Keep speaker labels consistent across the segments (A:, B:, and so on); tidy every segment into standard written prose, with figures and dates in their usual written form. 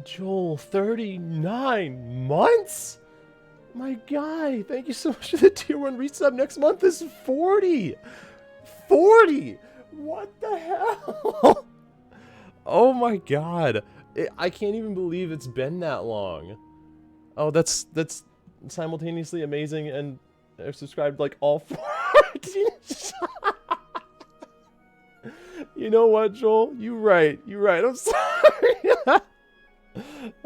A: Joel, 39 months? My guy, thank you so much for the tier 1 resub. Next month is 40. 40! What the hell? Oh my god. I can't even believe it's been that long. Oh, that's simultaneously amazing, and I've subscribed like all 14. You know what, Joel? You're right. I'm sorry.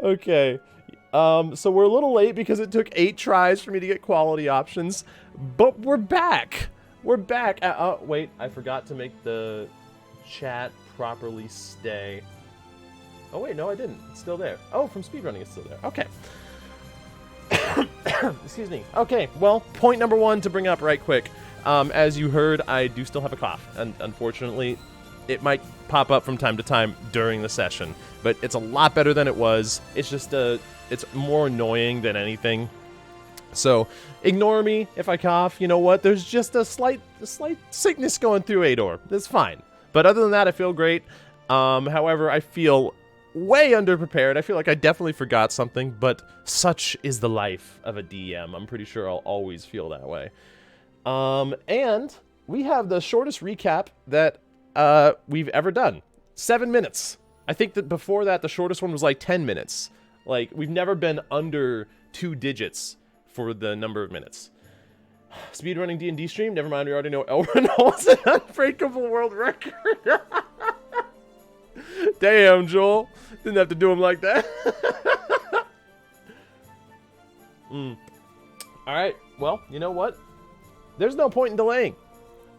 A: Okay. So we're a little late because it took 8 tries for me to get quality options, but we're back. We're back. Wait, I forgot to make the chat properly stay. Oh wait, no I didn't. It's still there. Oh, from speedrunning it's still there. Okay. Excuse me. Okay, well, point number 1 to bring up right quick. As you heard, I do still have a cough, and unfortunately, it might pop up from time to time during the session, but it's a lot better than it was. It's just it's more annoying than anything. So ignore me if I cough. You know what? There's just a slight sickness going through Ador. That's fine. But other than that, I feel great. However, I feel way underprepared. I feel like I definitely forgot something, but such is the life of a DM. I'm pretty sure I'll always feel that way. And we have the shortest recap that we've ever done. 7 minutes. I think that before that, the shortest one was like 10 minutes. Like, we've never been under 2 digits for the number of minutes. Speedrunning D&D stream? Never mind, we already know Elrond holds an unbreakable world record. Damn, Joel. Didn't have to do him like that. Alright, well, you know what? There's no point in delaying.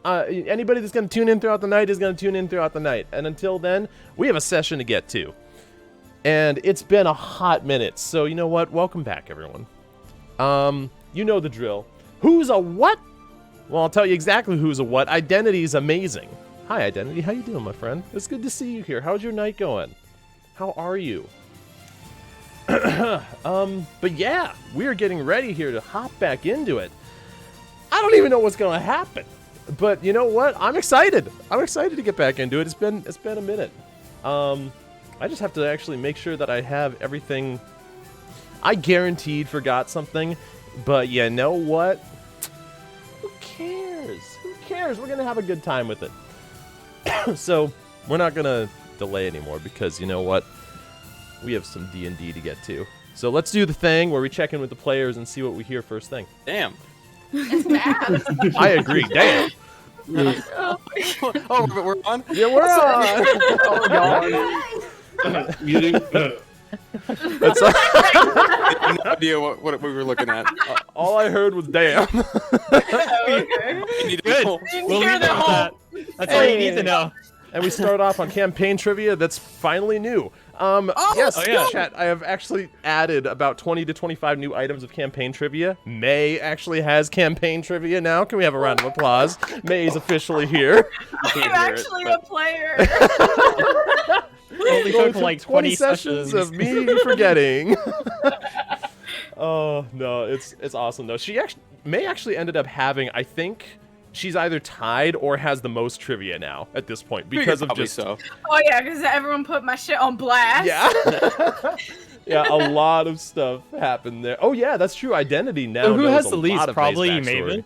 A: Anybody that's going to tune in throughout the night is going to tune in throughout the night. And until then, we have a session to get to. And it's been a hot minute. So, you know what? Welcome back, everyone. You know the drill. Who's a what? Well, I'll tell you exactly who's a what. Identity is amazing. Hi, Identity. How you doing, my friend? It's good to see you here. How's your night going? How are you? But yeah, we are getting ready here to hop back into it. I don't even know what's going to happen. But you know what? I'm excited. I'm excited to get back into it. It's been a minute. I just have to actually make sure that I have everything. I guaranteed forgot something, but you know what? Who cares? Who cares? We're going to have a good time with it. So, we're not going to delay anymore because you know what? We have some D&D to get to. So, let's do the thing where we check in with the players and see what we hear first thing.
B: Damn.
C: It's bad.
A: I agree. Damn.
B: Oh, but we're on?
A: Yeah, we're on. Oh, God.
D: Muting.
A: That's
B: I have no idea what we were looking at.
A: all I heard was damn.
C: Okay.
D: Good. We'll leave it at that. That's all you need to know.
A: And we start off on campaign trivia that's finally new. Yes, chat, I have actually added about 20 to 25 new items of campaign trivia. May actually has campaign trivia now. Can we have a round of applause? May is officially here.
C: I'm actually a player.
D: Only took like 20
A: sessions of me forgetting. Oh, no, it's awesome, though. May actually ended up having, I think, she's either tied or has the most trivia now at this point because of just.
B: So.
C: Oh yeah, because everyone put my shit on blast.
A: Yeah. Yeah, a lot of stuff happened there. Oh yeah, that's true. Identity now.
D: So who
A: knows
D: has
A: a
D: the
A: lot
D: least?
A: of
D: Probably
A: May's backstory.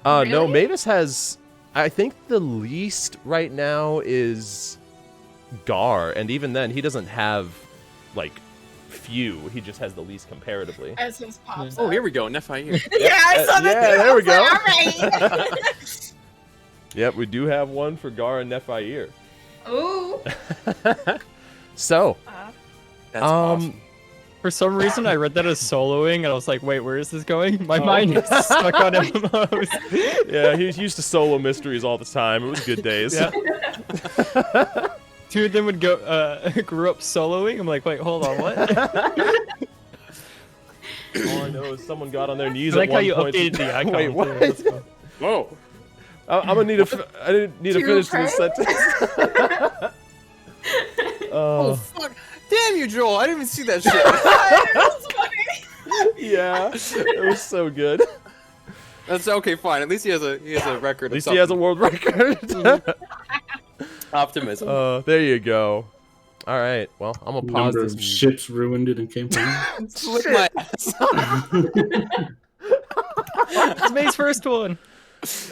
D: Maven.
A: No,
C: Really?
A: Mavis has. I think the least right now is Gar, and even then, he doesn't have like few. He just has the least comparatively.
C: As his pops
B: Oh,
C: up.
B: here we go. Nephi here.
C: Yeah, I saw that.
A: yeah,
C: too.
A: there
C: I
A: we
C: was like,
A: go.
C: all right.
A: Yep, we do have one for Gar and Nephi.
C: Ooh.
A: So,
B: That's awesome.
D: For some reason, I read that as soloing, and I was like, wait, where is this going? My mind is stuck on MMOs.
A: yeah, he used to solo mysteries all the time. It was good days.
D: Yeah. Two of them would go, grew up soloing. I'm like, wait, hold on, what?
A: All I know is someone got on their knees
D: I like
A: at
D: how
A: one
D: you
A: point.
D: updated the icon.
A: Wait,
D: too.
A: what?
D: Let's go.
B: Whoa.
A: I'm gonna need I didn't need to
C: Two
A: finish this sentence.
B: Oh, fuck. Damn you, Joel. I didn't even see that shit.
C: It was funny.
A: Yeah, it was so good.
B: That's okay, fine. At least he has a record.
A: At least he has a world record.
B: Optimism.
A: There you go. All right. Well, I'm gonna pause
E: Number
A: this.
E: of
A: music.
E: ships ruined in a campaign.
B: Lick my ass.
D: It's May's first one.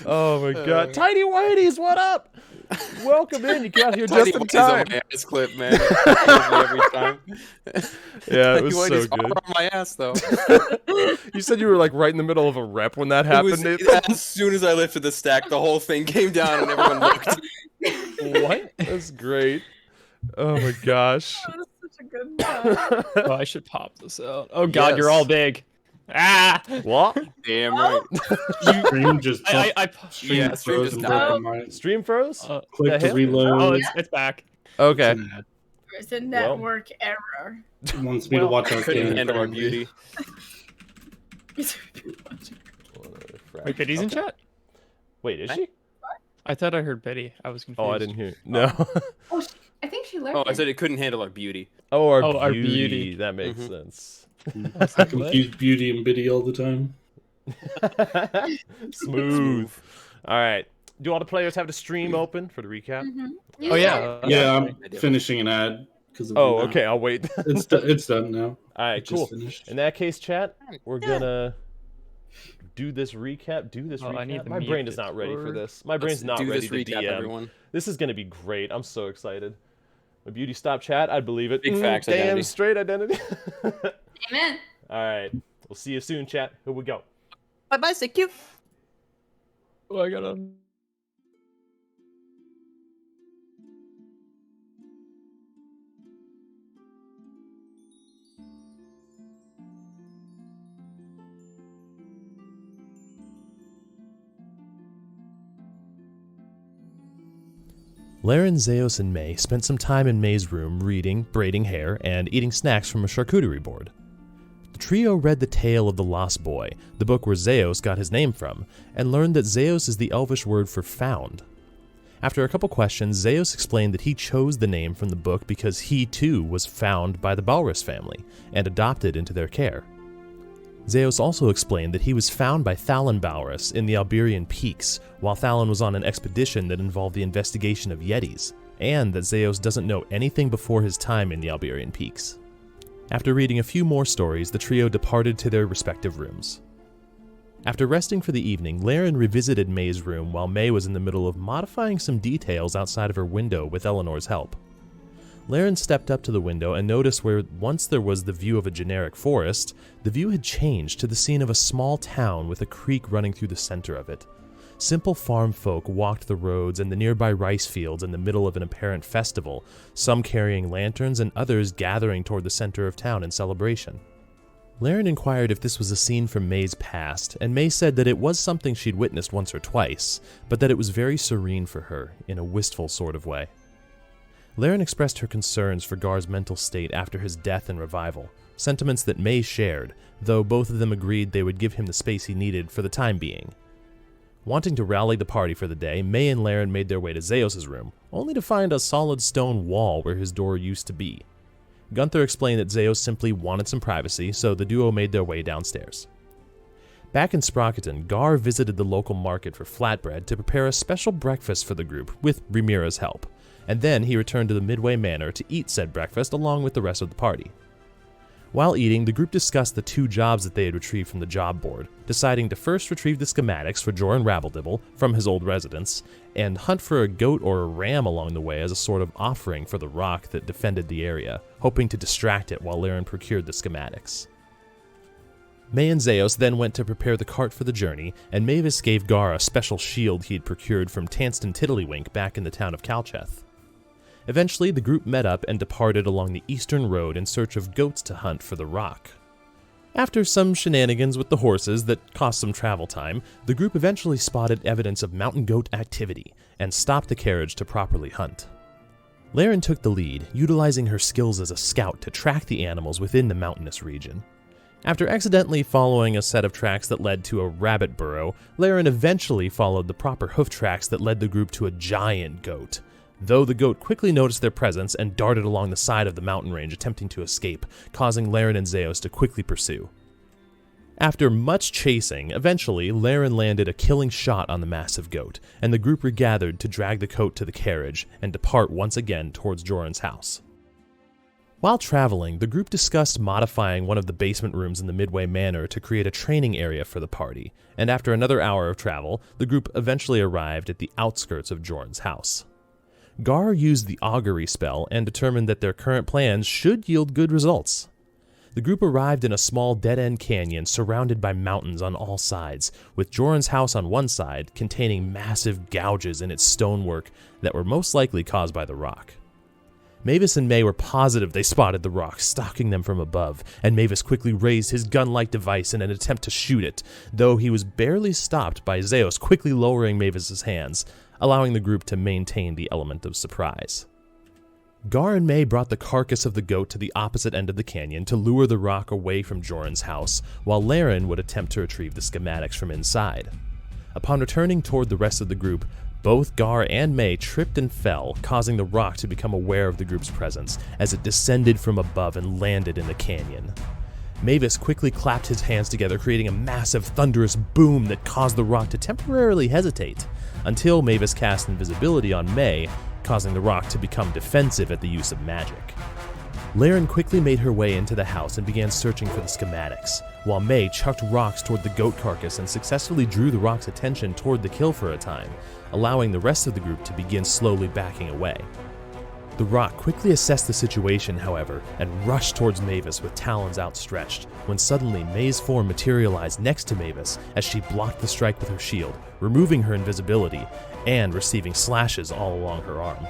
A: Oh my God, Tiny Whiteys, what up? Welcome in. You got here
B: Tiny
A: just in
B: Whitey's on
A: time.
B: my ass clip, man. Every time.
A: Yeah, it was
B: Tiny
A: so
B: Whitey's
A: good.
B: hard on my ass though.
A: You said you were like right in the middle of a rep when that
B: It
A: happened.
B: was,
A: Nathan.
B: as soon as I lifted the stack, the whole thing came down and everyone looked.
A: What? That's great. Oh my gosh.
C: That was such a good time.
D: Oh, I should pop this out. Oh God, you're
A: Yes.
D: all big. Ah!
A: What?
B: Damn right.
E: Stream just stream
B: Yeah, stream
E: froze
B: just
E: and
B: died.
E: broke my
A: Stream froze?
E: click
A: the
E: to
A: hell?
E: reload.
D: Oh, it's back.
A: Okay.
C: There's a network error.
E: It wants me to watch our
B: Couldn't
E: game.
B: handle our
E: apparently.
B: beauty.
D: Wait, Betty's in chat?
A: Wait, is she?
D: I thought I heard Betty. I was confused.
A: Oh, I didn't hear. No.
C: Oh, I think she left.
B: Oh, I said it couldn't handle our beauty.
A: Oh, our,
D: Oh, our
A: beauty.
D: beauty.
A: That makes
B: Mhm.
A: sense.
E: I confuse Beauty and Biddy all the time.
A: Smooth. All right. Do all the players have the stream open for the recap?
D: Oh yeah.
E: Yeah, I'm
B: I do.
E: finishing an ad because of
A: Oh,
E: the-
A: okay. I'll wait.
E: It's done now.
A: All right,
E: It just
A: cool.
E: finished.
A: In that case, chat, we're gonna do this recap.
D: Oh, I need
A: recap.
D: the
A: My
D: mute
A: brain is not ready for
D: Discord.
A: this. My brain's not
B: do
A: ready
B: this
A: to
B: recap,
A: DM.
B: everyone.
A: This is gonna be great. I'm so excited. My beauty stop chat. I believe it.
B: Big facts,
A: Damn
B: identity.
A: straight identity.
C: Amen.
A: All right. We'll see you soon, chat. Here we go.
B: Bye bye, so cute.
D: Oh, I got a.
A: Laren, Zeus, and May spent some time in May's room reading, braiding hair, and eating snacks from a charcuterie board. The trio read The Tale of the Lost Boy, the book where Zeus got his name from, and learned that Zeus is the Elvish word for found. After a couple questions, Zeus explained that he chose the name from the book because he too was found by the Balrus family and adopted into their care. Zeus also explained that he was found by Thalon Balrus in the Alberian Peaks while Thalon was on an expedition that involved the investigation of Yetis, and that Zeus doesn't know anything before his time in the Alberian Peaks. After reading a few more stories, the trio departed to their respective rooms. After resting for the evening, Laren revisited May's room while May was in the middle of modifying some details outside of her window with Eleanor's help. Laren stepped up to the window and noticed where once there was the view of a generic forest, the view had changed to the scene of a small town with a creek running through the center of it. Simple farm folk walked the roads and the nearby rice fields in the middle of an apparent festival, some carrying lanterns and others gathering toward the center of town in celebration. Laren inquired if this was a scene from May's past, and May said that it was something she'd witnessed once or twice, but that it was very serene for her, in a wistful sort of way. Laren expressed her concerns for Gar's mental state after his death and revival, sentiments that May shared, though both of them agreed they would give him the space he needed for the time being. Wanting to rally the party for the day, May and Laren made their way to Zeus' room, only to find a solid stone wall where his door used to be. Gunther explained that Zeus simply wanted some privacy, so the duo made their way downstairs. Back in Sprocketon, Gar visited the local market for flatbread to prepare a special breakfast for the group with Remira's help, and then he returned to the Midway Manor to eat said breakfast along with the rest of the party. While eating, the group discussed the 2 jobs that they had retrieved from the job board, deciding to first retrieve the schematics for Joran Rabbledibble from his old residence, and hunt for a goat or a ram along the way as a sort of offering for the rock that defended the area, hoping to distract it while Laren procured the schematics. May and Zeus then went to prepare the cart for the journey, and Mavis gave Gar a special shield he'd procured from Tanston Tiddlywink back in the town of Calcheth. Eventually, the group met up and departed along the eastern road in search of goats to hunt for the rock. After some shenanigans with the horses that cost some travel time, the group eventually spotted evidence of mountain goat activity and stopped the carriage to properly hunt. Laren took the lead, utilizing her skills as a scout to track the animals within the mountainous region. After accidentally following a set of tracks that led to a rabbit burrow, Laren eventually followed the proper hoof tracks that led the group to a giant goat, though the goat quickly noticed their presence and darted along the side of the mountain range attempting to escape, causing Laren and Zeus to quickly pursue. After much chasing, eventually Laren landed a killing shot on the massive goat, and the group regathered to drag the goat to the carriage and depart once again towards Joran's house. While traveling, the group discussed modifying one of the basement rooms in the Midway Manor to create a training area for the party, and after another hour of travel, the group eventually arrived at the outskirts of Jorn's house. Gar used the augury spell and determined that their current plans should yield good results. The group arrived in a small dead-end canyon surrounded by mountains on all sides, with Jorn's house on one side containing massive gouges in its stonework that were most likely caused by the rock. Mavis and May were positive they spotted the rock stalking them from above, and Mavis quickly raised his gun-like device in an attempt to shoot it, though he was barely stopped by Zeus quickly lowering Mavis's hands, allowing the group to maintain the element of surprise. Gar and May brought the carcass of the goat to the opposite end of the canyon to lure the rock away from Joran's house, while Laren would attempt to retrieve the schematics from inside. Upon returning toward the rest of the group, both Gar and May tripped and fell, causing the rock to become aware of the group's presence as it descended from above and landed in the canyon. Mavis quickly clapped his hands together, creating a massive, thunderous boom that caused the rock to temporarily hesitate, until Mavis cast invisibility on May, causing the rock to become defensive at the use of magic. Laren quickly made her way into the house and began searching for the schematics, while May chucked rocks toward the goat carcass and successfully drew the rock's attention toward the kill for a time, allowing the rest of the group to begin slowly backing away. The rock quickly assessed the situation, however, and rushed towards Mavis with talons outstretched, when suddenly May's form materialized next to Mavis as she blocked the strike with her shield, removing her invisibility, and receiving slashes all along her arm.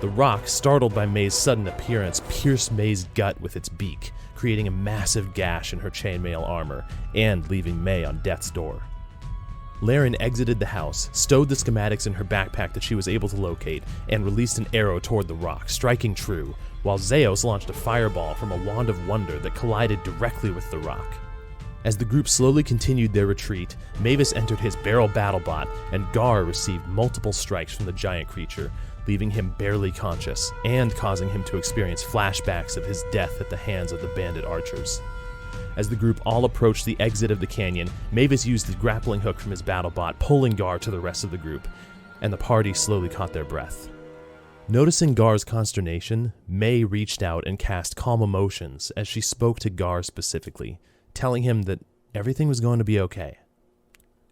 A: The rock, startled by May's sudden appearance, pierced May's gut with its beak, creating a massive gash in her chainmail armor, and leaving May on death's door. Laren exited the house, stowed the schematics in her backpack that she was able to locate, and released an arrow toward the rock, striking true, while Zeus launched a fireball from a wand of wonder that collided directly with the rock. As the group slowly continued their retreat, Mavis entered his barrel battlebot, and Gar received multiple strikes from the giant creature, leaving him barely conscious, and causing him to experience flashbacks of his death at the hands of the bandit archers. As the group all approached the exit of the canyon, Mavis used the grappling hook from his battlebot, pulling Gar to the rest of the group, and the party slowly caught their breath. Noticing Gar's consternation, May reached out and cast Calm Emotions as she spoke to Gar specifically, telling him that everything was going to be okay.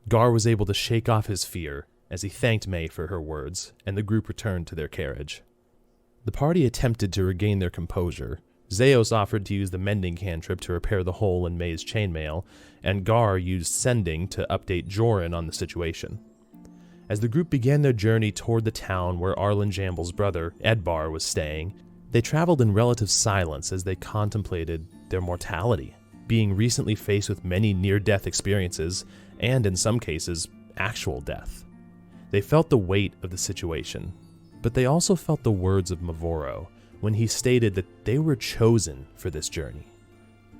A: Gar was able to shake off his fear as he thanked May for her words, and the group returned to their carriage. The party attempted to regain their composure. Zeus offered to use the mending cantrip to repair the hole in May's chainmail, and Gar used sending to update Joran on the situation. As the group began their journey toward the town where Arlen Jambles' brother, Edbar, was staying, they traveled in relative silence as they contemplated their mortality, being recently faced with many near-death experiences, and in some cases, actual death. They felt the weight of the situation, but they also felt the words of Mavoro when he stated that they were chosen for this journey.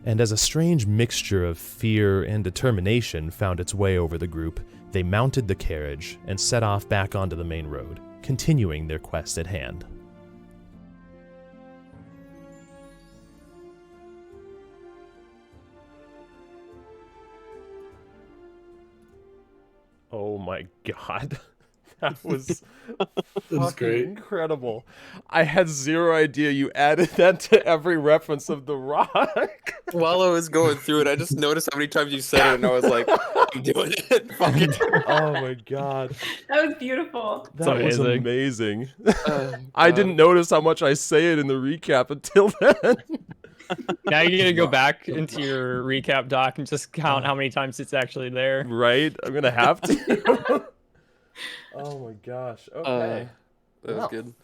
A: And as a strange mixture of fear and determination found its way over the group, they mounted the carriage and set off back onto the main road, continuing their quest at hand. Oh my god. That was
E: great.
A: Incredible. I had zero idea you added that to every reference of The Rock.
B: While I was going through it, I just noticed how many times you said it, and I was like, I'm doing it. Fuck it.
A: Oh my god.
C: That was beautiful.
A: That was amazing.
B: Oh,
A: I didn't notice how much I say it in the recap until then.
D: Now you're gonna go back into your recap doc and just count how many times it's actually there.
A: Right? I'm gonna have to. Oh my gosh. Okay.
B: That was good.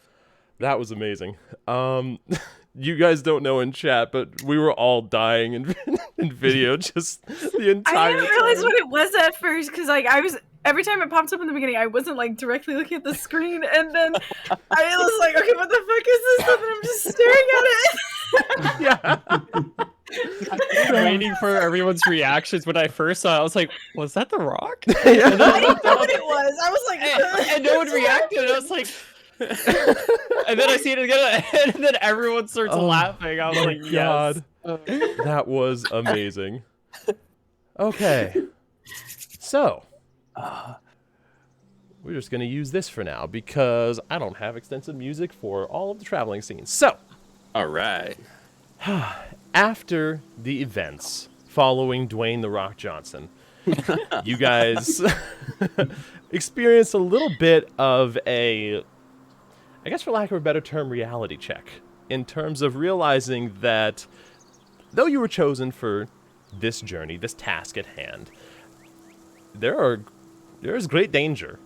A: That was amazing. You guys don't know in chat, but we were all dying in video just the entire
C: I didn't realize
A: time.
C: what it was at first because like I was every time it popped up in the beginning, I wasn't like directly looking at the screen, and then I was like, okay, what the fuck is this? And then I'm just staring at it.
A: Yeah.
D: Waiting for everyone's reactions. When I first saw it, I was like, was that The Rock?
A: Yeah.
C: I didn't know what it was. I was like,
D: And no one reacted. And I was like, and then I see it again, and then everyone starts laughing. I was like, yes.
A: That was amazing. Okay. So, we're just going to use this for now because I don't have extensive music for all of the traveling scenes. So,
B: All right.
A: After the events following Dwayne The Rock Johnson, you guys experienced a little bit of a, I guess for lack of a better term, reality check, in terms of realizing that though you were chosen for this journey, this task at hand, there is great danger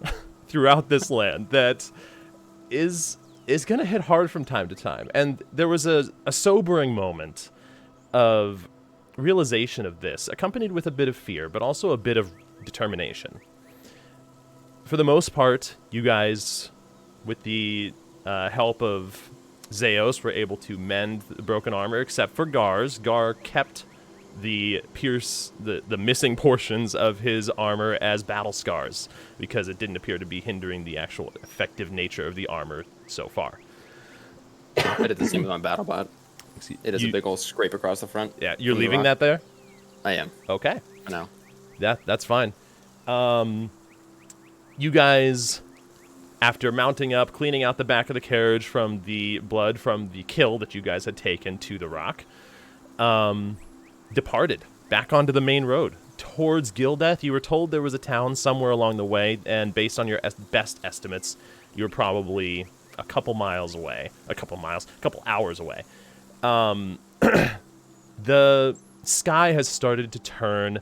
A: throughout this land that is going to hit hard from time to time. And there was a sobering moment of realization of this, accompanied with a bit of fear, but also a bit of determination. For the most part, you guys, with the help of Zeos, were able to mend the broken armor, except for Gar's. Gar kept the missing portions of his armor as battle scars, because it didn't appear to be hindering the actual effective nature of the armor so far.
B: I did the same with my battle bot. It is a big old scrape across the front.
A: Yeah, you're leaving that there?
B: I am.
A: Okay.
B: I know.
A: That's fine. You guys, after mounting up, cleaning out the back of the carriage from the blood from the kill that you guys had taken to the rock, departed back onto the main road towards Gildeth. You were told there was a town somewhere along the way, and based on your best estimates, you were probably a couple hours away. The sky has started to turn,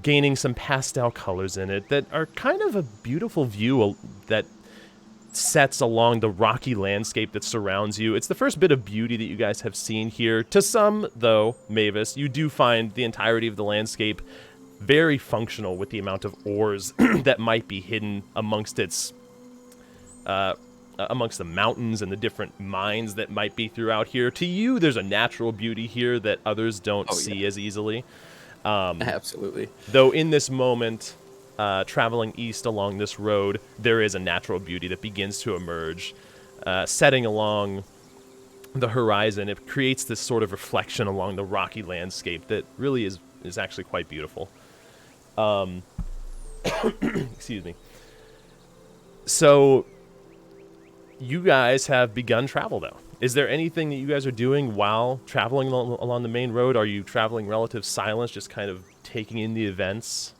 A: gaining some pastel colors in it that are kind of a beautiful view that sets along the rocky landscape that surrounds you. It's the first bit of beauty that you guys have seen here. To some, though, Mavis, you do find the entirety of the landscape very functional with the amount of ores that might be hidden amongst its amongst the mountains and the different mines that might be throughout here. To you, there's a natural beauty here that others don't see as easily.
B: Absolutely.
A: Though in this moment, traveling east along this road, there is a natural beauty that begins to emerge, setting along the horizon. It creates this sort of reflection along the rocky landscape that really is actually quite beautiful. Excuse me. So, you guys have begun travel, though. Is there anything that you guys are doing while traveling along the main road? Are you traveling relative silence, just kind of taking in the events?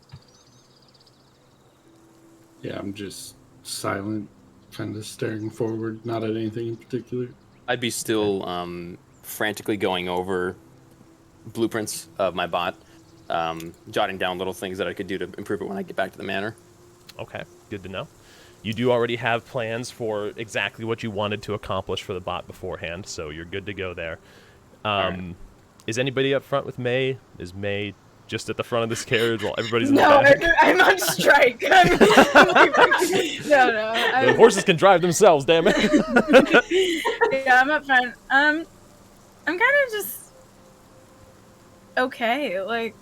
E: Yeah, I'm just silent, kind of staring forward, not at anything in particular.
B: I'd be still frantically going over blueprints of my bot, jotting down little things that I could do to improve it when I get back to the manor.
A: Okay, good to know. You do already have plans for exactly what you wanted to accomplish for the bot beforehand, so you're good to go there.
B: Right.
A: Is anybody up front with May? Is May just at the front of this carriage while everybody's in the back?
C: No, I'm on strike. No.
A: The horses can drive themselves, damn it.
C: Yeah, I'm up front. I'm kind of just okay, like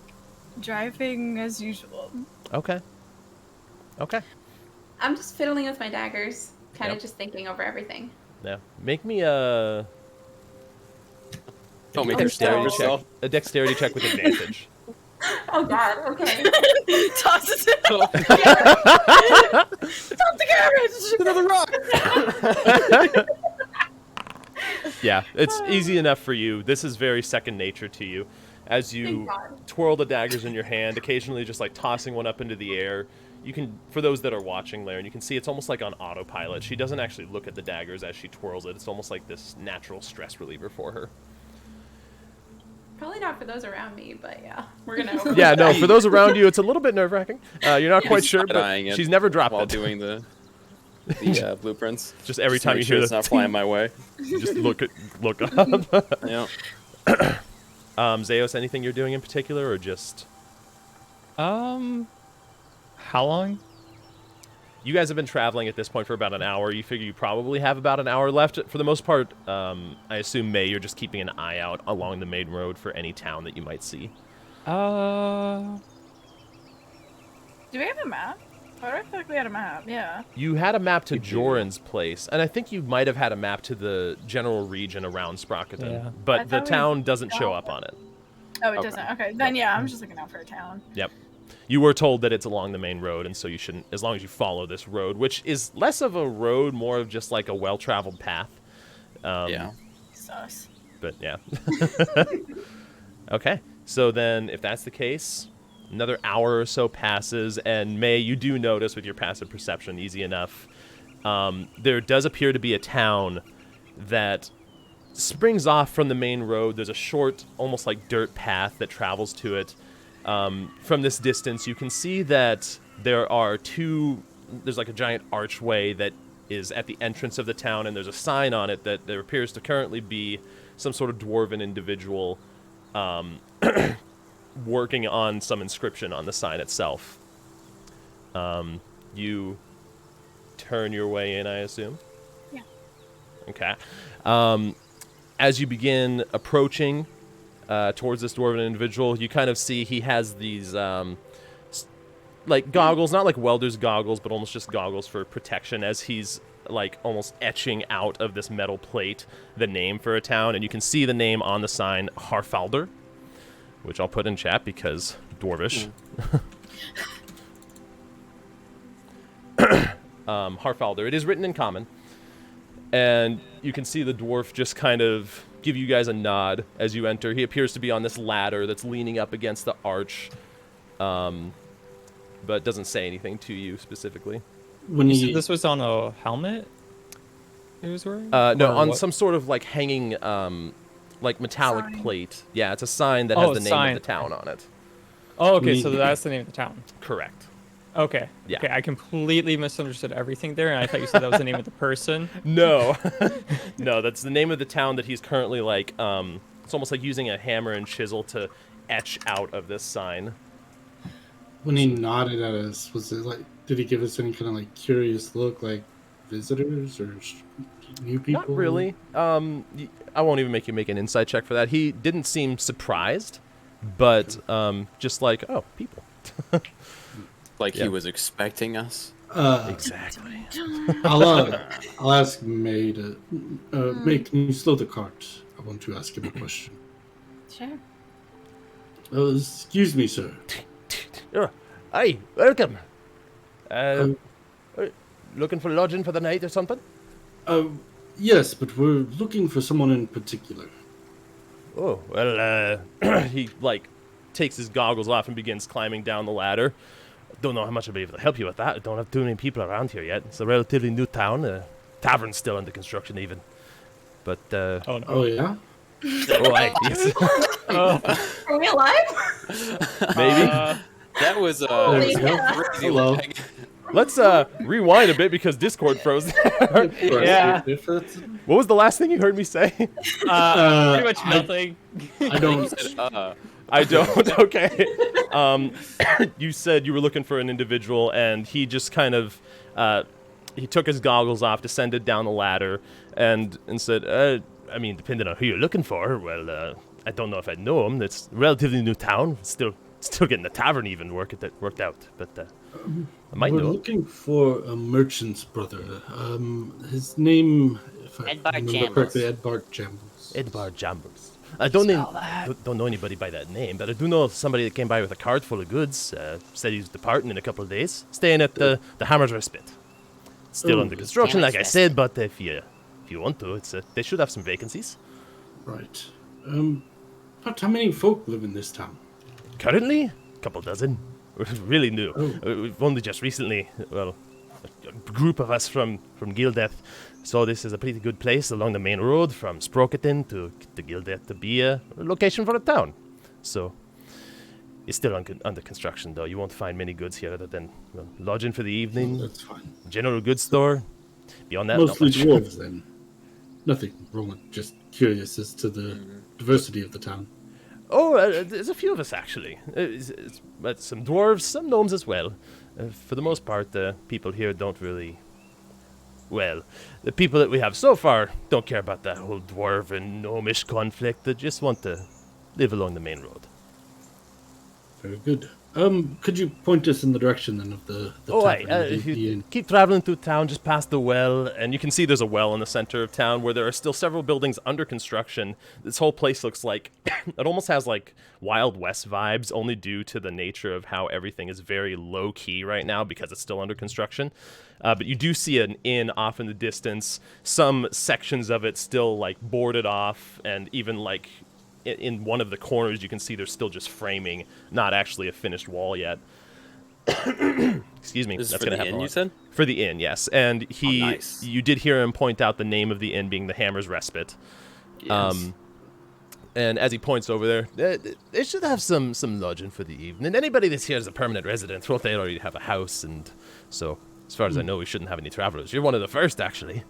C: driving as usual.
A: Okay.
F: I'm just fiddling with my daggers, kind of
A: Yep.
F: just thinking over everything.
A: Yeah. Make me a
B: Don't make
A: dexterity check.
B: yourself.
A: A dexterity check with advantage.
F: Oh God, okay.
C: Tosses it. Top the carriage.
B: Another rock.
A: Yeah, it's easy enough for you. This is very second nature to you. As you
F: Thank God.
A: twirl the daggers in your hand, occasionally just like tossing one up into the air. You can, for those that are watching, Laren, you can see it's almost like on autopilot. She doesn't actually look at the daggers as she twirls it. It's almost like this natural stress reliever for her.
F: Probably not for those around me, but yeah, we're gonna.
A: Yeah, no, for those around you, it's a little bit nerve-wracking. You're not quite sure, but
B: Side-eyeing it
A: she's never dropped
B: while
A: it.
B: doing the blueprints.
A: Just every
B: to
A: time
B: make
A: you
B: sure
A: hear
B: it's not flying my way.
A: you just look up.
B: Yeah.
A: Zeos, anything you're doing in particular, or just...
D: How long?
A: You guys have been traveling at this point for about an hour. You figure you probably have about an hour left. For the most part, I assume, May, you're just keeping an eye out along the main road for any town that you might see.
C: Do we have a map? Why do I feel like we had a map? Yeah.
A: You had a map to Joran's place, and I think you might have had a map to the general region around Sprocketon,
D: Yeah.
C: I
A: but the
C: thought we
A: town doesn't show
C: got
A: up on it.
C: Oh, it
B: Okay.
C: doesn't. Okay, then yeah, I'm just looking out for a town.
A: Yep. You were told that it's along the main road, and so you shouldn't, as long as you follow this road, which is less of a road, more of just like a well-traveled path.
B: Yeah.
C: Sus.
A: but yeah. Okay, so then if that's the case, another hour or so passes, and May, you do notice with your passive perception, easy enough, there does appear to be a town that springs off from the main road. There's a short, almost like dirt path that travels to it. From this distance, you can see that there's like a giant archway that is at the entrance of the town, and there's a sign on it that there appears to currently be some sort of dwarven individual working on some inscription on the sign itself. You turn your way in, I assume?
C: Yeah.
A: Okay. As you begin approaching towards this dwarven individual, you kind of see he has these like goggles, not like welder's goggles, but almost just goggles for protection, as he's like almost etching out of this metal plate the name for a town, and you can see the name on the sign, Harfalder, which I'll put in chat because dwarvish. Harfalder. It is written in common, and you can see the dwarf just kind of give you guys a nod as you enter. He appears to be on this ladder that's leaning up against the arch, but doesn't say anything to you specifically.
E: When
D: You
E: he,
D: said this was on a helmet he was wearing?
A: No,
D: Or
A: on
D: what?
A: some sort of like hanging, like metallic
C: Sign.
A: plate. Yeah, it's a sign that
D: Oh,
A: has
D: a
A: the name
D: sign.
A: of the town on it.
D: Oh, okay,
E: We-
D: so that's the name of the town.
A: Correct.
D: Okay.
A: Yeah.
D: Okay, I completely misunderstood everything there, and I thought you said that was the name of the person.
A: No, no, that's the name of the town that he's currently like. It's almost like using a hammer and chisel to etch out of this sign.
E: when he nodded at us, was it like? Did he give us any kind of like curious look, like visitors or new people?
A: Not really. I won't even make you make an insight check for that. He didn't seem surprised, but just like, oh, people.
B: Like
A: Yeah.
B: he was expecting us.
A: Exactly.
E: I'll ask May to. May, can you slow the cart? I want to ask him a question.
C: Sure.
E: Excuse me, sir.
A: Hi, welcome.
E: Um,
A: Looking for lodging for the night or something?
E: Yes, but we're looking for someone in particular.
A: Oh, well, he, like, takes his goggles off and begins climbing down the ladder. Don't know how much I'll be able to help you with that. I don't have too many people around here yet. It's a relatively new town. Tavern's still under construction, even. But,
D: Oh, no.
E: Oh yeah.
A: oh, yes.
F: Are we alive?
A: Maybe.
B: That was
E: There we go.
B: crazy
E: Hello.
B: lag.
A: Let's rewind a bit because Discord froze there.
D: Yeah.
A: What was the last thing you heard me say?
D: Pretty much nothing.
E: I don't.
B: Said,
A: I don't. Okay. You said you were looking for an individual, and he just kind of he took his goggles off, descended down the ladder, and said, I mean, depending on who you're looking for, well, I don't know if I know him. It's a relatively new town. Still getting the tavern even worked out, but I might
E: We're
A: know him.
E: looking for a merchant's brother. His name, if I
B: Edbar
E: remember
B: Jambles.
E: correctly, Edbar Jambles.
A: Edbar Jambles. I don't know anybody by that name, but I do know somebody that came by with a cart full of goods. Said he's departing in a couple of days, staying at the Hammer's Respite. Still
E: Oh,
A: under construction,
F: Hammer's
A: like I said, but if you want to, they should have some vacancies.
E: Right. But how many folk live in this town?
A: Currently, a couple dozen. We're really new.
E: Oh.
A: We've only just recently, well, a group of us from Gildeth saw this as a pretty good place along the main road from Sprocketon to Gildeth to be a location for a town. So, it's still under construction, though. You won't find many goods here other than lodging for the evening,
E: That's fine.
A: general goods store. Beyond that,
E: Mostly
A: not much.
E: dwarves, then. Nothing wrong with just curious as to the diversity of the town.
A: Oh, there's a few of us, actually. It's some dwarves, some gnomes as well. For the most part, the people here don't really... Well, the people that we have so far don't care about that whole dwarf and gnomish conflict. They just want to live along the main road.
E: Very good. Could you point us in the direction then of the
A: Oh,
E: tavern?
A: if you keep traveling through town, just past the well, and you can see there's a well in the center of town where there are still several buildings under construction. This whole place looks like it almost has like Wild West vibes, only due to the nature of how everything is very low key right now because it's still under construction. But you do see an inn off in the distance. Some sections of it still like boarded off, and even like in one of the corners you can see there's still just framing, not actually a finished wall yet. Excuse me.
B: This is
A: That's
B: for
A: gonna
B: the
A: happen
B: inn,
A: a
B: you
A: lot.
B: said?
A: For the inn, yes. And
B: nice.
A: you did hear him point out the name of the inn being the Hammer's Respite.
B: Yes.
A: And as he points over there, they should have some lodging for the evening. Anybody that's here is a permanent resident. Well, they already have a house, and so as far as I know, we shouldn't have any travelers. You're one of the first, actually.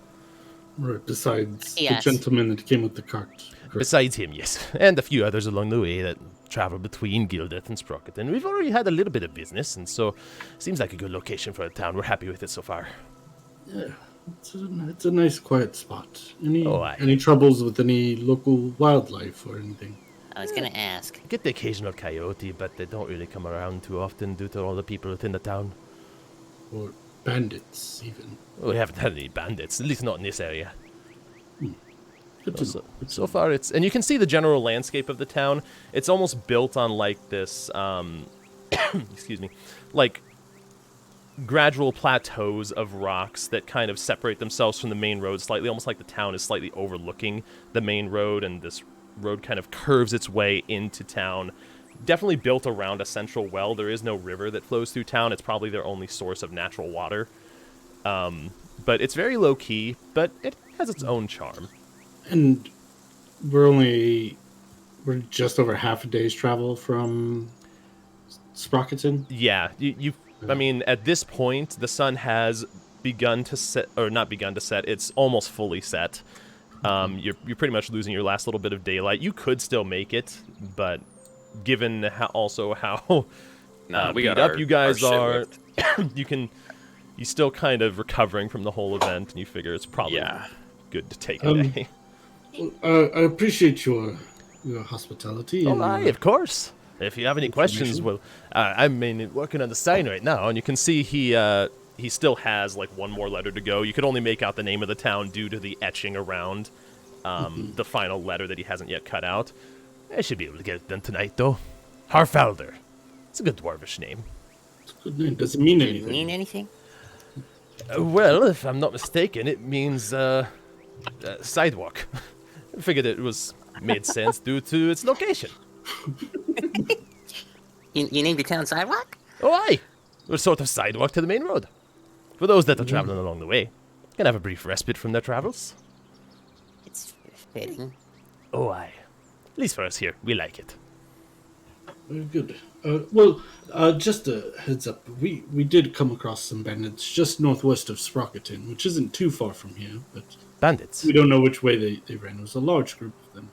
E: Right, besides
G: Yes.
E: the gentleman that came with the cart. Correct.
A: Besides him, yes. And a few others along the way that travel between Gildeth and Sprocketon. We've already had a little bit of business, and so seems like a good location for a town. We're happy with it so far.
E: Yeah, it's a nice quiet spot.
A: Aye.
E: Any troubles with any local wildlife or anything?
G: I was gonna ask.
A: Get the occasional coyote, but they don't really come around too often due to all the people within the town.
E: Or bandits, even?
A: We haven't had any bandits, at least not in this area.
E: Good to
A: So,
E: know.
A: so far it's, and you can see the general landscape of the town. It's almost built on like this, excuse me, like gradual plateaus of rocks that kind of separate themselves from the main road slightly, almost like the town is slightly overlooking the main road, and this road kind of curves its way into town. Definitely built around a central well. There is no river that flows through town. It's probably their only source of natural water. But it's very low key, but it has its own charm.
E: And we're just over half a day's travel from Sprocketon.
A: Yeah, I mean, at this point, the sun has begun to set, or not begun to set. It's almost fully set. You're pretty much losing your last little bit of daylight. You could still make it, but given how
B: Nah, we
A: beat
B: got
A: up
B: our-
A: you guys
B: our shit
A: are,
B: whipped.
A: you still kind of recovering from the whole event, and you figure it's probably
B: Yeah.
A: good to take a day.
E: I appreciate your hospitality.
A: Oh,
E: and,
A: aye, of course. If you have any questions, well, I'm mainly working on the sign right now, and you can see he still has like one more letter to go. You could only make out the name of the town due to the etching around the final letter that he hasn't yet cut out. I should be able to get it done tonight, though. Harfalder. It's a good dwarvish name.
E: It's a good name. Does it mean
G: Did it
E: anything?
G: mean anything?
A: Well, if I'm not mistaken, it means sidewalk. I figured it made sense due to its location.
G: You named your town Sidewalk?
A: Oh, aye. We're sort of sidewalk to the main road. For those that are traveling along the way, can have a brief respite from their travels.
G: It's fitting.
A: Oh, aye. At least for us here, we like it.
E: Very good. Well, just a heads up. We did come across some bandits just northwest of Sprocketon, which isn't too far from here, but
A: Bandits.
E: we don't know which way they ran. It was a large group of them.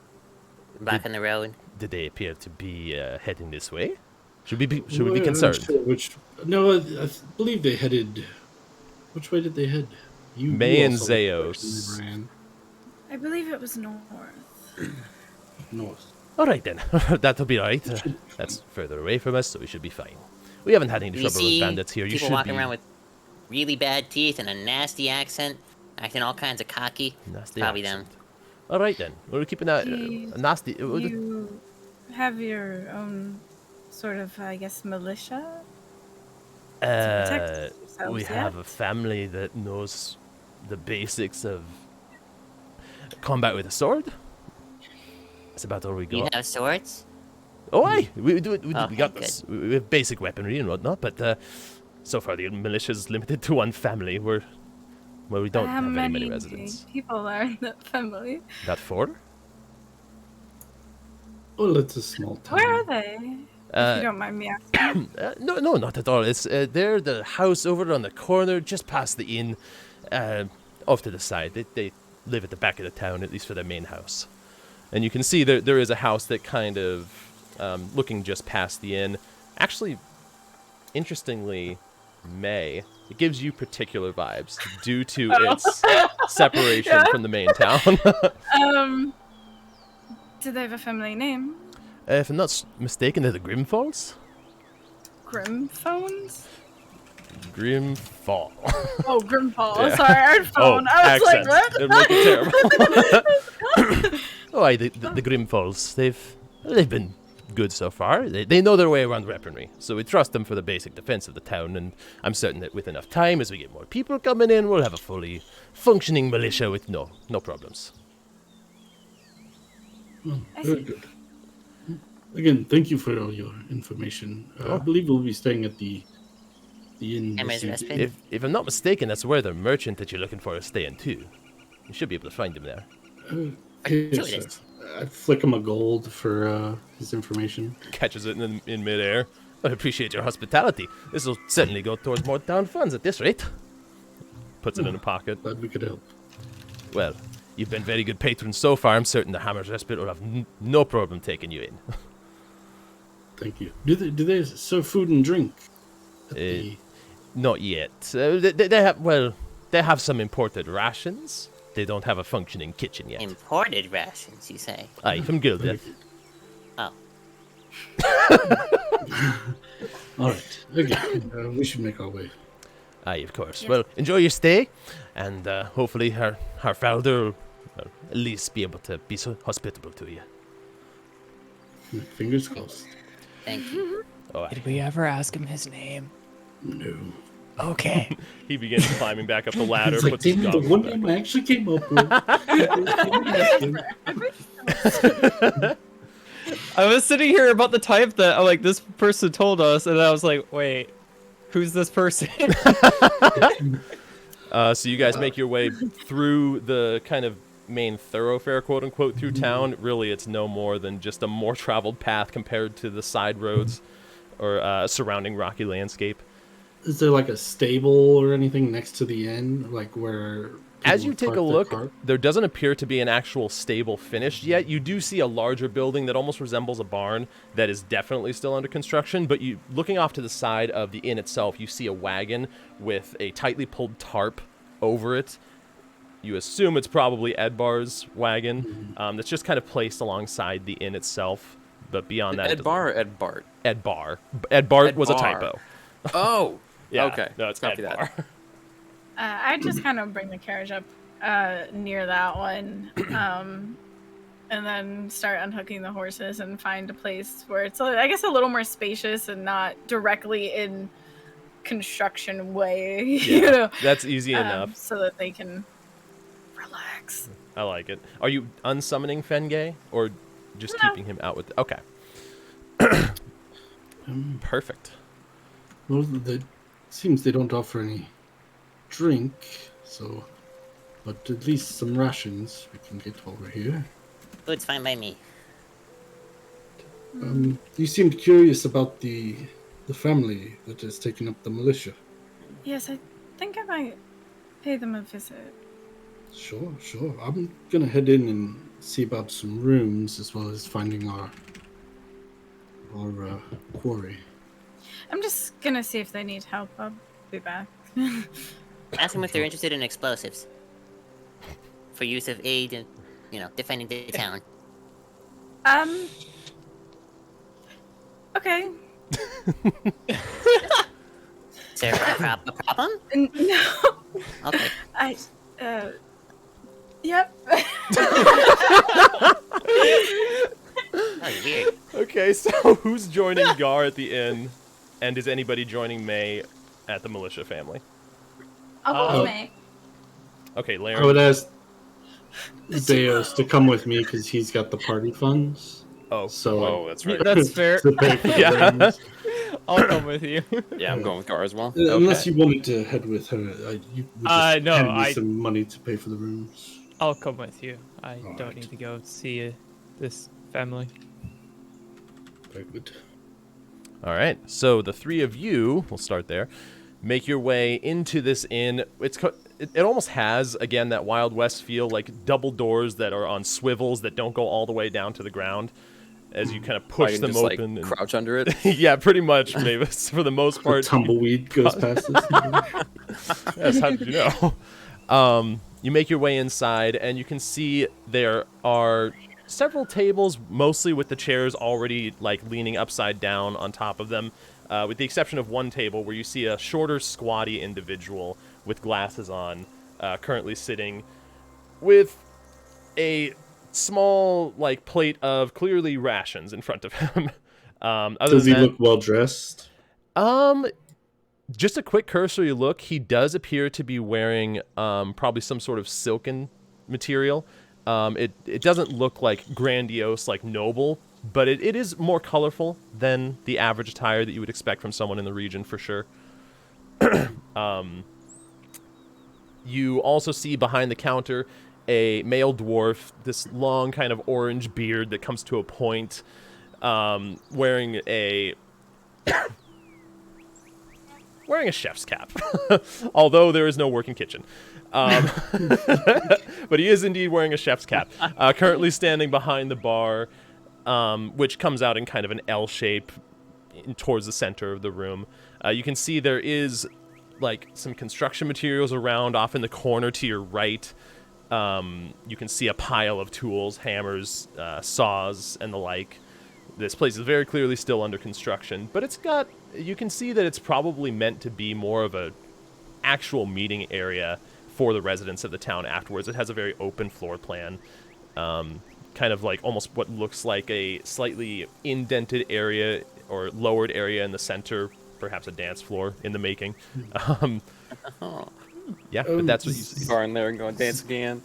G: Back on the road.
A: Did they appear to be heading this way? Should we be
E: Well, I'm
A: concerned?
E: not sure no, I believe they headed. Which way did they head?
A: May
E: you
A: and
E: also looked direction
A: Zeos.
E: they ran.
C: I believe it was north.
E: North.
A: All right, then. That'll be all right. That's further away from us, so we should be fine. We haven't had any
G: You
A: trouble with
G: see
A: bandits here. You
G: people
A: should
G: walking
A: be
G: around with really bad teeth and a nasty accent, acting all kinds of cocky.
A: nasty
G: Probably
A: accent.
G: them.
A: All right, then. We'll keep an eye.
C: You-
A: Nasty.
C: You have your own sort of, I guess, militia? protect yourselves,
A: We
C: yeah?
A: have a family that knows the basics of combat with a sword. That's about all we
G: You
A: got.
G: have swords?
A: Oh, aye. We do it. We
G: Okay,
A: got
G: good.
A: this. We have basic weaponry and whatnot, but so far the militia's limited to one family. Where we don't
C: How
A: have very many
C: many
A: residents.
C: people are in that family?
A: Not four.
E: Well, it's a small town.
C: Where are they? If you don't mind me asking.
A: No, not at all. It's they're the house over on the corner, just past the inn, off to the side. They live at the back of the town, at least for their main house. And you can see there is a house that kind of looking just past the inn. Actually, interestingly, May, it gives you particular vibes due to its separation from the main town.
C: Do they have a family name?
A: If I'm not mistaken, they're the Grimfalls.
C: Grim phones?
A: Grimfall.
C: Oh, Grimfall.
A: Yeah.
C: Sorry, I heard phone. I was
A: accents.
C: like, what?
A: It'd make it terrible. Oh, the Grimfalls, they've been good so far. They know their way around weaponry, so we trust them for the basic defense of the town, and I'm certain that with enough time, as we get more people coming in, we'll have a fully functioning militia with no problems.
E: Very good. Again, thank you for all your information. I believe we'll be staying at the inn.
G: Emma's
E: this
G: Respite.
E: evening.
A: If I'm not mistaken, that's where the merchant that you're looking for is staying too. You should be able to find him there.
E: Yes,
G: Sure it
E: sir.
G: is.
E: I flick him a gold for his information.
A: Catches it in midair. I appreciate your hospitality. This will certainly go towards more town funds at this rate. Puts it in a pocket.
E: Glad we could help.
A: Well, you've been very good patrons so far. I'm certain the Hammer's Respite will have no problem taking you in.
E: Thank you. Do they serve food and drink? At the-
A: Not yet. They have some imported rations. They don't have a functioning kitchen yet.
G: Imported rations, you say?
A: Aye, from Gildeth.
G: Oh.
E: All right. Okay. We should make our way.
A: Aye, of course. Well, enjoy your stay, and hopefully our founder will at least be able to be so hospitable to you.
E: Fingers crossed.
G: Thank you.
A: Oh, aye.
D: Did we ever ask him his name?
E: No.
D: Okay.
A: He begins climbing back up the ladder,
E: It's like,
A: puts his
E: damn, the
A: goggles
E: one
A: back.
E: name I actually came up with.
D: I was sitting here about the type that like this person told us, and I was like, wait, who's this person?
A: So you guys make your way through the kind of main thoroughfare, quote unquote, through town. Really, it's no more than just a more traveled path compared to the side roads or surrounding rocky landscape.
E: Is there like a stable or anything next to the inn, like where?
A: As
E: people
A: you
E: would
A: take
E: park
A: a
E: their
A: look,
E: cart?
A: there doesn't appear to be an actual stable finished yet. You do see a larger building that almost resembles a barn that is definitely still under construction, but you, looking off to the side of the inn itself, you see a wagon with a tightly pulled tarp over it. You assume it's probably Edbar's wagon that's just kind of placed alongside the inn itself, but beyond that... it doesn't-
B: Edbar or Edbart?
A: Edbar. Edbart was a
B: Edbar. typo. Oh.
A: Yeah,
B: Okay.
A: no, it's
B: Copy
A: Edbar.
B: that.
C: I just kind of bring the carriage up near that one, and then start unhooking the horses and find a place where it's, I guess, a little more spacious and not directly in construction way, you
A: Yeah,
C: know,
A: that's easy enough.
C: so that they can relax.
A: I like it. Are you unsummoning Fengay or just
C: No.
A: keeping him out with? Okay. Perfect.
E: Well, it seems they don't offer any drink, so, but at least some rations we can get while we're here.
G: Food's fine by me.
E: You seemed curious about the family that has taken up the militia.
C: Yes, I think I might pay them a visit.
E: Sure. I'm gonna head in and see about some rooms as well as finding our quarry.
C: I'm just gonna see if they need help. I'll be back.
G: Ask them if they're interested in explosives. For use of aid in, defending the town.
C: Okay.
G: Is there a problem?
C: No,
G: Okay.
C: yep.
G: Oh, weird.
A: Okay, so who's joining Gar at the inn, and is anybody joining May at the militia family?
F: I'll go
E: Oh.
F: with May.
A: Okay,
E: I
A: Larry.
E: would ask Deos to come with me because he's got the party funds.
A: Oh,
E: So
B: Oh, that's right.
D: That's fair.
E: to pay for the
A: Yeah.
E: rooms.
D: I'll come with you.
B: Yeah, I'm going with Gar as well.
E: Unless you wanted to head with her, you would just
D: No,
E: hand me
D: I-
E: some money to pay for the rooms.
D: I'll come with you. I
E: All
D: don't
E: right.
D: need to go see this family.
E: Very good.
A: All right, so the three of you, we'll start there, make your way into this inn. It almost has, again, that Wild West feel, like double doors that are on swivels that don't go all the way down to the ground as you kind of
B: I
A: push
B: can
A: them
B: just
A: open.
B: like crouch under it.
A: Yeah, pretty much, Mavis, for the most
E: A
A: part.
E: tumbleweed goes past this.
A: Yes, how did you know? You make your way inside, and you can see there are several tables, mostly with the chairs already like leaning upside down on top of them. with the exception of one table where you see a shorter, squatty individual with glasses on, currently sitting with a small, like, plate of clearly rations in front of him.
E: Does he look well dressed?
A: Just a quick cursory look, he does appear to be wearing probably some sort of silken material. It doesn't look like grandiose, like noble, but it is more colorful than the average attire that you would expect from someone in the region, for sure. You also see behind the counter a male dwarf, this long kind of orange beard that comes to a point, wearing a chef's cap, although there is no working kitchen. But he is indeed wearing a chef's cap, currently standing behind the bar, which comes out in kind of an L shape towards the center of the room. You can see there is like some construction materials around off in the corner to your right. You can see a pile of tools, hammers, saws, and the like. This place is very clearly still under construction, but you can see that it's probably meant to be more of a actual meeting area for the residents of the town afterwards. It has a very open floor plan, kind of like almost what looks like a slightly indented area or lowered area in the center, perhaps a dance floor in the making. Yeah, but that's what you see.
B: Bar in there and go dance again.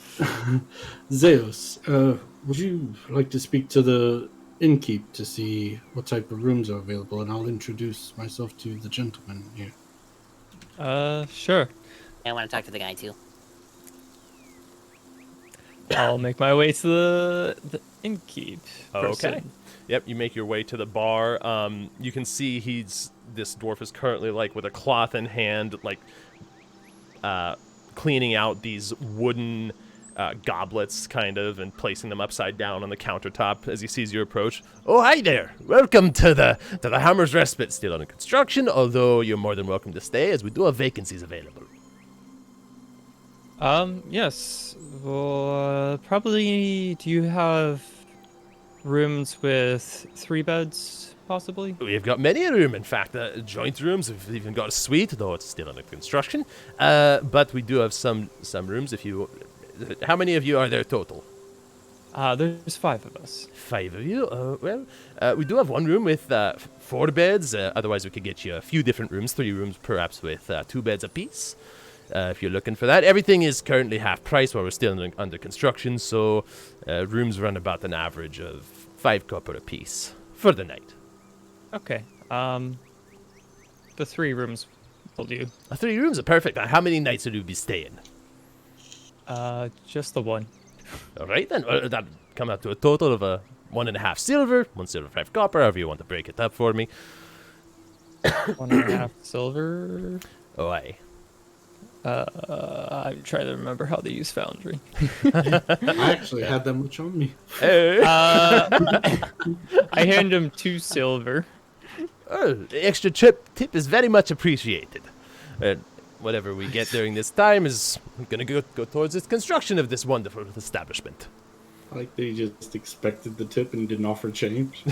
E: Zeus, would you like to speak to the innkeep to see what type of rooms are available, and I'll introduce myself to the gentleman here.
D: Sure.
G: I want to talk to the guy too.
D: I'll make my way to the innkeep.
A: Okay. Yep, you make your way to the bar. You can see this dwarf is currently like with a cloth in hand, like cleaning out these wooden goblets, kind of, and placing them upside down on the countertop as he sees you approach. Oh, hi there! Welcome to the Hammer's Respite. Still under construction, although you're more than welcome to stay, as we do have vacancies available.
D: Yes. Well, probably. Do you have rooms with 3 beds, possibly?
A: We've got many a room, in fact. Joint rooms. We've even got a suite, though it's still under construction. But we do have some rooms. If you, how many of you are there total?
D: There's 5 of us.
A: 5 of you? We do have one room with 4 beds. Otherwise, we could get you a few different rooms, 3 rooms perhaps with 2 beds apiece. If you're looking for that. Everything is currently half price while we're still under construction, so rooms run about an average of 5 copper apiece for the night.
D: Okay. The 3 rooms will do.
A: 3 rooms are perfect. How many nights will you be staying?
D: Just the one.
A: All right, then. That'd come out to a total of 1.5 silver, 1 silver, 5 copper, however you want to break it up for me.
D: 1.5 silver.
A: Oh, aye.
D: I'm trying to remember how they use Foundry.
E: I actually had that much on me.
D: I hand him 2 silver.
A: Oh, the extra tip is very much appreciated. Whatever we get during this time is going to go towards the construction of this wonderful establishment.
E: I like that he just expected the tip and didn't offer change.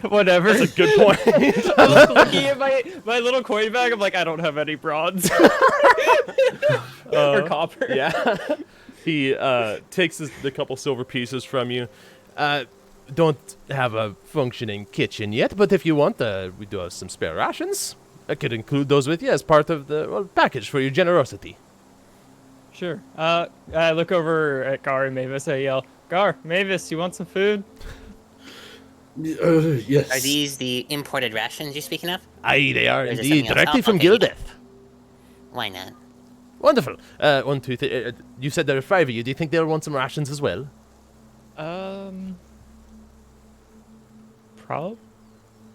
D: Whatever.
A: That's a good point.
D: I was looking at my little coin bag. I'm like, I don't have any bronze or copper.
A: Yeah. He takes the couple silver pieces from you. Don't have a functioning kitchen yet, but if you want, we do have some spare rations. I could include those with you as part of the package for your generosity.
D: Sure. I look over at Gar and Mavis. I yell, Gar, Mavis, you want some food?
E: Yes.
G: Are these the imported rations you're speaking of?
A: Aye, they are
G: Or is it
A: indeed,
G: something else?
A: directly
G: Oh,
A: from
G: okay,
A: Gildeth.
G: Why not?
A: Wonderful. 1, 2, 3. You said there are 5 of you. Do you think they'll want some rations as well?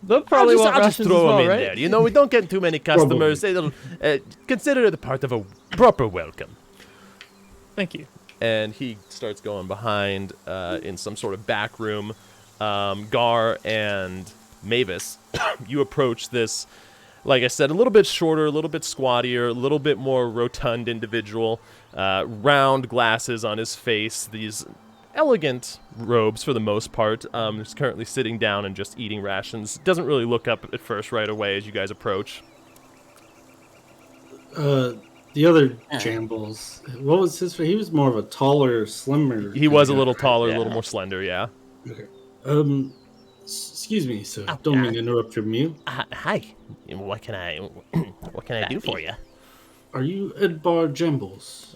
D: They'll probably want
A: I'll just
D: rations
A: throw
D: as well,
A: them in
D: right?
A: there. You know, we don't get too many customers. They'll consider it a part of a proper welcome.
D: Thank you.
A: And he starts going behind in some sort of back room. Gar and Mavis, you approach this, like I said, a little bit shorter, a little bit squattier, a little bit more rotund individual. Round glasses on his face. These elegant robes for the most part. Is currently sitting down and just eating rations. Doesn't really look up at first right away as you guys approach.
E: The other Jambles, what was his? He was more of a taller, slimmer.
A: He was a
E: guy,
A: little
E: right?
A: taller, a little more slender, yeah.
E: Okay. Excuse me, sir. Don't mean to interrupt your meal.
G: Hi. What can I do for you?
E: Are you Edbar Jambles?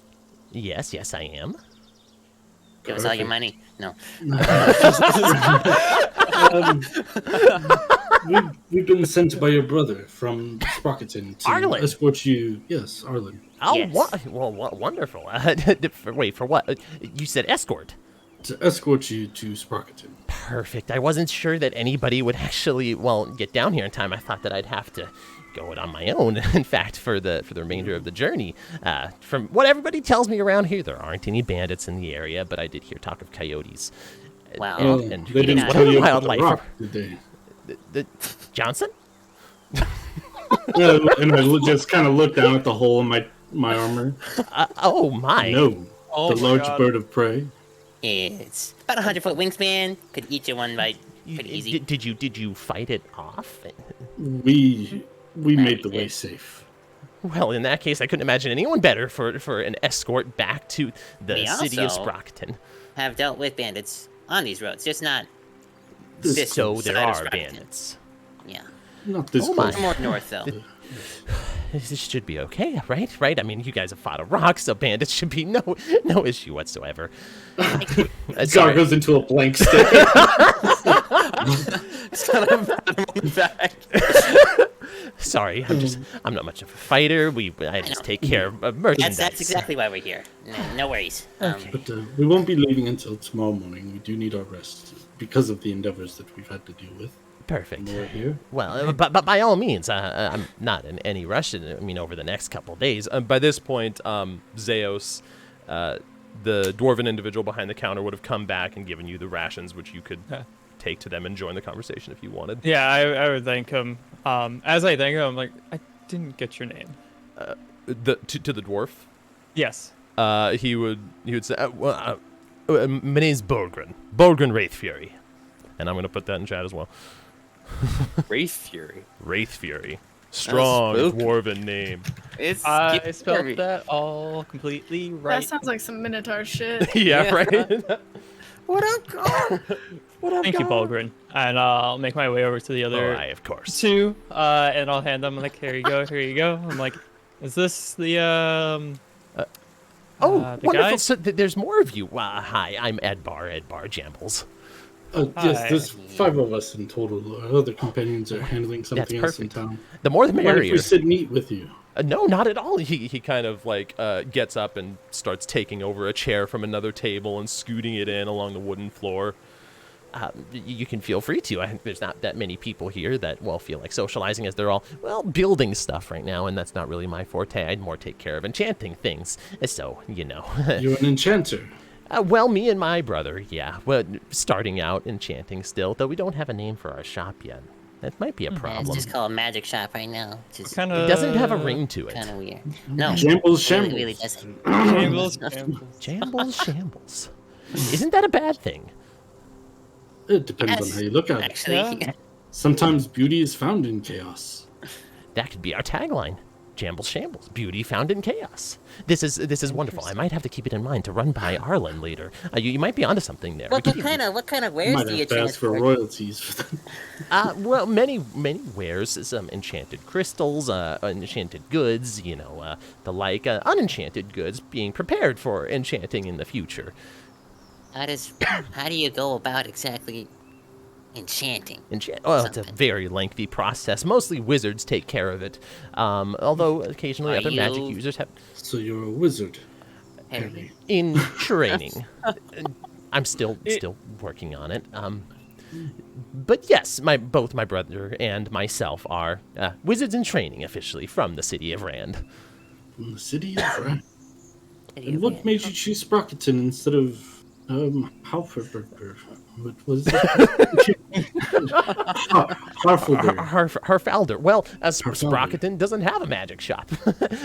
G: Yes, I am.
F: Give us all your money. No.
E: We've been sent by your brother from Sprocketon to
G: Arlen.
E: escort you. Yes, Arlen.
G: Oh,
F: Yes.
G: wonderful. Wait, for what? You said escort.
E: To escort you to Sprocketon.
G: Perfect. I wasn't sure that anybody would actually, get down here in time. I thought that I'd have to go it on my own. In fact, for the remainder of the journey, from what everybody tells me around here, there aren't any bandits in the area, but I did hear talk of coyotes.
F: Wow.
G: And
E: They didn't
G: what
E: tell
G: other
E: you about the
G: wildlife?
E: rock, did they?
G: The Johnson?
E: Yeah, and I just kind of looked down at the hole in my armor.
G: Oh my!
E: No,
D: Oh
E: the
D: my
E: large
D: God.
E: bird of prey.
F: It's about 100-foot wingspan. Could eat you one bite. Pretty easy.
G: Did you fight it off?
E: We made the way safe.
G: Well, in that case, I couldn't imagine anyone better for an escort back to the
F: We
G: city of
F: also-
G: Sprocketon.
F: Have dealt with bandits on these roads, just not
E: This-
F: this
G: So
F: side
G: there
F: of
G: are
F: Sprocketon.
G: bandits.
F: Yeah.
E: Not this
G: Oh my.
E: close.
F: More north though.
G: This should be okay, right? I mean, you guys have fought a rock, so bandits should be no issue whatsoever.
E: Gar
G: Sorry.
E: goes into a blank state.
G: Sorry, I'm not much of a fighter. I just take care of merchandise.
F: That's exactly why we're here. No worries.
E: But we won't be leaving until tomorrow morning. We do need our rest because of the endeavors that we've had to deal with.
G: Perfect.
E: We're here.
G: Well, but by all means, I'm not in any rush. Over the next couple of days.
A: By this point, Zeos, the dwarven individual behind the counter, would have come back and given you the rations, which you could take to them and join the conversation if you wanted.
D: Yeah, I would thank him. As I thank him, I'm like, I didn't get your name.
A: To the dwarf,
D: Yes.
A: he would say, my name's Borgren Wraithfury, and I'm going to put that in chat as well.
B: Wraith Fury.
A: Wraithfury, strong
B: spooky.
A: dwarven name.
B: It's
D: I
B: scary.
D: spelled that all completely right.
C: That sounds like some Minotaur shit.
A: Yeah,
B: Yeah.
A: right.
B: What up, Carl?
D: Thank you, Balgrin. And I'll make my way over to the other
A: Of course.
D: two, and I'll hand them like, here you go. I'm like, is this the
G: Oh,
D: the
G: wonderful!
D: guy?
G: So there's more of you. Hi, I'm Edbar Jambles.
E: Yes,
D: Hi.
E: there's 5 of us in total. Our other companions are handling something else in
G: perfect.
E: town.
G: The more the
E: Mind if
G: merrier.
E: we sit and eat with you?
A: No, not at all. He kind of like gets up and starts taking over a chair from another table and scooting it in along the wooden floor.
G: You can feel free to. There's not that many people here that feel like socializing, as they're all building stuff right now, and that's not really my forte. I'd more take care of enchanting things. So
E: You're an enchanter.
G: me and my brother, yeah. Well, starting out enchanting still, though we don't have a name for our shop yet. That might be a
F: It's
G: problem.
F: just called a magic shop right now. Which is
D: kind
G: It
D: of
G: doesn't have a ring to it.
F: kind of weird. No.
E: Jambles,
F: It really,
E: Shambles.
F: really doesn't.
D: Shambles?
G: Shambles. Isn't that a bad thing?
E: It depends
F: Yes.
E: on how you look at it.
F: Actually,
E: Sometimes beauty is found in chaos.
G: That could be our tagline. Shambles. Beauty found in chaos. This is wonderful. I might have to keep it in mind to run by Arlen later. You might be onto something there.
F: what kind of wares
E: Might
F: do you
E: have to ask for
F: transport?
E: royalties for that.
G: Many wares, some enchanted crystals, enchanted goods, the like, unenchanted goods being prepared for enchanting in the future.
F: How do you go about exactly enchanting?
G: It's a very lengthy process. Mostly wizards take care of it, although occasionally
F: Are
G: other magic
F: you-
G: users have
E: So you're a wizard.
F: Harry.
G: in training. I'm still working on it. But yes, both my brother and myself are wizards in training officially from the city of Rand.
E: From the city of Rand. And what made you choose Sprocketon instead of Halferberger? What was it?
G: Harfalder. Well,
E: Harfalder.
G: Sprocketon doesn't have a magic shop.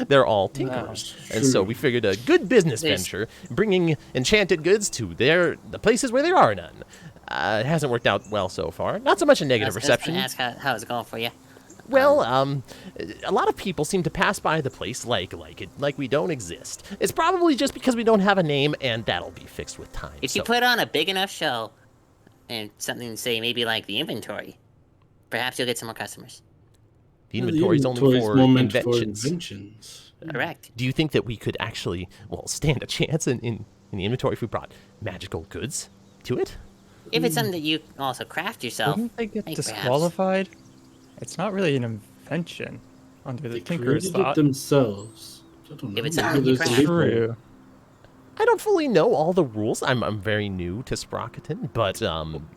G: They're all tinkerers. And so we figured a good business venture, bringing enchanted goods to the places where there are none. It hasn't worked out well so far. Not so much a negative reception.
H: Ask how's it going for you?
G: Well, a lot of people seem to pass by the place like we don't exist. It's probably just because we don't have a name, and that'll be fixed with time.
H: If you put on a big enough show, and something, say, maybe like the inventory, perhaps you'll get some more customers.
G: The inventory's only for inventions.
H: Correct.
G: Do you think that we could actually, stand a chance in the inventory if we brought magical goods to it?
H: If it's something that you also craft yourself,
D: Wouldn't they get
H: perhaps.
D: disqualified? It's not really an invention under the
E: They
D: Tinker's
E: created it
D: thought.
E: themselves. I don't know.
H: If it's
E: Maybe
H: something you
E: there's a
H: craft.
E: loophole.
D: True.
G: I don't fully know all the rules. I'm very new to Sprocketon, but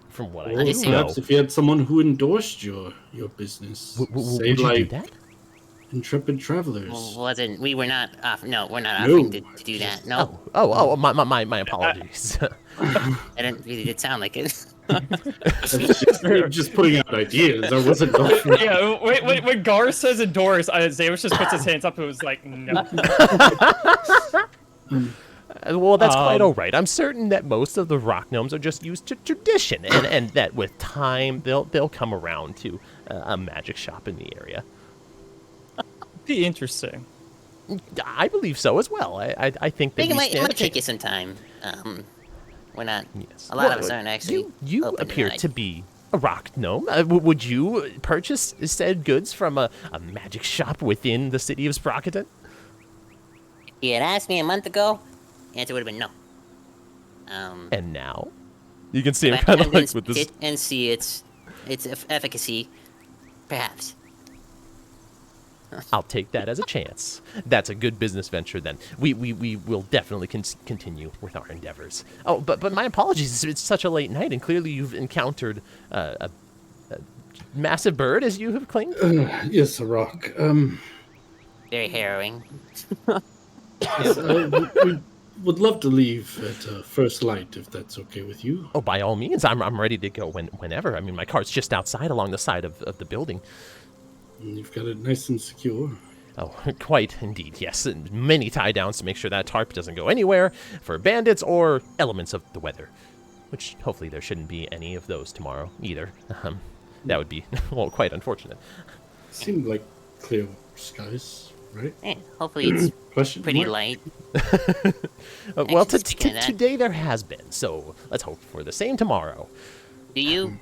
G: from what I
E: Or
G: do know,
E: perhaps if you had someone who endorsed your business, say
G: would you do
E: like
G: that?
E: Intrepid Travelers.
H: We were not offering to do that. No.
G: My apologies.
H: I didn't really did sound like it.
E: Just putting out ideas. I wasn't offering.
D: Yeah, when Gar says endorse, Zayosh just puts his hands up and was like, no.
G: Well, that's quite all right. I'm certain that most of the rock gnomes are just used to tradition, and that with time they'll come around to a magic shop in the area.
D: Be interesting.
G: I believe so as well. I think that
H: It
G: we
H: might
G: stand a
H: take you
G: chance.
H: some time. We're not.
G: Yes.
H: A lot of us aren't actually.
G: You
H: open
G: appear
H: tonight.
G: to be a rock gnome. Would you purchase said goods from a magic shop within the city of Sprocketon?
H: If you had asked me a month ago, the answer would have been no.
G: And now, you can see him
H: If I
G: kind of like
H: convinced
G: with this.
H: it and see its efficacy, perhaps.
G: I'll take that as a chance. That's a good business venture then. We will definitely continue with our endeavors. Oh, but my apologies. It's such a late night, and clearly you've encountered a massive bird, as you have claimed.
E: Yes, a rock.
H: Very harrowing.
E: Yes, we would love to leave at first light, if that's okay with you.
G: Oh, by all means. I'm ready to go whenever. I mean, my car's just outside along the side of the building.
E: And you've got it nice and secure.
G: Oh, quite indeed, yes. And many tie-downs to make sure that tarp doesn't go anywhere for bandits or elements of the weather. Which, hopefully, there shouldn't be any of those tomorrow, either. That would be, quite unfortunate.
E: Seemed like clear skies, right?
H: Hopefully it's
E: Question
H: pretty
E: mark?
H: light.
G: Well,
H: Actually, speaking of that-
G: today there has been, so let's hope for the same tomorrow.
H: Do you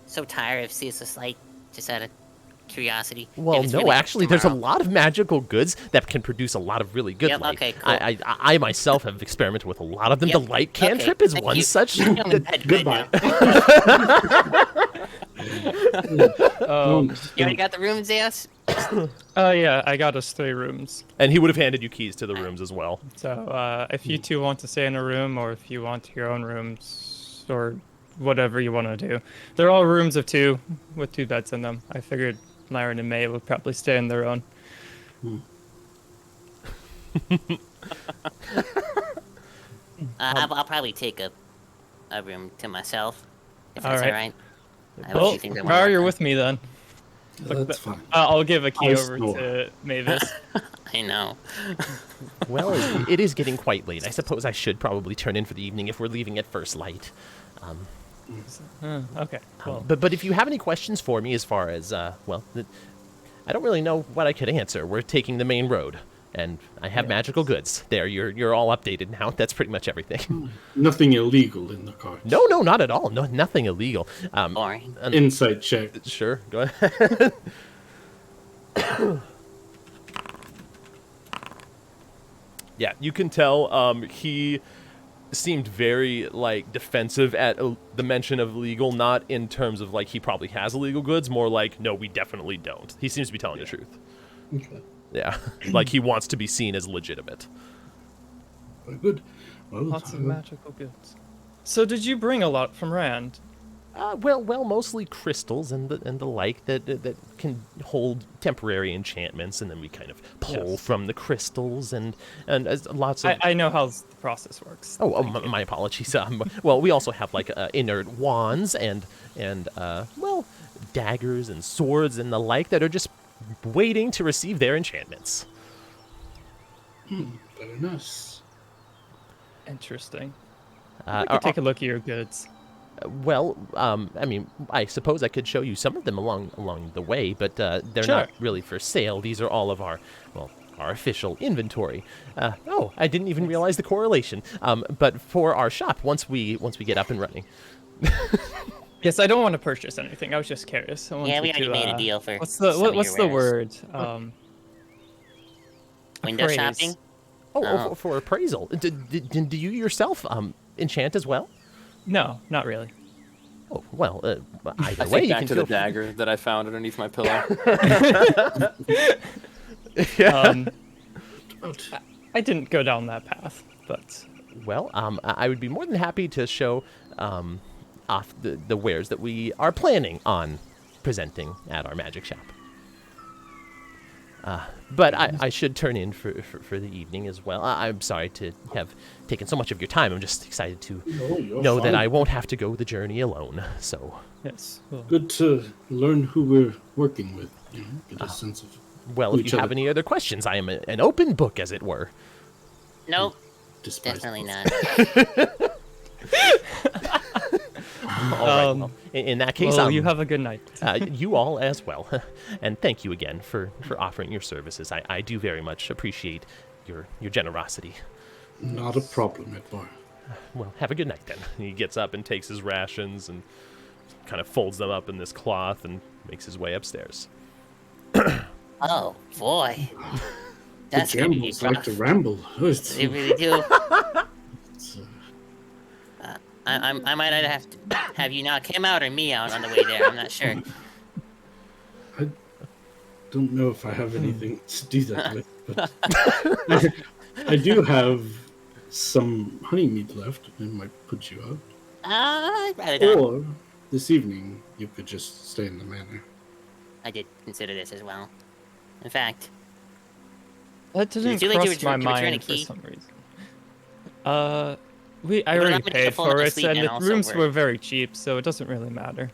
H: so tired of ceaseless light? Just out of curiosity.
G: Well,
H: If it's
G: no,
H: really
G: actually, there's a
H: tomorrow.
G: lot of magical goods that can produce a lot of really good
H: Yep,
G: light.
H: okay, cool.
G: I myself have experimented with a lot of them.
H: Yep,
G: The light
H: okay,
G: cantrip is
H: thank
G: one
H: you.
G: such.
H: I'm going to bed
E: Goodbye.
H: You already got the room, Zeus?
D: Yeah, I got us 3 rooms.
A: And he would have handed you keys to the rooms as well.
D: So if you two want to stay in a room, or if you want your own rooms, or whatever you want to do, they're all rooms of 2 with 2 beds in them. I figured Lyron and May would probably stay in their own.
H: I'll probably take a room to myself, if
D: All
H: that's
D: right.
H: all right. I
D: Well,
H: you think that
D: Gar,
H: one-
D: you're with me then.
E: That's fine.
D: I'll give a key
E: I
D: over
E: snore.
D: to Mavis.
H: I know.
G: Well, it is getting quite late. I suppose I should probably turn in for the evening if we're leaving at first light.
D: Okay. Well,
G: But if you have any questions for me as far as, I don't really know what I could answer. We're taking the main road, and I have magical goods. There, you're all updated now. That's pretty much everything.
E: Nothing illegal in the cart.
G: No, not at all. No, nothing illegal.
H: Boring.
E: Insight check.
G: Sure, go ahead.
A: Yeah, you can tell he seemed very defensive at the mention of illegal, not in terms of he probably has illegal goods, more like no, we definitely don't. He seems to be telling the truth.
E: Okay.
A: Yeah, he wants to be seen as legitimate.
E: Very good. Well,
D: lots of magical goods. So did you bring a lot from Rand?
G: Well, mostly crystals and the like that can hold temporary enchantments, and then we kind of pull from the crystals and lots of.
D: I know how the process works.
G: My apologies. Well, we also have like inert wands and daggers and swords and the like that are just waiting to receive their enchantments.
E: Very nice.
D: Interesting. I could take a look at your goods.
G: Well, I mean, I suppose I could show you some of them along the way, but they're not really for sale. These are all of our official inventory. I didn't even realize the correlation. But for our shop, once we get up and running.
D: Yes, I don't want to purchase anything. I was just curious.
H: Yeah, we already made a deal for.
D: What's the word?
H: Window
D: appraise.
H: shopping.
G: For appraisal. Do you yourself enchant as well?
D: No, not really.
G: Oh, well, either
B: I
G: way,
B: think
G: you
B: back
G: can
B: to
G: feel
B: the dagger that I found underneath my pillow.
D: I didn't go down that path, but
G: Well, I would be more than happy to show off the wares that we are planning on presenting at our magic shop. But I should turn in for the evening as well. I'm sorry to have taken so much of your time. I'm just excited to know that I won't have to go the journey alone. So
D: yes. Well,
E: Good to learn who we're working with. Get a sense of.
G: well, if you have any other questions, I am an open book, as it were.
H: Nope,
E: Despise
H: definitely
E: books.
H: not.
G: All right. Well, in that case,
D: well, you have a good night.
G: you all as well. And thank you again for offering your services. I do very much appreciate your generosity.
E: Not a problem, Edbar.
A: Well, have a good night then. He gets up and takes his rations and kind of folds them up in this cloth and makes his way upstairs.
H: Oh boy,
E: The
H: that's gonna be
E: Jambles like
H: rough.
E: to ramble.
H: They really do.
E: It's,
H: I might have to have you knock him out or me out on the way there. I'm not sure.
E: I don't know if I have anything to do that with, but I do have some honey meat left. I might put you out.
H: I'd rather not.
E: Or this evening, you could just stay in the manor.
H: I did consider this as well. In fact,
D: That didn't
H: you like to
D: cross my
H: return a
D: mind for
H: key?
D: some reason. I
H: But
D: already
H: I'm gonna
D: paid
H: get full enough
D: for
H: to
D: it,
H: sleep
D: and
H: and
D: the
H: also
D: rooms
H: work.
D: were very cheap, so it doesn't really matter.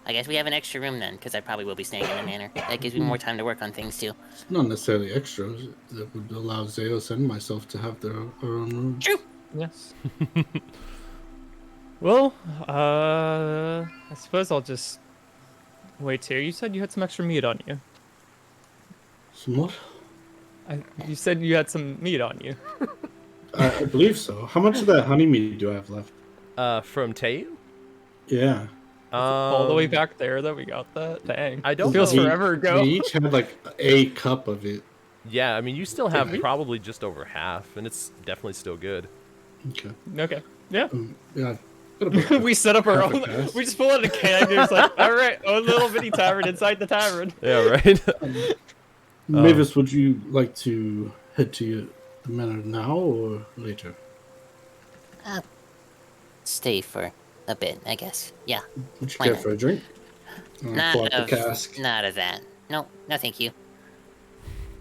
H: I guess we have an extra room then, because I probably will be staying in the manor. That gives me more time to work on things too.
E: It's not necessarily extra. That would allow Zeos and myself to have our own room.
H: True.
D: Yes. Well, I suppose I'll just wait here. You said you had some extra meat on you.
E: Some what?
D: You said you had some meat on you.
E: I believe so. How much of that honey meat do I have left?
A: From Teu?
E: Yeah.
D: All the way back there that we got that? Dang.
A: I don't
D: Feels
A: know.
D: forever ago.
E: We each had like a cup of it.
A: Yeah, I mean, you still have probably just over half, and it's definitely still good.
E: Okay.
D: Okay. Yeah.
E: Yeah. I've got about
D: We set up our
E: Perfect,
D: own.
E: guys.
D: We just pull out a keg and it's like, all right, a little bitty tavern inside the tavern.
A: Yeah, right?
E: Mavis, would you like to head to the manor now or later?
H: Stay for a bit, I guess. Yeah.
E: Would you
H: Why
E: care
H: not?
E: for a drink? Pull
H: Not
E: out the
H: of,
E: cask.
H: not of that. No, no, thank you.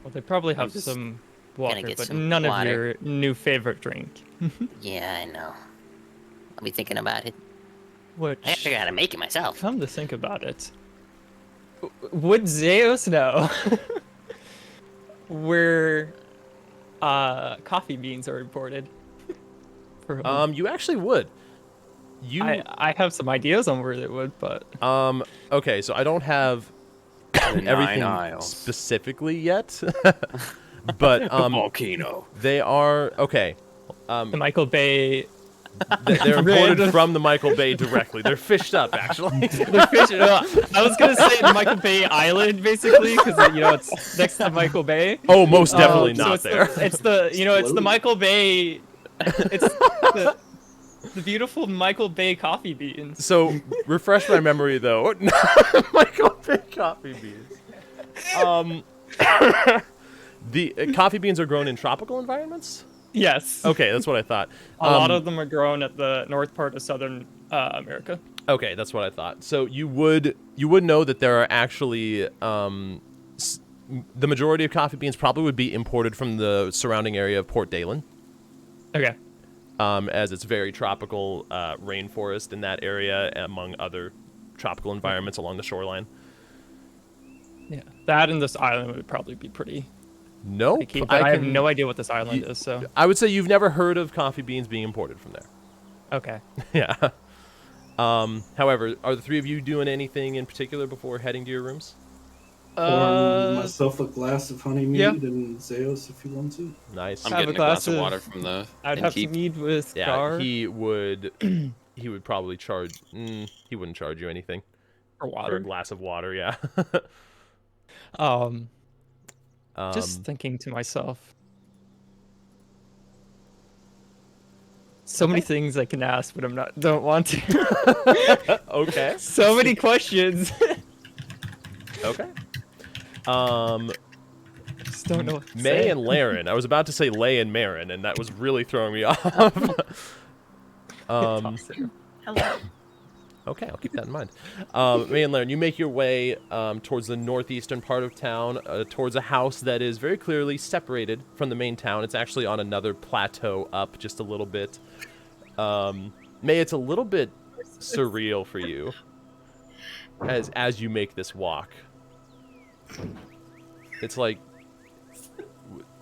D: Well, they probably have
E: just
D: some
H: gonna
D: water,
H: get
D: but
H: some
D: none
H: water.
D: of your new favorite drink.
H: Yeah, I know. I'll be thinking about it.
D: Which,
H: I gotta figure out how to make it myself.
D: come to think about it, would Zeus know where coffee beans are imported?
A: You actually would. You
D: I have some ideas on where they would, but
A: okay, so I don't have
B: The 9
A: everything
B: aisles.
A: specifically yet. But
B: Volcano.
A: they are okay.
D: the Michael Bay.
A: They're imported
D: Red.
A: from the Michael Bay directly. They're fished up, actually.
D: The fish, I was gonna say the Michael Bay Island, basically, because it's next to Michael Bay.
A: Oh, most definitely
D: So
A: not
D: it's
A: there.
D: it's the Michael Bay. It's the beautiful Michael Bay coffee beans.
A: So, refresh my memory though. Michael Bay coffee beans. The coffee beans are grown in tropical environments.
D: Yes.
A: Okay, that's what I thought.
D: A lot of them are grown at the north part of southern America.
A: Okay, that's what I thought. So you would know that there are actually the majority of coffee beans probably would be imported from the surrounding area of Port Dalen.
D: Okay.
A: As it's very tropical rainforest in that area, among other tropical environments along the shoreline.
D: Yeah, that and this island would probably be pretty.
A: Nope,
D: Picky, but I have no idea what this island is. So
A: I would say you've never heard of coffee beans being imported from there.
D: okay.
A: Yeah. However, are the three of you doing anything in particular before heading to your rooms?
E: Pour myself a glass of honey mead
D: yeah.
E: and Zeus if you want to.
A: Nice.
B: I'm
D: Have
B: getting
D: a
B: a glass
D: glass
B: of
D: of-
B: water from the
D: I'd have
B: innkeep.
D: to meet with
A: Yeah,
D: Gar
A: he would probably charge. He wouldn't charge you anything
D: for
A: for a
D: water.
A: glass of water. Yeah.
D: Just thinking to myself. So many things I can ask, but don't want to.
A: Okay.
D: So many questions.
A: Okay.
D: Just don't know what to
A: May
D: say.
A: and Laren. I was about to say Lay and Marin, and that was really throwing me off.
D: Toss it.
C: Hello.
A: Okay, I'll keep that in mind. May and Laren, you make your way towards the northeastern part of town, towards a house that is very clearly separated from the main town. It's actually on another plateau up just a little bit. May, it's a little bit surreal for you as you make this walk. It's like,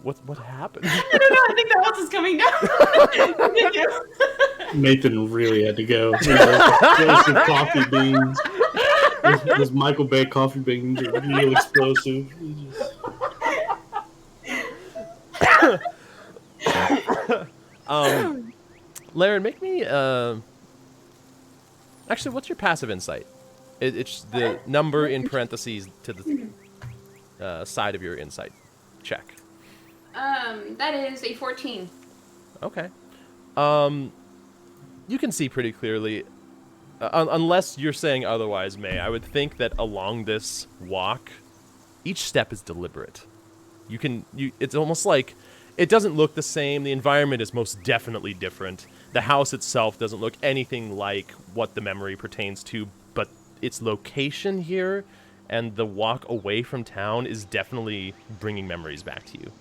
A: what happened?
F: I don't know. I think the house is coming down.
E: Nathan really had to go. There's some coffee beans. Those Michael Bay coffee beans are real explosive.
A: Laren, make me. Actually, what's your passive insight? It's the number in parentheses to the side of your insight check.
F: That is a 14.
A: Okay. You can see pretty clearly, unless you're saying otherwise, May. I would think that along this walk, each step is deliberate. It's almost like it doesn't look the same. The environment is most definitely different. The house itself doesn't look anything like what the memory pertains to, but its location here and the walk away from town is definitely bringing memories back to you.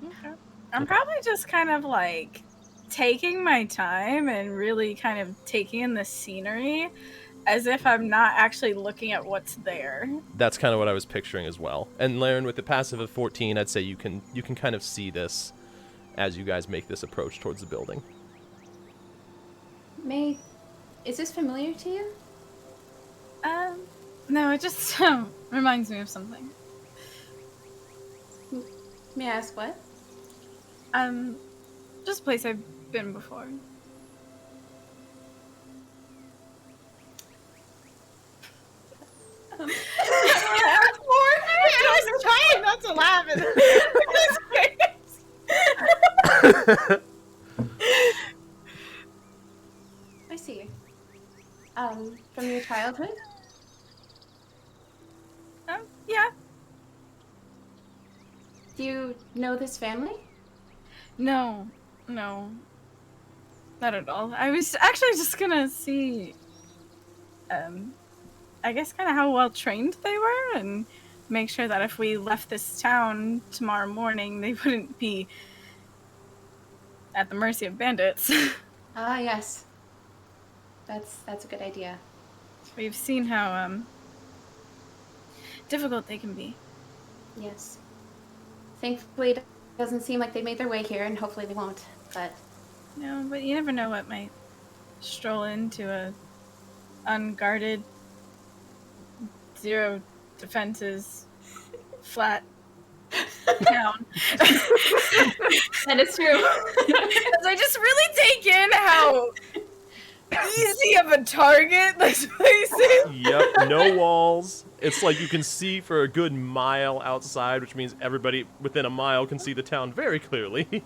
C: Okay. I'm probably just kind of like taking my time and really kind of taking in the scenery as if I'm not actually looking at what's there.
A: That's kind of what I was picturing as well. And Laren, with the passive of 14, I'd say you can kind of see this as you guys make this approach towards the building.
F: May, is this familiar to you?
C: No, it just reminds me of something.
F: May I ask what?
C: Just a place I've been before. I was trying not to laugh at his face.
F: I see. From your childhood?
C: Yeah.
F: Do you know this family?
C: No, not at all. I was actually just gonna see, I guess kind of how well trained they were and make sure that if we left this town tomorrow morning, they wouldn't be at the mercy of bandits.
F: Ah, yes. That's a good idea.
C: We've seen how, difficult they can be.
F: Yes. Thankfully, it doesn't seem like they made their way here, and hopefully they won't. But
C: No, but you never know what might stroll into a unguarded, zero defenses, flat town.
F: that is true.
C: Because I just really take in how easy of a target this place is.
A: Yep, no walls. It's like you can see for a good mile outside, which means everybody within a mile can see the town very clearly.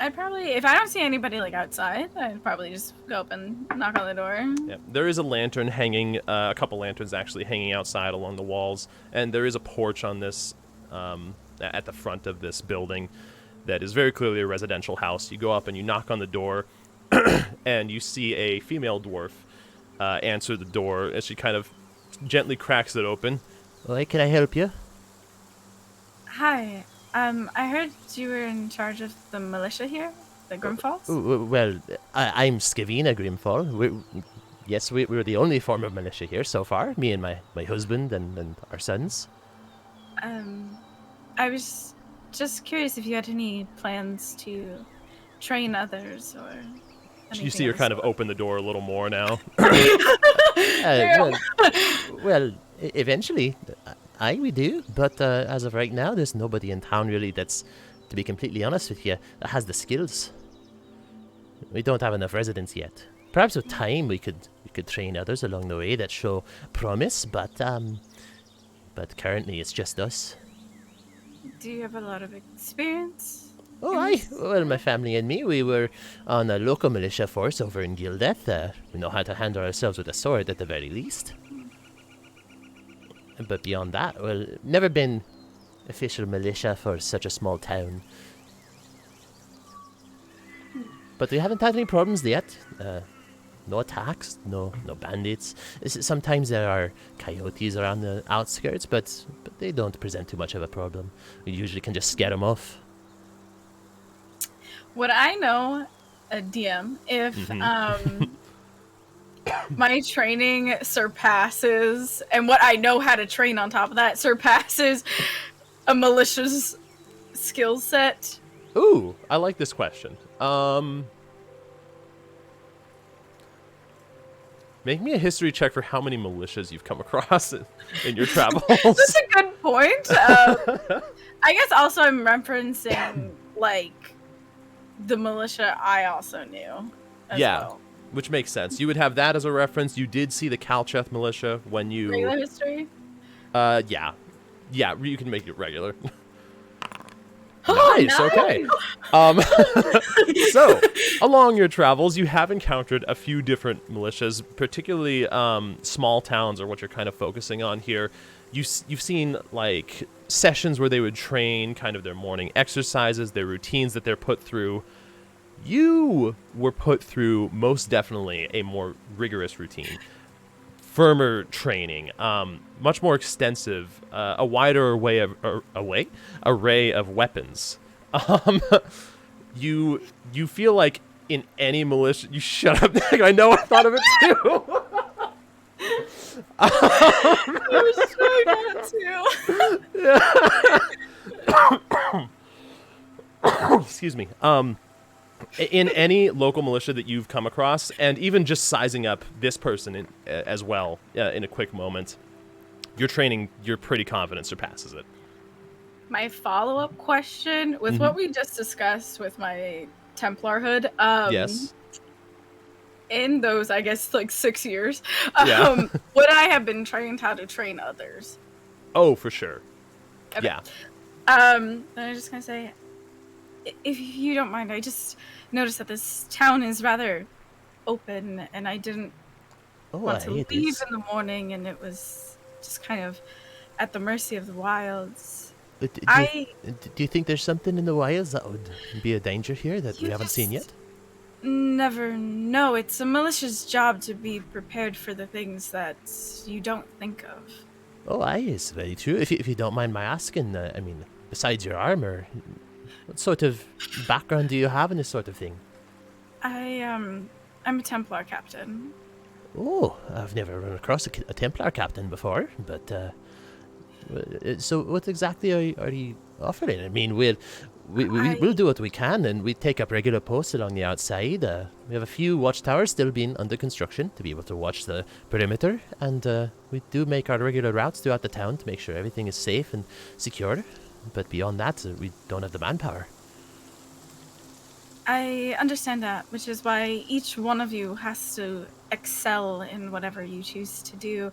C: I'd probably, if I don't see anybody like outside, I'd probably just go up and knock on the door.
A: Yeah, there is a lantern hanging, a couple lanterns actually hanging outside along the walls, and there is a porch on this, at the front of this building that is very clearly a residential house. You go up and you knock on the door, and you see a female dwarf answer the door as she kind of gently cracks it open.
G: Why can I help you?
C: Hi. I heard you were in charge of the militia here, the Grimfalls.
G: Well, I'm Skavina Grimfall. Yes, we're the only form of militia here so far. Me and my husband and our sons.
C: I was just curious if you had any plans to train others or.
A: You see her kind of open the door a little more now.
G: Well, eventually, we do. But as of right now, there's nobody in town really that's, to be completely honest with you, that has the skills. We don't have enough residents yet. Perhaps with time we could train others along the way that show promise, but currently it's just us.
C: Do you have a lot of experience?
G: Oh, aye. Well, my family and me, we were on a local militia force over in Gildeth. We know how to handle ourselves with a sword at the very least. But beyond that, well, never been official militia for such a small town. But we haven't had any problems yet. No attacks, no bandits. Sometimes there are coyotes around the outskirts, but they don't present too much of a problem. We usually can just scare them off.
C: Would I know, a DM, if my training surpasses, and what I know how to train on top of that surpasses a militia's skill set?
A: Ooh, I like this question. Make me a history check for how many militias you've come across in your travels.
C: That's a good point. I guess also I'm referencing, like, the militia I also knew as well.
A: Which makes sense. You would have that as a reference. You did see the Kalcheth militia when you...
C: Regular history?
A: Yeah. Yeah, you can make it regular.
C: Oh,
A: nice, okay. So, along your travels, you have encountered a few different militias, particularly small towns are what you're kind of focusing on here. You've seen, like, sessions where they would train kind of their morning exercises, their routines that they're put through. You were put through, most definitely, a more rigorous routine. Firmer training, much more extensive, a wider array of weapons. You feel like in any militia... You shut up, Nick. I know I thought of it too.
C: I was trying not to.
A: Excuse me. In any local militia that you've come across, and even just sizing up this person as well in a quick moment, your training, you're pretty confident surpasses it.
C: My follow-up question, with what we just discussed with my Templarhood,
A: yes.
C: In those, I guess, like 6 years,
A: Yeah.
C: would I have been trained how to train others?
A: Oh, for sure.
C: Okay.
A: Yeah.
C: And I'm just gonna say, if you don't mind, I just noticed that this town is rather open, and I didn't want to leave in the morning, and it was just kind of at the mercy of the wilds.
G: Do you think there's something in the wilds that would be a danger here that we haven't seen yet?
C: Never know. It's a militia's job to be prepared for the things that you don't think of.
G: Oh, aye, it's very true. If you don't mind my asking, I mean, besides your armor, what sort of background do you have in this sort of thing?
C: I'm a Templar captain.
G: Oh, I've never run across a Templar captain before, but so what exactly are you offering? I mean, we'll do what we can, and we take up regular posts along the outside. We have a few watchtowers still being under construction to be able to watch the perimeter, and we do make our regular routes throughout the town to make sure everything is safe and secure. But beyond that, we don't have the manpower.
C: I understand that, which is why each one of you has to excel in whatever you choose to do.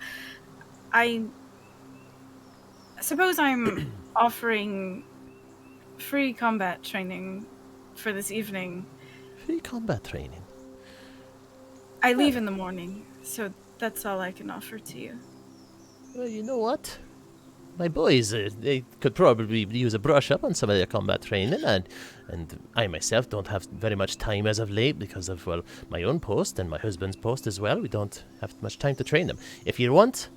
C: I suppose I'm offering free combat training for this evening.
G: Free combat training.
C: I leave in the morning, so that's all I can offer to you.
G: Well, you know what? My boys, they could probably use a brush up on some of their combat training, and I myself don't have very much time as of late because of, well, my own post and my husband's post as well. We don't have much time to train them. If you want,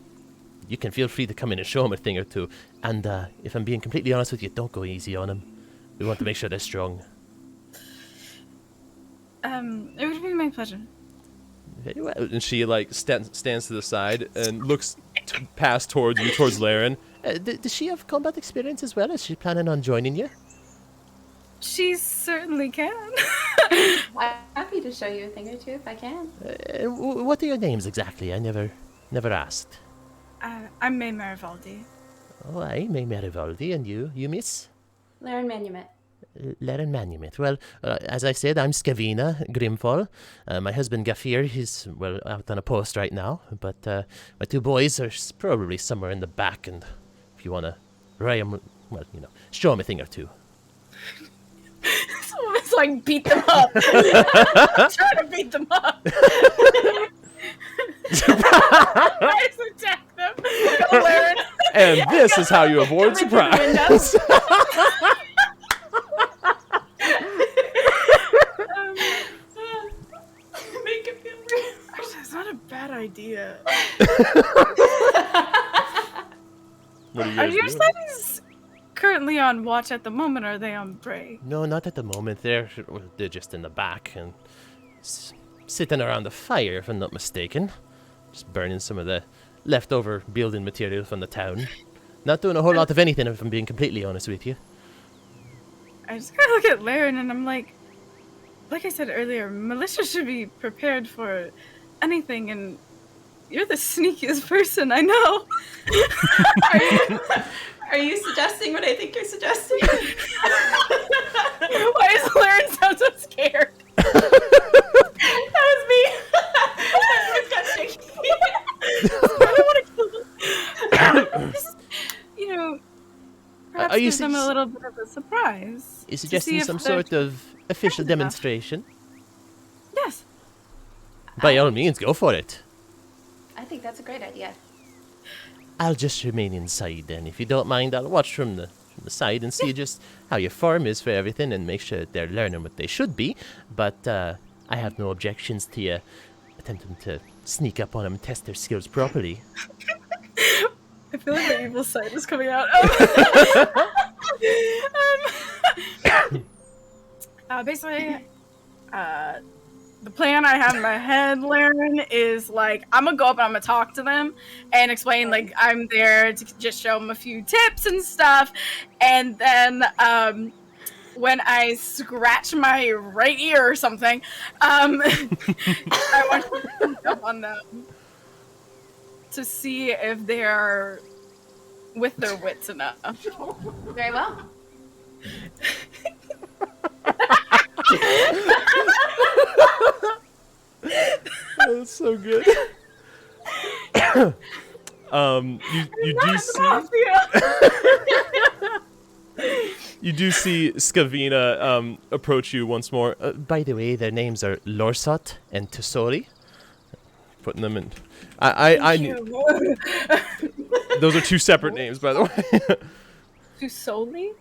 G: you can feel free to come in and show them a thing or two. And if I'm being completely honest with you, don't go easy on them. We want to make sure they're strong.
C: It would be my pleasure.
G: Very well.
A: And she like stands to the side and looks past towards you, towards Laren.
G: Does she have combat experience as well? Is she planning on joining you?
C: She certainly can.
F: I'm happy to show you a thing or two if I can.
G: What are your names exactly? I never asked.
C: I'm May Marivaldi.
G: Oh, aye, May Marivaldi, and you miss?
F: Laren Manumet.
G: Laren Manumet. Well, as I said, I'm Scavina Grimfall. My husband Gafir, he's, well, out on a post right now, but my two boys are probably somewhere in the back, and if you want to ride them, well, you know, show them a thing or two.
C: Someone's like, beat them up. Trying to beat them up. Surprise! Attack them. Laren.
A: And this is how you avoid surprise.
C: Make it feel real. Actually, that's not a bad idea.
A: What are you
C: Are
A: guys
C: your
A: doing?
C: sons currently on watch at the moment, or are they on break?
G: No, not at the moment. They're just in the back and sitting around the fire, if I'm not mistaken. Just burning some of the leftover building material from the town. Not doing a whole lot of anything, if I'm being completely honest with you.
C: I just gotta look at Laren and I'm like I said earlier, militia should be prepared for anything, and you're the sneakiest person I know.
F: Are you suggesting what I think you're suggesting?
C: Why does Laren sound so scared?
F: That was me. It's got shaky.
C: I don't want to kill them. Just, perhaps
G: Are you
C: give them a little bit of a surprise.
G: You're
C: to see
G: suggesting
C: if
G: some
C: they're
G: sort of official
C: kind enough.
G: demonstration?
C: Yes.
G: By all means, go for it.
F: I think that's a great idea.
G: I'll just remain inside then. If you don't mind, I'll watch from the side and see just how your form is for everything and make sure that they're learning what they should be. But I have no objections to you attempting to sneak up on them and test their skills properly.
C: I feel like the evil side is coming out. Basically, the plan I have in my head, Laren, is like I'm gonna go up and I'm gonna talk to them and explain like I'm there to just show them a few tips and stuff, and then when I scratch my right ear or something, I want to sneak up on them to see if they're with their wits enough.
F: Very well.
A: That's so good. You do see you do see Scavina approach you once more.
G: By the way, their names are Lorsot and Tusori.
A: Putting them in. I those are two separate names, by the way.
C: To Soli?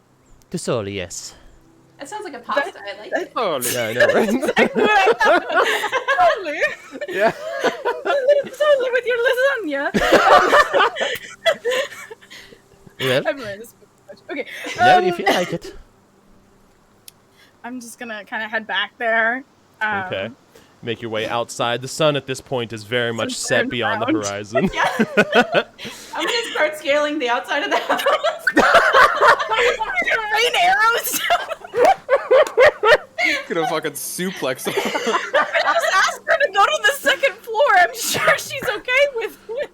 G: Tusori, yes.
F: That sounds like a pasta. I like it.
A: Yeah, I know, right?
C: Totally.
A: Yeah.
C: Totally with your lasagna.
G: Well,
C: I'm ready to speak too much. Okay.
G: now you feel like it.
C: I'm just gonna kind of head back there.
A: Okay. Make your way outside. The sun at this point is very much set
C: turned
A: beyond the
C: around.
A: horizon.
F: Yeah. I'm gonna start scaling the outside of the house.
C: You're gonna rain arrows.
B: Gonna fucking suplex him.
C: I just asked her to go to the second floor. I'm sure she's okay with it.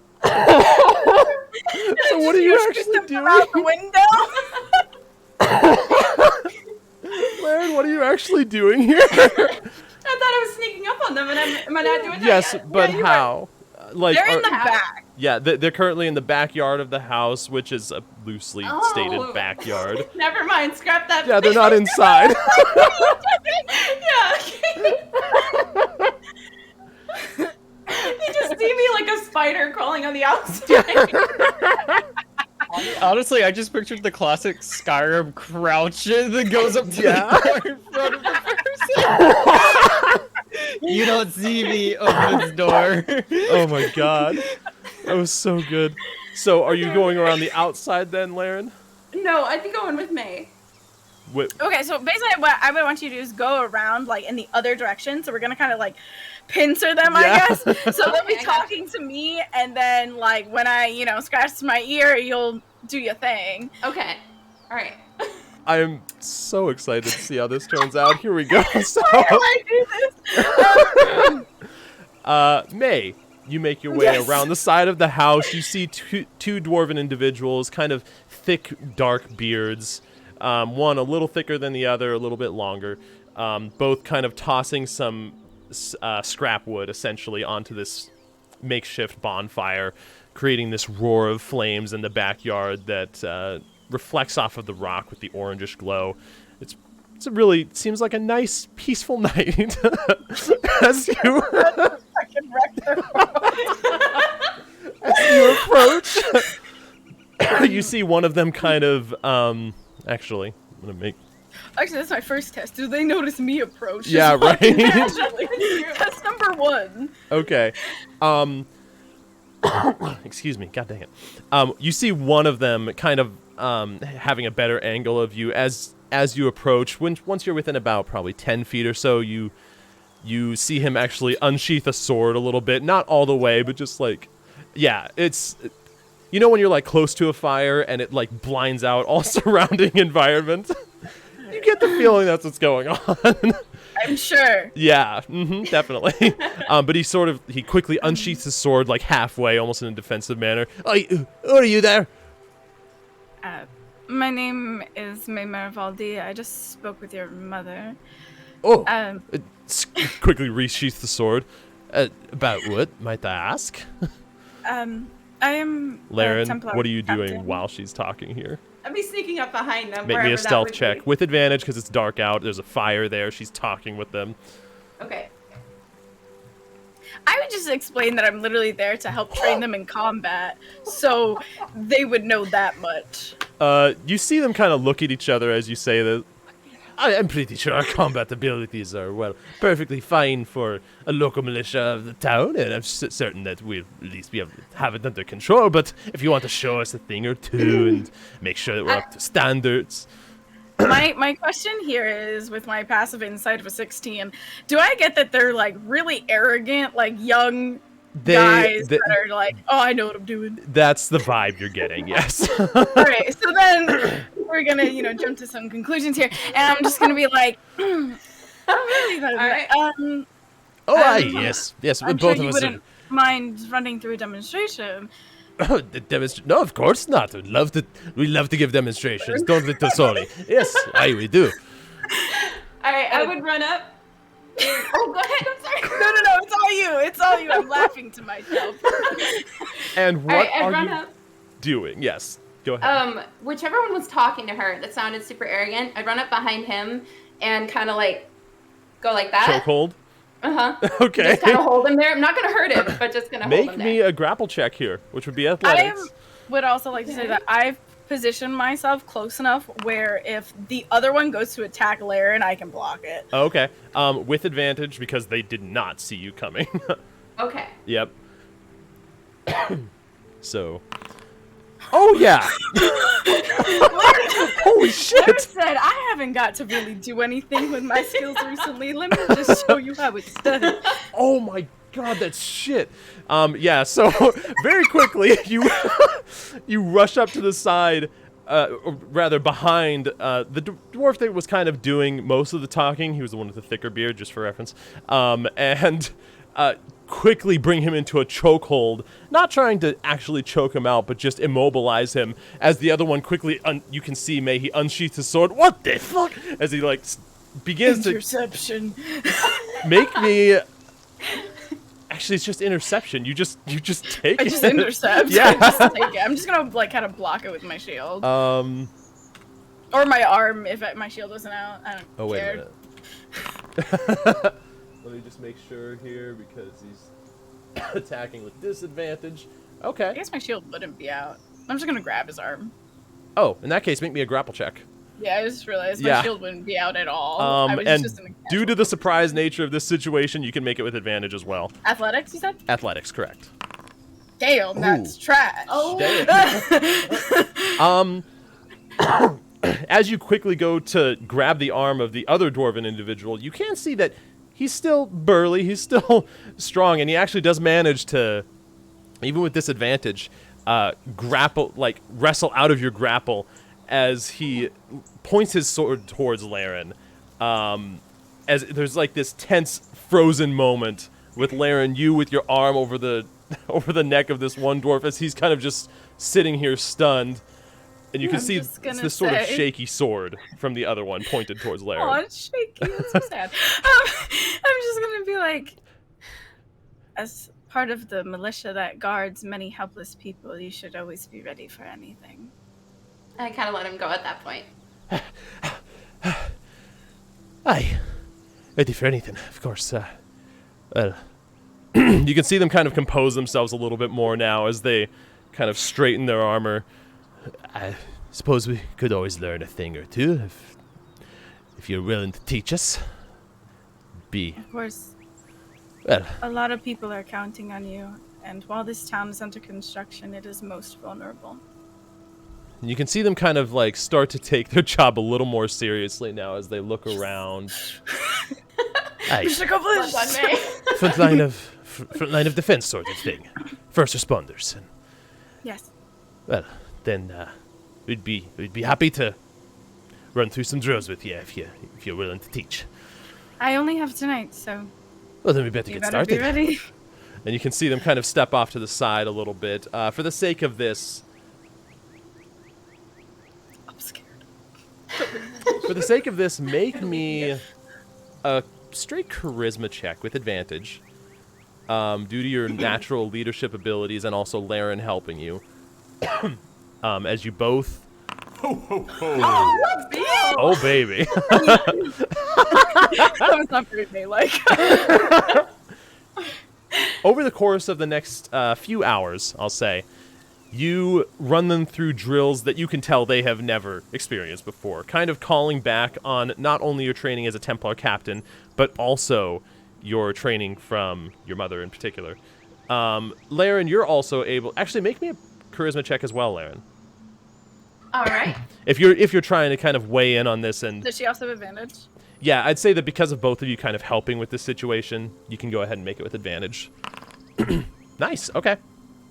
A: So what are you actually doing?
C: Out the window.
A: Laren, what are you actually doing here?
F: I thought I was sneaking up on them, and am I not doing that
A: Yes,
F: yet?
A: but
F: Yeah, you
A: how? like
C: They're in the back.
A: Yeah, they're currently in the backyard of the house, which is a loosely stated backyard.
I: Never mind, scrap that.
A: Yeah, they're not inside.
I: Yeah. They just see me like a spider crawling on the outside.
D: Honestly, I just pictured the classic Skyrim crouch that goes up to the door in front of the person. You don't see me, open this door.
A: Oh my god. That was so good. So are you going around the outside then, Laren?
I: No, I'd be going with May.
C: Okay, so basically what I would want you to do is go around like in the other direction. So we're gonna kind of like pincer them, I guess. So they'll be talking to me, and then like when I, scratch my ear, you'll do your thing.
I: Okay. All right.
A: I am so excited to see how this turns out. Here we go. So,
C: Why do I do this?
A: May, you make your way around the side of the house. You see two dwarven individuals, kind of thick, dark beards. One a little thicker than the other, a little bit longer. Both kind of tossing some scrap wood, essentially, onto this makeshift bonfire, creating this roar of flames in the backyard that reflects off of the rock with the orangish glow. It seems like a nice, peaceful night. As you approach, you see one of them kind of, actually, I'm gonna make...
C: Actually, that's my first test. Do they notice me approach?
A: Yeah, right.
C: That's number one.
A: Okay. Excuse me. God dang it. You see one of them kind of having a better angle of you as you approach. Once you're within about probably 10 feet or so, you see him actually unsheath a sword a little bit. Not all the way, but just like... Yeah, it's... when you're like close to a fire and it like blinds out all surrounding environment? You get the feeling that's what's going on.
C: I'm sure.
A: Yeah, definitely. But he quickly unsheaths his sword like halfway, almost in a defensive manner. Who are you there?
C: My name is May Marivaldi. I just spoke with your mother.
A: Oh. Quickly resheaths the sword. About what, might I ask?
C: I am
A: Laren,
C: Templar
A: what are you doing
C: captain.
A: while she's talking here?
I: I'd be sneaking up behind them.
A: Make me a stealth check with advantage because it's dark out. There's a fire there. She's talking with them.
I: Okay.
C: I would just explain that I'm literally there to help train them in combat, so they would know that much.
A: You see them kind of look at each other as you say that. I'm pretty sure our combat abilities are, perfectly fine for a local militia of the town, and I'm certain that we'll at least be able to have it under control, but if you want to show us a thing or two and make sure that we're up to standards...
C: My question here is, with my passive insight of a 16, do I get that they're, like, really arrogant, like, young guys that are like, oh, I know what I'm doing?
A: That's the vibe you're getting, yes.
C: Alright, so then... We're gonna, jump to some conclusions here, and I'm just gonna be like, really,
I: right.
A: Yes,
C: I'm
A: both
C: sure
A: of
C: you
A: us
C: wouldn't mind running through a demonstration.
A: Oh, no, of course not. We love to give demonstrations, don't we, Tosoli? Yes, we do.
I: All right, I would run up. Oh, go ahead. I'm sorry.
C: No, it's all you. It's all you. I'm laughing to myself.
A: And what
I: I'd
A: are
I: run
A: you
I: up.
A: doing? Yes. Go ahead.
I: Whichever one was talking to her that sounded super arrogant, I'd run up behind him and kind of like go like that.
A: Chokehold?
I: Uh-huh.
A: Okay.
I: Just kind of hold him there. I'm not going to hurt him, but just going to hold him there.
A: Make me a grapple check here, which would be athletics.
C: I would also like to say that I've positioned myself close enough where if the other one goes to attack Laren, I can block it.
A: Okay. With advantage because they did not see you coming.
I: Okay.
A: Yep. So... Oh, yeah! Holy shit!
C: Like I said, I haven't got to really do anything with my skills recently. Let me just show you how it's done.
A: Oh my god, that's shit. Yeah, so very quickly, you rush up to the side, or rather behind, the dwarf that was kind of doing most of the talking. He was the one with the thicker beard, just for reference. And quickly bring him into a chokehold, not trying to actually choke him out, but just immobilize him, as the other one quickly, you can see, he unsheaths his sword. What the fuck? As he, begins
C: Interception.
A: to... Make me... Actually, it's just interception. You just take
C: I
A: it.
C: just intercept.
A: Yeah.
C: I just take it. I'm just gonna like kind of block it with my shield. Or my arm if my shield wasn't out. I don't
A: Oh, wait
C: care.
A: a minute. Let me just make sure here because he's attacking with disadvantage.
C: I
A: Okay.
C: guess my shield wouldn't be out. I'm just gonna grab his arm.
A: Oh, in that case, make me a grapple check.
C: Yeah, I just realized my
A: Yeah.
C: shield wouldn't be out at all. I was
A: And
C: just in a
A: due to the surprise nature of this situation, you can make it with advantage as well.
C: athletics, you said?
A: Athletics, correct.
C: Damn, that's trash.
I: Oh,
A: As you quickly go to grab the arm of the other dwarven individual, you can see that he's still burly, he's still strong, and he actually does manage to, even with disadvantage, wrestle out of your grapple as he points his sword towards Laren. As there's like this tense, frozen moment with Laren, you with your arm over the neck of this one dwarf as he's kind of just sitting here stunned. And you can see it's this sort of shaky sword from the other one pointed towards Laren.
C: Oh, it's shaky. That's so sad. I'm just gonna be like, as part of the militia that guards many helpless people, you should always be ready for anything.
I: I kind of let him go at that point.
A: Aye. Ready for anything, of course. Well, you can see them kind of compose themselves a little bit more now as they kind of straighten their armor. I suppose we could always learn a thing or two if you're willing to teach us.
C: Of course,
A: Well,
C: a lot of people are counting on you, and while this town is under construction, it is most vulnerable.
A: you can see them kind of like start to take their job a little more seriously now as they look around. Aye.
C: Mission accomplished!
I: Well done, May.
A: front line of defense sort of thing. First responders. And,
C: Yes.
A: well, then we'd be happy to run through some drills with you if you're willing to teach.
C: I only have tonight, so
A: Well, then we better
C: you
A: get
C: better be
A: started.
C: ready.
A: And you can see them kind of step off to the side a little bit. For the sake of this,
C: I'm scared.
A: make me a straight charisma check with advantage. Due to your natural leadership abilities and also Laren helping you. As you both... Oh, baby.
C: That was not very May-like.
A: Over the course of the next few hours, I'll say, you run them through drills that you can tell they have never experienced before, kind of calling back on not only your training as a Templar captain, but also your training from your mother in particular. Laren, you're also able... Actually, make me a charisma check as well, Laren.
I: All right.
A: If you're trying to kind of weigh in on this and...
C: Does she also have advantage?
A: Yeah, I'd say that because of both of you kind of helping with this situation, you can go ahead and make it with advantage. Nice, okay.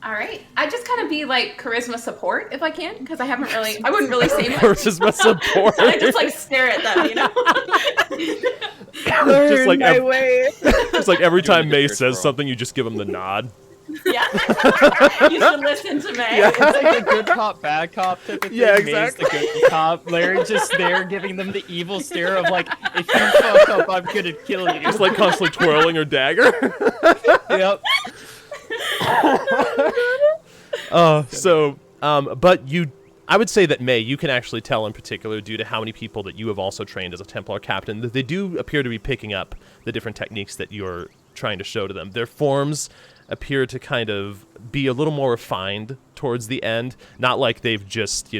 I: All right. I just kind of be like charisma support if I can, because I wouldn't really say much.
A: Charisma support.
I: I just like stare at them, you know?
A: Just like
C: my way.
A: It's like every time May
B: Chris
A: says
B: roll.
A: something, you just give them the nod.
I: Yeah. You should listen to me.
D: It's like the good cop, bad cop type of thing.
A: Yeah,
D: May's
A: exactly.
D: the good cop. Larry just there giving them the evil stare of like, if you fuck up, I'm gonna kill you.
A: Just like constantly twirling her dagger.
D: Yep.
A: But I would say that May, you can actually tell in particular, due to how many people that you have also trained as a Templar captain, that they do appear to be picking up the different techniques that you're trying to show to them. Their forms appear to kind of be a little more refined towards the end. Not like they've just,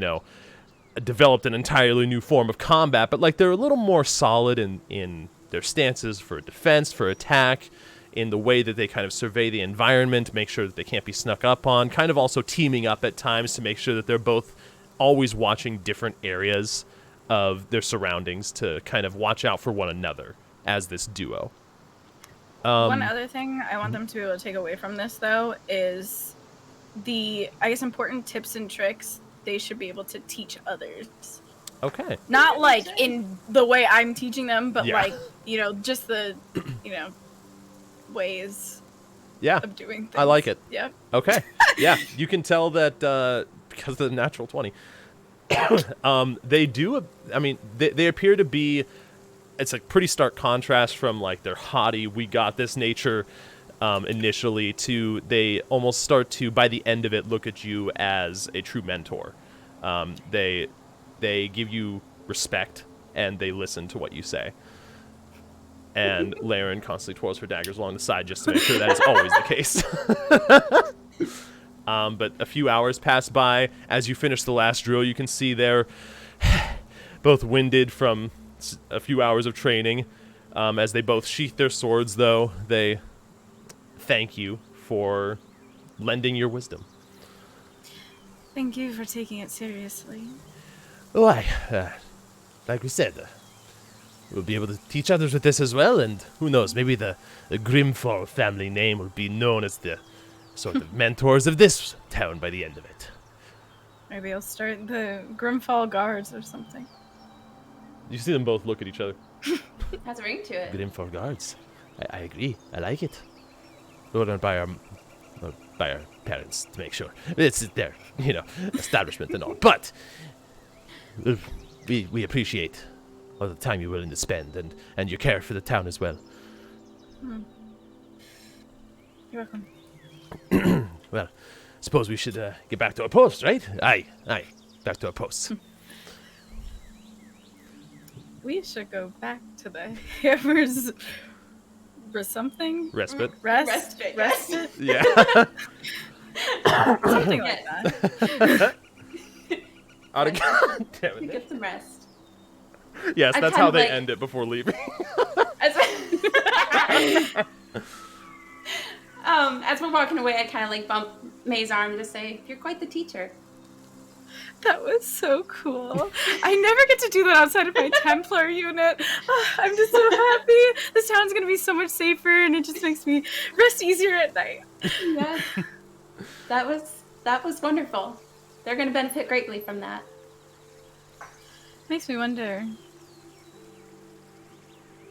A: developed an entirely new form of combat, but like they're a little more solid in their stances for defense, for attack, in the way that they kind of survey the environment, make sure that they can't be snuck up on, kind of also teaming up at times to make sure that they're both always watching different areas of their surroundings to kind of watch out for one another as this duo.
C: One other thing I want them to be able to take away from this, though, is the, important tips and tricks they should be able to teach others.
A: Okay.
C: Not like in the way I'm teaching them, but
A: Yeah.
C: just the, ways
A: Yeah.
C: of doing things.
A: I like it.
C: Yeah.
A: Okay. Yeah, you can tell that because of the natural 20. They do, they appear to be, it's a pretty stark contrast from like their haughty, we got this nature initially to they almost start to, by the end of it, look at you as a true mentor. They give you respect and they listen to what you say. And Laren constantly twirls her daggers along the side just to make sure that is always the case. But a few hours pass by. As you finish the last drill, you can see they're both winded from a few hours of training. As they both sheath their swords, though, they thank you for lending your wisdom.
C: Thank you for taking it seriously.
G: Why, like we said, we'll be able to teach others with this as well, and who knows, maybe the Grimfall family name will be known as the sort of mentors of this town by the end of it.
C: Maybe I'll start the Grimfall Guards or something.
A: You see them both look at each other.
I: Has a ring to it.
G: Grimfall Guards. I agree. I like it. We're going to buy our parents to make sure. It's their, establishment and all. But we appreciate all the time you're willing to spend and your care for the town as well.
C: You're welcome.
G: Well, suppose we should get back to our posts, right? Aye. Back to our posts.
C: We should go back to the Hammers or something.
A: Respite.
I: Respite.
A: Yeah.
C: Something like that.
A: God damn it.
I: Get some rest.
A: Yes,
I: I
A: that's
I: kind
A: how
I: of
A: they
I: like-
A: end it before leaving.
I: As we're walking away, I kind of like bump May's arm and just say, "You're quite the teacher."
C: That was so cool. I never get to do that outside of my Templar unit. I'm just so happy. This town's gonna be so much safer, and it just makes me rest easier at night.
I: Yeah, that was wonderful. They're going to benefit greatly from that.
C: Makes me wonder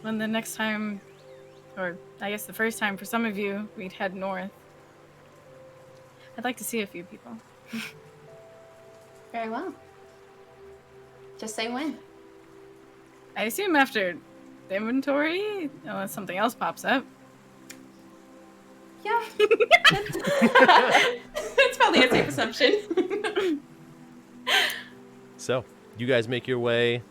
C: when the next time, or I guess the first time for some of you, we'd head north. I'd like to see a few people.
I: Very well. Just say when.
C: I assume after the inventory, unless something else pops up.
I: Yeah. That's probably a safe assumption.
A: So, you guys make your way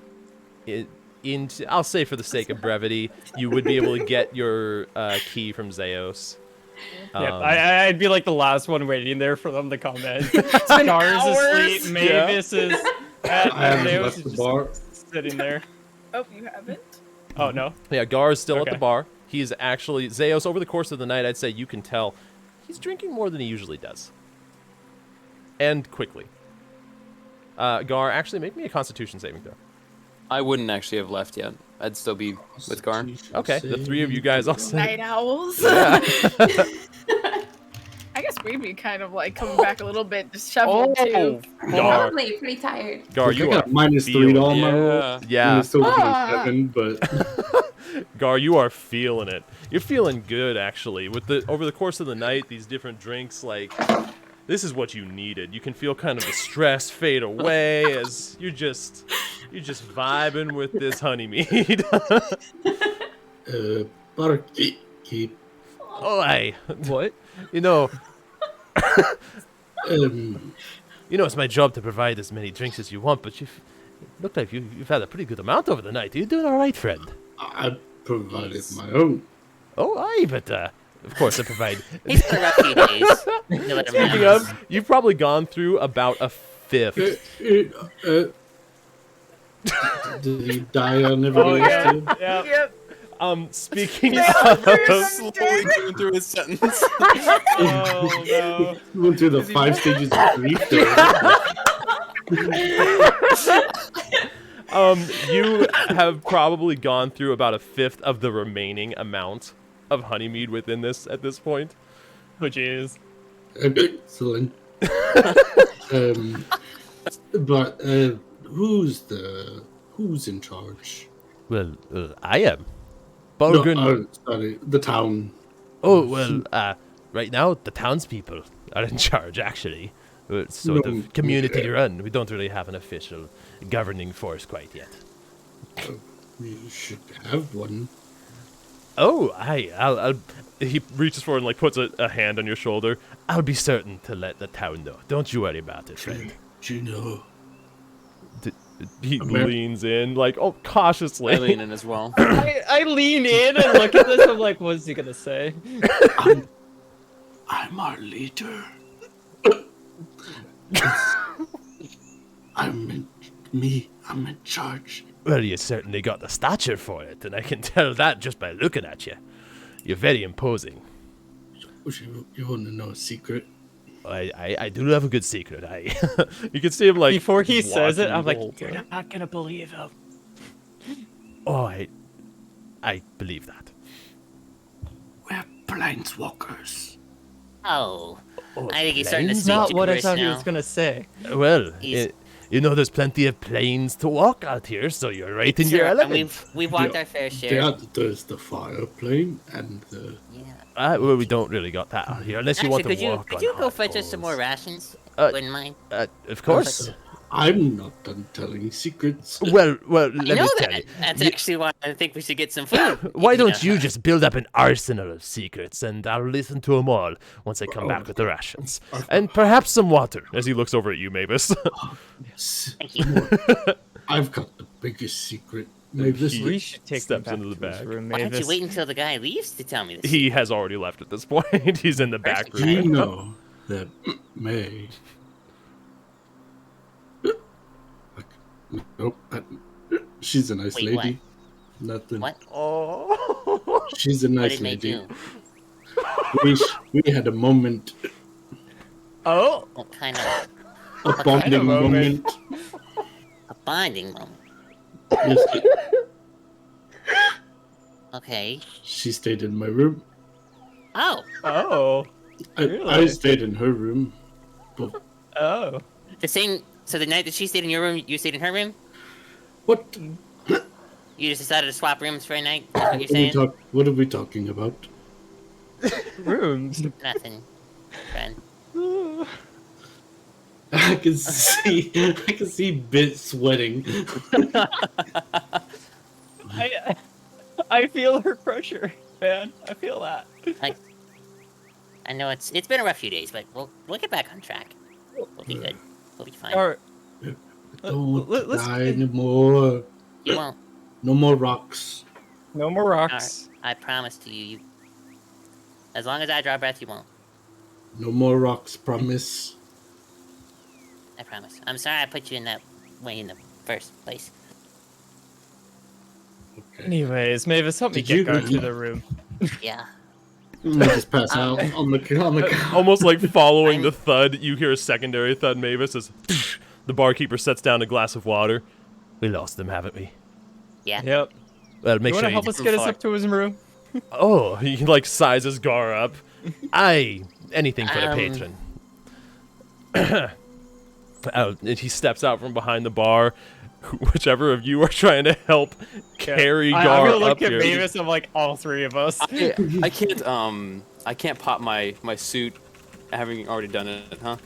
A: into, I'll say for the sake of brevity, you would be able to get your key from Zeos.
D: I'd be like the last one waiting there for them to come in. Gar's asleep, Mavis is at
E: I haven't
D: Zeus
E: left
D: is
E: the
D: just
E: bar.
D: sitting there.
C: Oh, you haven't?
D: Oh no.
A: Yeah, Gar is still at
D: Okay.
A: the bar. He's actually, Zeos, over the course of the night, I'd say you can tell he's drinking more than he usually does. And quickly. Gar, actually make me a Constitution saving throw.
B: I wouldn't actually have left yet. I'd still be with Garn.
A: Okay, the three of you guys also.
C: Night owls.
A: Yeah.
C: I guess we'd be kind of like coming back a little bit disheveled too.
A: Gar,
I: Probably pretty tired.
A: Gar,
E: I
A: you
E: got
A: are
E: -3
A: feeling
E: to all
A: it.
E: my rolls.
A: Yeah,
E: It's still
C: Ah.
E: 27, but
A: Gar, you are feeling it. You're feeling good, actually. With the over the course of the night, these different drinks, like, this is what you needed. You can feel kind of the stress fade away as you're just vibing with this honey mead.
E: barkeep.
A: Oh, aye.
G: What?
A: You know,
E: Um,
A: it's my job to provide as many drinks as you want, but you look like you've had a pretty good amount over the night. Are you doing all right, friend?
E: I provided my own.
A: Oh, aye, but of course I provide.
H: He's had a rough few days. You let him
A: Speaking
H: know.
A: of, you've probably gone through about a fifth.
E: Did he die on everybody's too?
D: Yeah.
C: Yep.
A: Speaking
C: Yeah,
A: of,
B: Slowly going through his sentence.
D: Oh no.
E: He went through the 5 stages of grief there.
A: you have probably gone through about a fifth of the remaining amount of honeymead within this at this point.
D: Oh jeez.
E: Excellent. But who's in charge?
G: Well, I am.
E: No,
G: Borgren.
E: sorry, the town.
G: Oh, well, right now, the townspeople are in charge, actually. It's sort
E: No,
G: of community
E: okay.
G: run. We don't really have an official governing force quite yet.
E: You should have one.
A: Oh, I'll he reaches forward and like puts a hand on your shoulder. I'll be certain to let the town know. Don't you worry about it, friend.
E: Do you know?
A: He leans in, like, cautiously.
B: I lean in as well.
D: I lean in and look at this. I'm like, what's he gonna say?
E: I'm our leader. I'm in charge.
A: Well, you certainly got the stature for it, and I can tell that just by looking at you. You're very imposing.
E: You want to know a secret?
A: I do have a good secret. You can see him like
D: Before he says it,
A: watching
D: I'm
A: the
D: like,
A: whole
D: you're
A: time.
D: not gonna believe him.
A: Oh, I believe that.
E: We're planeswalkers.
H: Oh,
A: Oh,
H: I think he's starting to
A: planes?
H: speak
D: Not what I
H: gibberish
D: thought he
H: now.
D: was gonna say.
A: Well,
H: He's-
A: you know, there's plenty of planes to walk out here, so you're right in your
H: Sure, and
A: element.
H: we've walked
E: Yeah.
H: our fair share.
E: There's the fire plane and the.
H: Yeah.
A: Well, we don't really got that out here, unless you want
H: Actually,
A: to walk
H: could
A: on
H: you go
A: hot
H: fetch us some more
A: coals.
H: rations?
A: Uh,
H: Wouldn't mind.
A: Of course.
E: I'm not done telling secrets.
A: Well,
H: I
A: let
H: know
A: me tell
H: that.
A: you.
H: That's
A: You-
H: actually why I think we should get some food.
A: Why don't
H: know.
A: you just build up an arsenal of secrets, and I'll listen to them all once I come back with the rations. And perhaps some water, as he looks over at you, Mavis.
H: Thank you.
E: I've got the biggest secret. Mavis,
D: We should take them
A: steps
D: back
A: into the
D: to his
A: back.
D: room,
H: Why don't you
D: Mavis.
H: wait until the guy leaves to tell me this?
A: He has already left at this point. He's in the back
H: Perfect.
E: do you
A: room.
E: know that May? Nope. She's a nice
H: Wait, what?
E: lady. Nothing.
H: What?
A: Oh.
E: She's a
H: What
E: nice
H: did May
E: lady.
H: do?
E: We had a moment,
D: Oh,
H: What kind of
E: a bonding
D: moment?
E: moment.
H: a bonding moment?
E: Yes,
H: Okay.
E: she stayed in my room.
H: Oh,
D: oh,
E: I
D: Really?
E: stayed in her room. But
D: oh.
H: the same. So the night that she stayed in your room, you stayed in her room.
E: what?
H: You just decided to swap rooms for a night. That's what you're saying?
E: What are we talking about?
D: Rooms.
H: Nothing, friend.
E: I can see Bit sweating.
D: I feel her pressure, man. I feel that.
H: I know it's been a rough few days, but we'll get back on track. We'll be good. We'll be fine.
D: All right.
E: Don't
D: let's
E: die
D: get-
E: anymore.
H: You won't.
E: No more rocks.
D: No more rocks.
H: I promise to you. As long as I draw breath, you won't.
E: No more rocks, promise.
H: I promise. I'm sorry I put you in that way in the first place.
E: Okay.
D: Anyways, Mavis, help me
E: Did
D: get
E: you-
D: guard to the room.
H: Yeah.
E: I'm gonna just pass out on the couch.
A: Almost like following the thud, you hear a secondary thud, Mavis, as the barkeeper sets down a glass of water. We lost them, haven't we?
H: Yeah.
D: Yep.
A: Well, make
D: You want
A: sure
D: to help
A: you...
D: us get us up to his room?
A: Oh, he like sizes Gar up. Anything for the patron. And he steps out from behind the bar. Whichever of you are trying to help carry
D: I'm
A: Gar
D: gonna look
A: up
D: at
A: here.
D: Mavis. I'm like, all three of us.
B: I can't pop my suit having already done it, huh?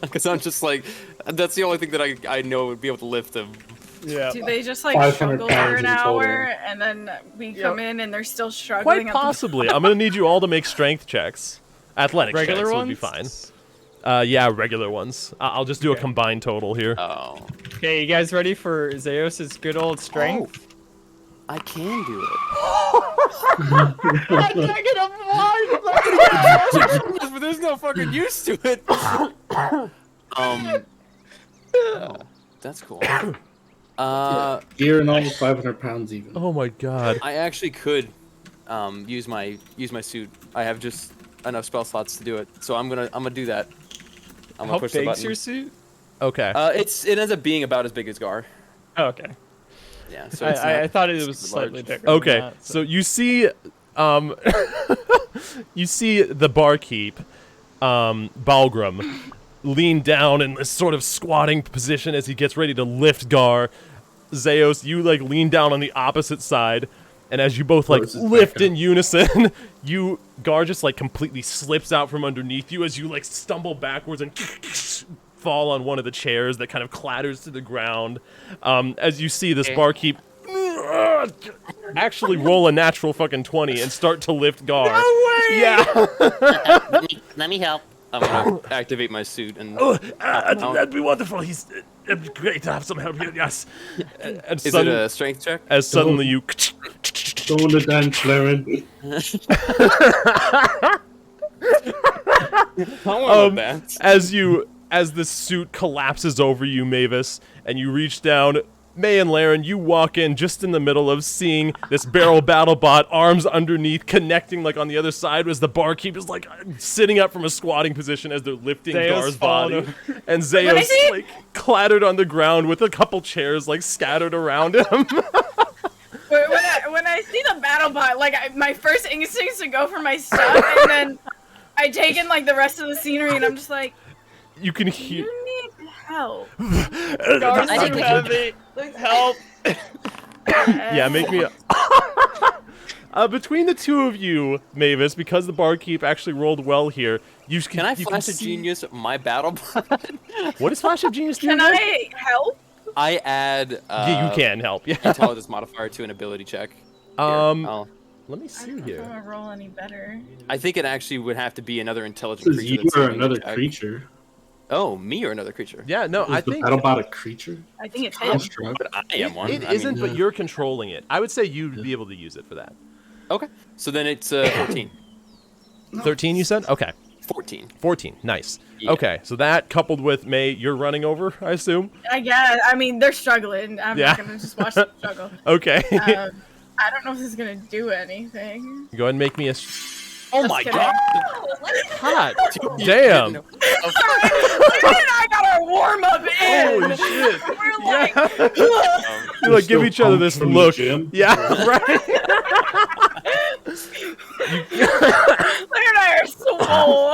B: Because I'm just like, that's the only thing that I know would be able to lift him.
D: Yeah.
C: Do they just like
E: 500
C: struggle for
E: pounds
C: an
E: in total.
C: hour and then we come in and they're still struggling?
A: Quite
C: at the-
A: possibly. I'm gonna need you all to make strength checks. Athletic
D: Regular
A: checks
D: ones?
A: would be fine. Yeah, regular ones. I'll just do a combined total here.
B: Oh,
D: Okay, you guys ready for Zeus's good old strength?
B: I can do it.
D: I can't get a
B: But there's no fucking use to it. That's cool.
E: Gear and all 500 pounds even.
A: Oh my god.
B: I actually could use my suit. I have just enough spell slots to do it, so I'm gonna do that. I'm gonna
D: How
B: push the
D: big's
B: button.
D: your suit?
A: Okay.
B: It ends up being about as big as Gar.
D: Oh, okay.
B: Yeah, so it's
D: I
B: not
D: thought it was
B: super large.
D: slightly bigger. than
A: Okay,
D: that,
A: so you see, you see the barkeep, Balgrim, lean down in this sort of squatting position as he gets ready to lift Gar. Zeus, you like lean down on the opposite side, and as you both like
E: Versus
A: lift
E: back
A: in unison, Gar just like completely slips out from underneath you as you like stumble backwards and fall on one of the chairs that kind of clatters to the ground. As you see this barkeep actually roll a natural fucking 20 and start to lift Gar. No way! Yeah.
H: Let me help.
B: I'm gonna activate my suit and.
A: That'd be wonderful. It'd be great to have some help here. Yes. And
B: Is it a strength check?
A: As suddenly you.
E: Go on the dance, Laren.
A: As the suit collapses over you, Mavis, and you reach down, May and Laren, you walk in just in the middle of seeing this barrel battle bot, arms underneath, connecting like on the other side was the barkeep is like sitting up from a squatting position as they're lifting Gar's body. And Zeos like clattered on the ground with a couple chairs like scattered around him.
C: When I see the battle bot, like my first instinct is to go for my stuff, and then I take in like the rest of the scenery, and I'm just like,
A: you can hear.
C: You need help.
D: Gar's so heavy. Help.
A: Yeah, make me. Between the two of you, Mavis, because the barkeep actually rolled well here,
B: Can I flash of genius my battle bot?
A: What does flash of genius do?
C: Can I help?
B: I add.
A: Yeah, you can help. Yeah.
B: Intelligence modifier to an ability check.
A: Let me see
C: I don't know
A: here.
C: if I'm gonna roll any better.
B: I think it actually would have to be another intelligent creature.
E: You are another creature.
B: Oh, me or another creature?
A: Yeah, no, I think.
E: Is the BattleBot a creature?
C: I think it's him.
B: But I am one.
A: It isn't, but you're controlling it. I would say you'd be able to use it for that.
B: Okay, so then it's 14.
A: 13, you said? Okay.
B: 14.
A: 14, nice.
B: Yeah.
A: Okay, so that coupled with May, you're running over, I assume?
C: I guess. I mean, they're struggling. I'm not gonna just watch them struggle.
A: Okay.
C: I don't know if this is gonna do anything.
A: Go ahead and make me a.
B: Oh my god!
A: Hot! Damn!
C: I got our warm up in.
A: Holy shit!
C: We're like,
A: You like give each other this
E: from
A: look.
E: the gym?
A: Yeah, right.
C: Claire and I are swole.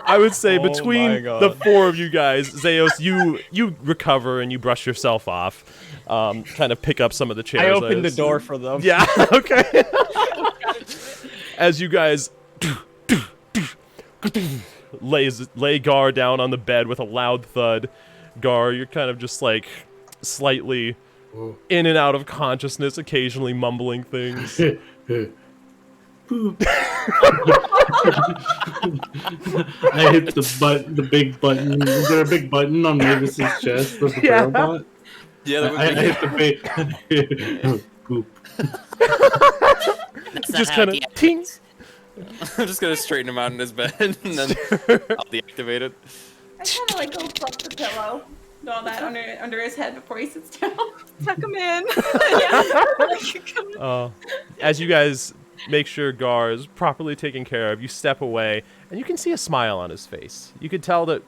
A: I would say
D: Oh
A: between
D: my God.
A: the four of you guys, Zeos, you recover and you brush yourself off. Kind of pick up some of the chairs.
D: I opened the door for them.
A: Yeah. Okay. As you guys lay Gar down on the bed with a loud thud, Gar, you're kind of just like slightly in and out of consciousness, occasionally mumbling things.
E: Poop. I hit the big button. Is there a big button on Mavis's chest of the BattleBot?
B: Yeah, that would
E: I
B: be
E: hit the big poop.
H: That's not
A: Just
H: how
A: kind of
H: it
A: ting.
B: I'm just gonna straighten him out in his bed and then I'll deactivate it.
I: I kind of like go flip the pillow and all that under his head before he sits down.
C: Tuck him in.
A: As you guys make sure Gar is properly taken care of, you step away, and you can see a smile on his face. You could tell that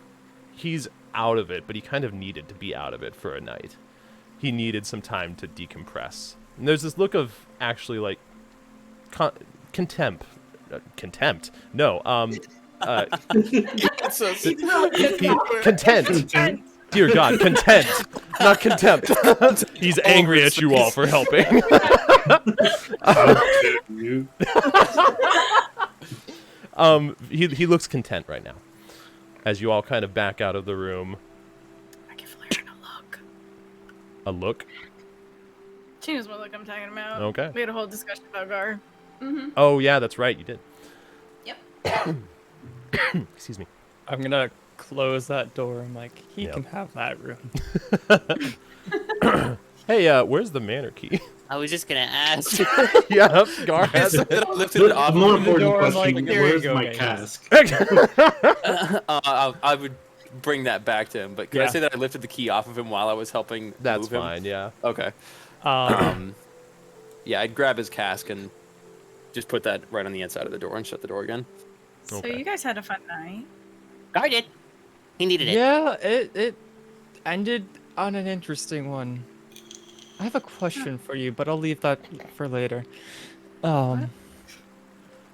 A: he's out of it, but he kind of needed to be out of it for a night. He needed some time to decompress. And there's this look of actually like contempt. No. Content. Dear God, content, not contempt. He's angry at you all for helping. He looks content right now. As you all kind of back out of the room.
C: I give Laren a look.
A: A look?
C: She knows what look I'm talking about.
A: Okay.
C: We had a whole discussion about Gar.
I: Mm-hmm.
A: Oh yeah, that's right, you did.
I: Yep.
A: Excuse me.
D: I'm gonna close that door. I'm like, he can have that room.
A: Hey, where's the manor key?
H: I was just gonna ask.
A: Yeah, Gar has it.
B: I lifted it off.
E: More
D: the door,
E: important
D: I'm like,
E: question,
D: here you
E: where's
D: go,
E: my
D: guys.
E: cask?
B: I would bring that back to him, but can I
D: Yeah.
B: say that I lifted the key off of him while I was helping
A: That's
B: move him?
A: fine, yeah.
B: Okay. Yeah, I'd grab his cask and just put that right on the inside of the door and shut the door again.
C: So
A: Okay.
C: you guys had a fun night.
H: Gar did. He needed it.
D: Yeah, it ended on an interesting one. I have a question for you, but I'll leave that for later.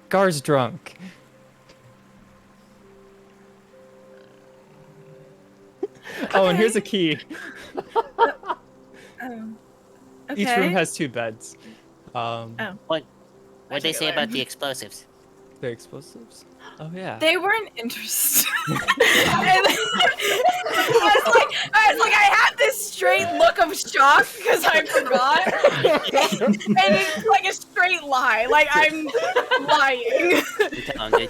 D: Gar's drunk. Oh, and here's a key.
C: Okay.
D: Each room has 2 beds.
H: What'd they say about the explosives?
D: The explosives? Oh yeah.
C: They weren't interested. I had this straight look of shock because I forgot. And it's like a straight lie. Like, I'm lying. I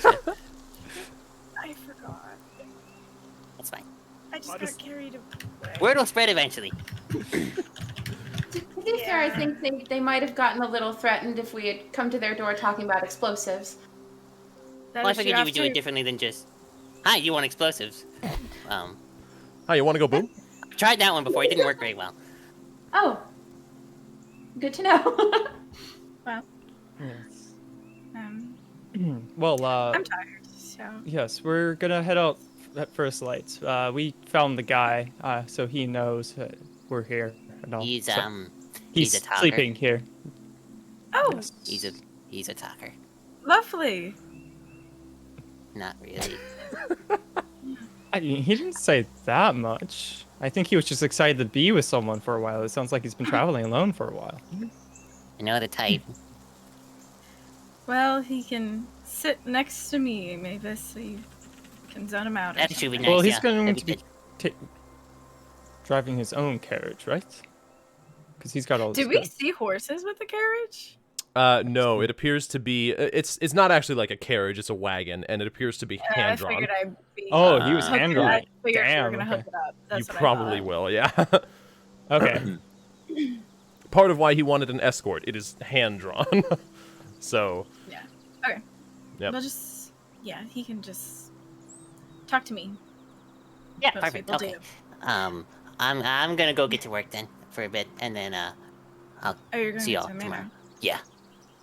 C: forgot.
H: That's fine.
C: I just got carried away.
H: Word will spread eventually.
F: To be fair, I think they might have gotten a little threatened if we had come to their door talking about explosives.
C: That
H: Well, I
C: is
H: figured
C: true.
H: you would do it differently than just, hi, you want explosives?
A: Hi, you want to go boom?
H: I tried that one before. It didn't work very well.
F: Oh, good to know.
C: Well,
D: Yes.
C: I'm tired, so.
D: Yes, we're gonna head out at first light. We found the guy, so he knows we're here. And all.
H: He's
D: So
H: he's a talker.
D: sleeping here.
C: Oh,
D: Yes.
H: He's a talker.
C: lovely.
H: Not really.
D: I mean, he didn't say that much. I think he was just excited to be with someone for a while. It sounds like he's been traveling alone for a while.
H: I know the type.
C: Well, he can sit next to me, Mavis, so you can zone him out. or
H: That should be
C: something.
H: nice.
D: Well, he's
H: yeah.
D: going
H: That'd
D: to
H: be
D: be
H: good.
D: driving his own carriage, right? Because he's got all.
C: Did
D: this
C: we see horses with the carriage?
A: No, it appears to be. It's not actually like a carriage; it's a wagon, and it appears to be hand drawn.
C: I figured I'd be.
D: Oh, he was
H: Okay,
D: hand
C: I
D: drawn.
C: figured we were
D: Damn.
C: gonna
D: Okay.
C: hook it up. That's
A: You
C: what I
A: probably
C: thought.
A: will, yeah.
D: Okay.
A: Part of why he wanted an escort. It is hand drawn. So.
C: Yeah. Okay.
A: Yep.
C: We'll just. Yeah, he can just talk to me.
H: Yeah,
C: Most
H: perfect.
C: people
H: Okay.
C: do.
H: I'm gonna go get to work then for a bit, and then I'll
C: Oh, you're going
H: see y'all
C: to
H: tomorrow.
C: Maynard.
H: Yeah.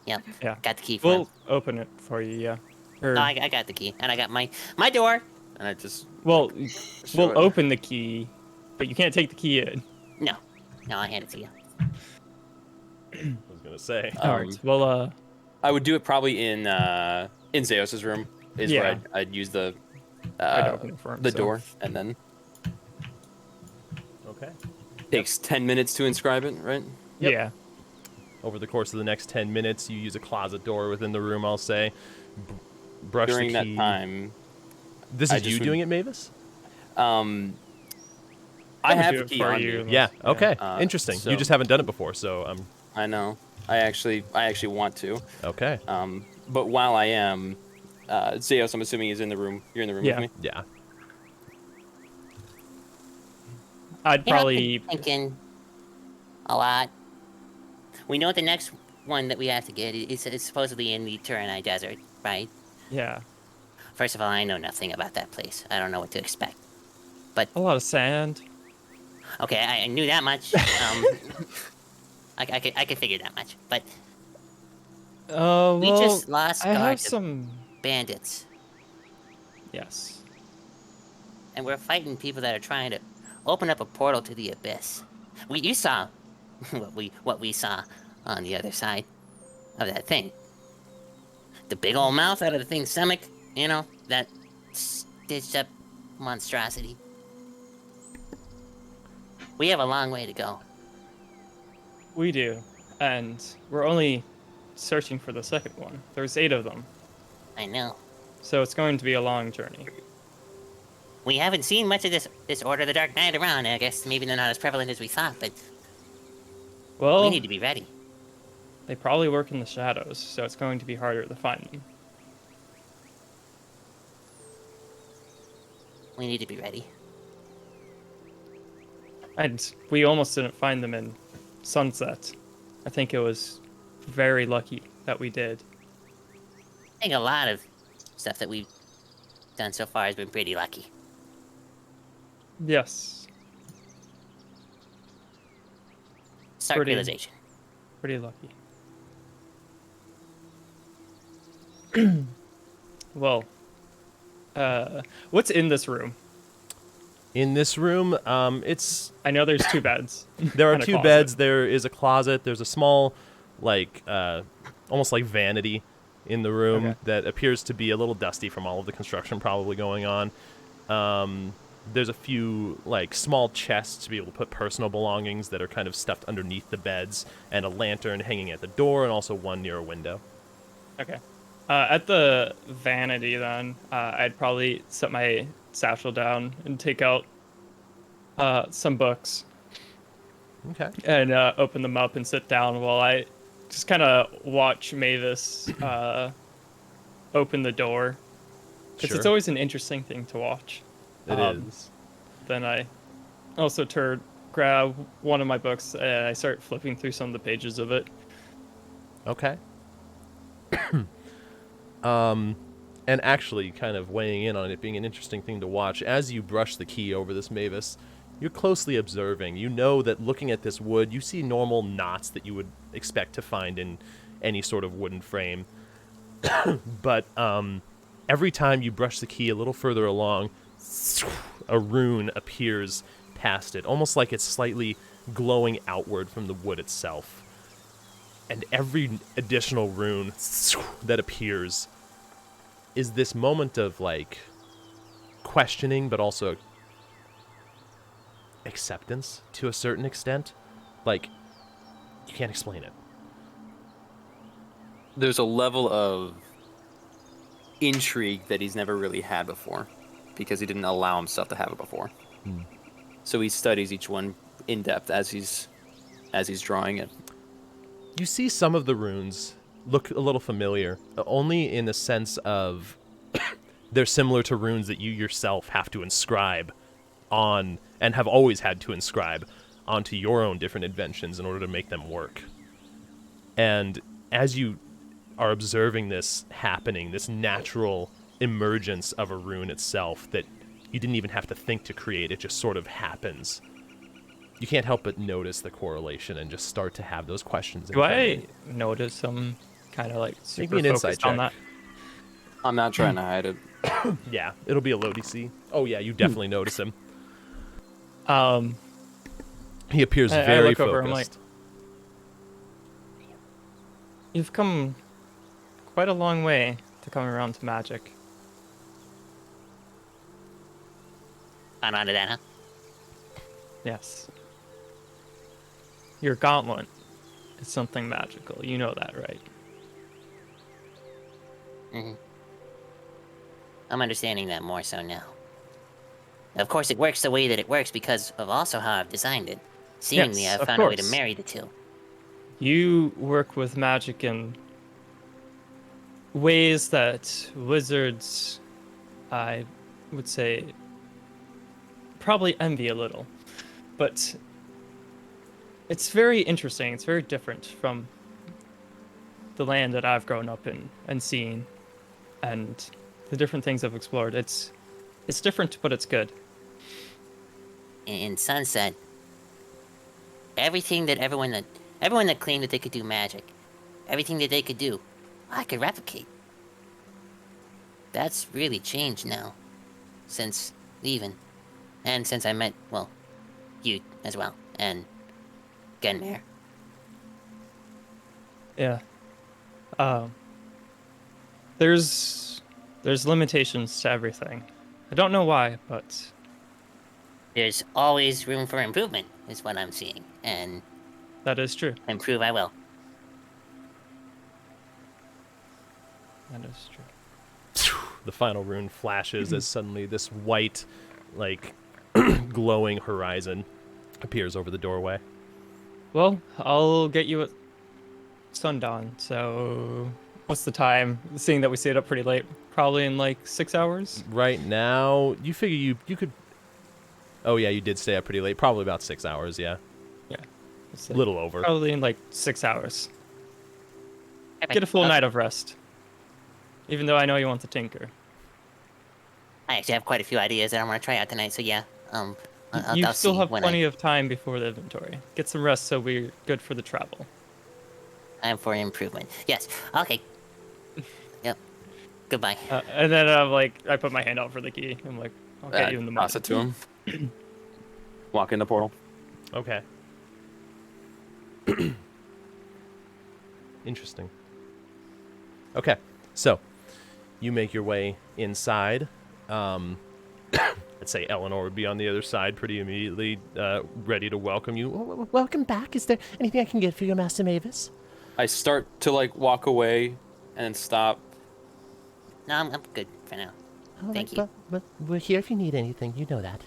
H: Yep.
D: Yeah.
H: Got the key for him.
D: We'll open it for you. Yeah. Or,
H: No, I got the key, and I got my door.
B: And I just
D: well,
B: show
D: we'll
B: it.
D: open the key, but you can't take the key in.
H: No, I hand it to you.
A: I was gonna say.
D: All right. Well,
B: I would do it probably in Zeus's room is
D: Yeah.
B: where I'd use the
D: I'd open it for him,
B: the
D: so.
B: door, and then
A: Okay.
B: takes 10 minutes to inscribe it, right?
A: Yep.
D: Yeah.
A: Over the course of the next 10 minutes, you use a closet door within the room. I'll say. Brush
B: During
A: the
B: that
A: key.
B: time,
A: This
B: I
A: is
B: just
A: you
B: would-
A: doing it, Mavis?
B: I
D: would
B: have
D: do
B: the
D: it
B: key
D: for
B: on
D: you.
B: me.
A: Yeah. Okay.
B: Uh,
A: Interesting.
B: so-
A: You just haven't done it before, so
B: I know. I actually want to.
A: okay.
B: But while I am, Zeus, I'm assuming is in the room. You're in the room
D: Yeah.
B: with me.
A: Yeah.
D: I'd
H: You know, I've
D: probably.
H: been thinking a lot. We know the next one that we have to get is supposedly in the Turanite Desert, right?
D: Yeah.
H: First of all, I know nothing about that place. I don't know what to expect.
D: A lot of sand.
H: Okay, I knew that much. I could figure that much. But
D: Well,
H: we just lost
D: I
H: guard
D: have
H: to
D: some.
H: bandits,
D: Yes.
H: and we're fighting people that are trying to open up a portal to the abyss. You saw what we saw on the other side of that thing. The big old mouth out of the thing's stomach. You know, that stitched up monstrosity. We have a long way to go.
D: We do, and we're only searching for the second one. There's 8 of them,
H: I know.
D: so it's going to be a long journey.
H: We haven't seen much of this Order of the Dark Knight around. I guess maybe they're not as prevalent as we thought, but
D: Well,
H: we need to be ready.
D: they probably work in the shadows, so it's going to be harder to find them.
H: We need to be ready.
D: And we almost didn't find them in Sunset. I think it was very lucky that we did.
H: I think a lot of stuff that we've done so far has been pretty lucky.
D: Yes,
H: Stark
D: Pretty-
H: realization.
D: pretty lucky. Well, what's in this room?
A: In this room, it's
D: I know there's 2 beds.
A: there are
D: and a
A: 2
D: closet.
A: beds. There is a closet. There's a small, like, almost like vanity in the room
D: Okay.
A: that appears to be a little dusty from all of the construction probably going on. There's a few like small chests to be able to put personal belongings that are kind of stuffed underneath the beds, and a lantern hanging at the door, and also one near a window.
D: Okay. At the vanity, then, I'd probably set my satchel down and take out some books
A: Okay.
D: and open them up and sit down while I just kind of watch Mavis open the door. Because it's
A: Sure.
D: always an interesting thing to watch.
A: It is.
D: Then I also grab one of my books and I start flipping through some of the pages of it.
A: Okay. And actually, kind of weighing in on it being an interesting thing to watch, as you brush the key over this Mavis, you're closely observing. You know that looking at this wood, you see normal knots that you would expect to find in any sort of wooden frame. But every time you brush the key a little further along, a rune appears past it, almost like it's slightly glowing outward from the wood itself. And every additional rune that appears is this moment of, like, questioning, but also acceptance to a certain extent. Like, you can't explain it.
B: There's a level of intrigue that he's never really had before, because he didn't allow himself to have it before. So he studies each one in depth as he's drawing it.
A: You see some of the runes look a little familiar, only in the sense of they're similar to runes that you yourself have to inscribe on, and have always had to inscribe onto your own different inventions in order to make them work. And as you are observing this happening, this natural emergence of a rune itself that you didn't even have to think to create, it just sort of happens. You can't help but notice the correlation and just start to have those questions.
D: Do I notice some kind of like super
A: Make me an insight
D: focused on
A: check.
D: that?
B: I'm not trying to hide it.
A: Yeah, it'll be a low DC. Oh yeah, you definitely notice him. He appears
D: I
A: very
D: look over, I'm like,
A: focused.
D: You've come quite a long way to come around to magic.
H: On to that, huh?
D: Yes. Your gauntlet is something magical. You know that, right?
H: Mm-hmm. I'm understanding that more so now. Of course, it works the way that it works because of also how I've designed it. Seemingly,
D: Yes,
H: I've
D: of
H: found a way to
D: course.
H: marry the two.
D: You work with magic in ways that wizards, I would say, probably envy a little. But it's very interesting. It's very different from the land that I've grown up in and seen, and the different things I've explored. It's different, but it's good.
H: In Sunset, everything that everyone that claimed that they could do magic, everything that they could do, I could replicate. That's really changed now, since leaving, and since I met, well, you as well, and Gunmare.
D: Yeah. There's limitations to everything. I don't know why, but
H: There's always room for improvement, is what I'm seeing, and
D: that is true.
H: improve I will.
D: That is true.
A: The final rune flashes as suddenly this white, like, glowing horizon appears over the doorway.
D: Well, I'll get you at sundown. So, what's the time? Seeing that we stayed up pretty late, probably in like 6 hours.
A: Right now, you figure you could... Oh yeah, you did stay up pretty late. Probably about 6 hours, yeah.
D: Yeah, it's
A: A little over.
D: Probably in like 6 hours.
H: Perfect.
D: Get a full
H: Okay.
D: night of rest. Even though I know you want to tinker.
H: I actually have quite a few ideas that I want to try out tonight, so yeah.
D: You
H: I'll
D: still
H: see
D: have
H: when
D: plenty of time before the inventory. Get some rest so we're good for the travel.
H: I'm for improvement. Yes. Okay. Yep. Goodbye.
D: And then I put my hand out for the key. I'm like, I'll get you in the
B: Toss it to him. Walk in the portal.
A: Okay. Interesting. Okay, so you make your way inside. I'd say Eleanor would be on the other side pretty immediately, ready to welcome you.
G: Welcome back. Is there anything I can get for you, Master Mavis?
B: I start to like walk away and then stop,
H: No, I'm good for now.
G: All
H: Thank
G: right,
H: you.
G: But we're here if you need anything. You know that.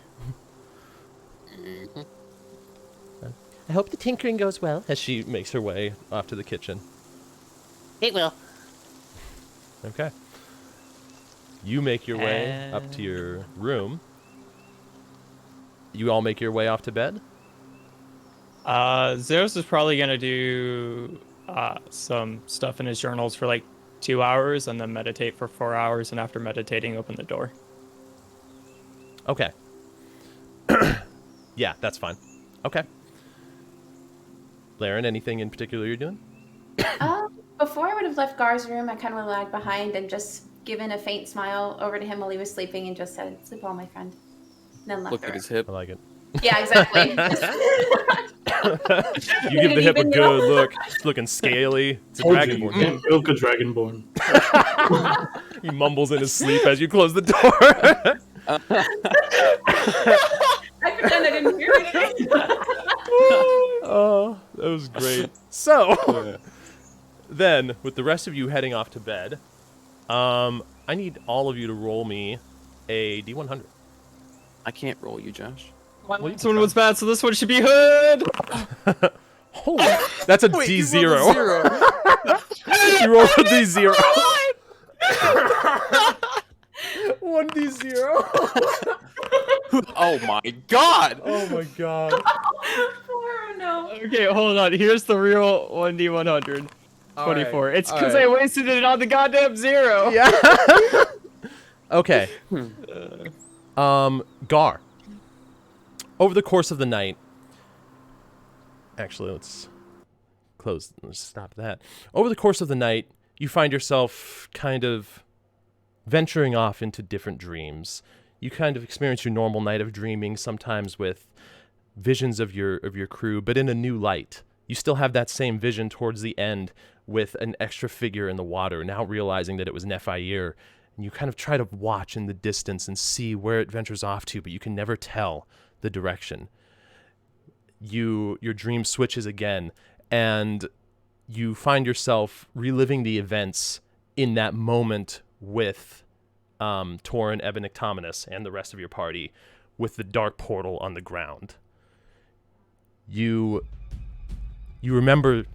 H: Mhm.
G: I hope the tinkering goes well.
A: As she makes her way off to the kitchen.
H: It will.
A: Okay. You make your way up to your room. You all make your way off to bed?
D: Zeus is probably gonna do some stuff in his journals for like 2 hours and then meditate for 4 hours, and after meditating, open the door.
A: Okay. Yeah, that's fine. Okay. Laren, anything in particular you're doing?
F: Before I would have left Gar's room, I kind of lagged behind and just given a faint smile over to him while he was sleeping and just said, "Sleep well, my friend." And then left
B: Look
F: the
B: at
F: room.
B: his hip.
A: I like it.
F: Yeah, exactly.
A: You give the hip a
F: Even
A: good
F: though-
A: look. It's looking scaly. It's a
E: Told you, you
A: dragonborn.
E: can't milk a dragonborn.
A: He mumbles in his sleep as you close the door.
F: I pretend I didn't hear anything.
A: Oh, that was great. So, then, with the rest of you heading off to bed, I need all of you to roll me a D100.
B: I can't roll you, Josh.
D: This one was bad, so this one should be hood.
A: Holy, that's a D0. You rolled a D0. 1D0.
B: Oh my god!
A: Oh my god.
F: Oh no.
D: Okay, hold on. Here's the real 1D100. 24. It's because I wasted it on the goddamn 0.
A: Yeah. Okay. Gar. Over the course of the night. Actually, let's stop that. Over the course of the night, you find yourself kind of venturing off into different dreams. You kind of experience your normal night of dreaming, sometimes with visions of your crew, but in a new light. You still have that same vision towards the end with an extra figure in the water, now realizing that it was Nephier. And you kind of try to watch in the distance and see where it ventures off to, but you can never tell the direction. Your dream switches again, and you find yourself reliving the events in that moment with Tauren, Ebenectominus, and the rest of your party, with the dark portal on the ground. You remember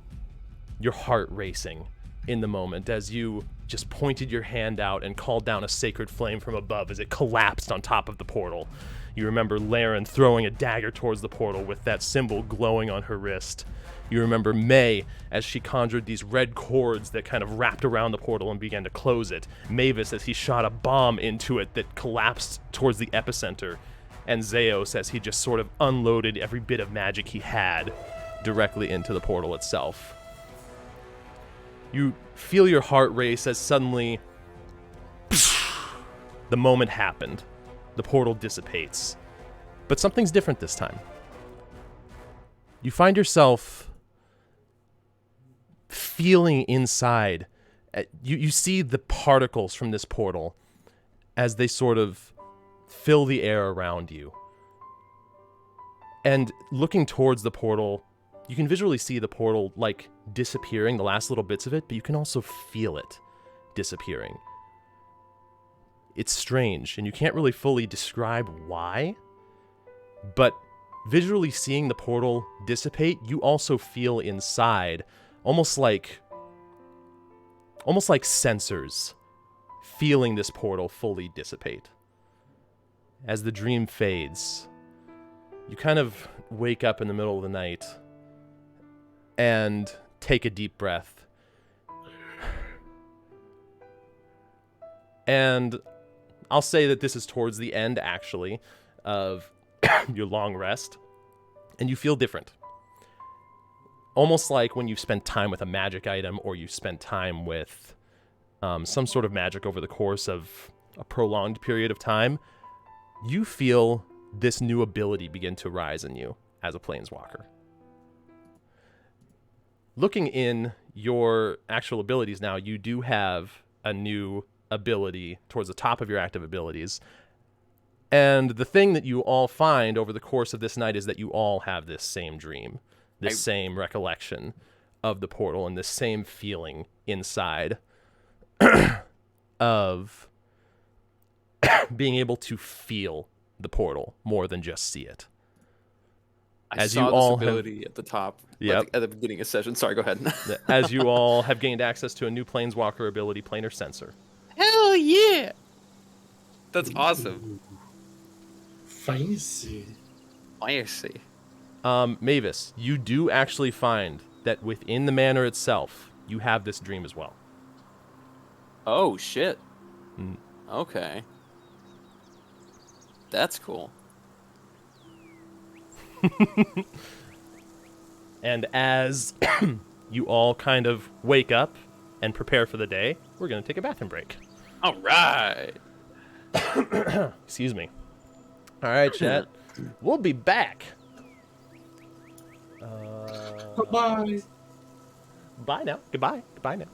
A: your heart racing in the moment as you just pointed your hand out and called down a sacred flame from above as it collapsed on top of the portal. You remember Laren throwing a dagger towards the portal with that symbol glowing on her wrist. You remember May as she conjured these red cords that kind of wrapped around the portal and began to close it. Mavis as he shot a bomb into it that collapsed towards the epicenter. And Zeos as he just sort of unloaded every bit of magic he had directly into the portal itself. You feel your heart race as suddenly the moment happened. The portal dissipates. But something's different this time. You find yourself feeling inside. You see the particles from this portal as they sort of fill the air around you. And looking towards the portal, you can visually see the portal like disappearing, the last little bits of it, but you can also feel it disappearing. It's strange, and you can't really fully describe why, but visually seeing the portal dissipate, you also feel inside, almost like sensors, feeling this portal fully dissipate. As the dream fades, you kind of wake up in the middle of the night and take a deep breath. And I'll say that this is towards the end, actually, of your long rest. And you feel different. Almost like when you've spent time with a magic item, or you've spent time with some sort of magic over the course of a prolonged period of time. You feel this new ability begin to rise in you as a planeswalker. Looking in your actual abilities now, you do have a new ability towards the top of your active abilities. And the thing that you all find over the course of this night is that you all have this same dream, this same recollection of the portal, and this same feeling inside. of being able to feel the portal more than just see it.
B: I
A: As
B: saw
A: you
B: this
A: all have-
B: ability at the top.
A: Yep.
B: At the beginning of session. Sorry, go ahead.
A: As you all have gained access to a new Planeswalker ability, Planar Sensor.
B: Hell yeah! That's awesome.
E: Fancy.
B: I see.
A: Mavis, you do actually find that within the manor itself, you have this dream as well.
B: Oh shit. Okay. That's cool.
A: And as you all kind of wake up and prepare for the day, we're going to take a bathroom break.
B: All right.
A: Excuse me. All right, chat. We'll be back.
E: Bye.
A: Bye now. Goodbye. Goodbye now.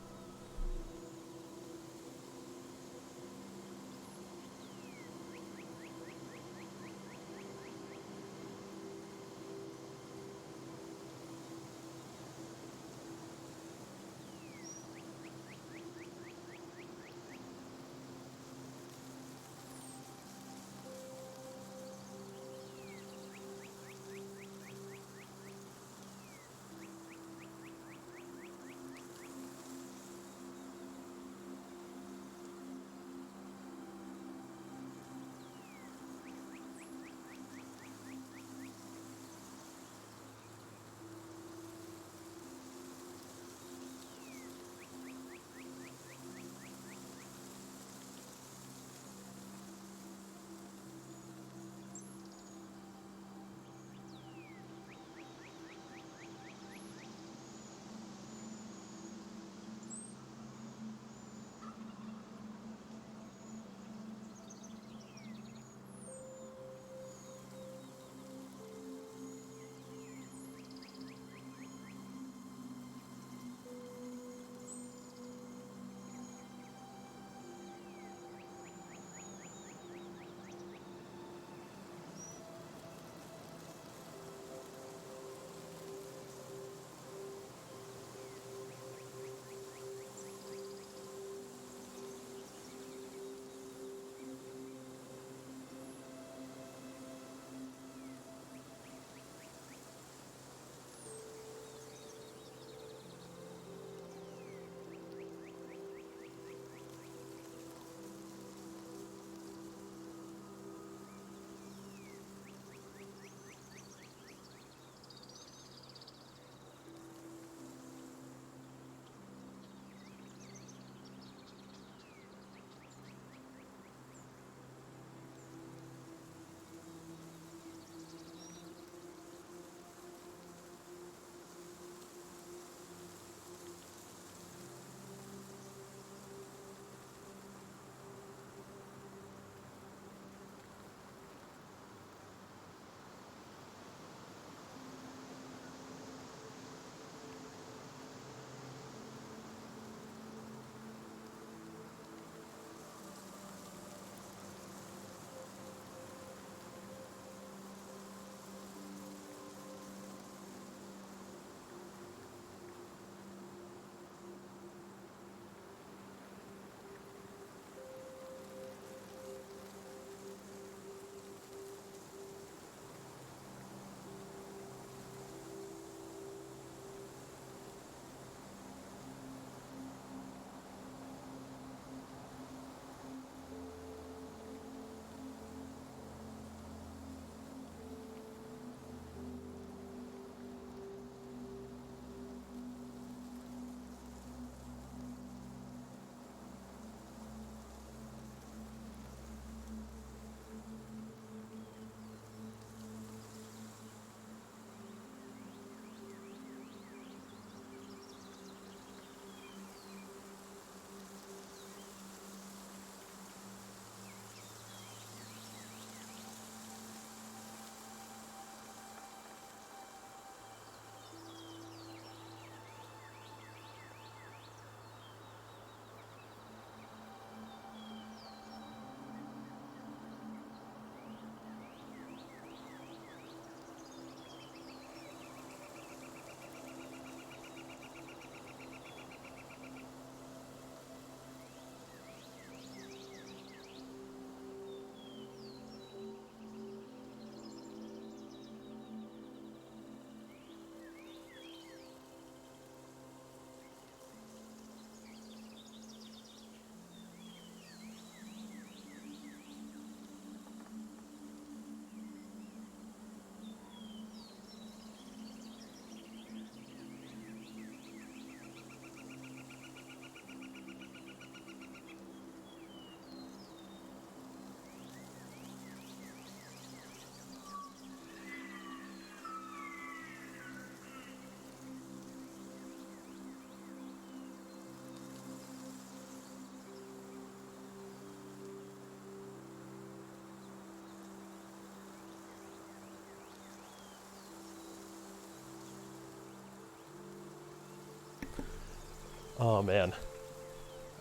A: Oh, man.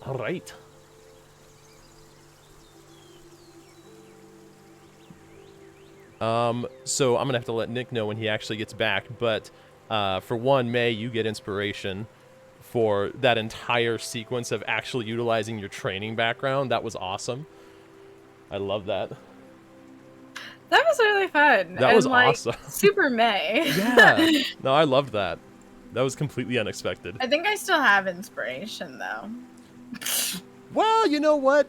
A: All right. So I'm going to have to let Nick know when he actually gets back. But for one, May, you get inspiration for that entire sequence of actually utilizing your training background. That was awesome. I love that.
C: That was really fun.
A: That was
C: and, like,
A: awesome.
C: Super May.
A: Yeah. No, I loved that. That was completely unexpected.
C: I think I still have inspiration, though.
A: Well, you know what?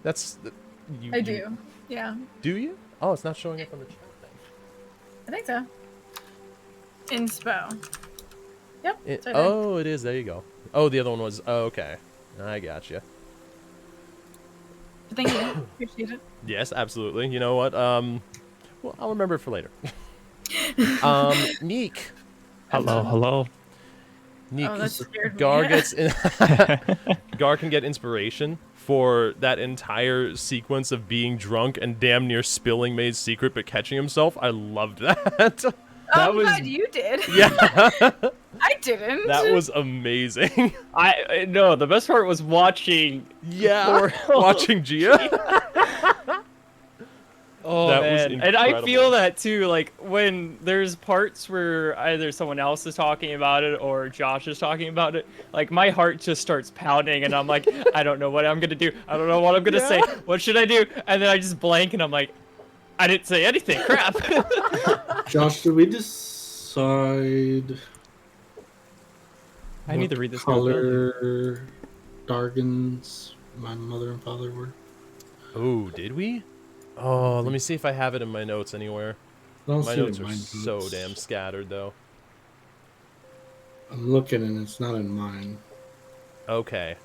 A: That's...
C: I do. Yeah.
A: Do you? Oh, it's not showing up on the chat thing.
C: I think so. Inspo. Yep. It's right there.
A: Oh, it is. There you go. Oh, the other one was... Oh, okay. I gotcha.
C: Thank you. Appreciate it.
A: Yes, absolutely. You know what? Well, I'll remember it for later. Neek.
D: Hello.
A: Neek.
C: Oh, that scared me.
A: Gar gets... Gar can get inspiration for that entire sequence of being drunk and damn near spilling May's secret but catching himself. I loved that.
C: I'm glad you did.
A: Yeah.
C: I didn't.
A: That was amazing.
D: I no, the best part was watching.
A: Yeah, watching Gia.
D: Oh
A: That was
D: man, and I
A: incredible.
D: feel that too. Like when there's parts where either someone else is talking about it or Josh is talking about it, like my heart just starts pounding, and I'm like, I don't know what I'm gonna do. I don't know what I'm gonna say. What should I do? And then I just blank, and I'm like, I didn't say anything. Crap.
E: Josh, did we decide?
D: I need to read this.
E: Color Dargan's my mother and father were.
A: Oh, did we? Oh, let me see if I have it in my notes anywhere.
E: I don't
A: My
E: see it
A: notes
E: in
A: are
E: mine.
A: so damn scattered, though.
E: I'm looking and it's not in mine.
A: Okay.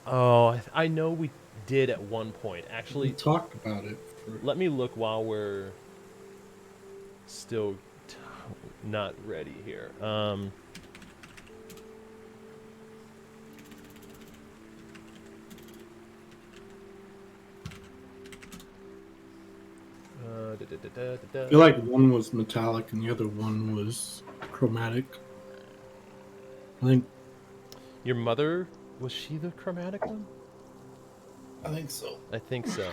A: Oh, I know we did at one point.
E: We
A: Actually,
E: talked about it.
A: let me look while we're still not ready here.
E: I feel like one was metallic and the other one was chromatic. I think.
A: Your mother, was she the chromatic one?
E: I think so.
A: I think so.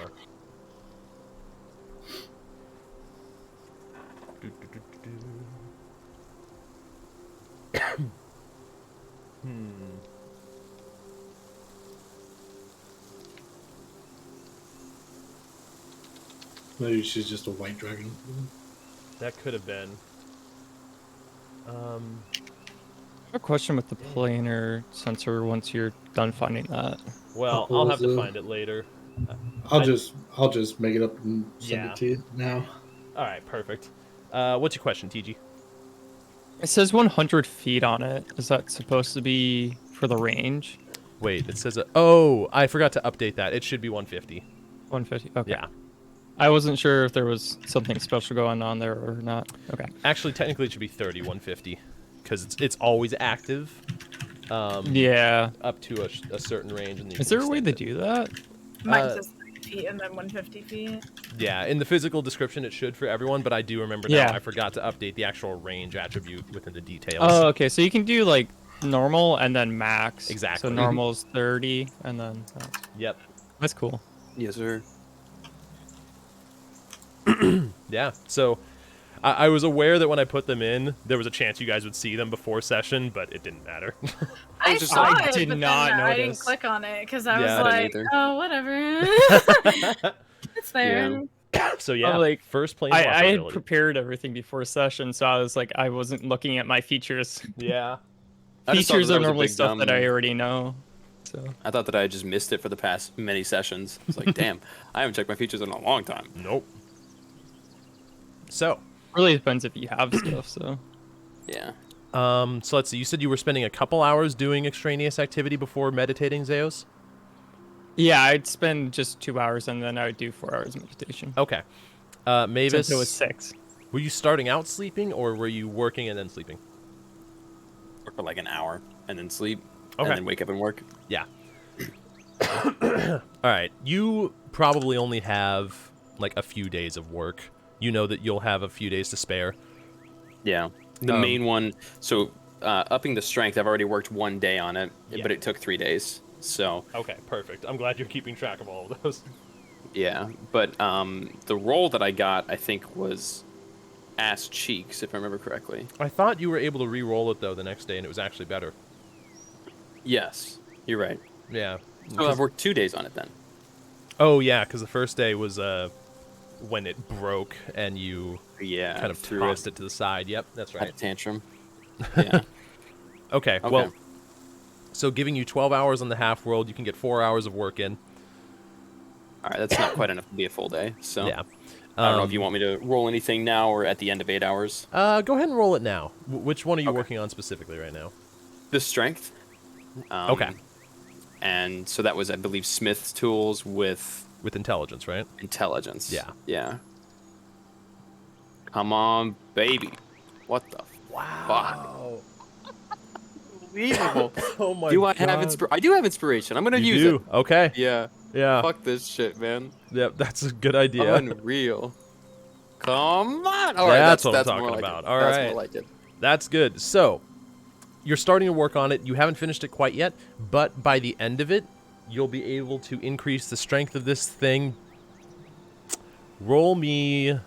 E: Maybe she's just a white dragon.
A: That could have been.
D: I have a question with the planar sensor once you're done finding that.
A: Well,
E: What
A: I'll
E: was
A: have to
E: it?
A: find it later.
E: I'll just make it up and send
A: Yeah.
E: it to you now.
A: All right, perfect. What's your question, TG?
D: It says 100 feet on it. Is that supposed to be for the range?
A: Wait, it says... oh, I forgot to update that. It should be 150.
D: 150. Okay.
A: Yeah.
D: I wasn't sure if there was something special going on there or not. Okay.
A: Actually, technically, it should be 30, 150. Because it's always active.
D: Yeah.
A: Up to a certain range. And
D: Is there a way to do that?
C: Mine says 30 feet and then 150 feet.
A: Yeah, in the physical description, it should for everyone, but I do remember
D: Yeah.
A: now I forgot to update the actual range attribute within the details.
D: Oh, okay. So you can do like normal and then max.
A: Exactly.
D: So normal's 30 and then max.
A: Yep.
D: That's cool.
B: Yes, sir.
A: Yeah, so I was aware that when I put them in, there was a chance you guys would see them before session, but it didn't matter.
C: I
B: just
C: saw
D: like-
C: it,
D: did
C: but
D: not
C: then I didn't
D: notice.
C: click on it because I
A: Yeah,
C: was
A: I
B: didn't
C: like,
B: either.
C: oh, whatever. It's there.
A: So yeah,
D: Oh, like,
A: first plane
D: I had
A: ability.
D: prepared everything before session, so I was like, I wasn't looking at my features.
A: Yeah.
B: I just thought
D: Features
B: that
D: are
B: was a
D: normally
B: big
D: stuff that
B: dumb-
D: I already know. So
B: I thought that I had just missed it for the past many sessions. It's like, damn, I haven't checked my features in a long time.
A: Nope. So,
D: really depends if you have stuff. So
B: Yeah.
A: so let's see. You said you were spending a couple hours doing extraneous activity before meditating, Zeos?
D: yeah, I'd spend just 2 hours and then I would do 4 hours of meditation.
A: Okay. Mavis,
D: Since it was 6.
A: were you starting out sleeping or were you working and then sleeping?
B: Work for like an hour and then sleep
A: Okay.
B: and then wake up and work.
A: Yeah. All right. You probably only have like a few days of work. You know that you'll have a few days to spare.
B: Yeah. The main one. So upping the strength. I've already worked 1 day on it,
A: Yeah.
B: but it took 3 days. So
A: Okay, perfect. I'm glad you're keeping track of all of those.
B: yeah, but the roll that I got, I think, was ass cheeks, if I remember correctly.
A: I thought you were able to re-roll it though the next day, and it was actually better.
B: Yes, you're right.
A: Yeah.
B: So I've worked 2 days on it then.
A: Oh yeah, because the first day was when it broke and you
B: Yeah,
A: kind of
B: threw
A: tossed it to the side. Yep, that's
B: Had
A: right.
B: a tantrum. Yeah.
A: Okay,
B: Okay.
A: well, so giving you 12 hours on the half world, you can get 4 hours of work in.
B: All right, that's not quite enough to be a full day. So
A: Yeah.
B: I don't know if you want me to roll anything now or at the end of 8 hours.
A: Go ahead and roll it now. Which one are you
B: Okay.
A: working on specifically right now?
B: The strength.
A: Okay.
B: And so that was, I believe, Smith's tools with
A: With intelligence, right?
B: intelligence.
A: Yeah.
B: Yeah. Come on, baby. What the
A: Wow.
B: Unbelievable.
A: Oh my
B: Do I have I do have inspiration. I'm gonna
A: You
B: use
A: do?
B: it.
A: Okay.
B: Yeah.
A: Yeah.
B: Fuck this shit, man.
A: Yep, that's a good idea.
B: Unreal. Come on. All right,
A: That's what I'm
B: that's
A: talking
B: more like
A: about.
B: It.
A: All
B: that's
A: right.
B: more like it.
A: That's good. So, you're starting to work on it. You haven't finished it quite yet, but by the end of it, you'll be able to increase the strength of this thing. Roll me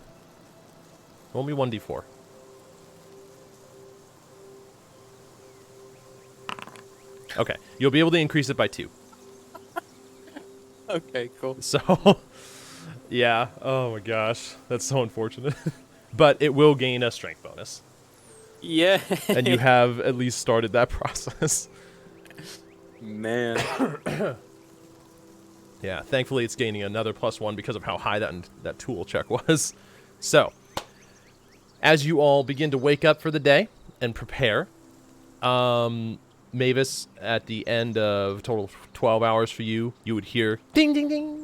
A: 1d4. Okay, you'll be able to increase it by 2.
B: Okay, cool.
A: So, yeah. Oh my gosh, that's so unfortunate. But it will gain a strength bonus,
B: Yeah.
A: and you have at least started that process.
B: Man.
A: Yeah, thankfully it's gaining another +1 because of how high that tool check was. So, as you all begin to wake up for the day and prepare, Mavis, at the end of total 12 hours for you, you would hear ding, ding, ding.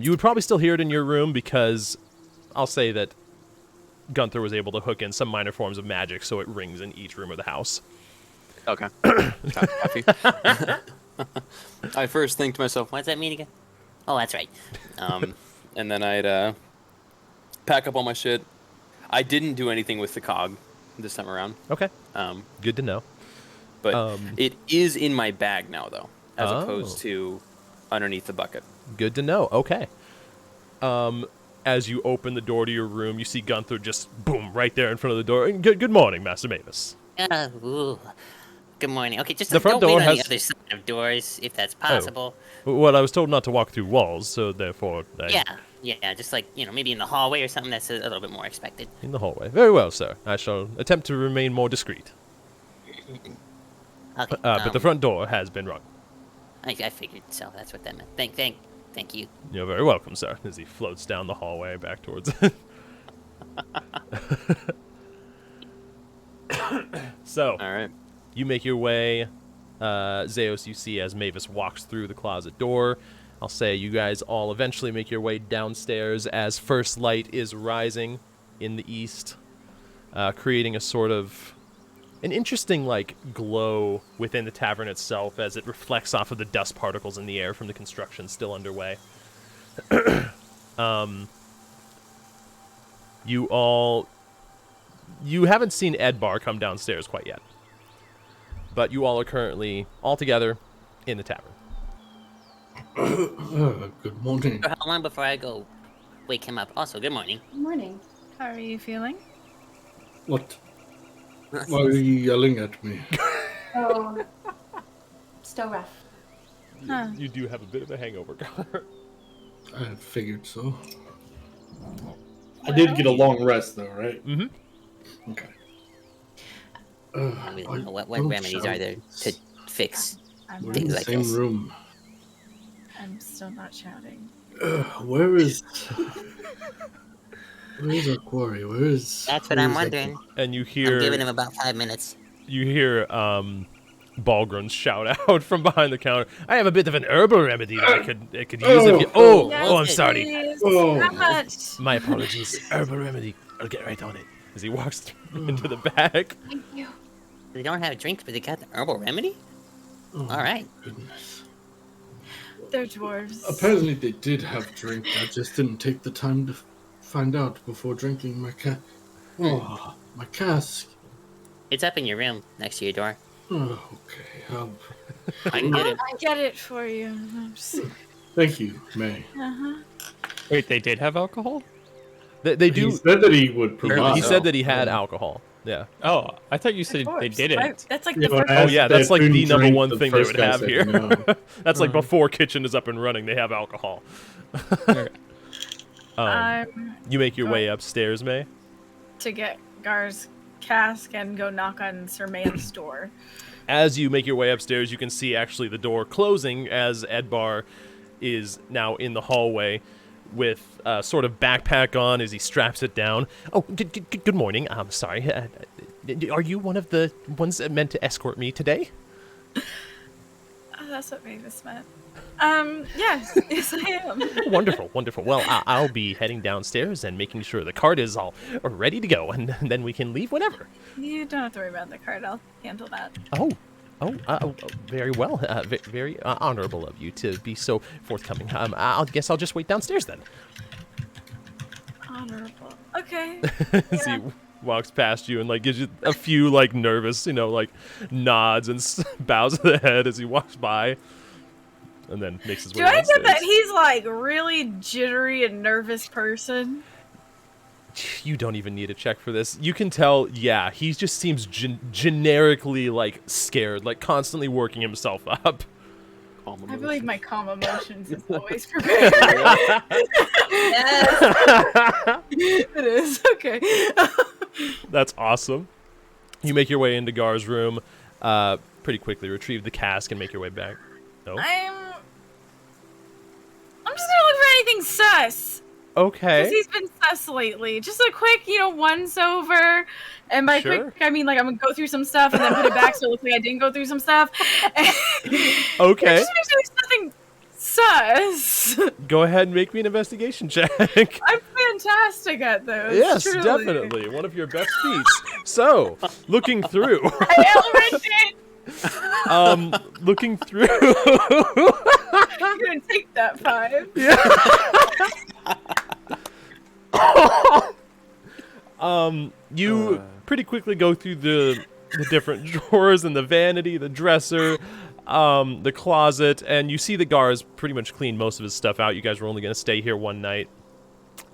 A: You would probably still hear it in your room because I'll say that Gunther was able to hook in some minor forms of magic, so it rings in each room of the house.
B: Okay. Happy. I first think to myself,
H: What does that mean again? Oh, that's right.
B: and then I'd pack up all my shit. I didn't do anything with the cog this time around.
A: Okay,
B: Um,
A: good to know.
B: but it is in my bag now, though, as
A: Oh.
B: opposed to underneath the bucket.
A: Good to know. Okay. As you open the door to your room, you see Gunther just boom right there in front of the door. Good morning, Master Mavis.
H: Ooh. Good morning. Okay, just
A: The front
H: don't
A: door
H: wait on
A: has-
H: the other side of doors if that's possible.
A: Well, I was told not to walk through walls, so therefore,
H: Yeah, just like, maybe in the hallway or something that's a little bit more expected.
A: in the hallway. Very well, sir. I shall attempt to remain more discreet.
H: Okay.
A: But the front door has been rung.
H: I figured so. That's what that meant. Thank you.
A: You're very welcome, sir. As he floats down the hallway back towards it. So,
B: All right.
A: you make your way. Zeus, you see as Mavis walks through the closet door. I'll say you guys all eventually make your way downstairs as first light is rising in the east, creating a sort of an interesting glow within the tavern itself as it reflects off of the dust particles in the air from the construction still underway. You haven't seen Edbar come downstairs quite yet, but you all are currently all together in the tavern.
E: Good morning.
H: For how long before I go wake him up? Also, good morning.
F: Good morning.
C: How are you feeling?
E: What? Why are you yelling at me?
F: Oh, still rough.
C: Huh.
A: You do have a bit of a hangover, Connor.
E: I had figured so. I did get a long rest, though, right?
A: Mm-hmm.
E: Okay.
H: I mean, what remedies are there to fix?
C: I'm,
E: We're in
H: Things
E: the
H: like
E: same
H: this.
E: room.
C: I'm still not shouting.
E: Where is our quarry? Where is?
H: That's what
E: where
H: I'm
E: is
H: wondering.
A: And you
H: I'm
A: hear
H: giving him about 5 minutes.
A: Balgruns shout out from behind the counter. I have a bit of an herbal remedy that I could use if you. Oh,
C: Yes,
A: I'm sorry.
C: please.
E: Oh.
C: How much?
A: My apologies. Herbal remedy. I'll get right on it. As he walks into the back.
F: Thank you.
H: They don't have drinks, but they got the herbal remedy?
E: Oh,
H: All right.
E: Goodness.
C: They're dwarves.
E: Apparently they did have drink. I just didn't take the time to find out before drinking my my cask.
H: It's up in your room next to your door.
E: Oh, okay.
H: I can get it.
C: I get it for you.
E: Thank you, May.
D: Wait, they did have alcohol?
A: They
E: He
A: do.
E: said that he would provide.
A: He said that he had alcohol. Yeah.
D: Oh, I thought you said they didn't.
C: That's like
E: Yeah,
C: the
E: when
C: first.
E: I
A: Oh
E: asked
A: yeah,
E: if
A: that's
E: they
A: like
E: had
A: the
E: food
A: number
E: drink,
A: one
E: the
A: thing they
E: first
A: would
E: guy
A: have
E: said
A: here.
E: no.
A: That's like before kitchen is up and running, they have alcohol. You make your way upstairs, May.
C: To get Gar's cask and go knock on Sir Man's door.
A: As you make your way upstairs, you can see actually the door closing as Edbar is now in the hallway with sort of backpack on as he straps it down. Oh, good morning. I'm sorry. Are you one of the ones meant to escort me today?
C: Oh, that's what Mavis meant. Yes, I am.
A: Wonderful, wonderful. Well, I'll be heading downstairs and making sure the cart is all ready to go, and then we can leave whenever.
C: You don't have to worry about the card. I'll handle that.
A: Oh, very well. Very honorable of you to be so forthcoming. I guess I'll just wait downstairs then.
C: Honorable. Okay.
A: As he walks past you and like gives you a few like nervous, like nods and bows of the head as he walks by, and then makes his way
C: Do I
A: downstairs.
C: get that he's like really jittery and nervous person?
A: You don't even need a check for this. You can tell, yeah, he just seems generically like scared, like constantly working himself up.
C: I believe my calm emotions is always prepared.
I: Yes.
C: It is. Okay.
A: That's awesome. You make your way into Gar's room, pretty quickly, retrieve the cask, and make your way back. No?
C: I'm just gonna look for anything sus.
A: Okay.
C: Because he's been sus lately. Just a quick, once over. And by
A: Sure.
C: quick, I mean like I'm gonna go through some stuff and then put it back so it looks like I didn't go through some stuff.
A: Okay.
C: Just make sure there's nothing sus.
A: Go ahead and make me an investigation check.
C: I'm fantastic at those.
A: Yes,
C: truly.
A: definitely. One of your best feats. So, looking through.
C: I already did.
A: Looking through.
C: I'm gonna take that 5.
A: You pretty quickly go through the different drawers and the vanity, the dresser, the closet, and you see the Gar's pretty much cleaned most of his stuff out. You guys were only going to stay here one night.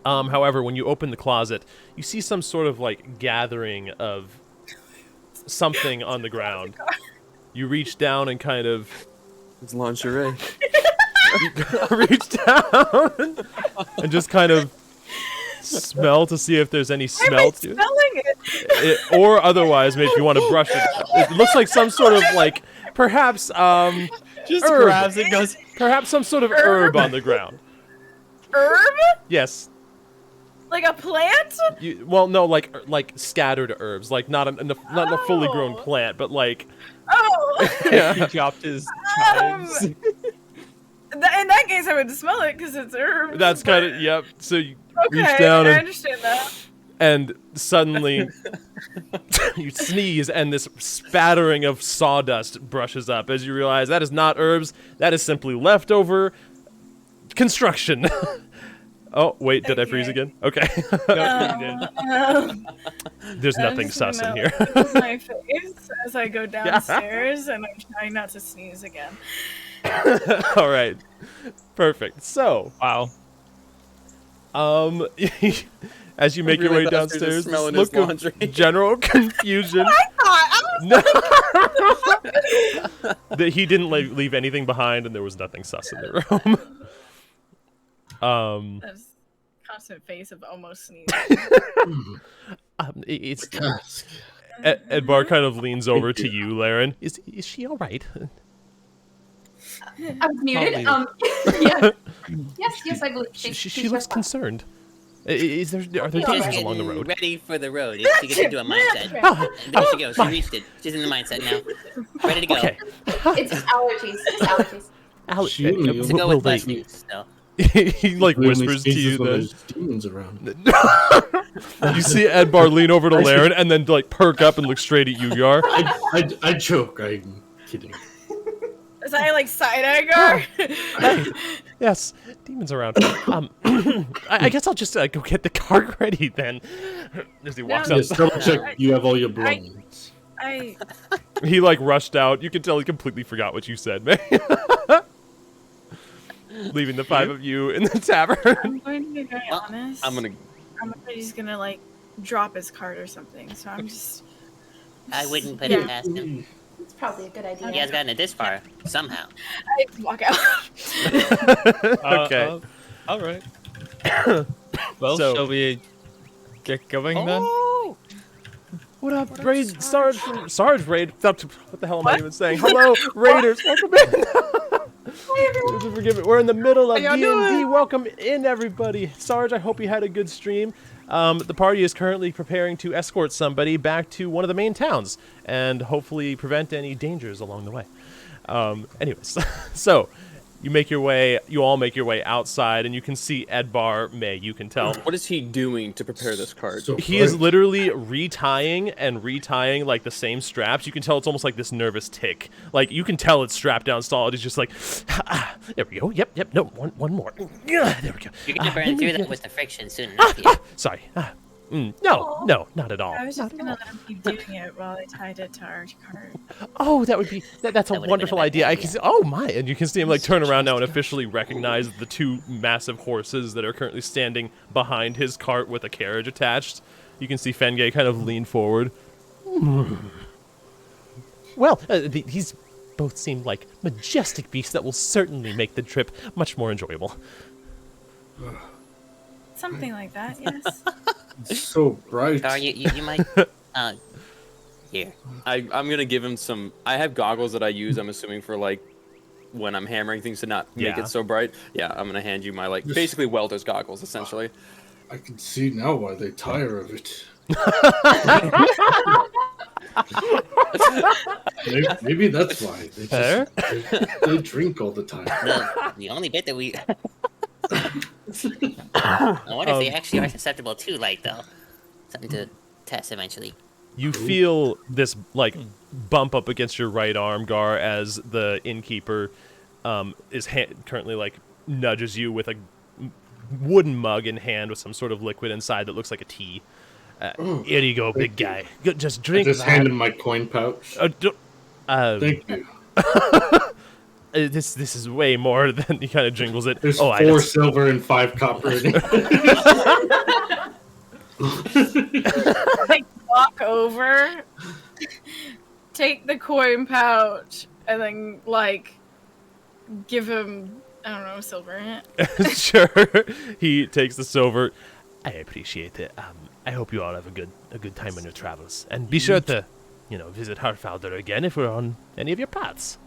A: However, when you open the closet, you see some sort of like gathering of something on the ground. You reach down and kind of
J: It's lingerie.
A: reach down and just kind of smell to see if there's any smell to
C: Smelling it.
A: or otherwise, maybe if you want to brush it. It looks like some sort of like perhaps
D: Just
A: herb.
D: grabs it, goes.
A: Perhaps some sort of herb on the ground.
C: Herb?
A: Yes.
C: Like a plant?
A: Well, no, like scattered herbs, like not a fully grown plant, but like.
C: Oh.
D: He dropped his chives.
C: In that case, I would smell it because it's herb.
A: That's kind of yep. So you reach
C: Okay,
A: down
C: I
A: and
C: understand that.
A: and suddenly you sneeze and this spattering of sawdust brushes up as you realize that is not herbs, that is simply leftover construction. Oh, wait, did I freeze again? Okay. There's nothing sus in here.
C: This is my face as I go downstairs and I'm trying not to sneeze again.
A: All right. Perfect. So,
D: Wow.
A: as you make your way
J: really thought you were
A: downstairs,
J: just
A: this
J: smelling
A: look
J: his laundry.
A: of general confusion. That he didn't leave anything behind, and there was nothing sus in the room.
C: That's constant face of almost sneezing.
A: It's
E: Cask.
A: Edbar kind of leans over to you, Laren. Is she all right?
I: I was muted. Yes, I believe
A: She looks concerned. Are there dangers
H: She's
A: along the
H: getting
A: road?
H: ready for the road. She gets into a mindset. And there she goes. She reached it. She's in the mindset now. Ready to go.
A: Okay.
I: It's allergies. It's allergies.
E: She only
H: To go
A: Will
H: with
A: they-
H: less news, so.
A: He like
E: only
A: whispers to
E: sneezes
A: you
E: when
A: then.
E: there's demons around.
A: You see Edbar lean over to Laren and then like perk up and look straight at you, Gar.
E: I joke. I'm kidding.
C: Is I like side eye Gar?
A: Yes, demons around. I guess I'll just go get the cart ready then. As he walks
C: No.
A: out.
E: Yes, double check you have all your belongings.
A: He like rushed out. You can tell he completely forgot what you said, man. Leaving the 5 of you in the tavern.
C: I'm going to be very honest.
B: I'm
C: afraid he's gonna like drop his card or something. So I'm just.
H: I wouldn't put it past him.
F: It's probably a good idea.
H: He has gotten it this far, somehow.
C: I walk out.
A: Okay.
D: All right. Well,
A: So-
D: shall we get going then?
A: Oh! What up, Raid? Sarge Raid. What the hell am I even saying? Hello, Raiders. Welcome in. Forgive me. We're in the middle of
C: How
A: D&D.
C: y'all doing?
A: Welcome in, everybody. Sarge, I hope you had a good stream. The party is currently preparing to escort somebody back to one of the main towns and hopefully prevent any dangers along the way. Anyways, so you all make your way outside, and you can see Edbar, May, you can tell.
B: What is he doing to prepare this card?
E: So
A: He is
E: bright.
A: literally retying like the same straps. You can tell it's almost like this nervous tick. Like you can tell it's strapped down solid. He's just like, there we go. Yep. No, one more. Yeah, there we go.
H: You're gonna burn through that with the friction soon enough here.
A: Sorry. No, not at all.
C: I was just gonna let him keep doing it while I tied it to our card.
A: Oh, that would be that's a
H: That would've
A: wonderful
H: been a
A: idea.
H: bad
A: I can see, oh my, and you can see him like turn around now and officially recognize the 2 massive horses that are currently standing behind his cart with a carriage attached. You can see Fengay kind of lean forward. Well, these both seem like majestic beasts that will certainly make the trip much more enjoyable.
C: Something like that, yes.
E: It's so bright.
H: You might. Here.
B: I'm gonna give him some. I have goggles that I use. I'm assuming for like when I'm hammering things to not make
A: Yeah.
B: it so bright. Yeah, I'm gonna hand you my like basically welder's goggles essentially.
E: I can see now why they tire of it. Maybe that's why they drink all the time.
H: The only bit that we. I wonder if they actually are susceptible to light, though. Something to test eventually.
A: You feel this like bump up against your right arm, Gar, as the innkeeper is currently like nudges you with a wooden mug in hand with some sort of liquid inside that looks like a tea. Here you go, big guy. Just
E: I
A: drink
E: just
A: that.
E: hand him my coin pouch. Thank you.
A: This is way more than he kind of jingles it.
E: There's
A: I
E: 4
A: don't-
E: silver and 5 copper in it.
C: Like walk over, take the coin pouch, and then like give him silver in it.
A: Sure. He takes the silver. I appreciate it. I hope you all have a good time on your travels, and be sure to, visit Harfalder again if we're on any of your paths.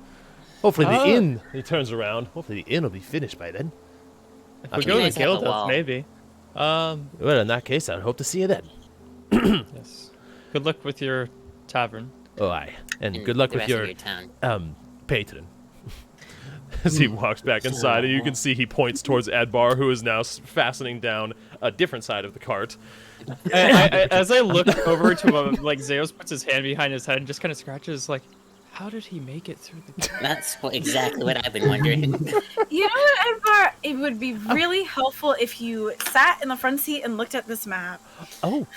A: Hopefully the inn. He turns around. Hopefully the inn will be finished by then.
D: If we
H: Okay,
D: go to
H: nice to have a
D: Gildas,
H: wall.
D: maybe.
A: Well, in that case, I hope to see you then.
D: Yes. Good luck with your tavern.
A: Oh, aye. And
H: in
A: good luck
H: the
A: with
H: rest of
A: your
H: town.
A: patron. As he walks back inside, and you can see he points towards Edbar, who is now fastening down a different side of the cart.
D: As I look over to him, like Zeus puts his hand behind his head and just kind of scratches, like, how did he make it through the?
H: That's exactly what I've been wondering.
C: You know what, Edbar? It would be really helpful if you sat in the front seat and looked at this map.
A: Oh,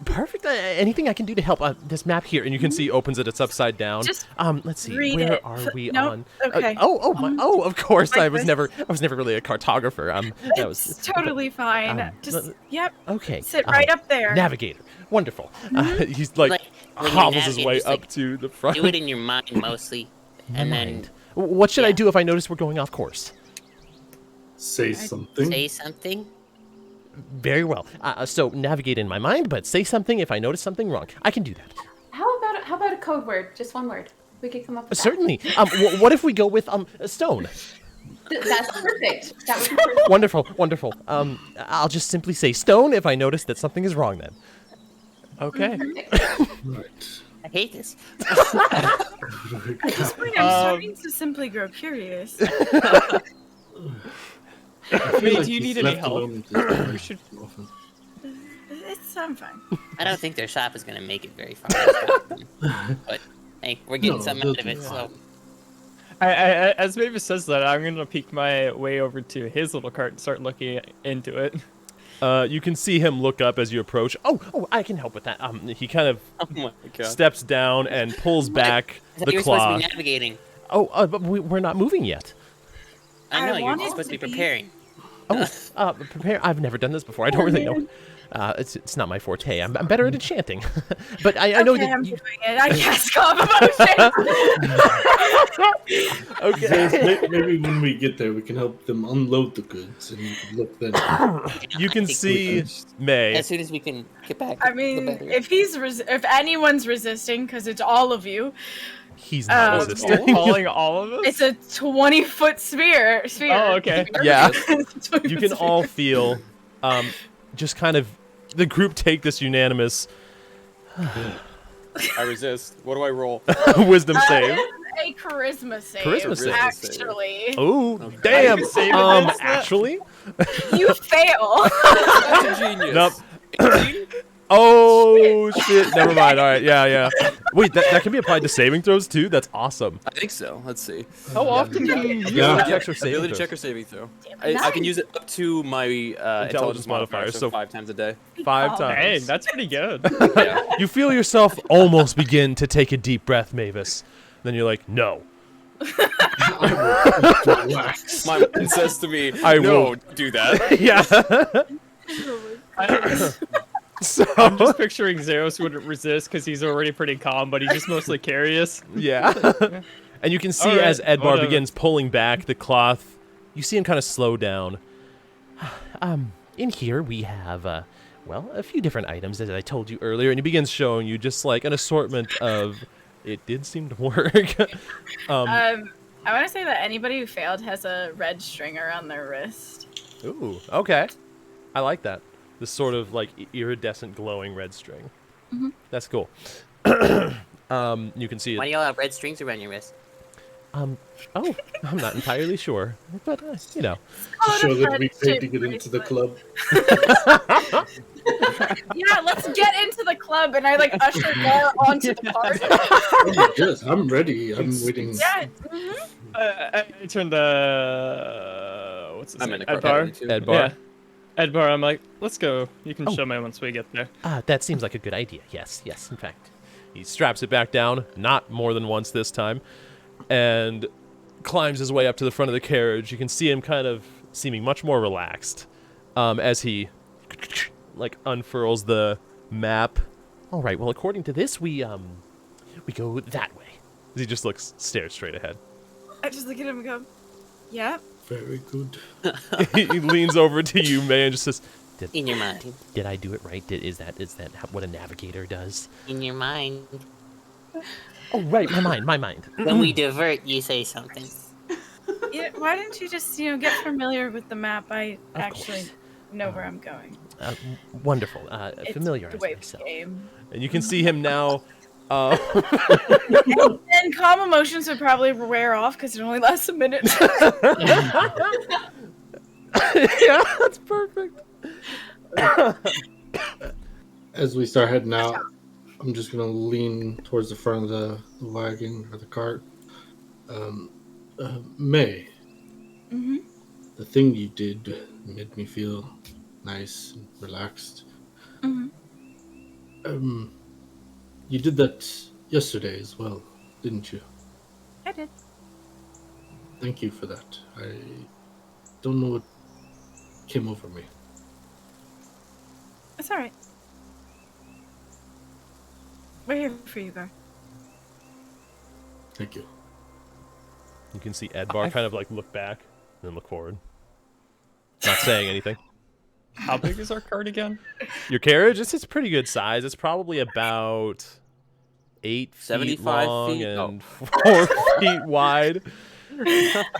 A: perfect. Anything I can do to help this map here, and you can see he opens it. It's upside down.
C: Just
A: let's see.
C: read
A: Where
C: it.
A: are we
C: No,
A: on?
C: okay.
A: Of course.
C: like
A: I was
C: this.
A: never really a cartographer. That was
C: It's totally fine. Just yep.
A: okay.
C: Sit right up there.
A: Navigator. Wonderful. He's like
H: when you
A: hobbles his
H: navigate,
A: way
H: just,
A: up
H: like,
A: to the front.
H: Do it in your mind mostly, and then
A: What should I
H: Yeah.
A: do if I notice we're going off course?
E: Say something.
H: say something.
A: Very well. So navigate in my mind, but say something if I notice something wrong. I can do that.
F: How about a code word? Just one word. We could come up with that.
A: Certainly. What if we go with stone?
F: That's perfect. That would be perfect.
A: Wonderful. I'll just simply say stone if I notice that something is wrong. Then.
D: Okay.
E: Right.
H: I hate this.
C: At this point, I'm starting to simply grow curious.
E: I feel
D: May,
E: like
D: do you
E: he's
D: need any
E: left
D: help?
E: alone with this
D: You should.
E: often.
C: I'm fine.
H: I don't think their shop is gonna make it very far. But hey, we're getting
E: No,
H: something out
E: they'll
H: of it,
E: do
H: so
D: As Mavis says that, I'm gonna peek my way over to his little cart and start looking into it.
A: You can see him look up as you approach. Oh, I can help with that. He kind of steps down and pulls back the
H: You're
A: claw.
H: supposed to be navigating.
A: But we're not moving yet.
H: I know, you're
C: wanted
H: just supposed to be
C: to be.
H: preparing.
A: Prepare. I've never done this before. I don't really know. It's not my forte. I'm better at enchanting. But I know that
C: I'm
A: you,
C: doing it. I cast Calm Emotion.
A: okay.
E: Maybe when we get there, we can help them unload the goods and you can look then.
A: You can see May.
H: As soon as we can get back.
C: I
H: the
C: mean,
H: better.
C: if anyone's resisting, because it's all of you,
A: He's not resisting.
D: Calling all of us?
C: it's a 20-foot sphere.
D: Oh, okay.
A: Yeah.
C: It's a 20-foot
A: You can
C: sphere.
A: all feel, just kind of, the group take this unanimous
B: I resist. What do I roll?
A: wisdom save.
C: A charisma save.
A: Charisma save.
C: Actually,
A: Oh, damn.
D: Save against that?
A: Actually?
C: you fail.
B: That's a genius.
A: Nope. Oh, shit. Never mind. All right. Yeah. Wait, that can be applied to saving throws, too? That's awesome.
J: I think so. Let's see.
D: How often can you use
E: Yeah.
D: that?
A: Extra saving
J: Ability
A: throws.
J: check or saving throw.
B: I can use it up to my intelligence modifier,
A: modifier,
B: so
A: so
B: 5 times a day.
A: 5
C: Oh.
A: times.
D: Hey, that's pretty good.
B: Yeah.
A: You feel yourself almost begin to take a deep breath, Mavis. Then you're like, no.
E: Relax.
B: My mind says to me,
A: I
B: no,
A: will-
B: do that.
A: Yeah. So,
D: I'm just picturing Zeros wouldn't resist because he's already pretty calm, but he's just mostly curious.
A: yeah. And you can see
D: Alright,
A: as Edbar
D: whatever.
A: begins pulling back the cloth, you see him kind of slow down. In here we have, a few different items, as I told you earlier, and he begins showing you just like an assortment of. It did seem to work.
C: I want to say that anybody who failed has a red string around their wrist.
A: Ooh, okay. I like that. This sort of like iridescent glowing red string. That's cool. You can see
H: Why
A: it.
H: do y'all have red strings around your wrist?
A: I'm not entirely sure, but you know.
E: To show that we
C: friendship
E: paid to get into the club.
C: Yeah, let's get into the club, and I like usher Gar onto the party.
E: Oh, yes, I'm ready. I'm waiting.
C: Yeah.
D: I turned the what's his
B: I'm
D: name?
B: in a
D: Edbar.
B: too.
A: Edbar.
D: Yeah. Edbar, I'm like, let's go. You can
A: Oh.
D: show me once we get there.
A: That seems like a good idea. Yes, in fact. He straps it back down, not more than once this time, and climbs his way up to the front of the carriage. You can see him kind of seeming much more relaxed as he like unfurls the map. All right, well, according to this, we go that way. He just stares straight ahead.
C: I just look at him and go, yeah.
E: Very good.
A: He leans over to you, May, and just says,
H: In your mind.
A: did I do it right? Is that what a navigator does?
H: In your mind.
A: Oh, right, my mind.
H: When we divert, you say something.
C: Yeah, why didn't you just, get familiar with the map? I
A: Of
C: actually
A: course.
C: know where I'm going.
A: Wonderful.
C: It's
A: Familiarize
C: the way
A: myself.
C: we came.
A: And you can see him now.
C: And calm emotions would probably wear off because it only lasts a minute.
A: Yeah, that's perfect.
E: As we start heading out, I'm just gonna lean towards the front of the wagon or the cart. May, the thing you did made me feel nice and relaxed. You did that yesterday as well, didn't you?
C: I did.
E: Thank you for that. I don't know what came over me.
C: It's alright. We're here for you, Gar.
E: Thank you.
A: You can see Edbar kind of like look back and then look forward. Not saying anything.
D: How big is our cart again?
A: Your carriage, it's pretty good size. It's probably about 8 feet
B: 75
A: long
B: feet?
A: and 4 feet wide.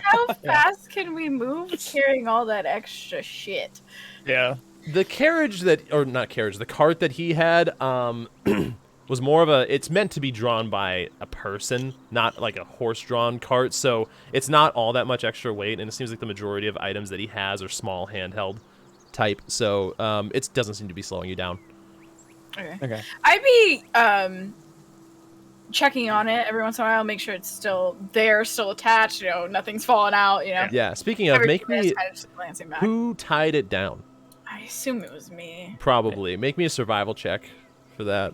C: How fast can we move carrying all that extra shit?
D: Yeah.
A: The carriage the cart that he had was more of it's meant to be drawn by a person, not like a horse-drawn cart, so it's not all that much extra weight, and it seems like the majority of items that he has are small handheld type, so it doesn't seem to be slowing you down.
D: Okay.
C: I'd be checking on it every once in a while, make sure it's still there, still attached, nothing's falling out,
A: Yeah, speaking of, make
C: Everything is
A: me
C: kind of just glancing back.
A: who tied it down.
C: I assume it was me.
A: Probably. Make me a survival check for that.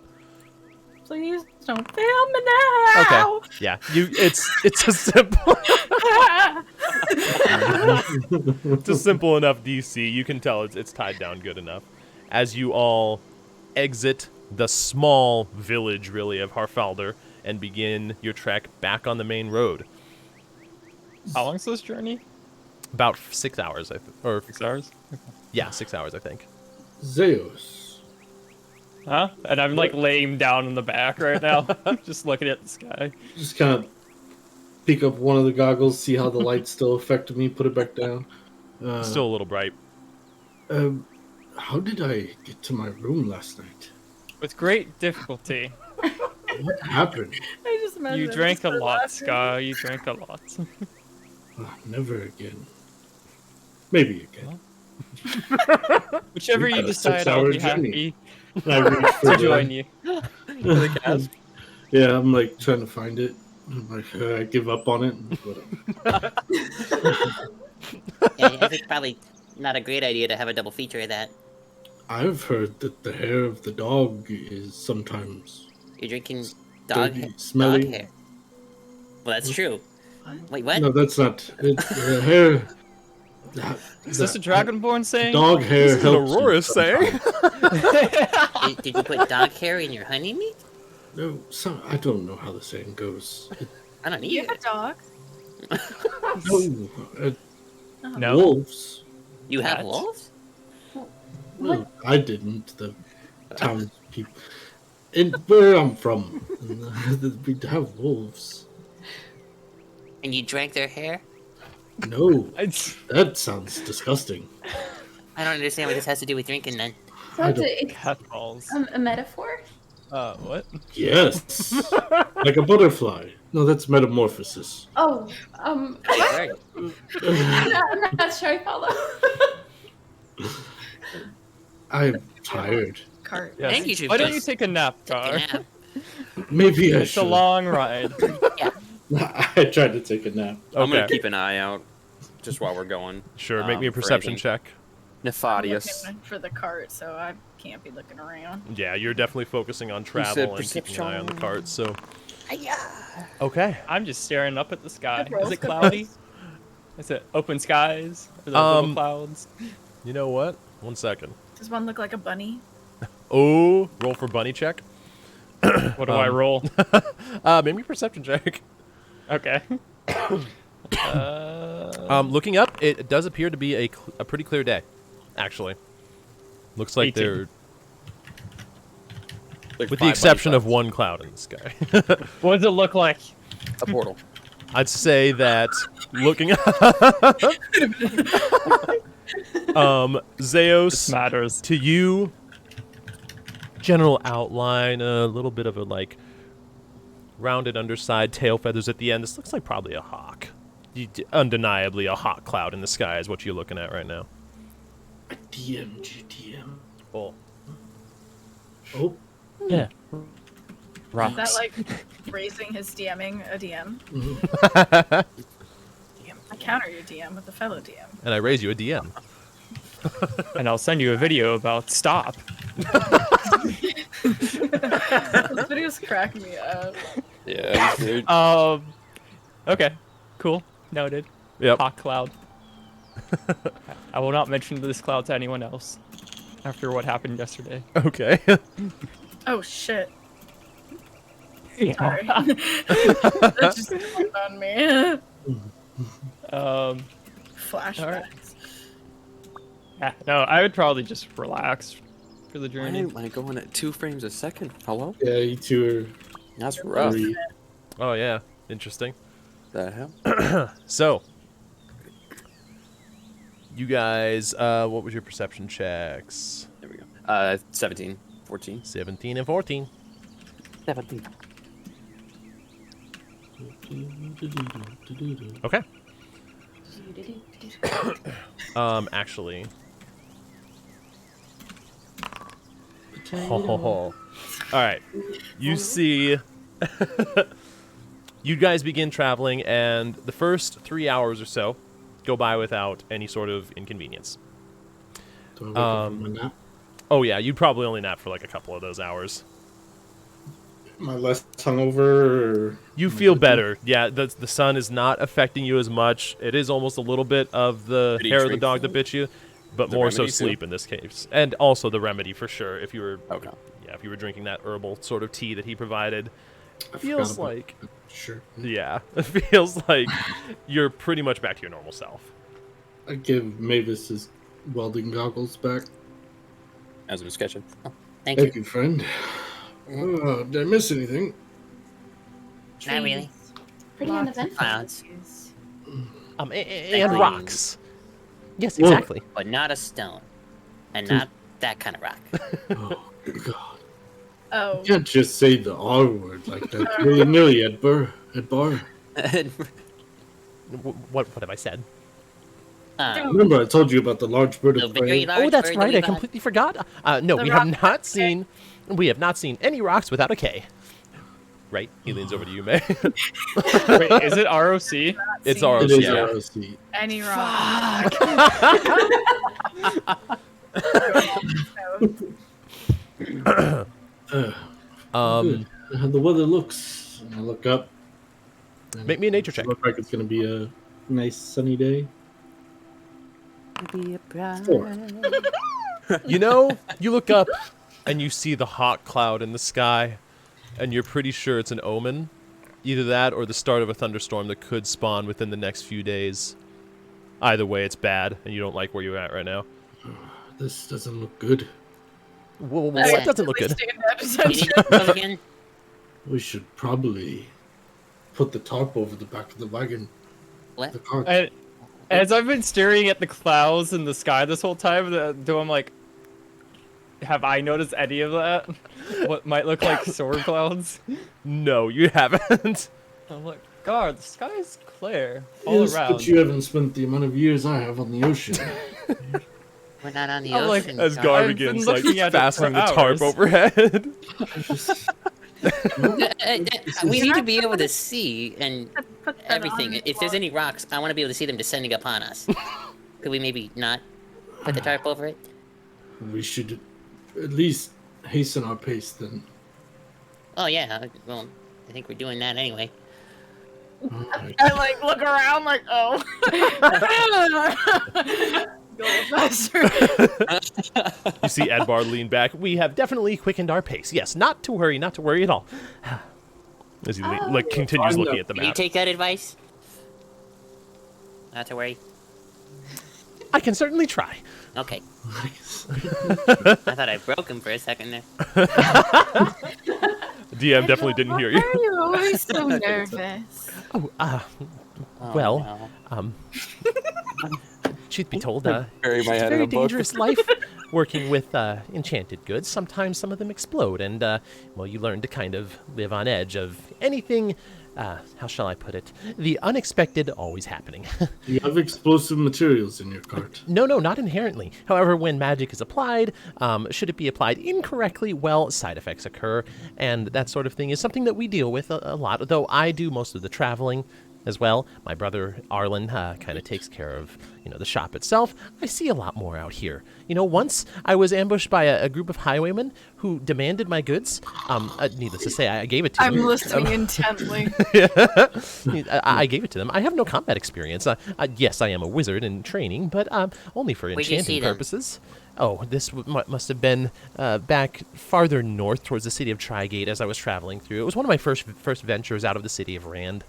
C: Please don't fail me now.
A: Okay. Yeah. It's a simple it's a simple enough DC. You can tell it's tied down good enough. As you all exit the small village, really, of Harfalder and begin your trek back on the main road.
D: How long's this journey?
A: About 6 hours, I think. Or
D: 6 hours?
A: yeah, 6 hours, I think.
E: Zeus.
D: Huh? And I'm like laying down in the back right now, just looking at the sky.
E: Just kind of pick up one of the goggles, see how the light still affected me, put it back down.
A: Still a little bright.
E: How did I get to my room last night?
D: With great difficulty.
E: What happened?
C: I just imagine
D: You
C: it
D: drank a
C: was
D: lot,
C: laughing.
D: Sky. You drank a lot.
E: Never again. Maybe again.
D: Whichever
E: We
D: you
E: got a
D: decide, I'll
E: 6-hour
D: be
E: journey.
D: happy
E: And I reach for
D: to
E: the-
D: join you.
E: Yeah, I'm like trying to find it. I'm like, I give up on it. Whatever.
H: Yeah, I think probably not a great idea to have a double feature of that.
E: I've heard that the hair of the dog is sometimes
H: You're drinking dog,
E: dirty,
H: dog
E: smelly.
H: hair. Well, that's true. Wait, what?
E: No, that's not it. The hair.
D: Is this a Dragonborn saying?
E: Dog hair
A: This is an
E: helps you
A: Aurora saying.
E: sometimes.
H: Did you put dog hair in your honey meat?
E: No, I don't know how the saying goes.
H: I don't
C: You
H: either.
C: have a dog?
E: No,
D: No.
E: wolves.
H: You have
D: What?
H: wolves?
E: No, I didn't. The townspeople. And where I'm from, we have wolves.
H: And you drank their hair?
E: No,
D: It's-
E: that sounds disgusting.
H: I don't understand what this has to do with drinking then.
F: So
E: I
F: it's
E: don't-
F: a,
D: Cat balls.
F: a metaphor?
D: What?
E: Yes, like a butterfly. No, that's metamorphosis.
F: Oh,
H: Sorry.
F: I'm not sure I follow.
E: I'm tired.
C: Cart.
D: Yes.
H: Think you should
D: Why don't you
H: just
D: take a nap,
H: take a
D: Gar?
H: nap.
E: Maybe I
D: It's a
E: should.
D: long ride.
E: I tried to take a nap.
B: I'm gonna
A: Okay.
B: keep an eye out just while we're going.
A: Sure, make me a
B: for
A: perception
B: anything
A: check.
C: I'm
B: Nefarious.
C: looking for the cart, so I can't be looking around.
A: Yeah, you're definitely focusing on
B: said
A: travel and keeping an eye on the
B: perception?
A: cart, so. Okay.
D: I'm just staring up at the sky.
C: Good rolls,
D: Is it
C: good
D: cloudy? Is it open skies? Are there little clouds?
A: You know what? 1 second.
C: Does one look like a bunny?
A: Oh, roll for bunny check.
D: What do I roll?
A: Make me a perception check.
D: Okay.
A: Looking up, it does appear to be a pretty clear day, actually. Looks like
D: 18.
A: they're,
B: Like
A: with
B: 5
A: the exception
B: bunny
A: of one cloud in the sky.
D: What does it look like?
B: clouds. A portal.
A: I'd say that looking Zeus,
D: Matters.
A: to you, general outline, a little bit of a like rounded underside, tail feathers at the end. This looks like probably a hawk. Undeniably, a hawk cloud in the sky is what you're looking at right now.
E: DM, GTM.
A: Cool.
E: Oh,
D: Yeah.
C: Is
D: Rocks.
C: that like raising his DMing a DM? I counter your DM with a fellow DM.
A: And I raise you a DM.
D: And I'll send you a video about stop.
C: Those videos crack me up.
B: Yeah, dude.
D: Okay. Cool. Noted.
A: Yep.
D: Hawk cloud. I will not mention this cloud to anyone else after what happened yesterday.
A: Okay.
C: Oh shit.
D: Yeah.
C: Sorry. That just clicked on me. Flashbacks.
D: Yeah, no, I would probably just relax for the
B: Why
D: journey.
B: am I going at 2 frames a second? Hello?
E: yeah, you two
B: That's
E: are
B: rough.
E: three.
A: Oh yeah, interesting.
B: The hell?
A: So, you guys, what was your perception checks?
B: There we go. 17, 14.
A: 17 and 14.
B: 17.
A: Okay. Actually. All right. You see, you guys begin traveling, and the first 3 hours or so go by without any sort of inconvenience.
E: Do I wake up from my nap?
A: Oh yeah, you'd probably only nap for like a couple of those hours.
E: Am I less hungover? Or
A: You feel better. Yeah, the sun is not affecting you as much. It is almost a little bit of the
B: Did he
A: hair of the
B: drink
A: dog that
B: some?
A: bit you, but
B: The
A: more so
B: remedy too?
A: sleep in this case. And also the remedy for sure. If you were
B: Okay.
A: if you were drinking that herbal sort of tea that he provided,
E: I
A: feels
E: forgot about
A: like
E: that. Sure.
A: yeah, it feels like you're pretty much back to your normal self.
E: I give Mavis his welding goggles back.
B: As I'm sketching. Oh,
H: Thank
E: Thank
H: you.
E: you, friend. Did I miss anything?
H: Not really.
F: Pretty
C: Lots
F: uneventful.
H: Clouds,
G: And rocks. Yes,
E: Whoa.
G: exactly.
H: but not a stone, and not that kind of rock.
E: Oh, good God.
C: Oh,
E: You can't just say the R word like that willy-nilly, Edbar.
G: What have I said?
E: Remember I told you about the large bird
H: The
E: of
H: very
E: prey?
H: large
G: Oh, that's
H: bird that
G: right.
H: we
G: I
H: got.
G: completely forgot. No,
C: The
G: we have
C: rock
G: not
C: with
G: seen. We have not seen any rocks without a K. Right? He leans over to you, May.
D: Wait, is it ROC?
A: It's
C: seen
A: ROC.
E: It is
A: Yeah.
E: ROC.
C: any rock.
E: Good. How the weather looks. And I look up. and
A: Make me a nature check.
E: It looks like it's going to be a nice sunny day. 4.
A: You know, you look up and you see the hot cloud in the sky, and you're pretty sure it's an omen. Either that or the start of a thunderstorm that could spawn within the next few days. Either way, it's bad, and you don't like where you're at right now.
E: This doesn't look good.
G: Well, what doesn't look good?
C: Stand at
H: You
C: attention.
H: need to go again?
E: We should probably put the tarp over the back of the wagon.
H: What?
E: The cart.
D: And as I've been staring at the clouds in the sky this whole time, I'm like, have I noticed any of that? What might look like storm clouds?
A: No, you haven't.
D: I'm like, God, the sky is clear all
E: Yes,
D: around.
E: but you haven't spent the amount of years I have on the ocean.
H: We're not on the
D: I'm like-
H: ocean.
A: As
H: Gar.
A: Gar
D: I've been
A: begins like
D: looking at it for
A: fastening the tarp
D: hours.
A: overhead.
H: We need to be able to see and
C: Put that
H: everything.
C: on the
H: If there's
C: floor.
H: any rocks, I want to be able to see them descending upon us. Could we maybe not put the tarp over it?
E: We should at least hasten our pace then.
H: Oh yeah. Well, I think we're doing that anyway.
C: I like look around like, oh. Go faster.
A: You see Edbar lean back. We have definitely quickened our pace. Yes, not to worry at all. As he continues looking at the
H: Did you
A: map.
H: take that advice? Not to worry.
G: I can certainly try.
H: Okay. I thought I broke him for a second there.
A: DM definitely didn't hear you.
C: Why are you always so nervous?
G: Oh,
H: Oh,
G: well,
H: no.
G: truth be told,
J: Bury
G: it's
J: my
G: a
J: head in
G: very
J: a book.
G: dangerous life working with enchanted goods. Sometimes some of them explode, and, well, you learn to kind of live on edge of anything, how shall I put it? The unexpected always happening.
E: You have explosive materials in your cart.
G: No, not inherently. However, when magic is applied, should it be applied incorrectly, well, side effects occur, and that sort of thing is something that we deal with a lot, though I do most of the traveling as well. My brother, Arlen, kind of takes care of, the shop itself. I see a lot more out here. Once I was ambushed by a group of highwaymen who demanded my goods. Needless to say, I gave it to them.
C: I'm listening intently.
G: I gave it to them. I have no combat experience. Yes, I am a wizard in training, but only for
H: Where'd you see
G: enchanting
H: them?
G: purposes. Oh, this must have been back farther north towards the city of Trigate as I was traveling through. It was one of my first ventures out of the city of Rand.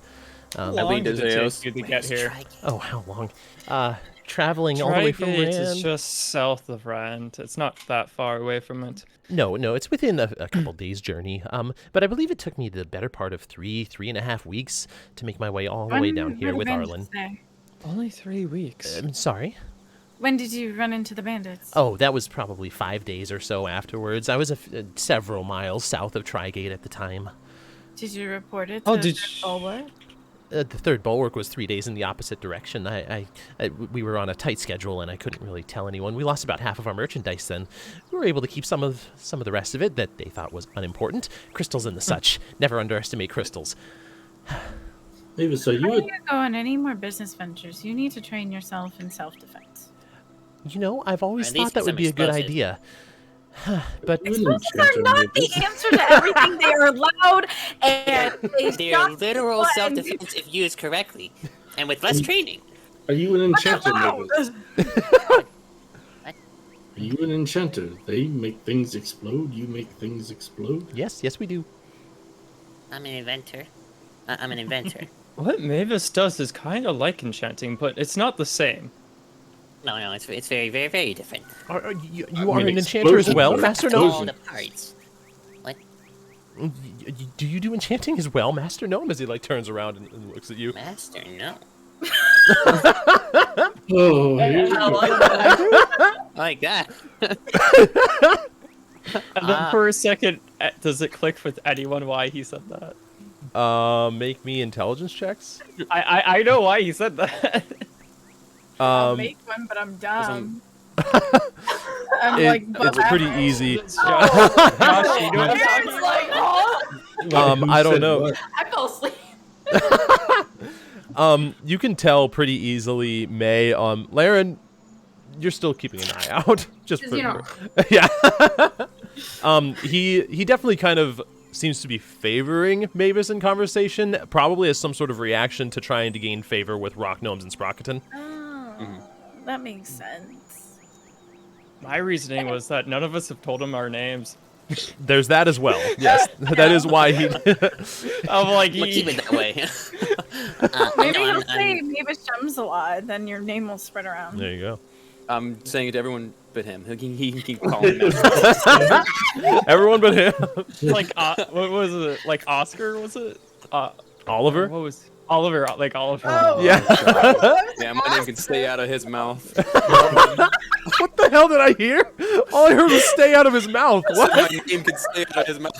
D: How long did it
J: Deseos.
D: take you to get here?
G: Oh, how long? Traveling all the way from
D: Trigate is
G: Rand.
D: just south of Rand. It's not that far away from it.
G: No, it's within a couple days' journey. But I believe it took me the better part of 3.5 weeks to make my way all the way down here with Arlen.
D: Only 3 weeks.
G: Sorry?
C: When did you run into the bandits?
G: Oh, that was probably 5 days or so afterwards. I was several miles south of Trigate at the time.
C: Did you report it?
D: Oh,
C: to
D: did
C: the
D: you-
C: bulwark?
G: The third bulwark was 3 days in the opposite direction. We were on a tight schedule, and I couldn't really tell anyone. We lost about half of our merchandise then. We were able to keep some of the rest of it that they thought was unimportant. Crystals and the such. Never underestimate crystals.
E: Mavis, are you
C: Before
E: a
C: you go on any more business ventures, you need to train yourself in self-defense.
G: You know, I've always
H: Or at least
G: thought that
H: with
G: would be a
H: some
G: good
H: explosives.
G: idea. But
E: You an
C: Explosives are
E: enchanter,
C: not
E: Mavis?
C: the answer to everything. They are loud and they
H: They're
C: shock
H: literal
C: people and
H: self-defense if used correctly, and with less training.
E: Are you an enchanter,
C: loud.
E: Mavis? Are you an enchanter? They make things explode. You make things explode.
G: yes, we do.
H: I'm an inventor. I'm an inventor.
D: What Mavis does is kind of like enchanting, but it's not the same.
H: No, it's very, very, very different.
G: You
E: I
G: are
E: mean,
G: an enchanter as well,
E: explosions are
G: Master
H: All
G: Gnome?
H: the parts. What?
G: Do you do enchanting as well, Master Gnome? As he like turns around and looks at you.
H: Master, no.
E: Oh, here we go.
H: Like that.
D: And then for a second, does it click with anyone why he said that?
A: Make me intelligence checks.
D: I know why he said that.
C: I'll make one, but I'm dumb. I'm
A: It's pretty easy.
D: Josh, you know what I'm talking
C: It's
D: about?
C: like, oh,
E: Who
A: I don't
E: said
A: know.
E: what?
I: I fell asleep.
A: You can tell pretty easily, May. Laren, you're still keeping an eye out. Just
I: Because, you know.
A: yeah. He definitely kind of seems to be favoring Mavis in conversation, probably as some sort of reaction to trying to gain favor with rock gnomes and Sprocketon.
C: that makes sense.
D: My reasoning was that none of us have told him our names.
A: There's that as well. Yes, that is why he.
D: I'm like,
H: We'll keep it that way.
C: Maybe
H: no,
C: he'll say Mavis Gems a lot, then your name will spread around.
A: There you go.
B: I'm saying it to everyone but him. He can keep calling me out.
A: Everyone but him.
D: like, what was it? Like Oscar, was it?
A: Oliver.
D: What was Oliver? Like Oliver.
C: Oh,
A: Yeah.
B: Yeah, my name can stay out of his mouth.
A: What the hell did I hear? All I heard was "stay out of his mouth." What?
B: My name can stay out of his mouth.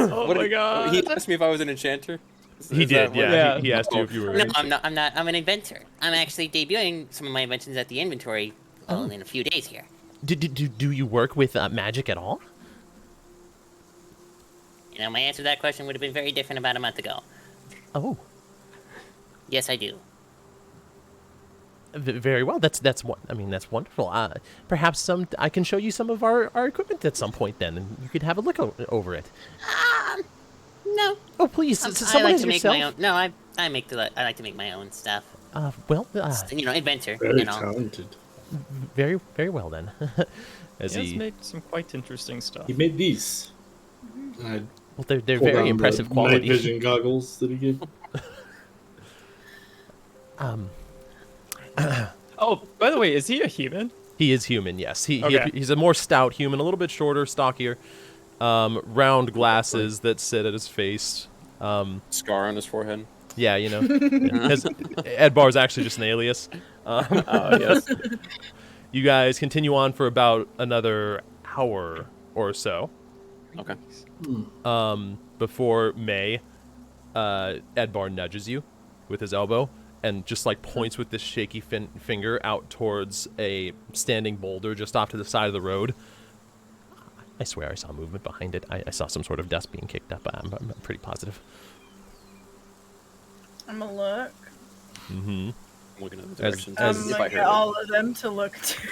D: Oh my god.
B: He asked me if I was an enchanter.
A: He
B: Is
A: did.
B: that
A: Yeah.
B: what-
A: He asked you if you were.
H: No, I'm not. I'm an inventor. I'm actually debuting some of my inventions at the inventory in a few days here.
G: Do you work with magic at all?
H: You know, my answer to that question would have been very different about a month ago.
G: Oh,
H: Yes, I do.
G: very well. That's wonderful. Perhaps I can show you some of our equipment at some point then, and you could have a look over it.
H: No.
G: Oh, please,
H: I
G: someone
H: like
G: as
H: to make
G: yourself.
H: my own. No, I like to make my own stuff.
G: You
H: You know, inventor.
E: Very
H: You know.
E: talented.
G: very, very well then.
A: As
D: He has
A: he.
D: made some quite interesting stuff.
E: He made these. I
G: Well, they're
E: pulled
G: very
E: out
G: impressive
E: the
G: quality.
E: night vision goggles that he gave.
D: Oh, by the way, is he a human?
A: He is human. Yes.
D: Okay.
A: He's a more stout human, a little bit shorter, stockier. Round glasses that sit at his face.
B: Scar on his forehead.
A: Yeah, you know. Edbar is actually just an alias.
B: Yes.
A: You guys continue on for about another hour or so.
B: Okay.
A: Before May, Edbar nudges you with his elbow and just like points with this shaky finger out towards a standing boulder just off to the side of the road. I swear I saw movement behind it. I saw some sort of dust being kicked up. I'm pretty positive.
C: I'm gonna look.
A: Mm-hmm.
B: I'm looking at the
A: As-
B: directions.
A: as-
B: if
C: I'm
B: I
C: gonna
B: heard
C: get all of them to look too.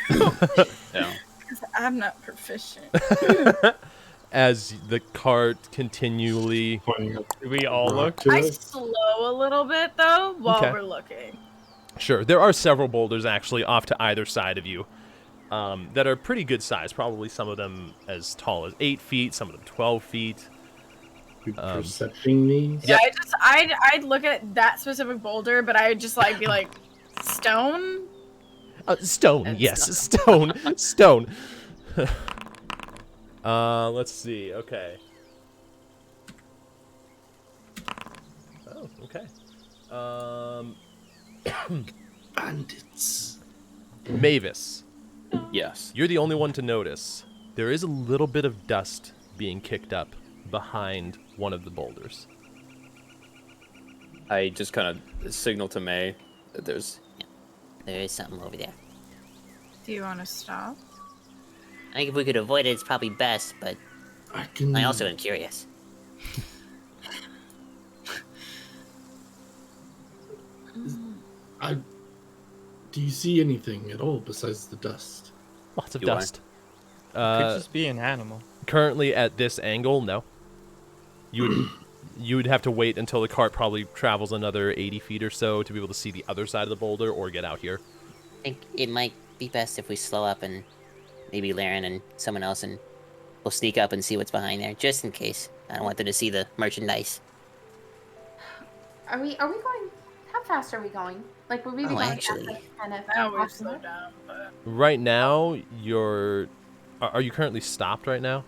B: Yeah.
C: Because I'm not proficient.
A: As the cart continually...
E: Pointing up
D: Do we all
E: rock
D: look?
E: to
C: I
E: us.
C: slow a little bit though while
A: Okay.
C: we're looking.
A: Sure, there are several boulders actually off to either side of you that are pretty good size. Probably some of them as tall as 8 feet, some of them 12 feet.
E: You percepting these?
C: Yeah, I'd look at that specific boulder, but I would just like be like, stone.
G: Stone,
C: And
G: yes,
C: stone.
G: stone.
A: Let's see. Okay. Oh, okay.
E: Bandits.
A: Mavis,
B: Yes.
A: you're the only one to notice. There is a little bit of dust being kicked up behind one of the boulders.
B: I just kind of signal to May that there's.
H: There is something over there.
C: Do you want to stop?
H: I think if we could avoid it, it's probably best. But
E: I can.
H: I also am curious.
E: I Do you see anything at all besides the dust?
A: Lots of
B: Do I?
A: dust.
D: Could just be an animal.
A: Currently at this angle, no. You would have to wait until the cart probably travels another 80 feet or so to be able to see the other side of the boulder or get out here.
H: I think it might be best if we slow up and maybe Laren and someone else, and we'll sneak up and see what's behind there, just in case. I don't want them to see the merchandise.
F: Are we going? How fast are we going? Like, would we be
H: Oh,
F: going
H: actually.
F: kind of
C: Now we've
F: fast
C: slowed
F: enough?
C: down, but
A: Right now, are you currently stopped right now?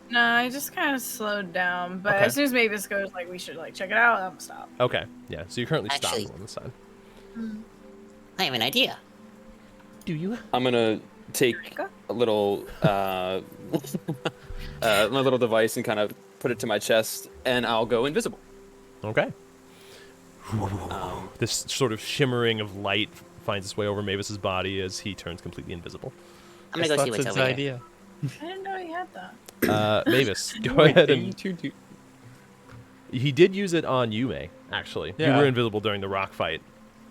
C: no, I just kind of slowed down. But
A: Okay.
C: as soon as Mavis goes, like, we should like check it out, I'm stop.
A: Okay, yeah. So you're currently
H: Actually-
A: stopped on the side.
H: I have an idea.
G: Do you?
B: I'm gonna take a little my little device and kind of put it to my chest, and I'll go invisible.
A: Okay. This sort of shimmering of light finds its way over Mavis's body as he turns completely invisible.
H: I'm gonna go see
D: That's
H: what's
D: its
H: over here.
D: idea.
C: I didn't know he had that.
A: Mavis, go
D: Wait,
A: ahead
D: you
A: and...
D: two do-
A: He did use it on Yume, actually. You
D: Yeah.
A: were invisible during the rock fight.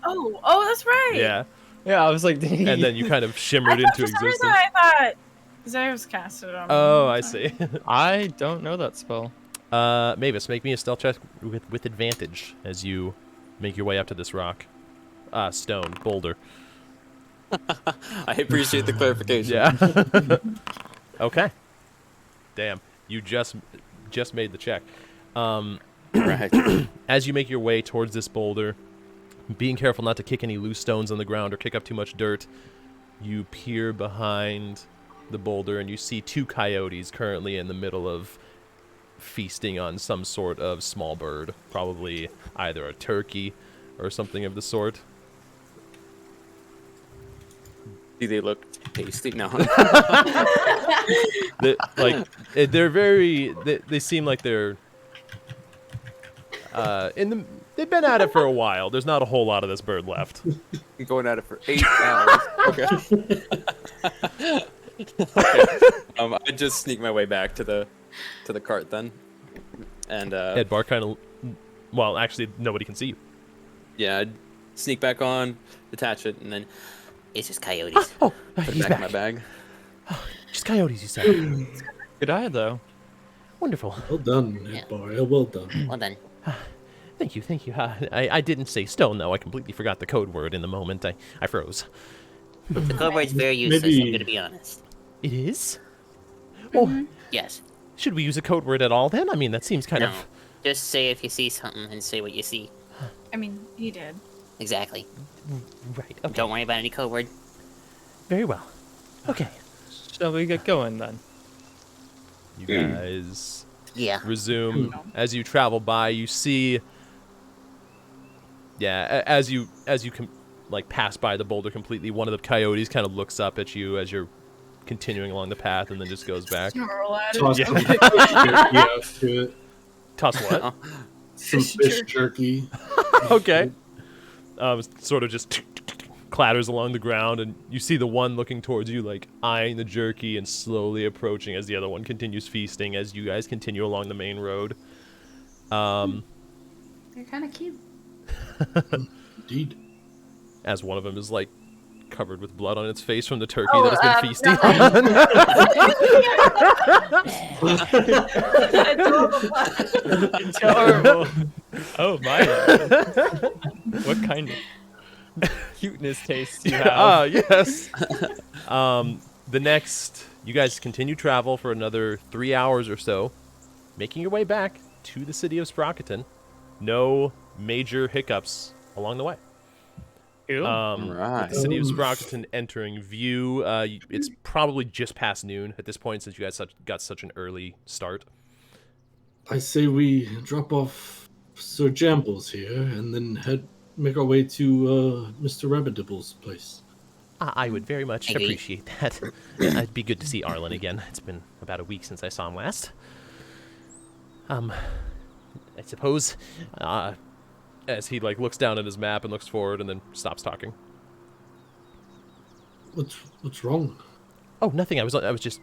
C: Oh, that's right.
A: Yeah.
D: Yeah, I was like,
A: And then you kind of
C: I
A: shimmered
C: thought
A: into
C: for some reason
A: existence.
C: I thought Zeus casted it on me.
A: Oh, I see.
D: I don't know that spell.
A: Mavis, make me a stealth check with advantage as you make your way up to this rock. Stone, boulder.
B: I appreciate the clarification.
A: Yeah. Okay. Damn, you just made the check.
B: Right.
A: As you make your way towards this boulder, being careful not to kick any loose stones on the ground or kick up too much dirt, you peer behind the boulder and you see two coyotes currently in the middle of feasting on some sort of small bird, probably either a turkey or something of the sort.
B: Do they look tasty? No.
A: They're very. They seem like they're. They've been at it for a while. There's not a whole lot of this bird left.
B: Been going at it for 8 hours. Okay. Okay. I just sneak my way back to the cart then, and
A: Edbar kind of. Well, actually, nobody can see you.
B: yeah, I'd sneak back on, detach it, and then
H: It's just coyotes.
A: Oh,
B: put it
A: he's
B: back in
A: back.
B: my bag.
A: Just coyotes, you said.
D: Good eye, though.
A: Wonderful.
E: Well done,
H: Yeah.
E: Edbar. Well done.
H: Well done.
A: Thank you. I didn't say stone, though. I completely forgot the code word in the moment. I froze.
H: The code word's very useless, I'm
E: Maybe-
H: gonna be honest.
A: It is? Well,
H: Yes.
A: should we use a code word at all then? I mean, that seems kind
H: No.
A: of...
H: Just say if you see something and say what you see.
C: I mean, he did.
H: Exactly.
A: Right, okay.
H: Don't worry about any code word.
A: Very well. Okay.
D: Shall we get going then?
A: You guys
H: Yeah.
A: resume. As you travel by, you see... Yeah, as you pass by the boulder completely, one of the coyotes kind of looks up at you as you're continuing along the path and then just goes back.
C: Snarl at it.
E: Toss
A: Yeah.
E: some fish jerky after it.
A: Toss what?
E: Some fish jerky.
A: Okay. Sort of just clatters along the ground, and you see the one looking towards you, like eyeing the jerky and slowly approaching as the other one continues feasting as you guys continue along the main road.
F: They're kind of cute.
E: Indeed.
A: As one of them is like covered with blood on its face from the turkey that has been feasting.
D: Adorable. Oh my. What kind of cuteness taste do you have?
A: Ah, yes. The next, you guys continue travel for another 3 hours or so, making your way back to the city of Sprocketon. No major hiccups along the way.
D: Cool.
A: With
B: Right.
A: the city of Sprocketon entering view, it's probably just past noon at this point since you guys got such an early start.
E: I say we drop off Sir Jambles here and then make our way to Mr. Rabbitdibble's place.
G: I would very much
H: Maybe.
G: appreciate that. It'd be good to see Arlen again. It's been about a week since I saw him last. I suppose,
A: As he looks down at his map and looks forward and then stops talking.
E: What's wrong?
G: oh, nothing. I was just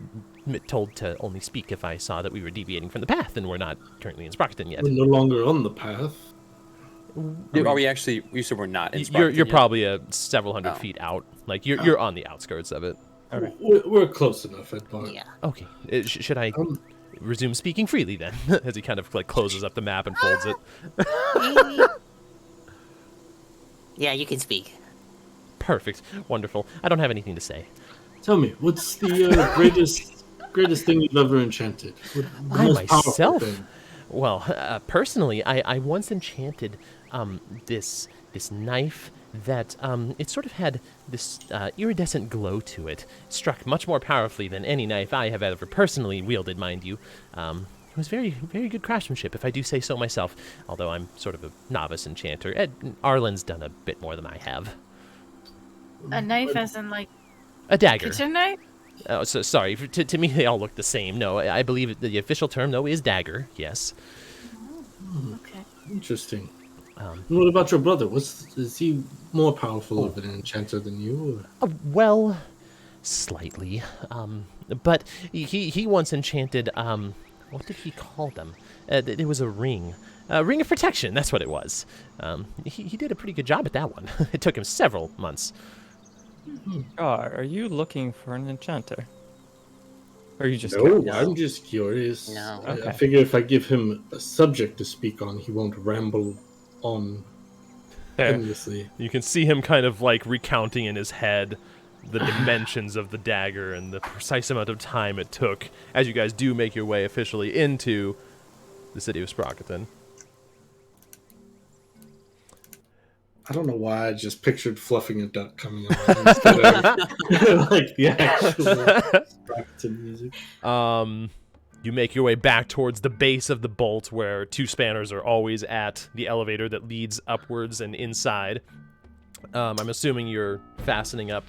G: told to only speak if I saw that we were deviating from the path, and we're not currently in Sprocketon yet.
E: We're no longer on the path.
B: Are we actually? You said we're not in
A: You're
B: Sprocketon yet?
A: probably several hundred
B: Oh.
A: feet out. Like you're on the outskirts of it.
E: We're close enough, Edbar.
H: Yeah.
A: Okay. Should I resume speaking freely then? As he kind of like closes up the map and folds it.
H: Yeah, you can speak.
A: Perfect. Wonderful. I don't have anything to say.
E: Tell me, what's the greatest thing you've ever enchanted? The
A: I
E: most powerful
A: myself?
E: thing?
A: Well, personally, I once enchanted this knife that it sort of had this iridescent glow to it. Struck much more powerfully than any knife I have ever personally wielded, mind you. It was very, very good craftsmanship, if I do say so myself, although I'm sort of a novice enchanter. Arlen's done a bit more than I have.
C: A knife as in like
A: A dagger.
C: kitchen knife?
A: Oh, so sorry. To me, they all look the same. No, I believe the official term, though, is dagger. Yes.
C: Okay.
E: Interesting. And what about your brother? Is he more powerful of an enchanter than you? Or?
A: Well, slightly. But he once enchanted. What did he call them? It was a ring. A ring of protection. That's what it was. He did a pretty good job at that one. It took him several months.
D: Are you looking for an enchanter? Or are you just
E: No,
D: curious?
E: I'm just curious.
H: No.
E: I
D: Okay.
E: figure if I give him a subject to speak on, he won't ramble on
D: Fair.
E: endlessly.
A: You can see him kind of like recounting in his head the dimensions of the dagger and the precise amount of time it took as you guys do make your way officially into the city of Sprocketon.
E: I don't know why I just pictured fluffing a duck coming on instead of like the actual Sprocketon music.
A: You make your way back towards the base of the bolt where two spanners are always at the elevator that leads upwards and inside. I'm assuming you're fastening up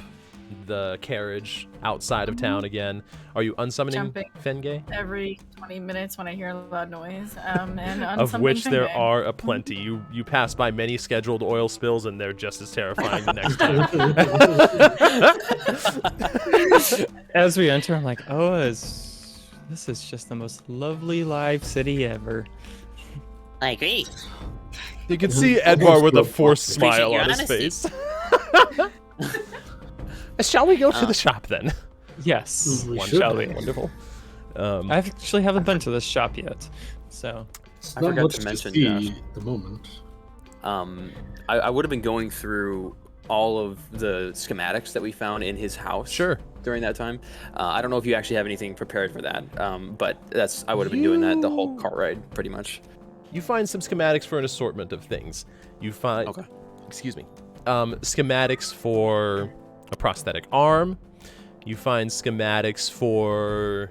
A: the carriage outside of town again. Are you unsummoning
C: Jumping.
A: Fengay?
C: Every 20 minutes when I hear a loud noise. And
A: Of which there
C: Fengay.
A: are aplenty. You pass by many scheduled oil spills and they're just as terrifying the next time.
D: As we enter, I'm like, oh, this is just the most lovely live city ever.
H: I agree.
A: You can see Edbar with a forced
H: Appreciate
A: smile
H: your
A: on his
H: honesty.
A: face. Shall we go to the shop then?
D: Yes.
E: We
A: One
E: should.
A: shall we? Wonderful.
D: I actually haven't been to this shop yet, so
E: It's
B: I
E: not
B: forgot
E: much
B: to
E: to
B: mention,
E: see
B: Josh.
E: at the moment.
B: I would have been going through all of the schematics that we found in his house.
A: Sure.
B: During that time, I don't know if you actually have anything prepared for that, but I would have been doing that the whole cart ride, pretty much.
A: You find some schematics for an assortment of things. You find,
B: Okay.
A: excuse me, schematics for a prosthetic arm. You find schematics for,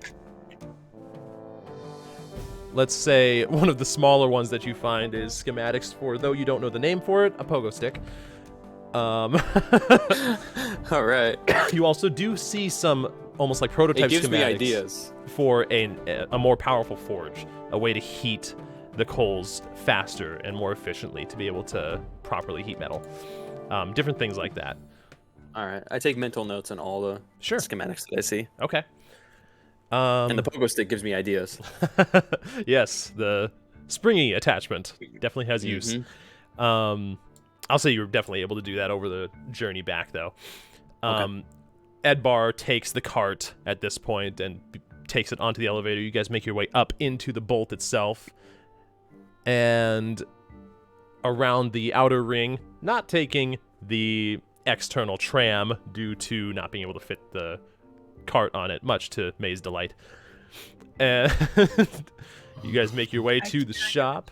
A: let's say, one of the smaller ones that you find is schematics for, though you don't know the name for it, a pogo stick.
B: All right.
A: You also do see some almost like prototype
B: It gives
A: schematics
B: me ideas.
A: for a more powerful forge, a way to heat the coals faster and more efficiently to be able to properly heat metal. Different things like that.
B: All right. I take mental notes on all the
A: Sure.
B: schematics that I see,
A: Okay.
B: and the pogo stick gives me ideas.
A: Yes, the springy attachment definitely has use. I'll say you're definitely able to do that over the journey back, though. Edbar takes the cart at this point and takes it onto the elevator. You guys make your way up into the bolt itself. And around the outer ring, not taking the external tram due to not being able to fit the cart on it, much to May's delight. And you guys make your way to the shop.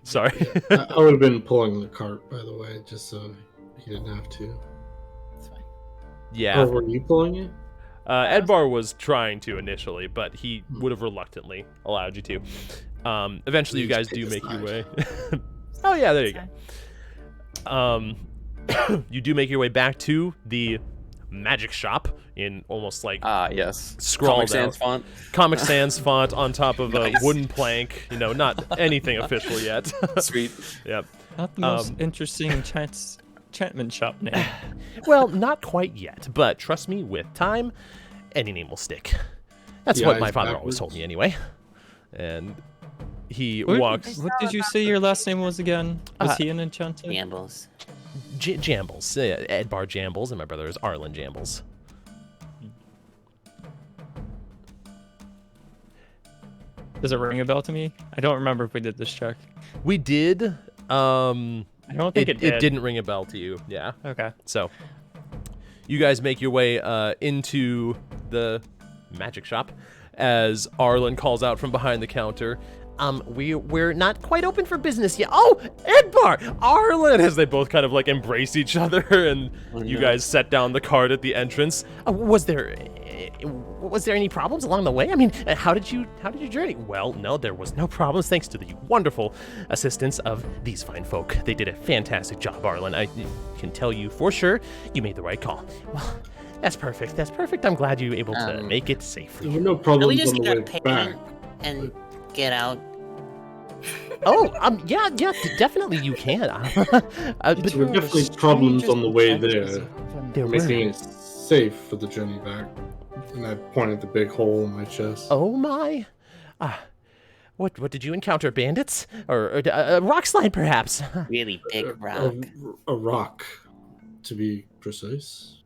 A: Sorry.
E: I would have been pulling the cart, by the way, just so he didn't have to.
C: That's fine.
A: Yeah.
E: Oh, were you pulling it?
A: Edbar was trying to initially, but he would have reluctantly allowed you to. Eventually, you guys do make your way. Oh yeah, there you go. You do make your way back to the magic shop in almost like
B: Yes.
A: scrawled
B: Comic Sans
A: out
B: font.
A: Comic Sans font on top of
B: Nice.
A: a wooden plank. You know, not anything official yet.
B: Sweet.
A: Yep.
D: not the most interesting enchantment shop name.
A: Well, not quite yet, but trust me, with time, any name will stick. That's
E: The
A: what
E: eyes
A: my father always
E: backwards.
A: told me anyway. And he
D: What,
A: walks.
D: what did you say your last name was again? Was he an enchanter?
H: Jambles.
G: Jambles, Edbar Jambles, and my brother is Arlen Jambles.
D: Does it ring a bell to me? I don't remember if we did this check.
A: We did.
D: I don't think it did.
A: It didn't ring a bell to you. Yeah.
D: Okay.
A: So, you guys make your way into the magic shop as Arlen calls out from behind the counter.
G: We're not quite open for business yet. Oh, Edbar,
A: Arlen, as they both kind of like embrace each other, and you guys set down the cart at the entrance.
G: was there any problems along the way? I mean, how did you journey? Well, no, there was no problems thanks to the wonderful assistance of these fine folk. They did a fantastic job, Arlen. I can tell you for sure you made the right call. Well, that's perfect. That's perfect. I'm glad you were able to make it safely.
E: There were no
H: Can we
E: problems
H: just
E: on the
H: get
E: way
H: a payment
E: back.
H: and get out?
G: Yeah, definitely you can.
E: There were definitely problems on the way there,
G: There
E: making
G: were.
E: it safe for the journey back. And I pointed the big hole in my chest.
G: Oh my. What did you encounter? Bandits? Or a rock slide, perhaps?
H: Really big rock.
E: A rock, to be precise.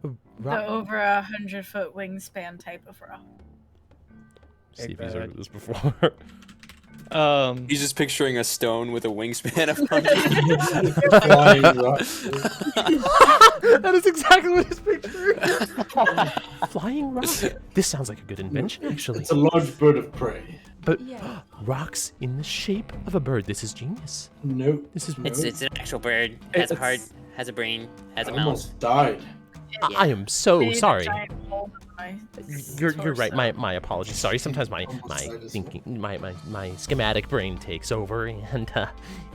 C: The over 100-foot wingspan type of rock.
A: See if he's heard of this before.
B: He's just picturing a stone with a wingspan of 100.
E: Flying rock.
A: That is exactly what he's picturing.
G: Flying rock? This sounds like a good invention, actually.
E: It's a large bird of prey.
G: But
F: Yeah.
G: rocks in the shape of a bird. This is genius.
E: No.
G: This is.
H: It's an actual bird. Has a heart. Has a brain. Has a
E: I
H: mouth.
E: almost died.
G: I am so
C: Made a
G: sorry.
C: giant hole in my
G: You're right.
C: torso.
G: My apologies. Sorry. Sometimes my thinking my schematic brain takes over, and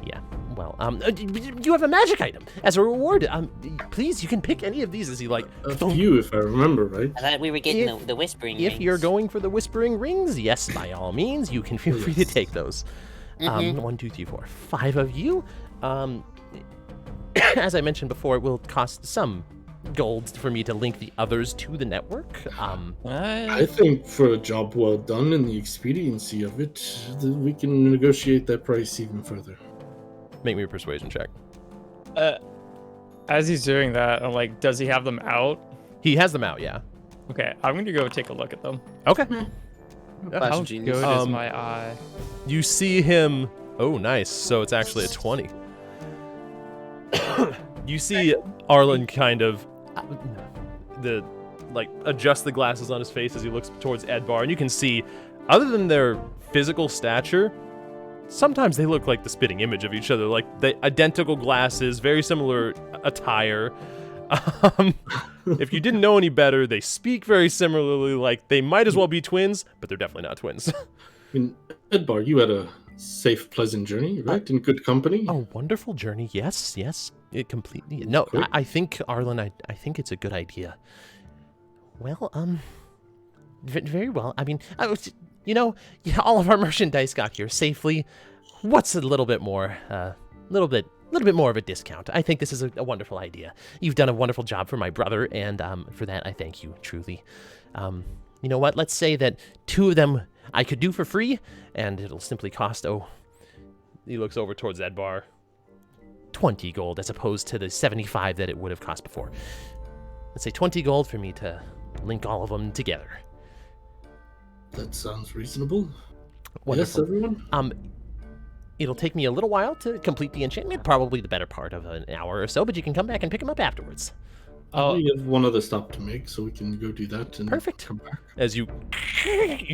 G: yeah. Well, you have a magic item as a reward. Please, you can pick any of these as you like.
E: A few, if I remember right.
H: I thought we were getting the whispering
G: If you're
H: rings.
G: going for the whispering rings, yes, by all means, you can feel free to take those. 1, 2, 3, 4, 5 of you. As I mentioned before, it will cost some gold for me to link the others to the network.
E: I think for a job well done and the expediency of it, we can negotiate that price even further.
A: Make me a persuasion check.
D: As he's doing that, I'm like, does he have them out?
A: He has them out, yeah.
D: Okay, I'm going to go take a look at them.
A: Okay.
J: Flash
D: How
J: of genius.
D: good is my eye?
A: You see him. Oh, nice. So it's actually a 20. You see Arlen kind of adjust the glasses on his face as he looks towards Edbar, and you can see, other than their physical stature, sometimes they look like the spitting image of each other. Like the identical glasses, very similar attire. If you didn't know any better, they speak very similarly. Like they might as well be twins, but they're definitely not twins.
E: I mean, Edbar, you had a safe, pleasant journey, right? In good company?
G: A wonderful journey. Yes. It completely. No,
E: Great.
G: I think Arlen. I think it's a good idea. Well, very well. I mean, all of our merchandise got here safely. What's a little bit more? Little bit more of a discount. I think this is a wonderful idea. You've done a wonderful job for my brother, and for that I thank you truly. You know what? Let's say that 2 of them I could do for free, and it'll simply cost
A: He looks over towards Edbar.
G: 20 gold as opposed to the 75 that it would have cost before. Let's say 20 gold for me to link all of them together.
E: That sounds reasonable.
G: Wonderful.
E: Yes, everyone?
G: It'll take me a little while to complete the enchantment, probably the better part of an hour or so, but you can come back and pick them up afterwards.
E: We have one other stop to make, so we can go do that and
G: Perfect.
E: come back.
A: As you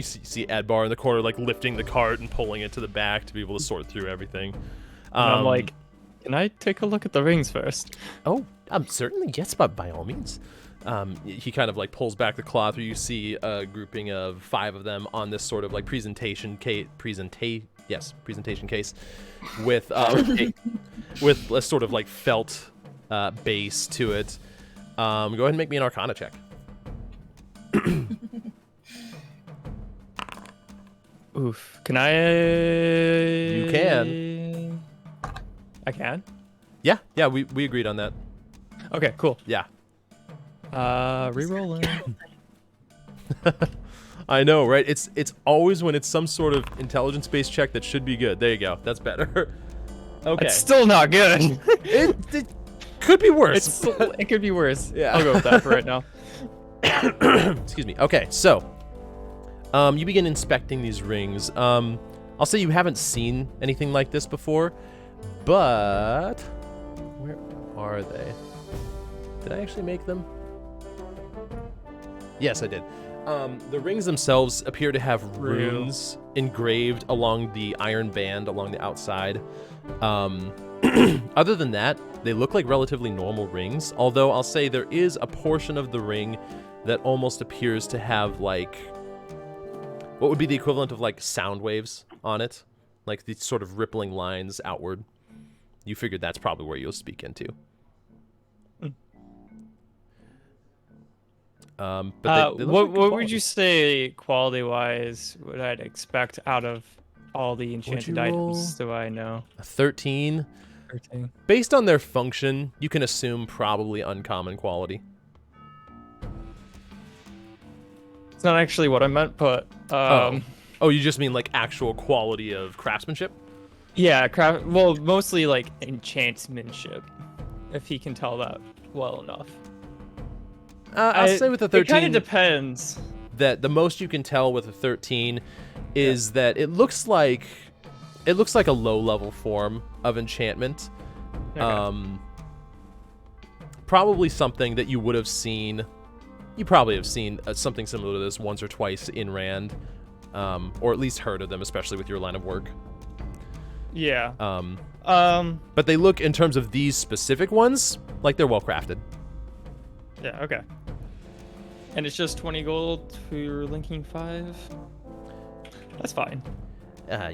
A: see Edbar in the corner, like lifting the cart and pulling it to the back to be able to sort through everything.
D: And I'm like, can I take a look at the rings first?
G: Oh, certainly, yes, but by all means.
A: He kind of like pulls back the cloth, where you see a grouping of 5 of them on this sort of like presentation case with with a sort of like felt base to it. Go ahead and make me an Arcana check.
D: Oof. Can I?
A: You can.
D: I can?
A: Yeah, we agreed on that.
D: Okay, cool.
A: Yeah.
D: Rerolling.
A: I know, right? It's always when it's some sort of intelligence-based check that should be good. There you go. That's better. Okay.
D: It's still not good.
A: It could be worse.
D: It could be worse.
A: Yeah.
D: I'll go with that for right now.
A: Excuse me. Okay, so you begin inspecting these rings. I'll say you haven't seen anything like this before, but where are they? Did I actually make them? Yes, I did. The rings themselves appear to have runes engraved along the iron band along the outside. Other than that, they look like relatively normal rings, although I'll say there is a portion of the ring that almost appears to have, like, what would be the equivalent of, like, sound waves on it, like these sort of rippling lines outward. You figured that's probably where you'll speak into. But they look
D: what would you say quality-wise would I'd expect out of all the enchanted items? Do I know?
A: A 13.
D: 13.
A: Based on their function, you can assume probably uncommon quality.
D: It's not actually what I meant, but
A: Oh, you just mean like actual quality of craftsmanship?
D: yeah, well, mostly like enchantmentship, if he can tell that well enough.
A: I'll say with a 13.
D: It kind of depends.
A: That the most you can tell with a 13 is that it looks like a low-level form of enchantment.
D: Okay.
A: Probably something that you would have seen. You probably have seen something similar to this once or twice in Rand, or at least heard of them, especially with your line of work.
D: Yeah.
A: But they look, in terms of these specific ones, like they're well crafted.
D: Yeah. Okay. And it's just 20 gold for linking 5. That's fine.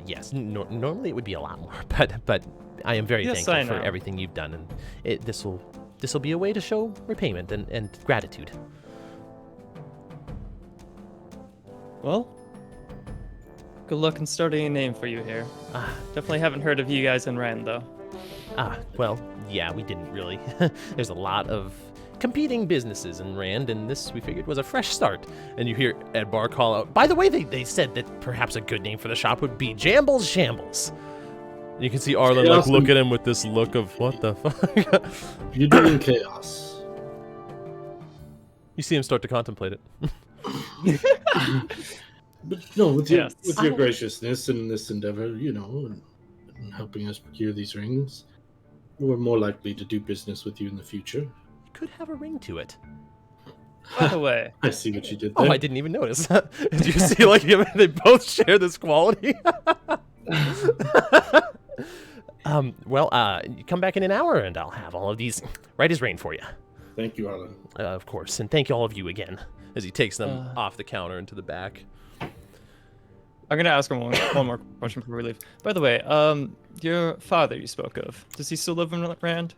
G: Yes, normally it would be a lot more, but I am very
D: Yes,
G: thankful
D: I
G: for
D: know.
G: everything you've done, and this will be a way to show repayment and gratitude.
D: Well, good luck in starting a name for you here. Definitely haven't heard of you guys in Rand, though.
G: Well, yeah, we didn't really. There's a lot of competing businesses in Rand, and this, we figured, was a fresh start.
A: And you hear Edbar call out, by the way, they said that perhaps a good name for the shop would be Shambles. You can see Arlen like look at him with this look of, what the fuck?
E: You're doing chaos.
A: You see him start to contemplate it.
E: But no, with your,
D: Yes.
E: with your graciousness in this endeavor, and helping us procure these rings, we're more likely to do business with you in the future.
G: Could have a ring to it.
D: By the way,
E: I see what you did
A: Oh,
E: there.
A: I didn't even notice. Did you see, like, they both share this quality?
G: You come back in an hour, and I'll have all of these right as rain for you.
E: Thank you, Arlen.
G: Of course, and thank all of you again.
A: As he takes them off the counter into the back.
D: I'm gonna ask him one more question before we leave. By the way, your father you spoke of, does he still live in Rand?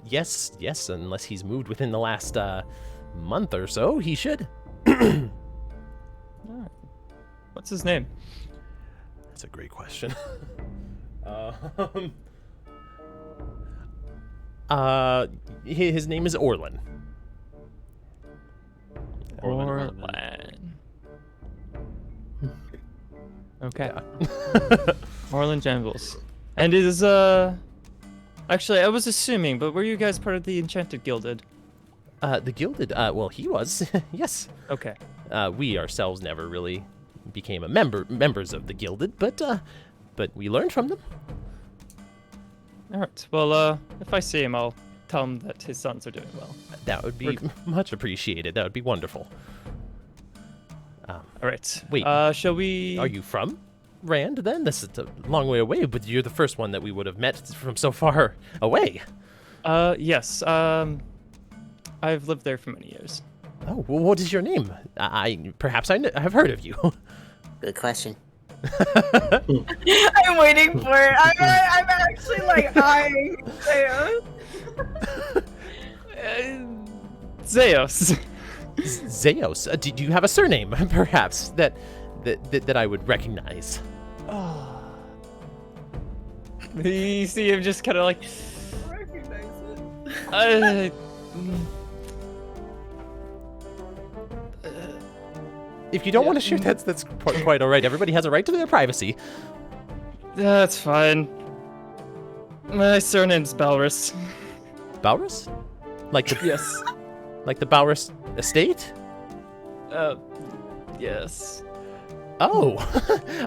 G: Yes, unless he's moved within the last month or so, he should.
D: Alright. What's his name?
A: That's a great question.
G: His name is Arlen.
D: Arlen. Okay. Arlen Jambles. And is actually I was assuming, but were you guys part of the Enchanted Gilded?
G: The Gilded. Well, he was. Yes.
D: Okay.
G: We ourselves never really became members of the Gilded, but we learned from them.
D: All right. Well, if I see him, I'll tell him that his sons are doing well.
G: That would be much appreciated. That would be wonderful.
D: All right.
G: Wait.
D: Shall we?
G: Are you from Rand then? This is a long way away, but you're the first one that we would have met from so far away.
D: Yes. I've lived there for many years.
G: Oh, well, what is your name? Perhaps I've heard of you.
H: Good question.
C: I'm waiting for it. I'm actually like eyeing Zeus.
D: Zeus.
G: Zeus. Do you have a surname, perhaps, that I would recognize?
D: You see him just kind of like.
C: Recognize it.
G: If you don't want to shoot, that's quite all right. Everybody has a right to their privacy.
D: That's fine. My surname's Balrus.
G: Balrus? Like the
D: Yes.
G: like the Balrus estate?
D: Yes.
G: Oh,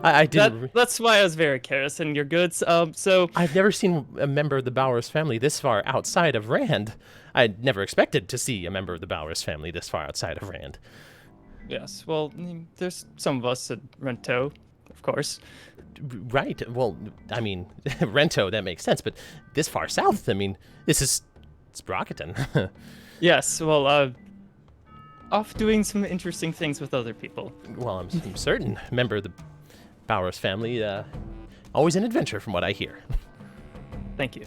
G: I didn't.
D: That's why I was very curious in your goods. So
G: I've never seen a member of the Balrus family this far outside of Rand. I'd never expected to see a member of the Balrus family this far outside of Rand.
D: yes, well, there's some of us at Rento, of course.
G: Right. Well, I mean, Rento, that makes sense, but this far south, I mean, this is Sprocketon.
D: Yes, well, off doing some interesting things with other people.
G: Well, I'm certain. Member of the Balrus family, always an adventure from what I hear.
D: Thank you.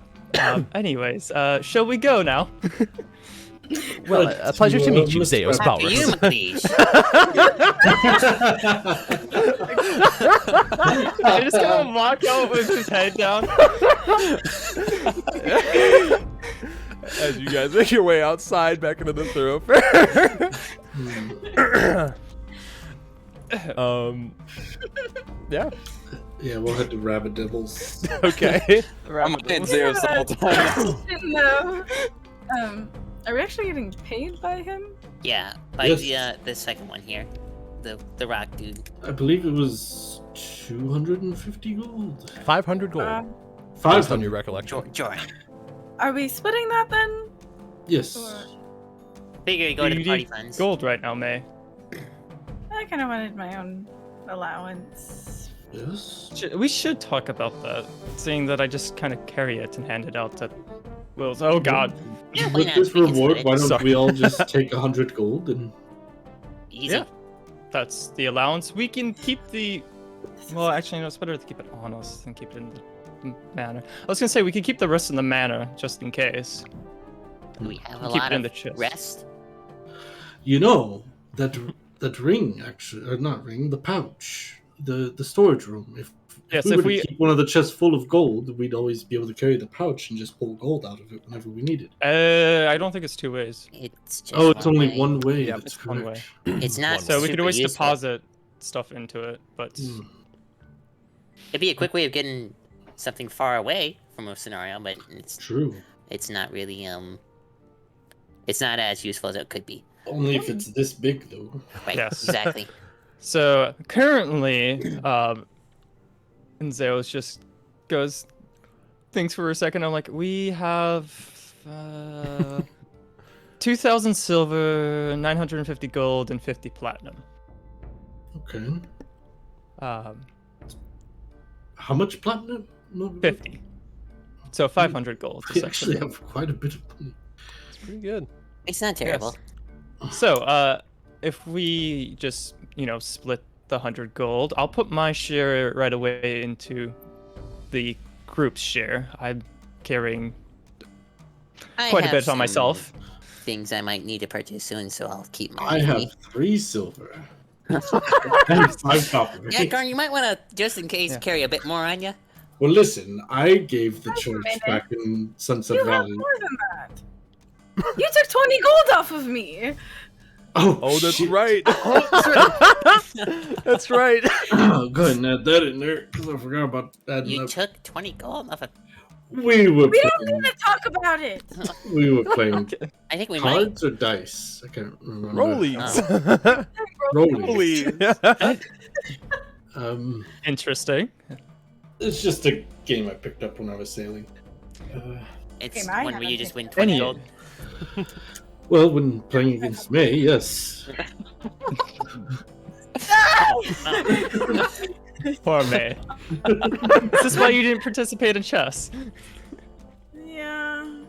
D: Anyways, shall we go now?
G: Well, a pleasure to meet you, Zeus
H: After you,
G: Balrus.
H: McLeish.
D: I just gonna walk out with his head down.
A: As you guys make your way outside back into the thoroughfare. Yeah.
E: Yeah, we'll head to Rabbit Devils.
A: Okay.
J: I'm playing Zeus the whole time.
C: No. Are we actually getting paid by him?
H: Yeah, by
E: Yes.
H: the second one here, the rock dude.
E: I believe it was 250 gold.
A: 500 gold. Based on
E: 500.
A: your recollection.
H: Joran.
C: Are we splitting that then?
E: Yes.
H: Figure you go to
D: You
H: the party
D: need
H: funds.
D: gold right now, May.
C: I kind of wanted my own allowance.
E: Yes.
D: We should talk about that, seeing that I just kind of carry it and hand it out to Will's. Oh God.
H: Yeah, why
E: With
H: not?
E: this
H: We can
E: reward,
H: split it.
E: why don't
G: Sorry.
E: we all just take 100 gold and
H: Easy.
D: Yeah. That's the allowance. We can keep the. Well, actually, no, it's better to keep it on us than keep it in the manor. I was gonna say we could keep the rest in the manor just in case.
H: We have a
D: Keep
H: lot
D: it in
H: of
D: the chest.
H: rest.
E: you know that ring actually, or not ring, the pouch, the storage room.
D: Yes,
E: we
D: if
E: were to
D: we-
E: keep one of the chests full of gold, we'd always be able to carry the pouch and just pull gold out of it whenever we needed.
D: I don't think it's 2 ways.
H: It's just
E: Oh, it's only
H: way.
E: one way.
D: Yeah,
E: That's
D: it's one
E: correct.
H: It's not
D: So we could
H: super
D: always
H: useful.
D: deposit stuff into it, but
E: Hmm.
H: It'd be a quick way of getting something far away from a scenario, but
E: True.
H: it's not really it's not as useful as it could be.
E: Only if it's this big, though.
H: Right.
D: Yes.
H: Exactly.
D: so currently, and Zeus just thinks for a second. I'm like, we have 2,000 silver, 950 gold, and 50 platinum.
E: Okay.
D: Um,
E: How much platinum? No,
D: 50. So 500 gold.
E: We actually
D: essentially.
E: have quite a bit of money.
A: It's pretty good.
H: It's not terrible.
D: So, if we just, split the 100 gold, I'll put my share right away into the group's share. I'm carrying
H: I
D: quite a
H: have
D: bit on
H: some
D: myself.
H: Things I might need to purchase soon, so I'll keep my
E: I have 3 silver. and 5 copper.
H: Yeah, Garn, you might want to, just in case,
D: Yeah.
H: carry a bit more on you.
E: Well, listen, I gave the
C: Wait a
E: church
C: minute.
E: back in Sunset
C: You have
E: Valley.
C: more than that. You took 20 gold off of me.
A: Oh, that's
E: shit.
A: right. That's right.
E: Oh, go ahead and add that in there, because I forgot about adding
H: You
E: that.
H: took 20 gold off of...
E: We were
C: We don't
E: playing,
C: need to talk about it.
E: we were playing
H: I think we might.
E: cards or dice. I can't remember.
A: Rollies.
E: Rollies.
A: Rollies.
D: Interesting.
E: It's just a game I picked up when I was sailing.
H: It's
C: Okay, I
H: one where you
C: haven't
H: just win
C: picked
H: 20
D: Any-
H: gold.
E: Well, when playing against May, yes.
D: Poor May. Is this why you didn't participate in chess?
C: Yeah.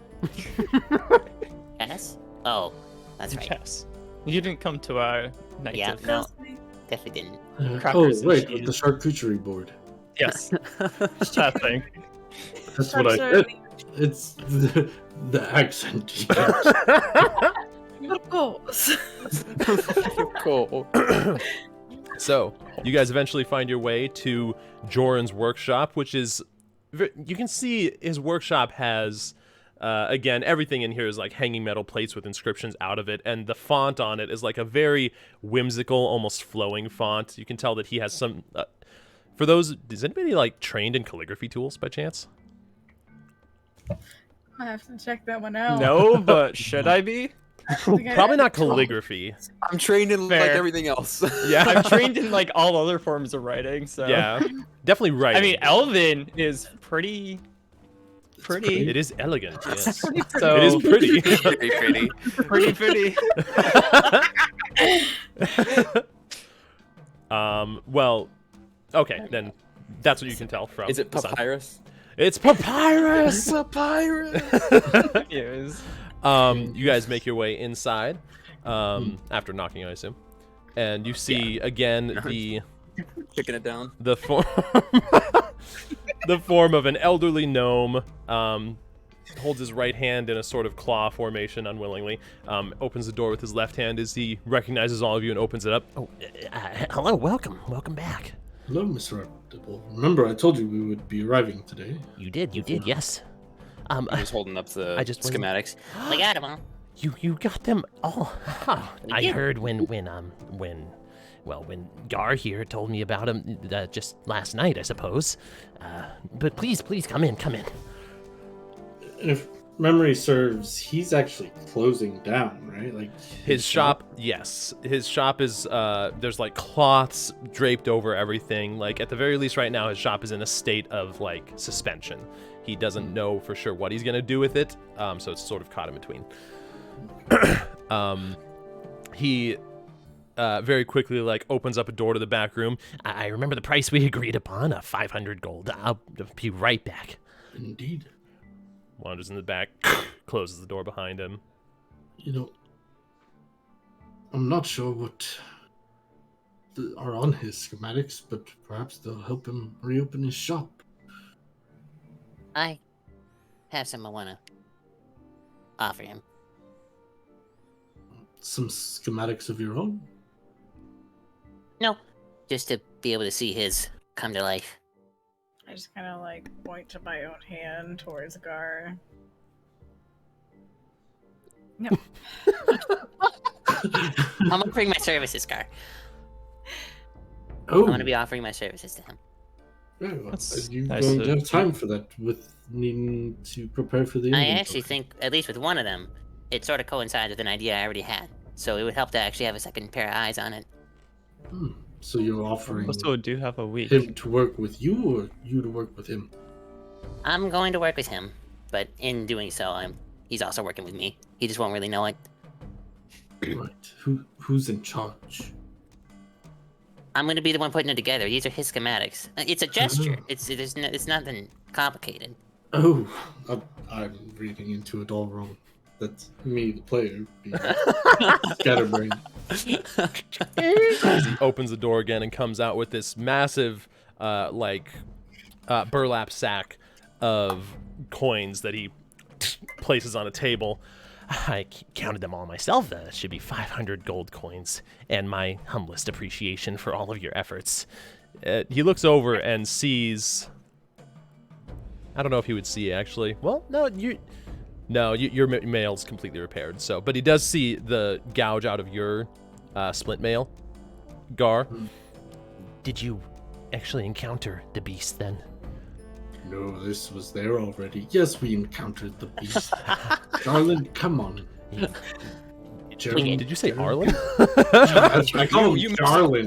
H: Yes? Oh, that's right.
D: Chess. You didn't come to our night
H: Yeah,
D: of-
H: no, definitely didn't.
E: Oh,
D: Crackers and
E: wait, with the
D: cheese.
E: charcuterie board.
D: Yes. that thing.
E: That's what I
C: Sharks
E: said. It's the accent. You can't-
C: Of course.
J: Cool.
A: So, you guys eventually find your way to Joran's workshop, which is... You can see his workshop has Again, everything in here is like hanging metal plates with inscriptions out of it, and the font on it is like a very whimsical, almost flowing font. You can tell that he has some... for those... Is anybody like trained in calligraphy tools by chance?
C: I have to check that one out.
D: No, but should I be?
A: Probably not calligraphy.
J: I'm trained in like
D: Fair.
J: everything else.
A: Yeah.
D: I'm trained in like all other forms of writing, so
A: Yeah, definitely right.
D: I mean, Elven is pretty.
A: It is elegant, yes.
D: So
A: It is pretty.
J: Very pretty.
D: pretty.
A: Well, okay, then that's what you can tell from
J: Is it
A: the sign.
J: papyrus?
A: It's papyrus!
J: Papyrus.
D: Yes.
A: You guys make your way inside, after knocking, I assume. And you see, again,
J: Kicking it down.
A: the form... the form of an elderly gnome, holds his right hand in a sort of claw formation unwillingly, opens the door with his left hand as he recognizes all of you and opens it up.
G: Oh, hello, welcome back.
E: Hello, Mr. Updibble. Remember, I told you we would be arriving today.
G: You did, yes.
B: I'm just holding up the
G: I just wasn't-
B: schematics.
H: We got him all.
G: You got them all. Huh. I
H: did.
G: heard when Gar here told me about him just last night, I suppose. But please come in.
E: If memory serves, he's actually closing down, right? Like
A: His shop, yes. His shop is, there's like cloths draped over everything. Like, at the very least right now, his shop is in a state of, like, suspension. He doesn't know for sure what he's going to do with it, so it's sort of caught in between. He very quickly, like, opens up a door to the back room.
G: I remember the price we agreed upon, 500 gold. I'll be right back.
E: Indeed.
A: Wanders in the back, closes the door behind him.
E: You know, I'm not sure what are on his schematics, but perhaps they'll help him reopen his shop.
H: I have some I want to offer him.
E: Some schematics of your own?
H: No, just to be able to see his come to life.
C: I just kind of like point to my own hand towards Gar. No.
H: I'm offering my services, Gar.
E: Oh,
H: I'm going to be offering my services to him.
E: very well.
D: That's
E: Are you
D: nice
E: going
D: to-
E: to have time for that with needing to prepare for the
H: I
E: inventory?
H: actually think, at least with one of them, it sort of coincides with an idea I already had. So it would help to actually have a second pair of eyes on it.
E: So you're offering
D: Also, do have a week.
E: him to work with you, or you to work with him?
H: I'm going to work with him, but in doing so, he's also working with me. He just won't really know it.
E: Right. Who's in charge?
H: I'm going to be the one putting it together. These are his schematics. It's a gesture. It's nothing complicated.
E: Oh, I'm reading into it all wrong. That's me, the player, being scatterbrained.
A: As he opens the door again and comes out with this massive, burlap sack of coins that he places on a table.
G: I counted them all myself. That should be 500 gold coins, and my humblest appreciation for all of your efforts.
A: He looks over and sees... I don't know if he would see, actually. Well, no, your mail's completely repaired, so... But he does see the gouge out of your splint mail, Gar.
G: Did you actually encounter the beast then?
E: No, this was there already. Yes, we encountered the beast. Arlen, come on. Jeremy,
A: Did you say Arlen?
E: I call him Arlen.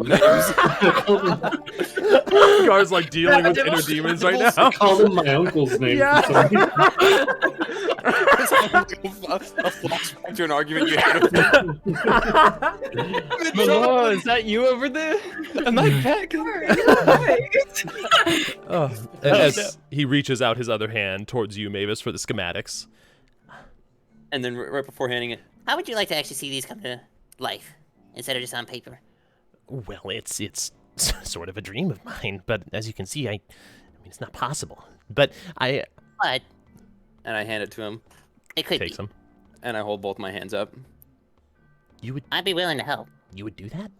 A: Gar's like dealing with inner demons right now.
E: I called him my uncle's name.
A: Yeah.
E: For some reason.
J: A flashback to an argument you had with
D: Malone, is that you over there? Am I back?
A: As he reaches out his other hand towards you, Mavis, for the schematics.
B: And then right before handing it,
H: How would you like to actually see these come to life instead of just on paper?
G: Well, it's sort of a dream of mine, but as you can see, I mean, it's not possible. But
H: But
B: and I hand it to him,
H: it could
A: Takes
H: be.
A: him.
B: and I hold both my hands up.
H: I'd be willing to help.
G: You would do that?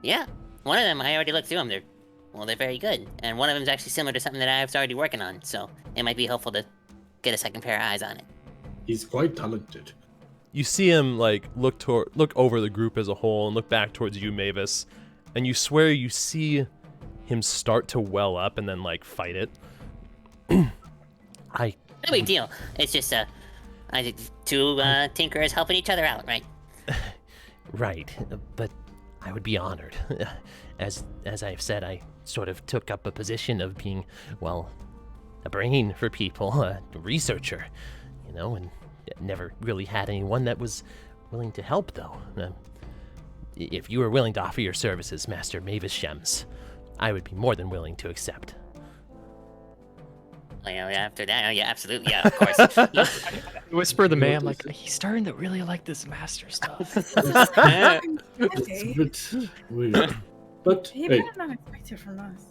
H: Yeah. One of them, I already looked through them. They're very good. And one of them's actually similar to something that I was already working on, so it might be helpful to get a second pair of eyes on it.
E: He's quite talented.
A: You see him like look over the group as a whole and look back towards you, Mavis, and you swear you see him start to well up and then like fight it.
H: No big deal. It's just I think two tinkerers helping each other out, right?
G: Right, but I would be honored. As I've said, I sort of took up a position of being, well, a brain for people, a researcher, you know, and never really had anyone that was willing to help, though. If you were willing to offer your services, Master Mavis Shems, I would be more than willing to accept.
H: Well, after that, yeah, absolutely, yeah, of course. Yeah.
D: Whisper the man, like, he's starting to really like this master stuff.
E: It's a bit weird. But
C: He
E: hey,
C: better not expect it from us.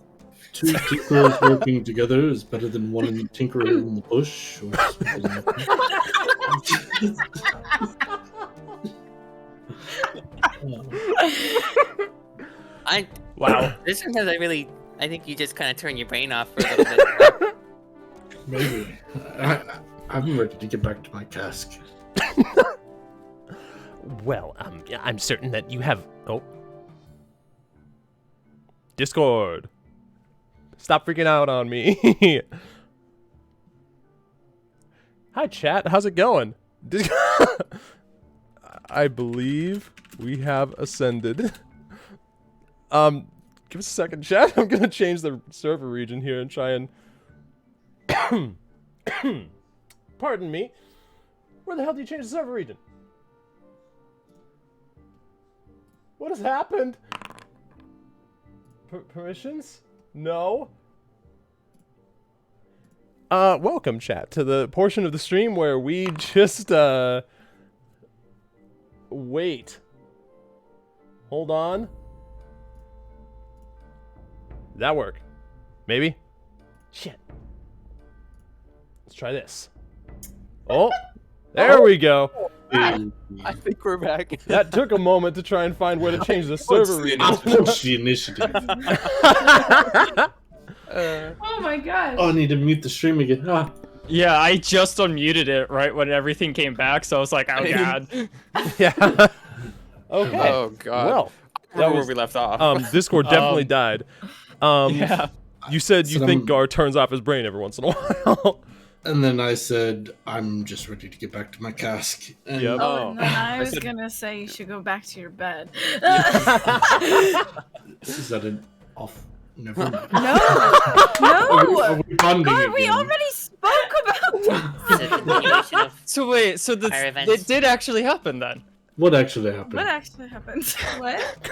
E: 2 tinkerers working together is better than 1 tinkerer in the bush. Or something like that.
B: Wow. This one has I think you just kind of turn your brain off for a little bit.
E: Maybe. I'm ready to get back to my cask.
G: Well, I'm certain that you have... Oh.
A: Discord. Stop freaking out on me. Hi, chat. How's it going? I believe we have ascended. Give us a second, chat. I'm gonna change the server region here and try and... Pardon me. Where the hell do you change the server region? What has happened? Permissions? No. Welcome, chat, to the portion of the stream where we just, wait. Hold on. Did that work? Maybe? Shit. Let's try this. Oh, there we go.
J: I think we're back.
A: That took a moment to try and find where to change the server region.
E: What's the initiative?
F: Oh my gosh.
E: Oh, I need to mute the stream again. Ah.
D: Yeah, I just unmuted it right when everything came back, so I was like, oh god.
A: Yeah. Okay.
J: Oh god.
A: Well,
J: That where we left off.
A: Discord definitely died.
D: Yeah.
A: You said you
E: So
A: think Gar turns off his brain every once in a while.
E: And then I said, I'm just ready to get back to my cask. And
A: Yep.
C: Oh, and then I was
J: said-
C: gonna say you should go back to your bed.
E: Is that an off? Never mind.
C: No,
E: Are
C: no.
E: we bonding
C: God, we
E: again?
C: already spoke about
H: It's a continuation of
D: So wait, so
H: Fire
D: this
H: events.
D: it did actually happen then?
E: What actually happened?
C: what actually happened. What?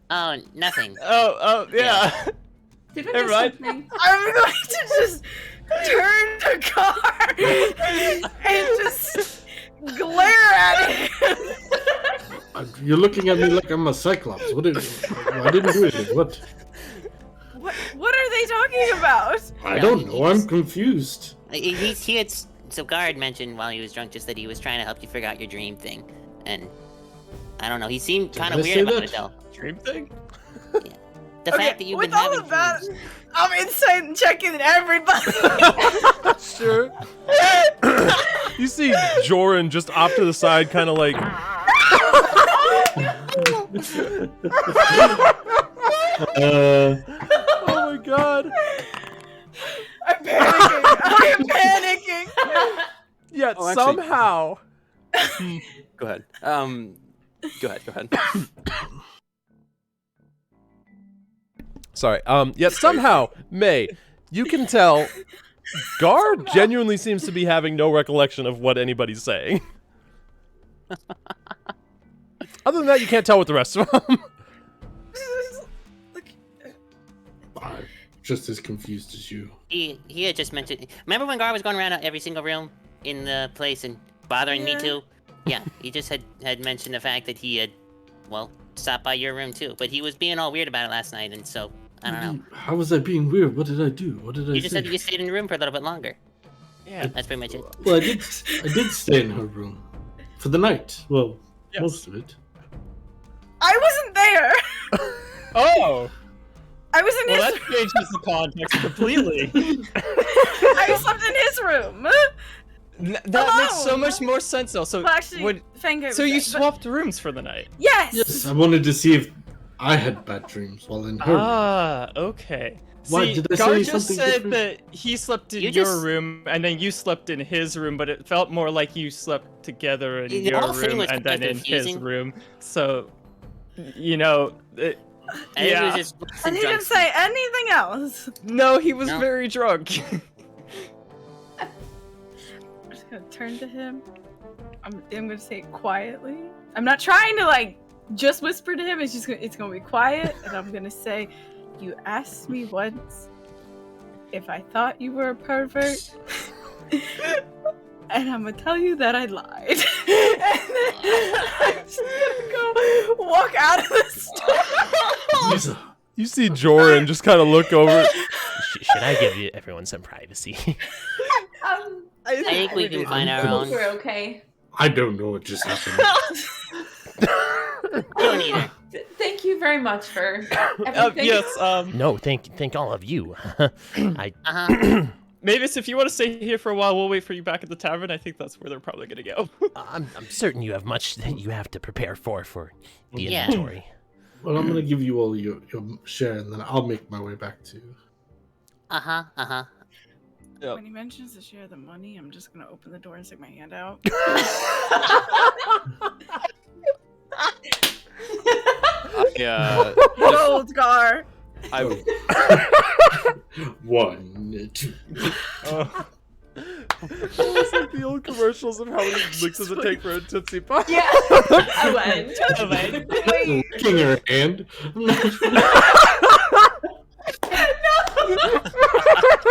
H: Oh, nothing.
D: Oh, yeah.
F: Did we
D: Never
F: miss
D: mind.
F: something?
C: I'm going to just turn the car and just glare at him.
E: You're looking at me like I'm a cyclops. I didn't do anything. What?
C: What are they talking about?
E: I don't know. I'm confused.
H: He had so Guard mentioned while he was drunk just that he was trying to help you figure out your dream thing, and I don't know. He seemed kind
E: I
H: of
E: say
H: weird about
E: that?
H: it though.
D: Dream thing?
H: The fact that you've
C: with
H: been
C: all
H: having
C: of that,
H: dreams.
C: I'm inside and checking everybody.
A: Sure. You see Joran just off to the side, kind of like. Oh my god.
C: I'm panicking. I'm panicking.
A: Yet
J: Oh, actually-
A: somehow.
J: Go ahead. Go ahead.
A: Sorry. Yet somehow, May, you can tell Gar genuinely seems to be having no recollection of what anybody's saying. Other than that, you can't tell with the rest of them.
E: I'm just as confused as you.
H: He had just mentioned. Remember when Gar was going around every single room in the place and bothering me too? Yeah, he just had mentioned the fact that he had, well, stopped by your room too. But he was being all weird about it last night, and so I don't know.
E: How was I being weird? What did I do? What did I
H: You just
E: say?
H: said that you stayed in the room for a little bit longer.
D: Yeah.
H: That's pretty much it.
E: Well, I did stay in her room for the night. Well,
D: Yes.
E: most of it.
C: I wasn't there.
D: Oh!
C: I was in
D: Well,
C: his
D: that changes the context completely.
C: I slept in his room.
D: That makes so much more sense, though. So,
C: Well, actually, Fangirl
D: so
C: was
D: you
C: there,
D: swapped rooms for the night?
C: Yes!
E: Yes, I wanted to see if I had bad dreams while in her room.
D: Ah, okay.
E: Why,
D: See,
E: did I
D: Gar
E: say
D: just
E: something
D: said
E: different?
D: that he slept in
H: You
D: your
H: just-
D: room, and then you slept in his room, but it felt more like you slept together in
H: The
D: your
H: whole thing
D: room
H: was
D: and then
H: quite
D: in his
H: confusing.
D: room. So, you know,
H: And
D: yeah.
H: it was just
C: And he
H: drunk
C: didn't say anything else.
D: No, he was
H: No.
D: very drunk.
C: I'm just gonna turn to him. I'm gonna say it quietly. I'm not trying to like just whisper to him. It's gonna be quiet, and I'm gonna say, "You asked me once if I thought you were a pervert, and I'm gonna tell you that I lied." And then I'm just gonna go walk out of the store.
A: You see Joran just kind of look over.
G: Should I give you everyone some privacy?
H: I think we can find our own.
I: We're okay.
E: I don't know what just happened.
H: I don't either.
I: Thank you very much for everything.
D: Yes,
G: No, thank all of you.
D: Mavis, if you want to stay here for a while, we'll wait for you back at the tavern. I think that's where they're probably gonna go.
G: I'm certain you have much that you have to prepare for the
H: Yeah.
G: inventory.
E: Well, I'm gonna give you all your share, and then I'll make my way back to.
D: Yep.
C: When he mentions to share the money, I'm just gonna open the door and stick my hand out.
J: Yeah.
C: Gold Gar.
J: I
E: 1, 2.
A: It's like the old commercials of how many licks does it take for a Tootsie Pop.
I: Yeah. I went.
E: Licking her hand.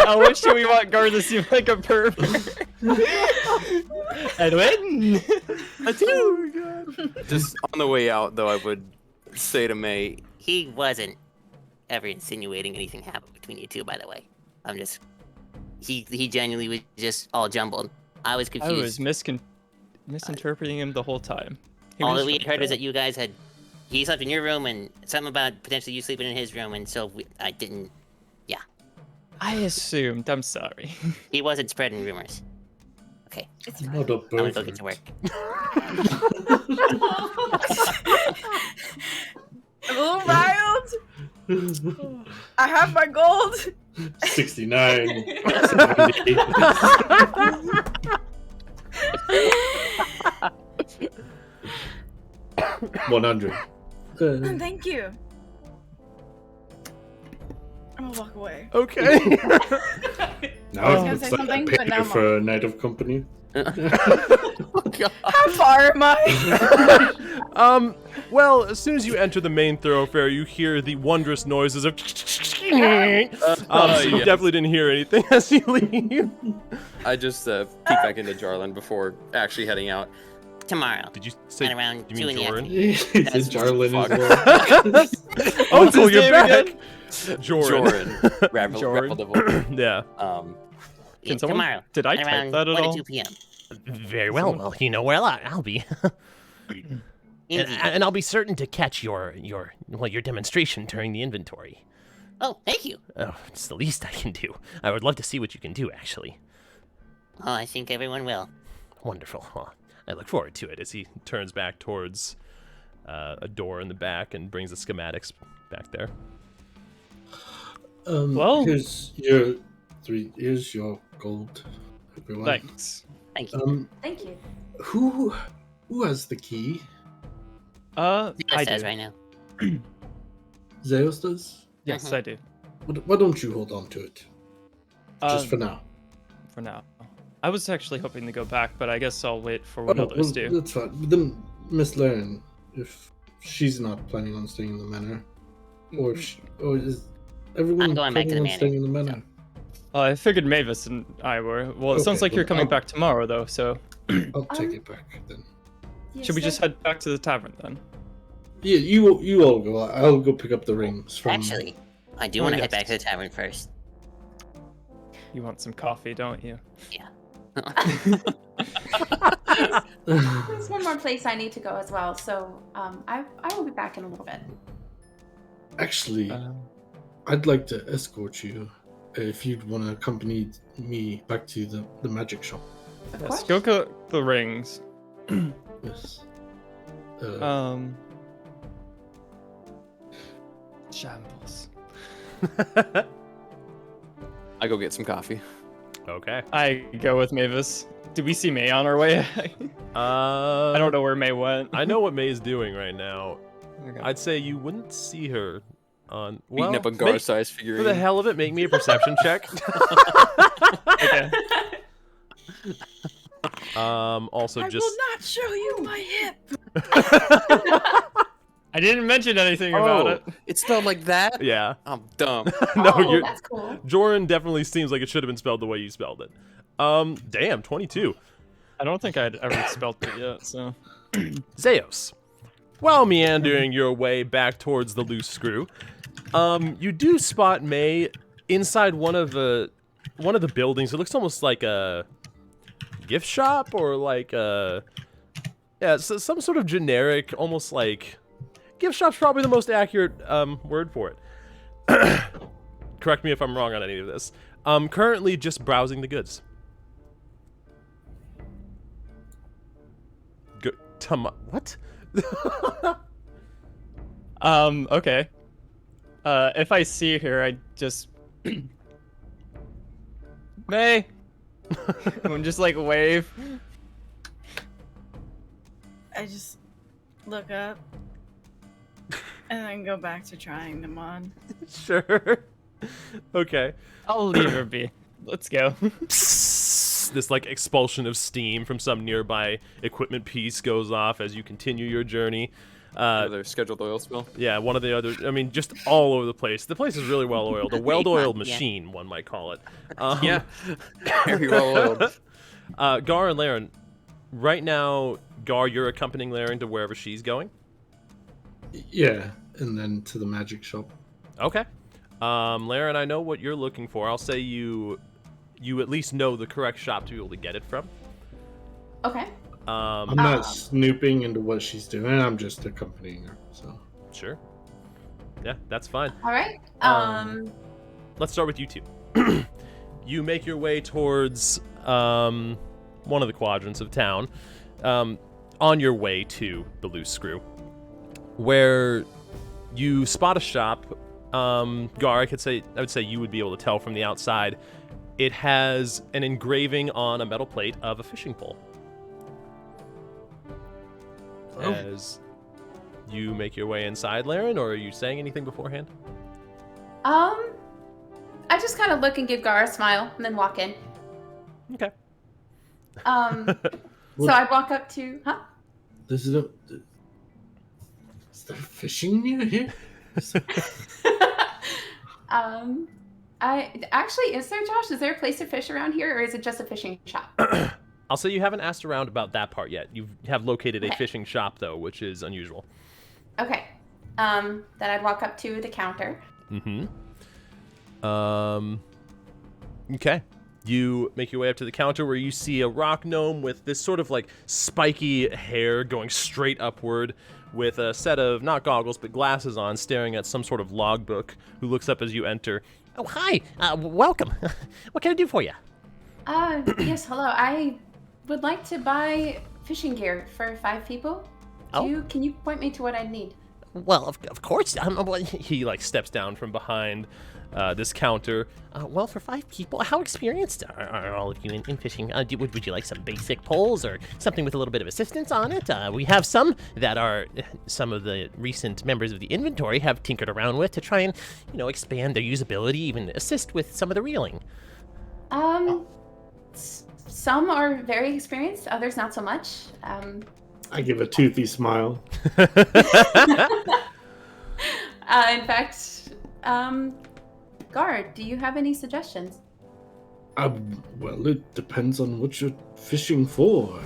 D: I wish we want Gar to seem like a pervert. Edwin!
A: Oh my god.
J: just on the way out though, I would say to May,
H: He wasn't ever insinuating anything happened between you two, by the way. I'm just. He genuinely was just all jumbled. I was
D: I
H: confused.
D: was misinterpreting him the whole time. He
H: All
D: was
H: that we had
D: trying
H: heard was
D: to-
H: that you guys had. He slept in your room and something about potentially you sleeping in his room, and so I didn't.
D: I assumed. I'm sorry.
H: He wasn't spreading rumors. Okay,
E: I'm not a
H: I'm gonna go
E: pervert.
H: get to work.
C: I'm a little riled. I have my gold.
E: 69. 70. 100.
C: Thank you. I'm gonna walk away.
A: Okay.
E: Now
C: I was
E: it
C: gonna
E: looks
C: say
E: like I
C: something,
E: paid
C: but now
E: you
C: I'm
E: for a night of company.
C: How far am I?
A: Well, as soon as you enter the main thoroughfare, you hear the wondrous noises of. So you
J: yes.
A: definitely didn't hear anything as you leave.
J: I just peek back into Jarlin before actually heading out.
H: Tomorrow.
A: Did you say?
H: And around
A: you
H: 2
A: mean
H: in the
A: Joran?
H: afternoon.
E: It's Jarlin as
J: fuck.
E: well.
A: Uncle,
D: his
A: you're
D: name
A: back.
D: again?
A: Joran.
J: Ravel,
D: Joran.
A: Yeah.
H: Yeah,
D: Can someone-
H: tomorrow.
D: did I
H: and
D: type
H: around
D: that at
H: 1
D: all?
H: to 2 p.m.
G: Very well. Well, you know where I'll be.
H: Indeed.
G: and I'll be certain to catch your demonstration during the inventory.
H: Oh, thank you.
G: Oh, it's the least I can do. I would love to see what you can do, actually.
H: Oh, I think everyone will.
G: Wonderful. Well,
A: I look forward to it as he turns back towards a door in the back and brings the schematics back there.
D: Well-
E: here's your here's your gold, everyone.
D: Thanks.
H: Thank you.
I: Thank you.
E: Who has the key?
D: I
H: It
D: do.
H: says right now.
E: Zeus does?
D: Yes, I do.
E: Why don't you hold on to it? Just
D: Um,
E: for now.
D: For now. I was actually hoping to go back, but I guess I'll wait for what others
E: well,
D: do.
E: That's fine. But then Miss Laren, if she's not planning on staying in the manor, or if or is everyone
H: I'm going back to
E: planning
H: the
E: on staying in the
H: manor,
E: manor?
D: I figured Mavis and I were. Well, it sounds
E: Okay,
D: like you're
E: well,
D: coming
E: I'll-
D: back tomorrow, though, so
E: I'll take it back then.
D: should we just head back to the tavern then?
E: Yeah, you all go. I'll go pick up the rings from.
H: Actually, I do
D: Oh,
H: want to
D: yes.
H: head back to the tavern first.
D: You want some coffee, don't you?
I: There's one more place I need to go as well, so I will be back in a little bit.
E: Actually, I'd like to escort you if you'd want to accompany me back to the magic shop.
F: Of
D: Yes,
F: course.
D: go get the rings.
E: Yes.
D: Shambles.
J: I go get some coffee.
A: Okay.
D: I go with Mavis. Did we see May on our way? I don't know where May went.
A: I know what May's doing right now.
D: Okay.
A: I'd say you wouldn't see her on.
J: Beating
A: Well,
J: up a Gar-sized
A: for
J: figurine.
A: the hell of it, make me a perception check.
D: Okay.
A: Also, just.
C: not show you my hip.
D: I didn't mention anything about it.
J: It's spelled like that?
A: Yeah.
J: I'm dumb.
A: No,
F: Oh,
A: you're.
F: that's cool.
A: Joran definitely seems like it should have been spelled the way you spelled it. Damn, 22.
D: I don't think I'd ever spelt it yet, so.
A: Zeos. While meandering your way back towards the loose screw, you do spot May inside one of the buildings. It looks almost like a gift shop or like some sort of generic, almost like gift shop's probably the most accurate word for it. Correct me if I'm wrong on any of this. Currently just browsing the goods. What?
D: Okay. If I see her, I just May. I'm just like wave.
C: I just look up and then go back to trying them on.
A: Sure. Okay.
D: I'll leave her be. Let's go.
A: This like expulsion of steam from some nearby equipment piece goes off as you continue your journey.
J: Another scheduled oil spill.
A: Yeah, one of the other. I mean, just all over the place. The place is really well oiled. A well-oiled
H: Yeah.
A: machine, one might call it.
J: Yeah. Very well oiled.
A: Gar and Laren, right now, Gar, you're accompanying Laren to wherever she's going.
E: Yeah, and then to the magic shop.
A: Okay. Laren, I know what you're looking for. I'll say you at least know the correct shop to be able to get it from.
F: Okay.
E: I'm not snooping into what she's doing. I'm just accompanying her. So
A: Sure. Yeah, that's fine.
F: All right.
A: Let's start with you two. You make your way towards one of the quadrants of town on your way to the loose screw, where you spot a shop. Gar, I would say you would be able to tell from the outside. It has an engraving on a metal plate of a fishing pole.
E: Oh.
A: As you make your way inside, Laren, or are you saying anything beforehand?
F: I just kind of look and give Gar a smile and then walk in.
A: Okay.
F: So I walk up to,
E: is there fishing near here?
F: Is there, Josh? Is there a place to fish around here, or is it just a fishing shop?
A: I'll say you haven't asked around about that part yet. You have located a
F: Okay.
A: fishing shop, though, which is unusual.
F: Okay. Then I'd walk up to the counter.
A: Mm-hmm. Okay. You make your way up to the counter where you see a rock gnome with this sort of like spiky hair going straight upward with a set of, not goggles, but glasses on, staring at some sort of logbook, who looks up as you enter.
G: Oh, hi. Welcome. What can I do for you?
F: Yes, hello. I would like to buy fishing gear for 5 people. Can you point me to what I need?
G: Well, of course.
A: He like steps down from behind this counter.
G: Well, for 5 people, how experienced are all of you in fishing? Would you like some basic poles or something with a little bit of assistance on it? We have some that are some of the recent members of the inventory have tinkered around with to try and, expand their usability, even assist with some of the reeling.
F: Some are very experienced, others not so much.
E: I give a toothy smile.
F: In fact, Guard, do you have any suggestions?
E: Well, it depends on what you're fishing for.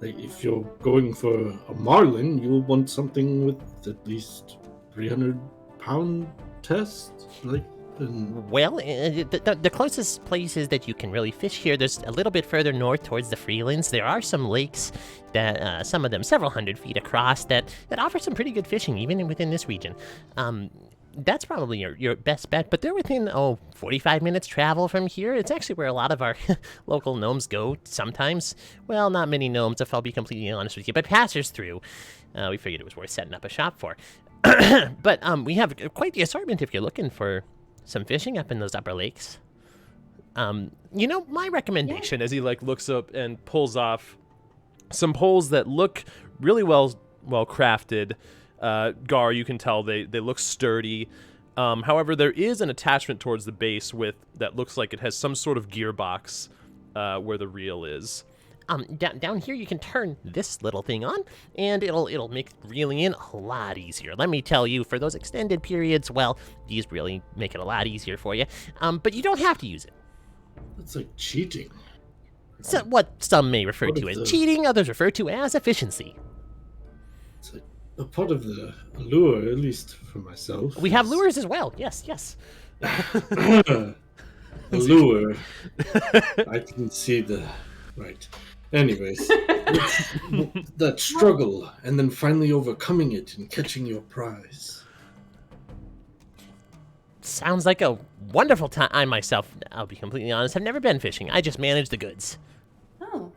E: If you're going for a marlin, you'll want something with at least 300-pound test.
G: Well, the closest places that you can really fish here, there's a little bit further north towards the Freelands. There are some lakes that, some of them several hundred feet across, that offer some pretty good fishing, even within this region. That's probably your best bet, but they're within, 45 minutes travel from here. It's actually where a lot of our local gnomes go sometimes. Well, not many gnomes, if I'll be completely honest with you, but passers through. We figured it was worth setting up a shop for. But we have quite the assortment if you're looking for some fishing up in those upper lakes. My recommendation,
A: as he looks up and pulls off some poles that look really well crafted. Gar, you can tell they look sturdy. However, there is an attachment towards the base that looks like it has some sort of gearbox where the reel is.
G: Down here you can turn this little thing on, and it'll make reeling in a lot easier. Let me tell you, for those extended periods, well, these really make it a lot easier for you. But you don't have to use it.
E: That's like cheating.
G: So what some may refer to as cheating, others refer to as efficiency.
E: It's like a part of the lure, at least for myself.
G: We have lures as well. Yes.
E: The lure. I can see the right. Anyways, that struggle and then finally overcoming it and catching your prize.
G: Sounds like a wonderful time. I myself, I'll be completely honest, have never been fishing. I just manage the goods.
F: Oh.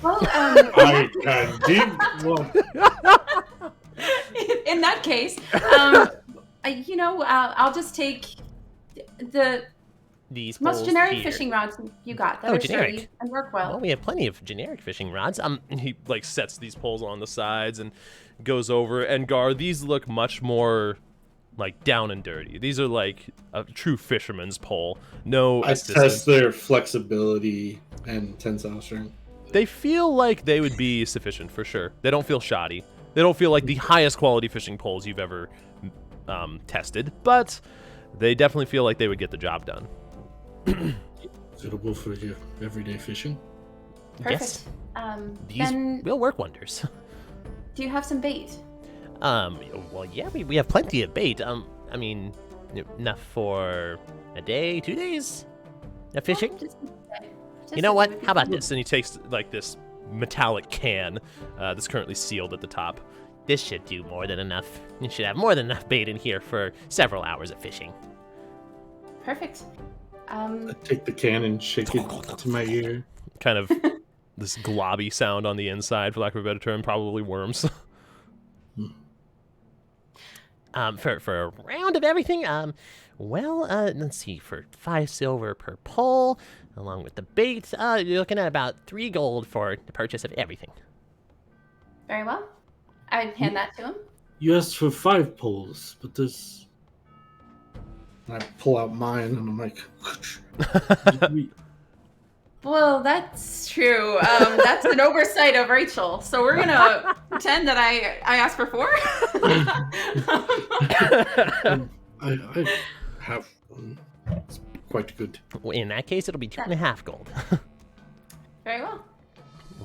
F: Well,
E: I can dig one.
F: in that case, I'll just take
G: these
F: most
G: poles
F: generic
G: here.
F: fishing rods you got that
G: Oh,
F: are
G: generic.
F: sturdy and work well.
G: Well, we have plenty of generic fishing rods.
A: And he sets these poles on the sides and goes over. And Gar, these look much more down and dirty. These are like a true fisherman's pole. No
E: I
A: assistance.
E: test their flexibility and tensile strength.
A: They feel like they would be sufficient for sure. They don't feel shoddy. They don't feel like the highest quality fishing poles you've ever tested, but they definitely feel like they would get the job done.
E: Suitable for your everyday fishing?
F: Perfect.
G: Yes. These
F: Then
G: will work wonders.
F: do you have some bait?
G: Well, yeah, we have plenty of bait. Enough for a day, 2 days of fishing.
F: Just
G: You know what?
F: would be
G: How about
F: good.
G: this?
A: And he takes this metallic can that's currently sealed at the top.
G: This should do more than enough. You should have more than enough bait in here for several hours of fishing.
F: Perfect.
E: I take the can and shake it to my ear.
A: Kind of this globby sound on the inside, for lack of a better term, probably worms.
G: For a round of everything, let's see, for 5 silver per pole, along with the bait, you're looking at about 3 gold for the purchase of everything.
F: Very well. I hand that to him.
E: You asked for 5 poles, but there's... I pull out mine and I'm like...
F: Well, that's true. That's an oversight of Rachel. So we're gonna pretend that I asked for 4.
E: I have one. It's quite good.
G: In that case, it'll be 2.5 gold.
F: Very well.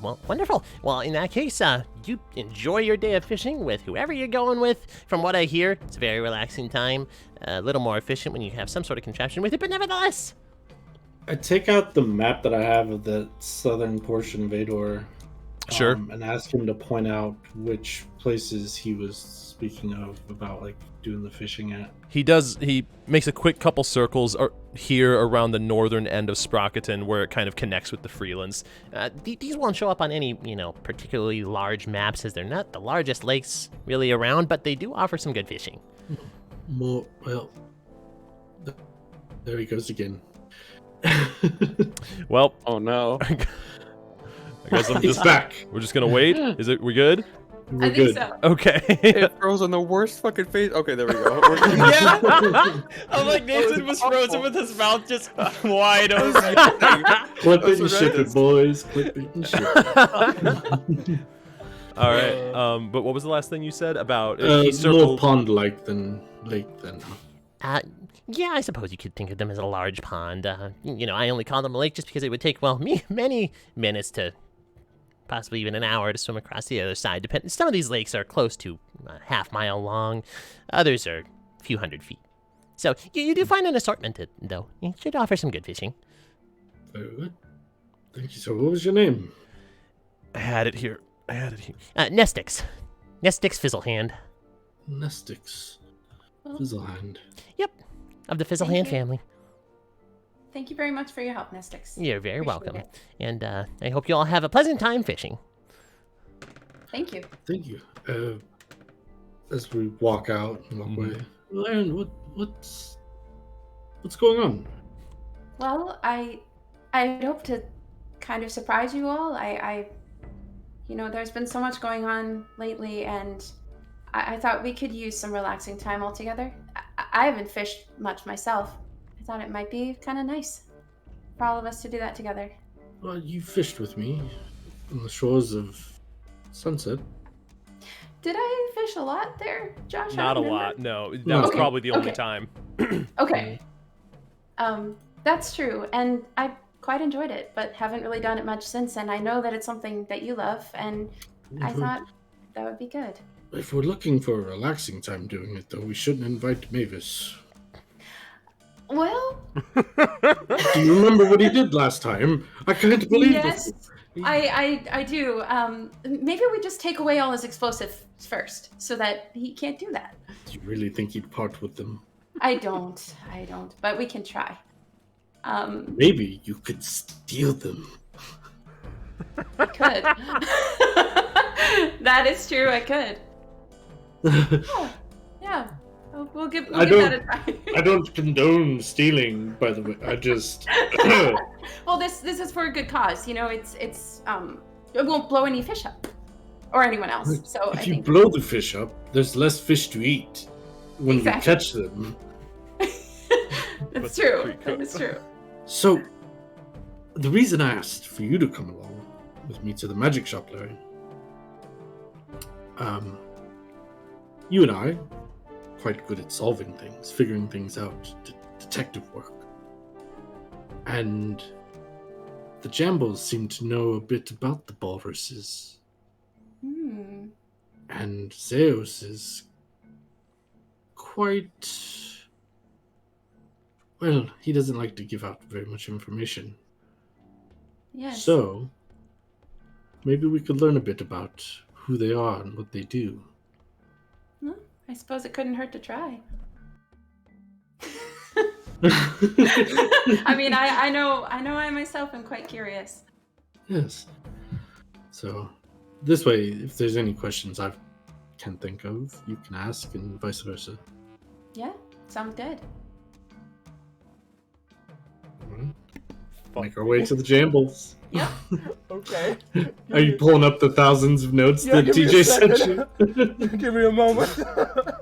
G: Well, wonderful. Well, in that case, you enjoy your day of fishing with whoever you're going with. From what I hear, it's a very relaxing time. A little more efficient when you have some sort of contraption with it, but nevertheless.
E: I take out the map that I have of the southern portion of Ador.
A: Sure.
E: And ask him to point out which places he was speaking of about doing the fishing at.
A: He makes a quick couple circles here around the northern end of Sprocketon where it kind of connects with the Freelands.
G: These won't show up on any, particularly large maps, as they're not the largest lakes really around, but they do offer some good fishing.
E: There he goes again.
A: Well,
J: Oh no.
A: I guess
E: He's back.
A: we're just gonna wait. We good?
E: We're
F: I
E: good.
F: think so.
A: Okay.
J: It froze on the worst fucking face. Okay, there we go.
D: I'm like, Nathan was frozen with his mouth just wide open.
E: Clip it and
J: That's
E: ship
J: right.
E: it, boys. Clip it and ship it.
A: All right. But what was the last thing you said about he
E: More
A: circled?
E: pond-like than lake then.
G: Yeah, I suppose you could think of them as a large pond. I only call them a lake just because it would take, me many minutes to possibly even an hour to swim across the other side. Some of these lakes are close to a half-mile long. Others are a few hundred feet. So you do find an assortment, though. It should offer some good fishing.
E: Very good. Thank you. So what was your name?
A: I had it here.
G: Nestix. Nestix Fizzlehand.
E: Nestix. Fizzlehand.
G: Yep, of the Fizzlehand
F: Thank you.
G: family.
F: Thank you very much for your help, Nestix.
G: You're very
F: Appreciate
G: welcome.
F: it.
G: And I hope you all have a pleasant time fishing.
F: Thank you.
E: Thank you. As we walk out and walk away, Aaron, what's going on?
F: Well, I hope to kind of surprise you all. There's been so much going on lately, and I thought we could use some relaxing time all together. I haven't fished much myself. I thought it might be kind of nice for all of us to do that together.
E: Well, you fished with me on the shores of Sunset.
F: Did I fish a lot there, Josh? I
A: Not a
F: don't remember.
A: lot, no. That was
F: Okay,
A: probably the only
F: okay.
A: time.
F: Okay. That's true, and I quite enjoyed it, but haven't really done it much since, and I know that it's something that you love, and I thought that would be good.
E: If we're looking for a relaxing time doing it, though, we shouldn't invite Mavis.
F: Well,
E: Do you remember what he did last time? I can't believe
F: yes,
E: this.
F: I do. Maybe we just take away all his explosives first, so that he can't do that.
E: Do you really think he'd part with them?
F: I don't, but we can try.
E: Maybe you could steal them.
F: I could. That is true, I could. Yeah. We'll give that a try.
E: I don't condone stealing, by the way. I just...
F: Well, this is for a good cause. It won't blow any fish up. Or anyone else. So
E: if
F: I
E: you
F: think
E: blow the fish up, there's less fish to eat when we
F: Exactly.
E: catch them.
F: that's true. That is true.
E: So, the reason I asked for you to come along with me to the magic shop, Larry, you and I, quite good at solving things, figuring things out, detective work. And the Jambles seem to know a bit about the walruses. And Zeus is quite... Well, he doesn't like to give out very much information.
F: Yes.
E: So, maybe we could learn a bit about who they are and what they do.
F: Well, I suppose it couldn't hurt to try. I mean, I know I myself am quite curious.
E: Yes. So, this way, if there's any questions I can think of, you can ask, and vice versa.
F: Yeah, sounds good.
E: Alright. Make our way to the Jambles.
F: Yep.
A: Okay.
E: Are you pulling up the thousands of notes that
A: give me a
E: TJ sent
A: second.
E: you?
A: Give me a moment.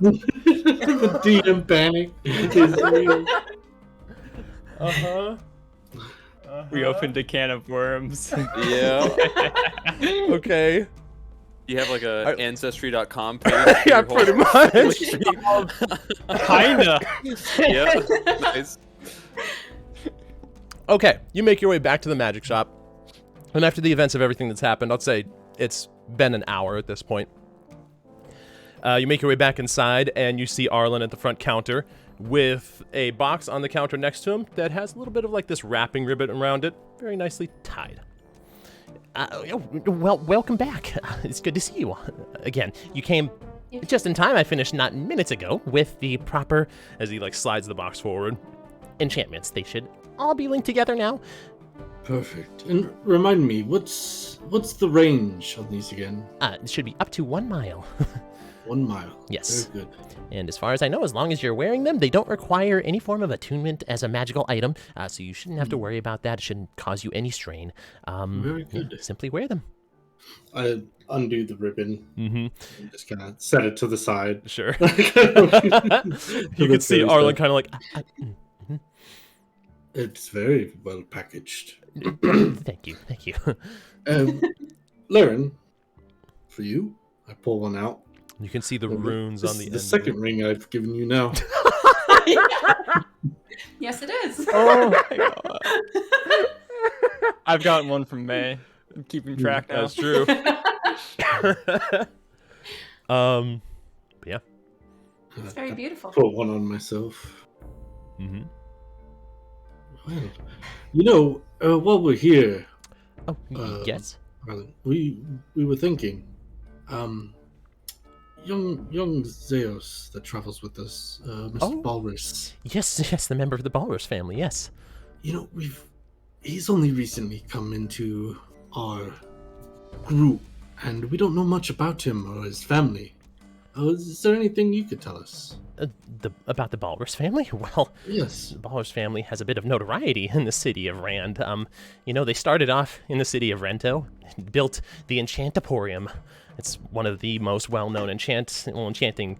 E: The DM panic is real.
A: Uh-huh.
D: We opened a can of worms.
J: Yeah.
A: Okay.
J: You have like a ancestry.com page.
A: Yeah,
J: for your
A: pretty
J: whole-
A: much.
D: Kinda.
J: Yeah. Nice.
A: Okay, you make your way back to the magic shop. And after the events of everything that's happened, I'd say it's been an hour at this point. You make your way back inside, and you see Arlen at the front counter with a box on the counter next to him that has a little bit of like this wrapping ribbon around it, very nicely tied.
G: Well, welcome back. It's good to see you again. You came just in time. I finished not minutes ago with the proper,
A: As he like slides the box forward.
G: enchantments. They should all be linked together now.
E: Perfect. And remind me, what's the range on these again?
G: It should be up to 1 mile.
E: 1 mile.
G: Yes.
E: Very good.
G: And as far as I know, as long as you're wearing them, they don't require any form of attunement as a magical item, so you shouldn't have to worry about that. It shouldn't cause you any strain.
E: Very good.
G: Simply wear them.
E: I undo the ribbon and just kind of set it to the side.
A: Sure.
E: You
A: You can see Arlen kind of like,
E: It's very well packaged.
G: Thank you.
E: Laren, for you, I pull one out.
A: you can see the runes on the end.
E: The second ring I've given you now.
F: Yes, it is.
D: Oh my god. I've gotten one from May. I'm keeping track now.
A: That's true. Yeah.
F: It's very beautiful.
E: Put one on myself.
A: Mm-hmm.
E: Well, while we're here,
G: Oh, yes?
E: Arlen, we were thinking, young Zeus that travels with us, Mr. Balrus.
G: Yes, the member of the Balrus family, yes.
E: You know, he's only recently come into our group, and we don't know much about him or his family. Is there anything you could tell us?
G: About the Balrus family? Well,
E: yes.
G: The Balrus family has a bit of notoriety in the city of Rand. They started off in the city of Rento, built the Enchantaporium. It's one of the most well-known enchanting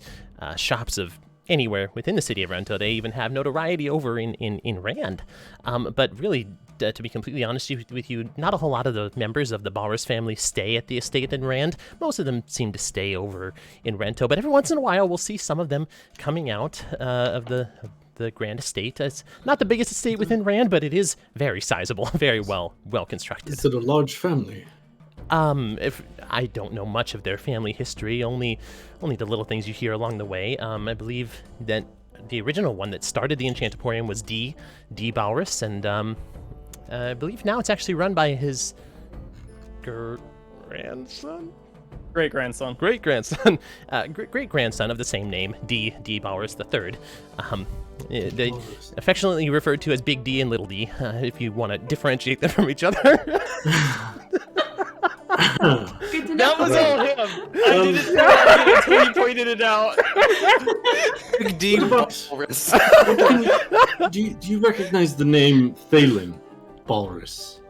G: shops of anywhere within the city of Rento. They even have notoriety over in Rand. But really, to be completely honest with you, not a whole lot of the members of the Balrus family stay at the estate in Rand. Most of them seem to stay over in Rento, but every once in a while we'll see some of them coming out of the Grand Estate. It's not the biggest estate within Rand, but it is very sizable, very well constructed.
E: Is it a large family?
G: If I don't know much of their family history, only the little things you hear along the way. I believe that the original one that started the Enchantaporium was D. Balrus, and I believe now it's actually run by his grandson?
D: Great-grandson.
G: Great-grandson. Great-grandson of the same name, D. Balrus III. They affectionately referred to as Big D and Little D, if you want to differentiate them from each other.
I: Good to know.
D: That was all him. I didn't know it until he pointed it out.
J: Big D.
E: Do you recognize the name Thalen Balrus?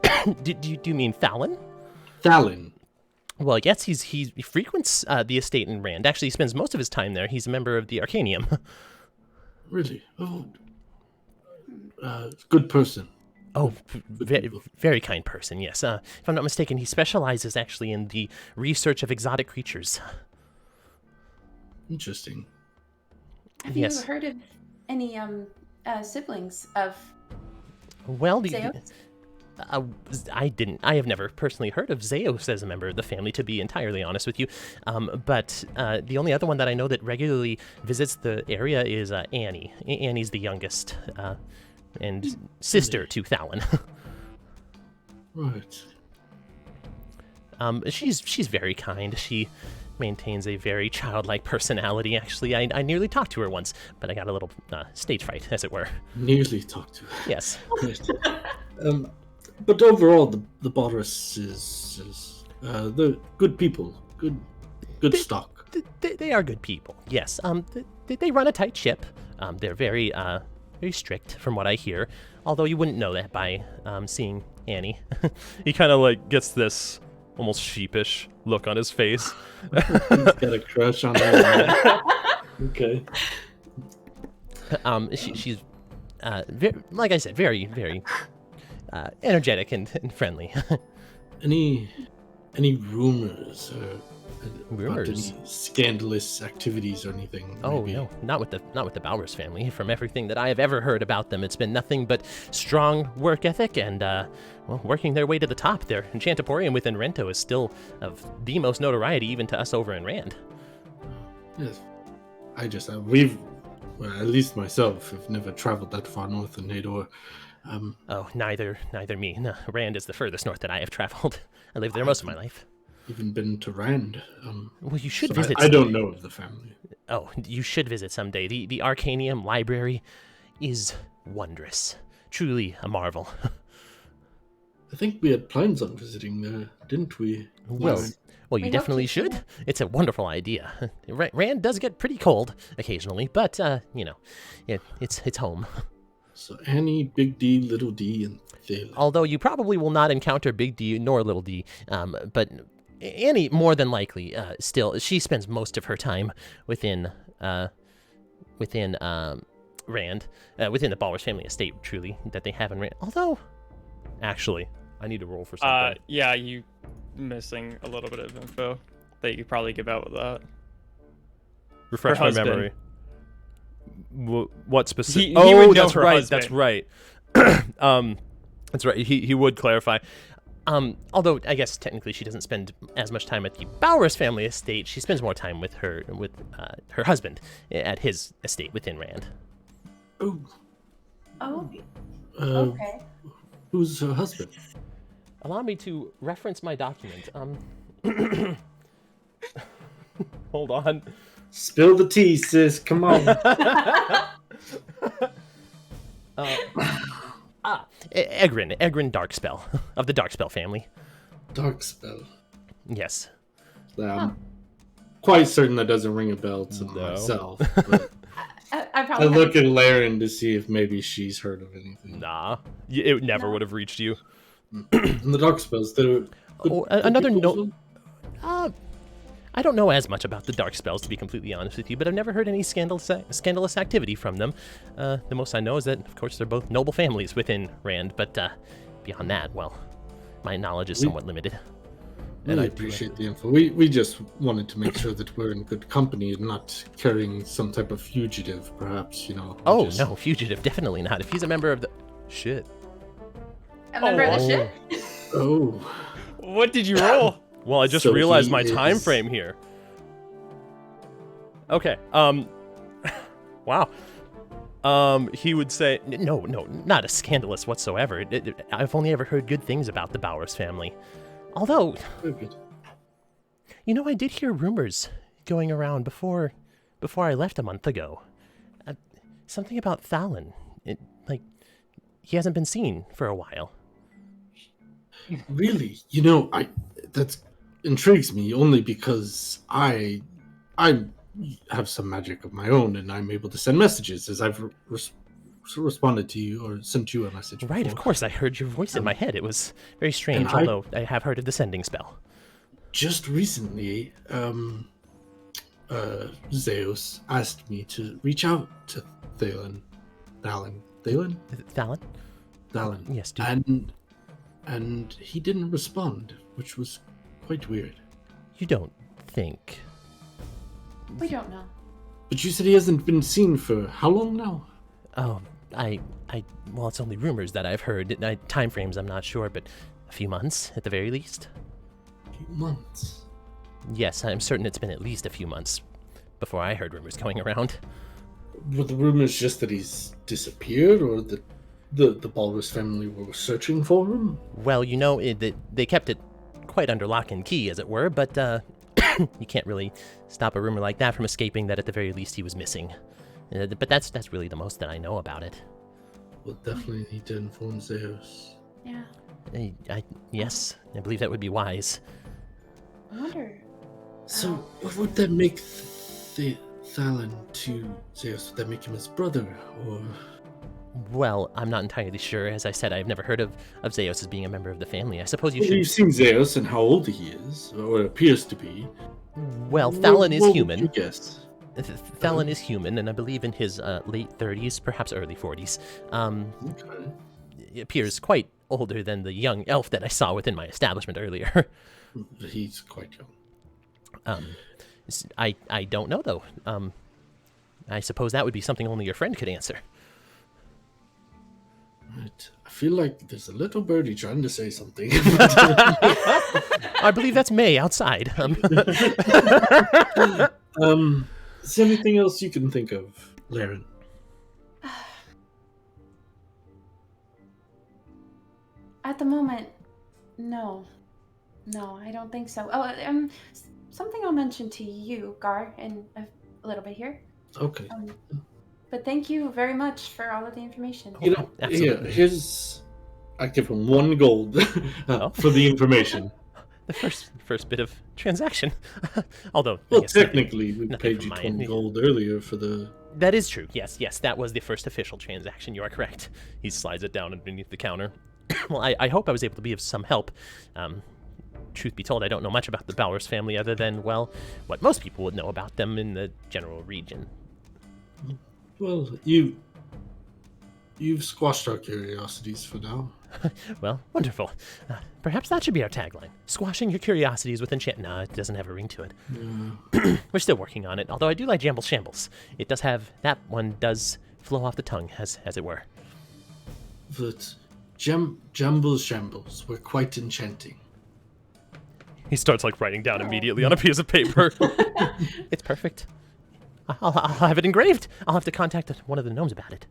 G: Do you mean Fallon?
E: Thalen.
G: Well, yes, he frequents the estate in Rand. Actually, he spends most of his time there. He's a member of the Arcanium.
E: Really? Oh, good person.
G: Oh, very kind person, yes. If I'm not mistaken, he specializes actually in the research of exotic creatures.
E: Interesting.
F: Have you heard of any siblings of Zeus?
G: I have never personally heard of Zeus as a member of the family, to be entirely honest with you. But the only other one that I know that regularly visits the area is Annie. Annie's the youngest and sister to Fallon.
E: Right.
G: She's very kind. She maintains a very childlike personality. Actually, I nearly talked to her once, but I got a little stage fright, as it were.
E: Nearly talked to her.
G: Yes.
E: But overall, the Balrus is they're good people, good stock.
G: They are good people. Yes. They run a tight ship. They're very strict, from what I hear. Although you wouldn't know that by seeing Annie.
A: He kind of gets this almost sheepish look on his face.
E: He's got a crush on her. Okay.
G: She's like I said, very, very energetic and friendly.
E: Any rumors about any scandalous activities or anything?
G: Oh
E: maybe?
G: no, not with the Balrus family. From everything that I have ever heard about them, it's been nothing but strong work ethic and working their way to the top. Their Enchantaporium within Rento is still of the most notoriety, even to us over in Rand.
E: Yes, we've, well, at least myself, have never traveled that far north in Nador.
G: Neither me. No, Rand is the furthest north that I have traveled. I lived there most of my life.
E: Even been to Rand.
G: Well, you should visit.
E: I don't know of the family.
G: Oh, you should visit someday. The Arcanium Library is wondrous. Truly a marvel.
E: I think we had plans on visiting there, didn't we?
G: Well, you definitely should. It's a wonderful idea. Rand does get pretty cold occasionally, but it's home.
E: So Annie, Big D, Little D, and Thalen.
G: Although you probably will not encounter Big D nor Little D, but Annie more than likely still she spends most of her time within Rand, within the Balrus family estate, truly, that they have in Rand. Although, actually, I need to roll for something.
D: Yeah, you missing a little bit of info that you could probably give out with that.
A: Refresh
D: Her
A: my
D: husband.
A: memory. What specific?
D: He would know
A: that's
D: her
A: right.
D: husband.
A: That's right. That's right. He would clarify.
G: Although I guess technically she doesn't spend as much time at the Balrus family estate. She spends more time with her husband at his estate within Rand.
E: Oh.
F: Okay.
E: Who's her husband?
G: Allow me to reference my document.
A: Hold on.
E: Spill the tea, sis. Come on.
G: Egrin Darkspell of the Darkspell family.
E: Darkspell.
G: Yes.
E: I'm quite certain that doesn't ring a bell to myself. But
F: I
E: I
F: probably
E: look at Laren to see if maybe she's heard of anything.
A: Nah, it never would have reached you.
E: And the Darkspells,
G: Another note. I don't know as much about the dark spells, to be completely honest with you, but I've never heard any scandalous activity from them. The most I know is that, of course, they're both noble families within Rand, but beyond that, well, my knowledge is somewhat limited.
E: And I appreciate the info. We just wanted to make sure that we're in good company and not carrying some type of fugitive, perhaps, you know.
G: Oh, no, fugitive, definitely not. If he's a member of the... Shit.
I: A member of the ship?
E: Oh.
D: What did you roll?
A: Well, I just
E: So
A: realized
E: he
A: my time
E: is-
A: frame here. Okay. Wow. He would say,
G: No, not a scandalous whatsoever. I've only ever heard good things about the Bowers family. Although,
E: Very good.
G: you know, I did hear rumors going around before I left a month ago. Something about Thalon. He hasn't been seen for a while.
E: Really? You know, that intrigues me only because I have some magic of my own and I'm able to send messages as I've responded to you or sent you a message.
G: Right, of
E: before.
G: course, I heard your voice in my head. It was very strange,
E: And
G: although I have heard of the sending spell.
E: Just recently, Zeus asked me to reach out to Thalon.
G: Thalon?
E: Thalon.
G: Yes, dude.
E: And he didn't respond, which was quite weird.
G: You don't think...
F: We don't know.
E: But you said he hasn't been seen for how long now?
G: Oh, well, it's only rumors that I've heard. Time frames, I'm not sure, but a few months at the very least.
E: A few months.
G: Yes, I'm certain it's been at least a few months before I heard rumors going around.
E: Were the rumors just that he's disappeared, or that the Balrus family were searching for him?
G: Well, you know, they kept it quite under lock and key, as it were, but you can't really stop a rumor like that from escaping that at the very least he was missing. But that's really the most that I know about it.
E: We'll definitely need to inform Zeus.
F: Yeah.
G: Yes, I believe that would be wise.
F: I wonder.
E: So, what would that make Thalon to Zeus? Would that make him his brother, or...?
G: Well, I'm not entirely sure. As I said, I've never heard of Zeus as being a member of the family. I suppose you
E: Well,
G: should...
E: you've seen Zeus and how old he is, or appears to be.
G: Well, Thalon is
E: What
G: human.
E: would you guess?
G: Thalon is human, and I believe in his late 30s, perhaps early 40s.
E: Okay.
G: He appears quite older than the young elf that I saw within my establishment earlier.
E: He's quite young.
G: I don't know, though. I suppose that would be something only your friend could answer.
E: Right. I feel like there's a little birdie trying to say something.
G: I believe that's May outside.
E: Is there anything else you can think of, Laren?
F: At the moment, no. No, I don't think so. Oh, something I'll mention to you, Gar, in a little bit here.
E: Okay.
F: But thank you very much for all of the information.
E: You know,
G: Absolutely.
E: here's... I give him 1 gold for the information.
G: The first bit of transaction. Although, I
E: Well,
G: guess
E: technically, we
G: nothing
E: paid
G: from
E: you
G: my
E: 20
G: end.
E: gold earlier for the...
G: That is true. Yes, that was the first official transaction. You are correct. He slides it down underneath the counter. Well, I hope I was able to be of some help. Truth be told, I don't know much about the Bowers family other than, well, what most people would know about them in the general region.
E: Well, you've squashed our curiosities for now.
G: Well, wonderful. Perhaps that should be our tagline. Squashing your curiosities with enchant... No, it doesn't have a ring to it.
E: Yeah.
G: We're still working on it, although I do like Shambles. It does have... That one does flow off the tongue, as it were.
E: But Shambles were quite enchanting.
A: he starts like writing down immediately on a piece of paper.
G: It's perfect. I'll have it engraved. I'll have to contact one of the gnomes about it.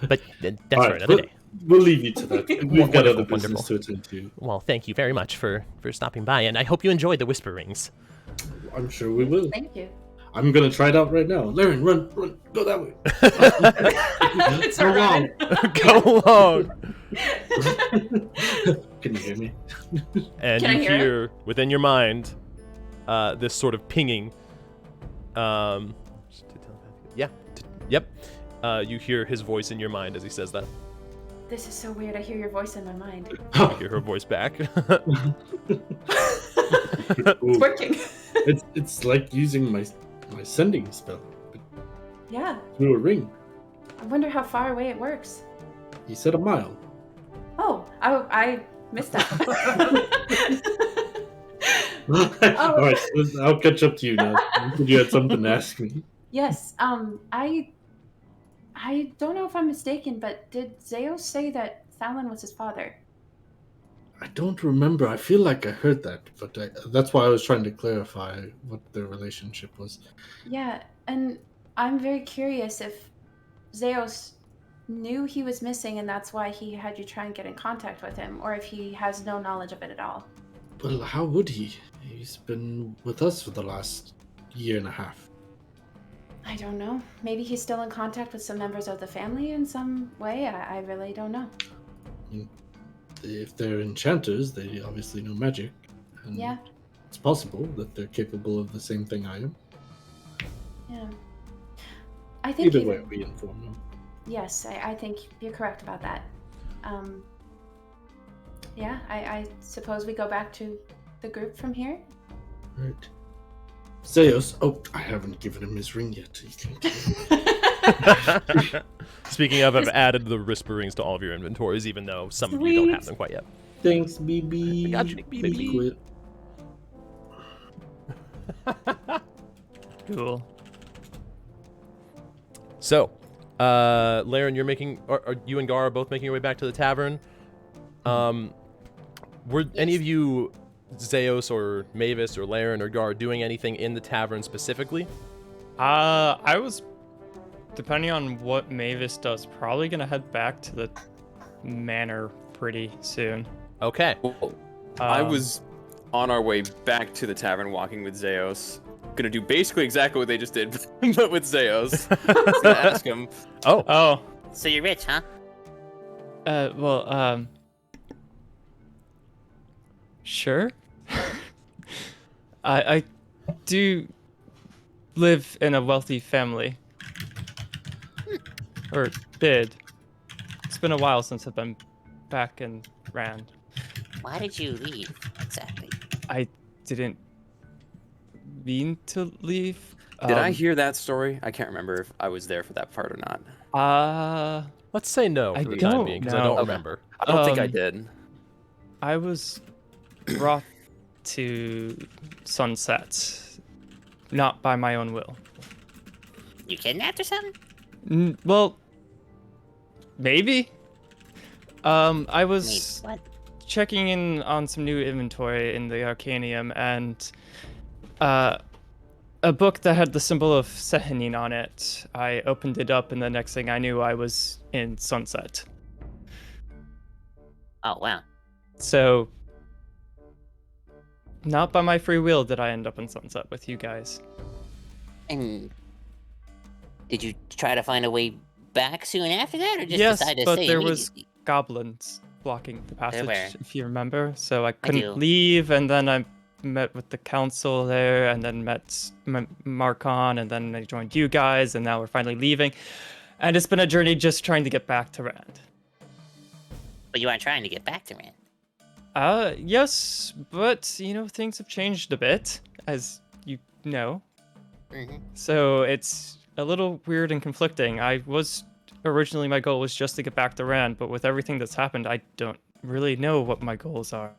G: But that's
E: All
G: for
E: right,
G: another day.
E: We'll leave you to that. We've got other
G: Wonderful.
E: business to attend to.
G: Well, thank you very much for stopping by, and I hope you enjoyed the Whisper Rings.
E: I'm sure we will.
F: Thank you.
E: I'm gonna try it out right now. Laren, run, go that way.
I: It's
E: Go
I: her
E: on.
A: Go along.
E: Can you hear me?
A: And
I: Can I
A: you
I: hear
A: hear within your mind this sort of pinging. Yep. You hear his voice in your mind as he says that.
F: This is so weird. I hear your voice in my mind.
A: You hear her voice back.
I: It's working.
E: It's like using my sending spell but
F: Yeah.
E: through a ring.
F: I wonder how far away it works.
E: He said a mile.
F: Oh, I missed that.
E: All right, I'll catch up to you now. You had something to ask me.
F: Yes. I don't know if I'm mistaken, but did Zeus say that Thalon was his father?
E: I don't remember. I feel like I heard that, but that's why I was trying to clarify what their relationship was.
F: Yeah, and I'm very curious if Zeus knew he was missing and that's why he had you try and get in contact with him, or if he has no knowledge of it at all.
E: Well, how would he? He's been with us for the last year and a half.
F: I don't know. Maybe he's still in contact with some members of the family in some way. I really don't know.
E: If they're enchanters, they obviously know magic. And
F: Yeah.
E: it's possible that they're capable of the same thing I am.
F: Yeah. I think
E: Either way, we inform them.
F: Yes, I think you're correct about that. Yeah, I suppose we go back to the group from here.
E: Right. Zeus. Oh, I haven't given him his ring yet. He can
A: Speaking of, I've added the whisper rings to all of your inventories, even though some of you don't have them quite yet.
E: Thanks, BB.
A: I got you, BB.
D: Cool.
A: So, Laren, you're making, or you and Gar are both making your way back to the tavern. Were any of you, Zeus or Mavis or Laren or Gar, doing anything in the tavern specifically?
D: I was, depending on what Mavis does, probably gonna head back to the manor pretty soon.
A: Okay.
J: I was on our way back to the tavern walking with Zeus. Gonna do basically exactly what they just did, but with Zeus. Gonna ask him.
D: Oh.
H: So you're rich, huh?
D: Well, sure. I do live in a wealthy family. Or did. It's been a while since I've been back in Rand.
H: Why did you leave, exactly?
D: I didn't mean to leave.
J: Did I hear that story? I can't remember if I was there for that part or not.
A: Let's say no for the time being, because I don't remember.
J: I don't think I did.
D: I was brought to Sunset, not by my own will.
H: You kidnapped or something?
D: Well, maybe. I was
H: What?
D: checking in on some new inventory in the Arcanium, and a book that had the symbol of Sehanin on it. I opened it up, and the next thing I knew, I was in Sunset.
H: Oh, wow.
D: So, not by my free will did I end up in Sunset with you guys.
H: And did you try to find a way back soon after that, or just
D: Yes,
H: decide to
D: but
H: stay
D: there was
H: immediately?
D: goblins blocking the passage,
H: were.
D: if you remember. So I
H: do.
D: couldn't leave, and then I met with the council there, and then met Marcon, and then I joined you guys, and now we're finally leaving. And it's been a journey just trying to get back to Rand.
H: But you aren't trying to get back to Rand.
D: Yes, but, things have changed a bit, as you know.
H: Mm-hmm.
D: So it's a little weird and conflicting. Originally my goal was just to get back to Rand, but with everything that's happened, I don't really know what my goals are.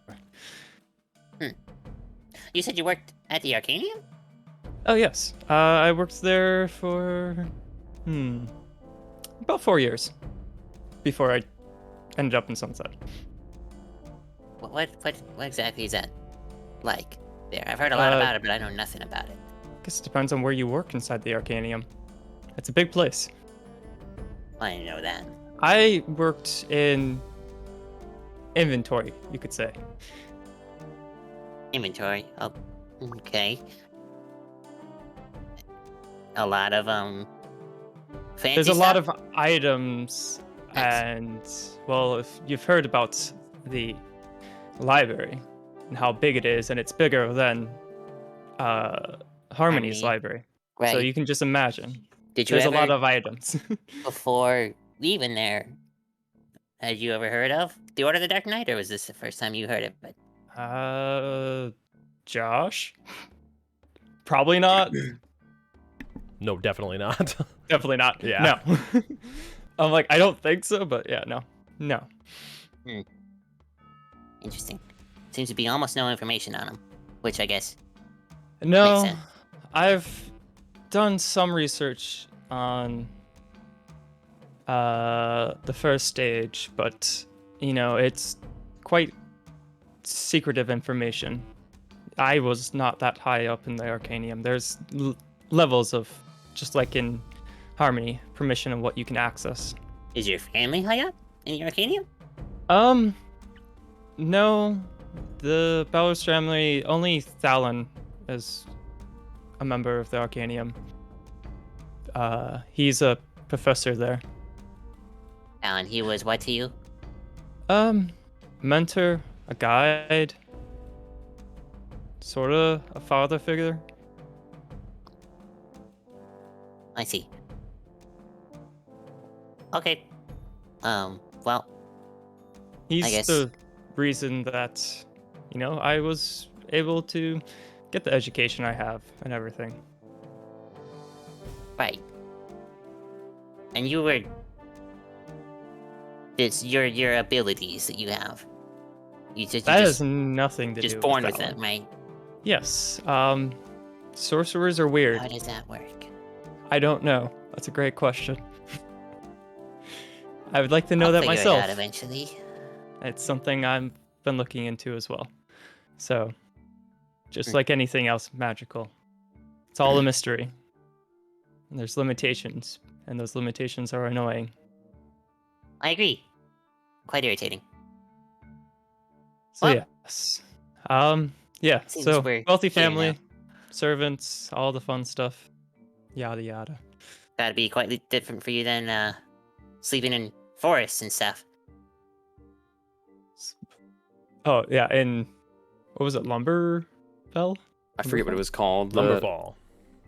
H: You said you worked at the Arcanium?
D: Oh, yes. I worked there for, about 4 years before I ended up in Sunset.
H: What exactly is that like there? I've heard a lot about it, but I know nothing about it.
D: I guess it depends on where you work inside the Arcanium. It's a big place.
H: I didn't know that.
D: I worked in inventory, you could say.
H: Inventory. Oh, okay. a lot of fancy
D: There's a lot
H: stuff?
D: of items,
H: Nice.
D: and well, if you've heard about the library and how big it is, and it's bigger than Harmony's
H: Harmony.
D: library.
H: Right.
D: So you can just imagine.
H: Did you
D: There's
H: ever,
D: a lot of items.
H: before leaving there, had you ever heard of the Order of the Dark Knight, or was this the first time you heard of it?
D: Josh? Probably not.
A: No, definitely not.
D: Definitely not.
A: Yeah.
D: No. I'm like, I don't think so, but yeah, no. No.
H: Interesting. Seems to be almost no information on him, which I guess
D: No,
H: sense.
D: I've done some research on the first stage, but it's quite secretive information. I was not that high up in the Arcanium. There's levels of, just like in Harmony, permission of what you can access.
H: Is your family high up in the Arcanium?
D: No, the Bowers family, only Thalon is a member of the Arcanium. He's a professor there.
H: Alan, he was what to you?
D: Mentor, a guide, sorta a father figure.
H: I see. Okay. Well,
D: He's
H: I guess-
D: the reason that, I was able to get the education I have and everything.
H: right. And you were your abilities that you have. You
D: That
H: just
D: has nothing to do
H: just born with
D: that
H: them,
D: one.
H: right?
D: Yes. Sorcerers are weird.
H: How does that work?
D: I don't know. That's a great question. I would like to know
H: I'll
D: that
H: figure
D: myself.
H: it out eventually.
D: It's something I've been looking into as well. So, just
H: Hmm.
D: like anything else magical, it's all a mystery. And there's limitations, and those limitations are annoying.
H: I agree. Quite irritating.
D: So
H: Well-
D: yes. Yeah.
H: Seems
D: So
H: we're
D: wealthy
H: here
D: family,
H: now.
D: servants, all the fun stuff. Yada yada.
H: That'd be quite different for you than sleeping in forests and stuff.
D: Oh yeah, and what was it, Lumberfell?
J: I forget what it was called.
A: Lumberfall.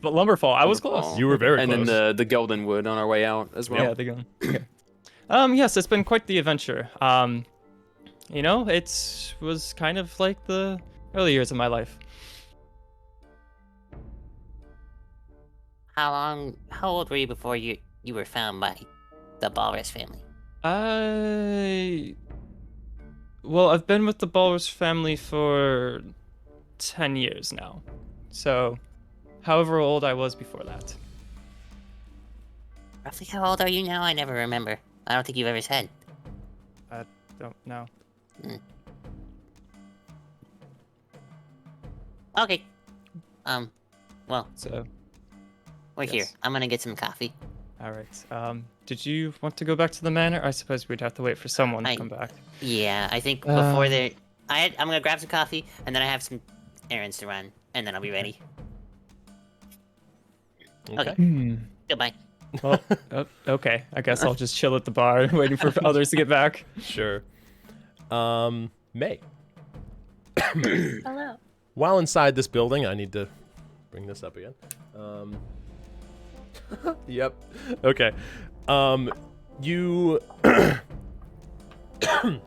D: But Lumberfall. I was
J: Lumberfall.
D: close.
A: You were very
J: And
A: close.
J: then the Gelden Wood on our way out as well.
D: Yeah, they go. Okay. Yes, it's been quite the adventure. It was kind of like the early years of my life.
H: How old were you before you were found by the Balrus family?
D: Well, I've been with the Balrus family for 10 years now. So, however old I was before that.
H: Roughly how old are you now? I never remember. I don't think you've ever said.
D: I don't know.
H: Okay. Well,
D: So,
H: we're here.
D: yes.
H: I'm gonna get some coffee.
D: all right. Did you want to go back to the manor? I suppose we'd have to wait for someone to come back.
H: Yeah, I think before
D: Uh,
H: I'm gonna grab some coffee, and then I have some errands to run, and then I'll be ready.
A: Okay.
H: Goodbye.
D: Well, okay. I guess I'll just chill at the bar waiting for others to get back.
A: Sure. May.
C: Hello.
A: While inside this building, I need to bring this up again. Yep. Okay. You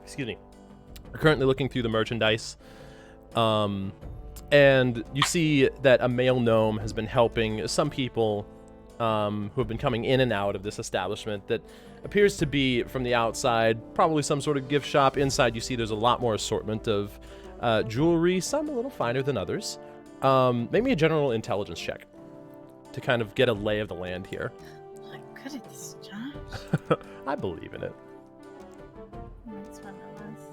A: excuse me, are currently looking through the merchandise, and you see that a male gnome has been helping some people who have been coming in and out of this establishment that appears to be from the outside, probably some sort of gift shop. Inside, you see there's a lot more assortment of jewelry, some a little finer than others. Maybe a general intelligence check to kind of get a lay of the land here.
C: I'm good at this, Josh.
A: I believe in it.
C: That's what it was.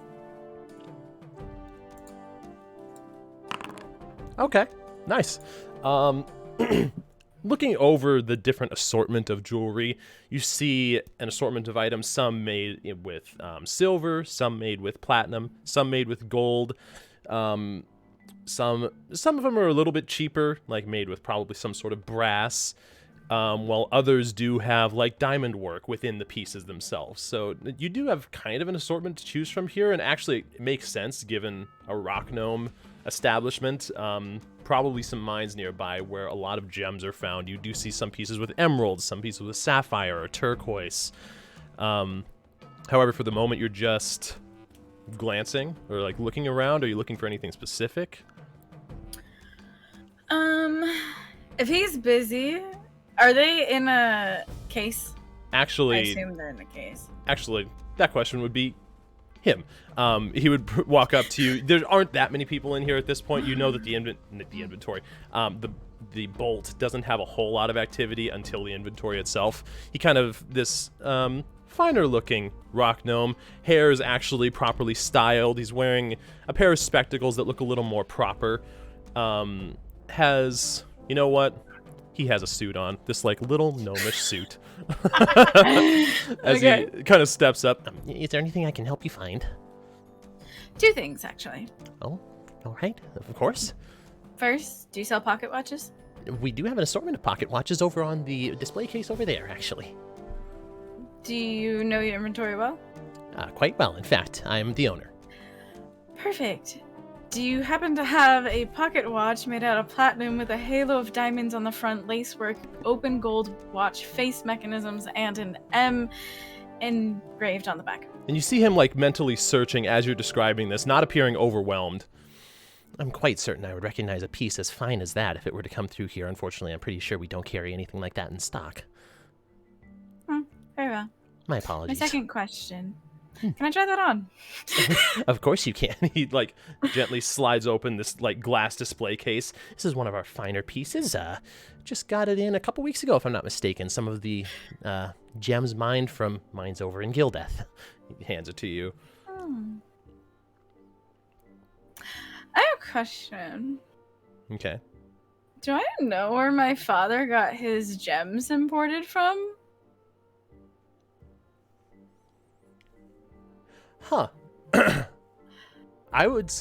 A: Okay, nice. Looking over the different assortment of jewelry, you see an assortment of items, some made with silver, some made with platinum, some made with gold. Some of them are a little bit cheaper, like made with probably some sort of brass. while others do have like diamond work within the pieces themselves. So you do have kind of an assortment to choose from here, and actually it makes sense given a rock gnome establishment. Probably some mines nearby where a lot of gems are found. You do see some pieces with emeralds, some pieces with sapphire or turquoise. However, for the moment, you're just glancing or like looking around. Are you looking for anything specific?
C: If he's busy, are they in a case? I
A: Actually,
C: assume they're in a case.
A: actually, that question would be him. He would walk up to you. There aren't that many people in here at this point. You know that the inventory, the bolt doesn't have a whole lot of activity until the inventory itself. He kind of this finer looking rock gnome. Hair is actually properly styled. He's wearing a pair of spectacles that look a little more proper. Has, you know what? He has a suit on. This like little gnomish suit. As he kind of steps up.
G: Is there anything I can help you find?
C: 2 things, actually.
G: Oh, all right, of course.
C: First, do you sell pocket watches?
G: We do have an assortment of pocket watches over on the display case over there, actually.
C: Do you know your inventory well?
G: Quite well, in fact. I'm the owner.
C: Perfect. Do you happen to have a pocket watch made out of platinum with a halo of diamonds on the front, lacework, open gold watch face mechanisms, and an M engraved on the back?
A: And you see him like mentally searching as you're describing this, not appearing overwhelmed.
G: I'm quite certain I would recognize a piece as fine as that if it were to come through here. Unfortunately, I'm pretty sure we don't carry anything like that in stock.
C: Very well.
G: My
C: My
G: apologies.
C: second question. Can I try that on?
G: Of course you can.
A: He like gently slides open this like glass display case.
G: This is one of our finer pieces. Just got it in a couple weeks ago, if I'm not mistaken. Some of the gems mined from mines over in Gildeth.
A: He hands it to you.
C: I have a question.
A: Okay.
C: Do I know where my father got his gems imported from?
A: Huh. I would.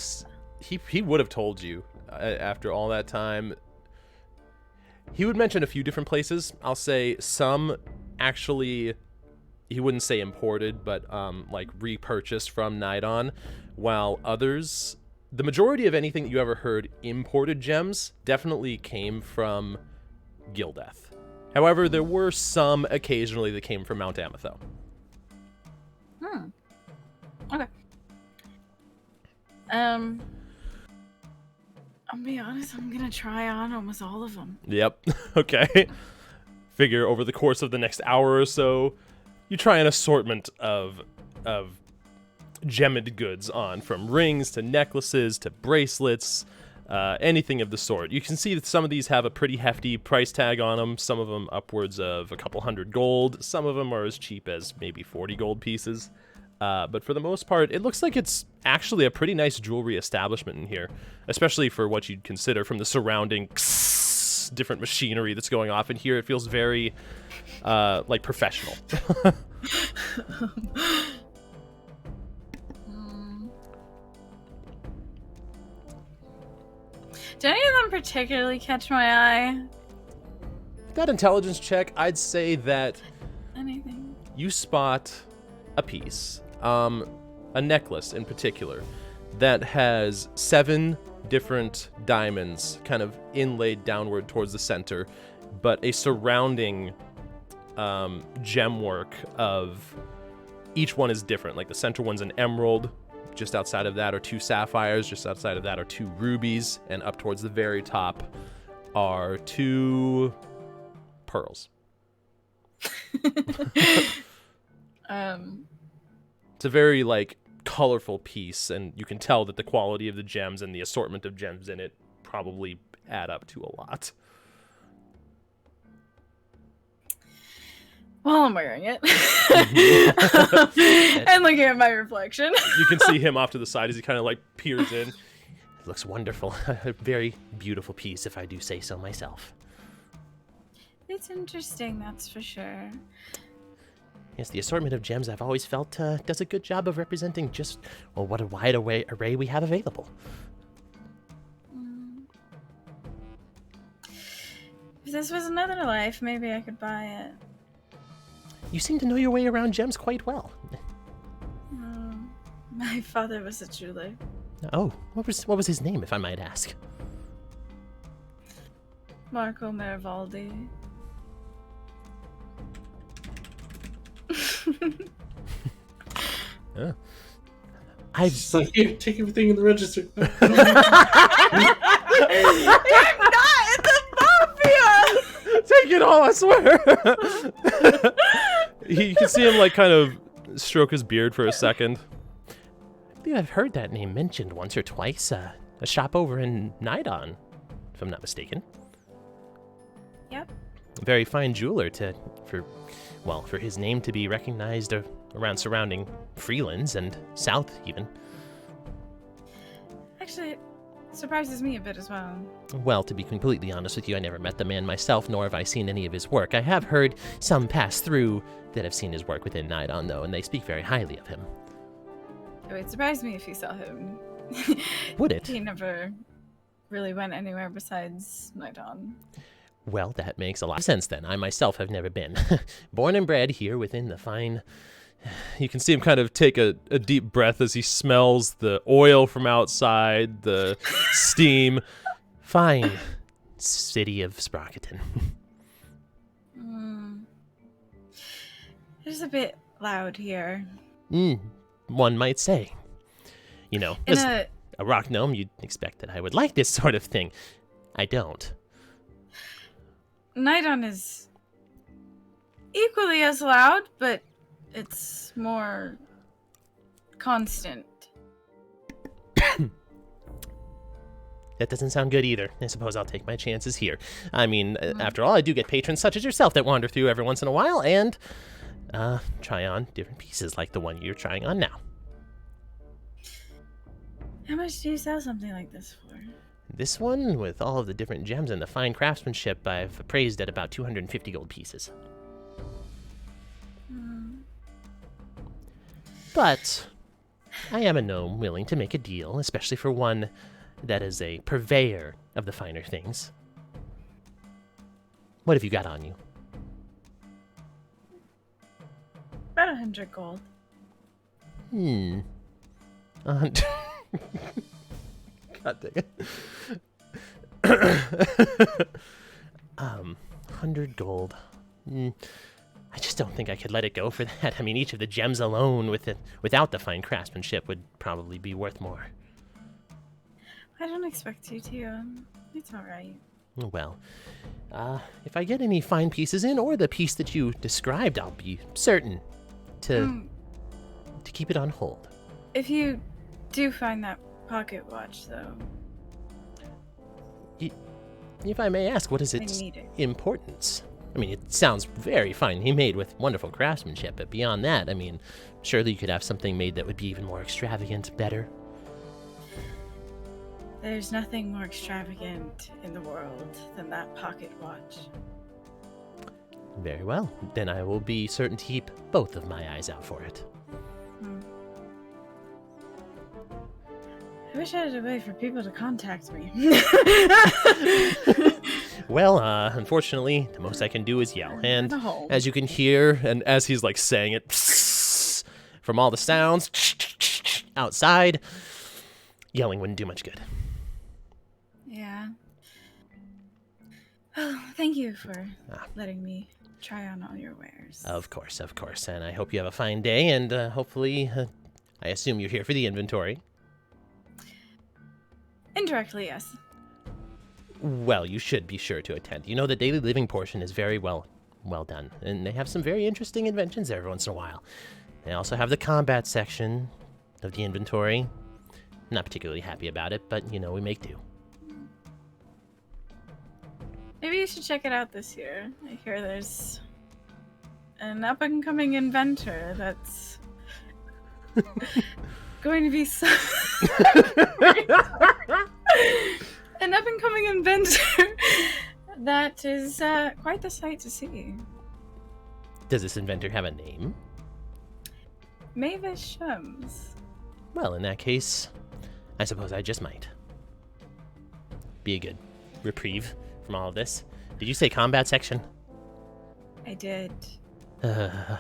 A: He would have told you after all that time. He would mention a few different places. I'll say some actually. He wouldn't say imported, but like repurchased from Nidon, while others, the majority of anything that you ever heard imported gems definitely came from Gildeth. However, there were some occasionally that came from Mount Ametho.
C: Okay. I'll be honest, I'm gonna try on almost all of them.
A: Yep. Okay. Figure over the course of the next hour or so, you try an assortment of gemmed goods on, from rings to necklaces to bracelets, anything of the sort. You can see that some of these have a pretty hefty price tag on them, some of them upwards of a couple hundred gold, some of them are as cheap as maybe 40 gold pieces. But for the most part, it looks like it's actually a pretty nice jewelry establishment in here, especially for what you'd consider from the surrounding different machinery that's going off in here. It feels very, like, professional.
C: Do any of them particularly catch my eye?
A: That intelligence check, I'd say that
C: Anything?
A: you spot a piece, a necklace in particular, that has 7 different diamonds kind of inlaid downward towards the center, but a surrounding gem work of each one is different. Like the center one's an emerald, just outside of that are 2 sapphires, just outside of that are 2 rubies, and up towards the very top are 2 pearls. It's a very, like, colorful piece, and you can tell that the quality of the gems and the assortment of gems in it probably add up to a lot.
C: Well, I'm wearing it. And looking at my reflection.
A: You can see him off to the side as he kind of, like, peers in.
G: It looks wonderful. A very beautiful piece, if I do say so myself.
C: It's interesting, that's for sure.
G: Yes, the assortment of gems I've always felt does a good job of representing just what a wide array we have available.
C: If If this was another life, maybe I could buy it.
G: You seem to know your way around gems quite well.
C: My father was a jeweler.
G: Oh, what was his name, if I might ask?
C: Marco Merivaldi.
E: It's like, here, take everything in the register.
C: I'm not in the mafia!
A: Take it all, I swear. You can see him like kind of stroke his beard for a second.
G: I think I've heard that name mentioned once or twice. A shop over in Nidon, if I'm not mistaken.
C: Yep.
G: A very fine jeweler for his name to be recognized around surrounding Freelands and South even.
C: Actually, it surprises me a bit as well.
G: Well, to be completely honest with you, I never met the man myself, nor have I seen any of his work. I have heard some pass through that have seen his work within Nidon, though, and they speak very highly of him.
C: It would surprise me if you saw him.
G: Would it?
C: He never really went anywhere besides Nidon.
G: Well, that makes a lot of sense then. I myself have never been. Born and bred here within the fine...
A: You can see him kind of take a deep breath as he smells the oil from outside, the steam.
G: Fine city of Sprocketon.
C: It's a bit loud here.
G: One might say. You know,
C: In
G: as a rock gnome, you'd expect that I would like this sort of thing. I don't.
C: Nidon is equally as loud, but it's more constant.
G: That doesn't sound good either. I suppose I'll take my chances here. I mean, after all, I do get patrons such as yourself that wander through every once in a while and try on different pieces like the one you're trying on now.
C: How much do you sell something like this for?
G: This one, with all of the different gems and the fine craftsmanship, I've appraised at about 250 gold pieces. But I am a gnome willing to make a deal, especially for one that is a purveyor of the finer things. What have you got on you?
C: About 100 gold.
G: God dang it. 100 gold. I just don't think I could let it go for that. I mean, each of the gems alone, without the fine craftsmanship, would probably be worth more.
C: I don't expect you to. It's all right.
G: Well, if I get any fine pieces in, or the piece that you described, I'll be certain to keep it on hold.
C: If you do find that pocket watch, though...
G: If I may ask, what is its importance? I mean, it sounds very finely made with wonderful craftsmanship, but beyond that, I mean, surely you could have something made that would be even more extravagant, better.
C: There's nothing more extravagant in the world than that pocket watch.
G: Very well. Then I will be certain to keep both of my eyes out for it.
C: I wish I had a way for people to contact me.
G: Well, unfortunately, the most I can do is yell. And as you can hear, and as he's like saying it, from all the sounds outside, yelling wouldn't do much good.
C: Yeah. Oh, thank you for letting me try on all your wares.
G: Of course. And I hope you have a fine day, and hopefully, I assume you're here for the inventory.
C: Indirectly, yes.
G: Well, you should be sure to attend. You know, the daily living portion is very well done, and they have some very interesting inventions every once in a while. They also have the combat section of the inventory. Not particularly happy about it, but, you know, we make do.
C: Maybe you should check it out this year. I hear there's an up-and-coming inventor that's going to be an up-and-coming inventor that is quite the sight to see.
G: Does this inventor have a name?
C: Mavis Shams.
G: Well, in that case, I suppose I just might. Be a good reprieve from all of this. Did you say combat section?
C: I did.
G: I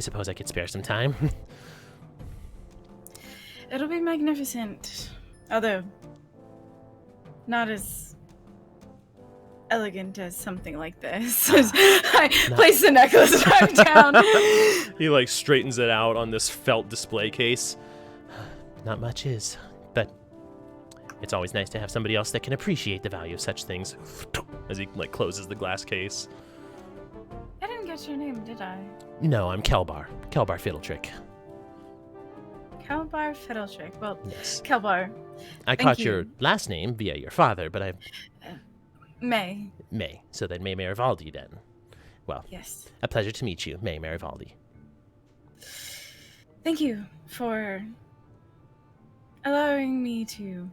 G: suppose I could spare some time.
C: It'll be magnificent. Although, not as elegant as something like this. I place the necklace back down.
A: He like straightens it out on this felt display case.
G: Not much is, but it's always nice to have somebody else that can appreciate the value of such things.
A: As he like closes the glass case.
C: I didn't get your name, did I?
G: No, I'm Kelbar. Kelbar Fiddletrick.
C: Kelbar Fiddletrick. Well,
G: Yes.
C: Kelbar.
G: I
C: Thank
G: caught
C: you.
G: your last name via your father, but I...
C: May.
G: May. So then May Marivaldi then. Well,
C: Yes.
G: a pleasure to meet you, May Marivaldi.
C: Thank you for allowing me to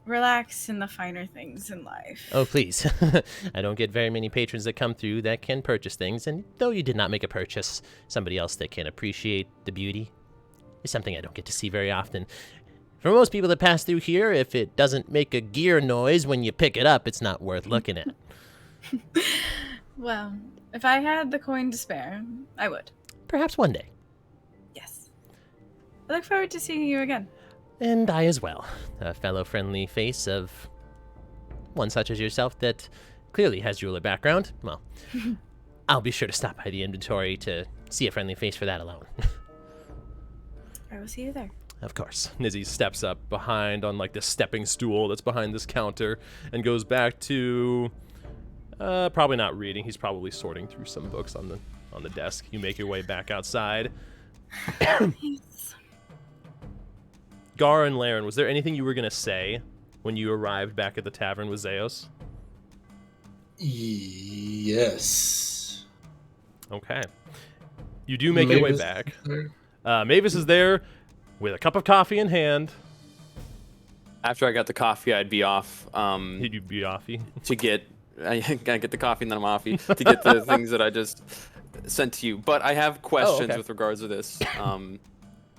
C: relax in the finer things in life.
G: Oh, please. I don't get very many patrons that come through that can purchase things, and though you did not make a purchase, somebody else that can appreciate the beauty is something I don't get to see very often. For most people that pass through here, if it doesn't make a gear noise when you pick it up, it's not worth looking at.
C: Well, if I had the coin to spare, I would.
G: Perhaps one day.
C: Yes. I look forward to seeing you again.
G: And I as well. A fellow friendly face of one such as yourself that clearly has jeweler background. Well, I'll be sure to stop by the inventory to see a friendly face for that alone.
C: I will see you there.
G: Of course.
A: Nizzy steps up behind on like this stepping stool that's behind this counter and goes back to probably not reading. He's probably sorting through some books on the desk. You make your way back outside. Gar and Laren, was there anything you were gonna say when you arrived back at the tavern with Zeos?
E: Yes.
A: Okay. You do make your way
E: Mavis
A: back.
E: is there?
A: Mavis is there with a cup of coffee in hand.
J: After I got the coffee, I'd be off.
A: You'd be offy.
J: To get, I gotta get the coffee and then I'm offy to get the things that I just sent to you. But I have questions
A: okay.
J: with regards to this.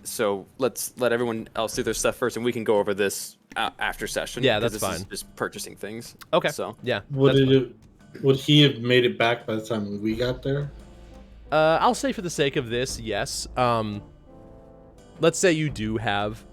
J: So let's let everyone else do their stuff first, and we can go over this after session.
A: Yeah,
J: 'cause
A: that's
J: this
A: fine.
J: Is just purchasing things.
A: Okay.
J: So
A: Yeah.
E: Would
A: that's fine.
E: would he have made it back by the time we got there?
A: I'll say for the sake of this, yes. Let's say you do have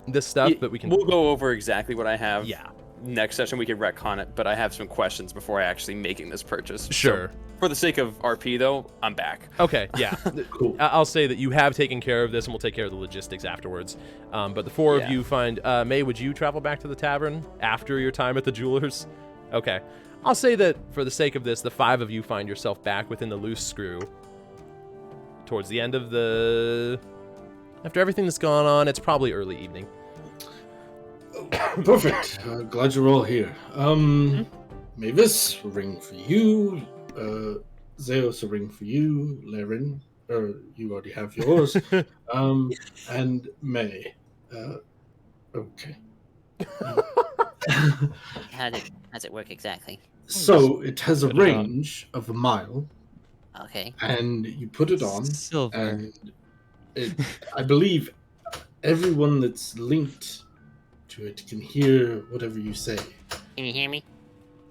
A: this stuff, but we can.
J: We'll go over exactly what I have.
A: Yeah.
J: Next session we can retcon it, but I have some questions before I actually making this purchase.
A: Sure.
J: So, for the sake of RP though, I'm back.
A: Okay, yeah.
E: Cool.
A: I'll say that you have taken care of this, and we'll take care of the logistics afterwards. But the four of
J: Yeah.
A: you find... May, would you travel back to the tavern after your time at the jeweler's? Okay. I'll say that for the sake of this, the five of you find yourself back within the loose screw. Towards the end of the... After everything that's gone on, it's probably early evening.
E: Perfect. Glad you're all here. Mavis, a ring for you. Zeus, a ring for you. Laren, you already have yours. And May. Okay.
H: How does it work exactly?
E: So it has a
D: Put it on.
E: range of a mile,
H: Okay.
E: and you put it on,
D: Silver.
E: and I believe everyone that's linked to it can hear whatever you say.
H: Can you hear me?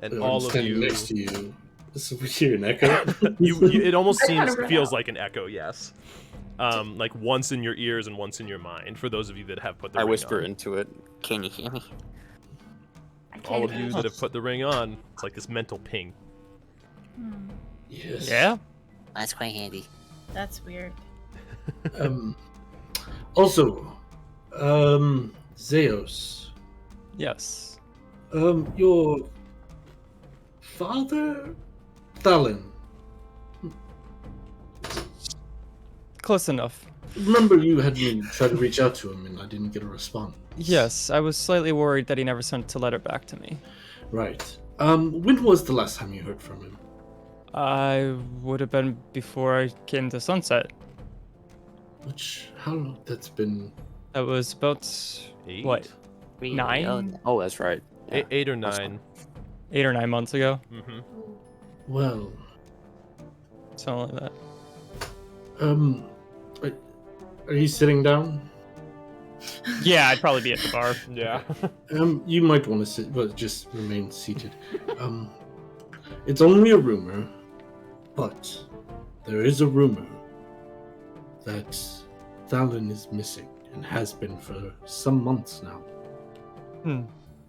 A: And
E: I'm
A: all of
E: standing
A: you...
E: next to you. So we hear an echo.
A: It almost
F: I kinda run
A: feels
F: out.
A: like an echo, yes. Like once in your ears and once in your mind, for those of you that have put the
J: I
A: ring
J: whisper
A: on.
J: into it.
H: Can you hear me?
F: I can't
A: All of
F: hear
A: you that have put the ring on, it's like this mental ping.
E: Yes.
D: Yeah?
H: That's quite handy.
C: That's weird.
E: Also, Zeus,
D: Yes.
E: your father, Thalin.
D: Close enough.
E: Remember, you had me try to reach out to him, and I didn't get a response.
D: Yes, I was slightly worried that he never sent a letter back to me.
E: Right. When was the last time you heard from him?
D: I would have been before I came to Sunset.
E: How long? That's been.
D: That was about,
A: 8?
D: what,
H: Really?
D: 9?
J: Oh, that's right. Yeah.
A: 8 or
J: That's
A: 9.
D: 8 or 9 months ago.
A: Mm-hmm.
E: Well,
D: Something like that.
E: are you sitting down?
D: Yeah, I'd probably be at the bar.
A: Yeah.
E: You might want to sit, but just remain seated. It's only a rumor, but there is a rumor that Thalon is missing and has been for some months now.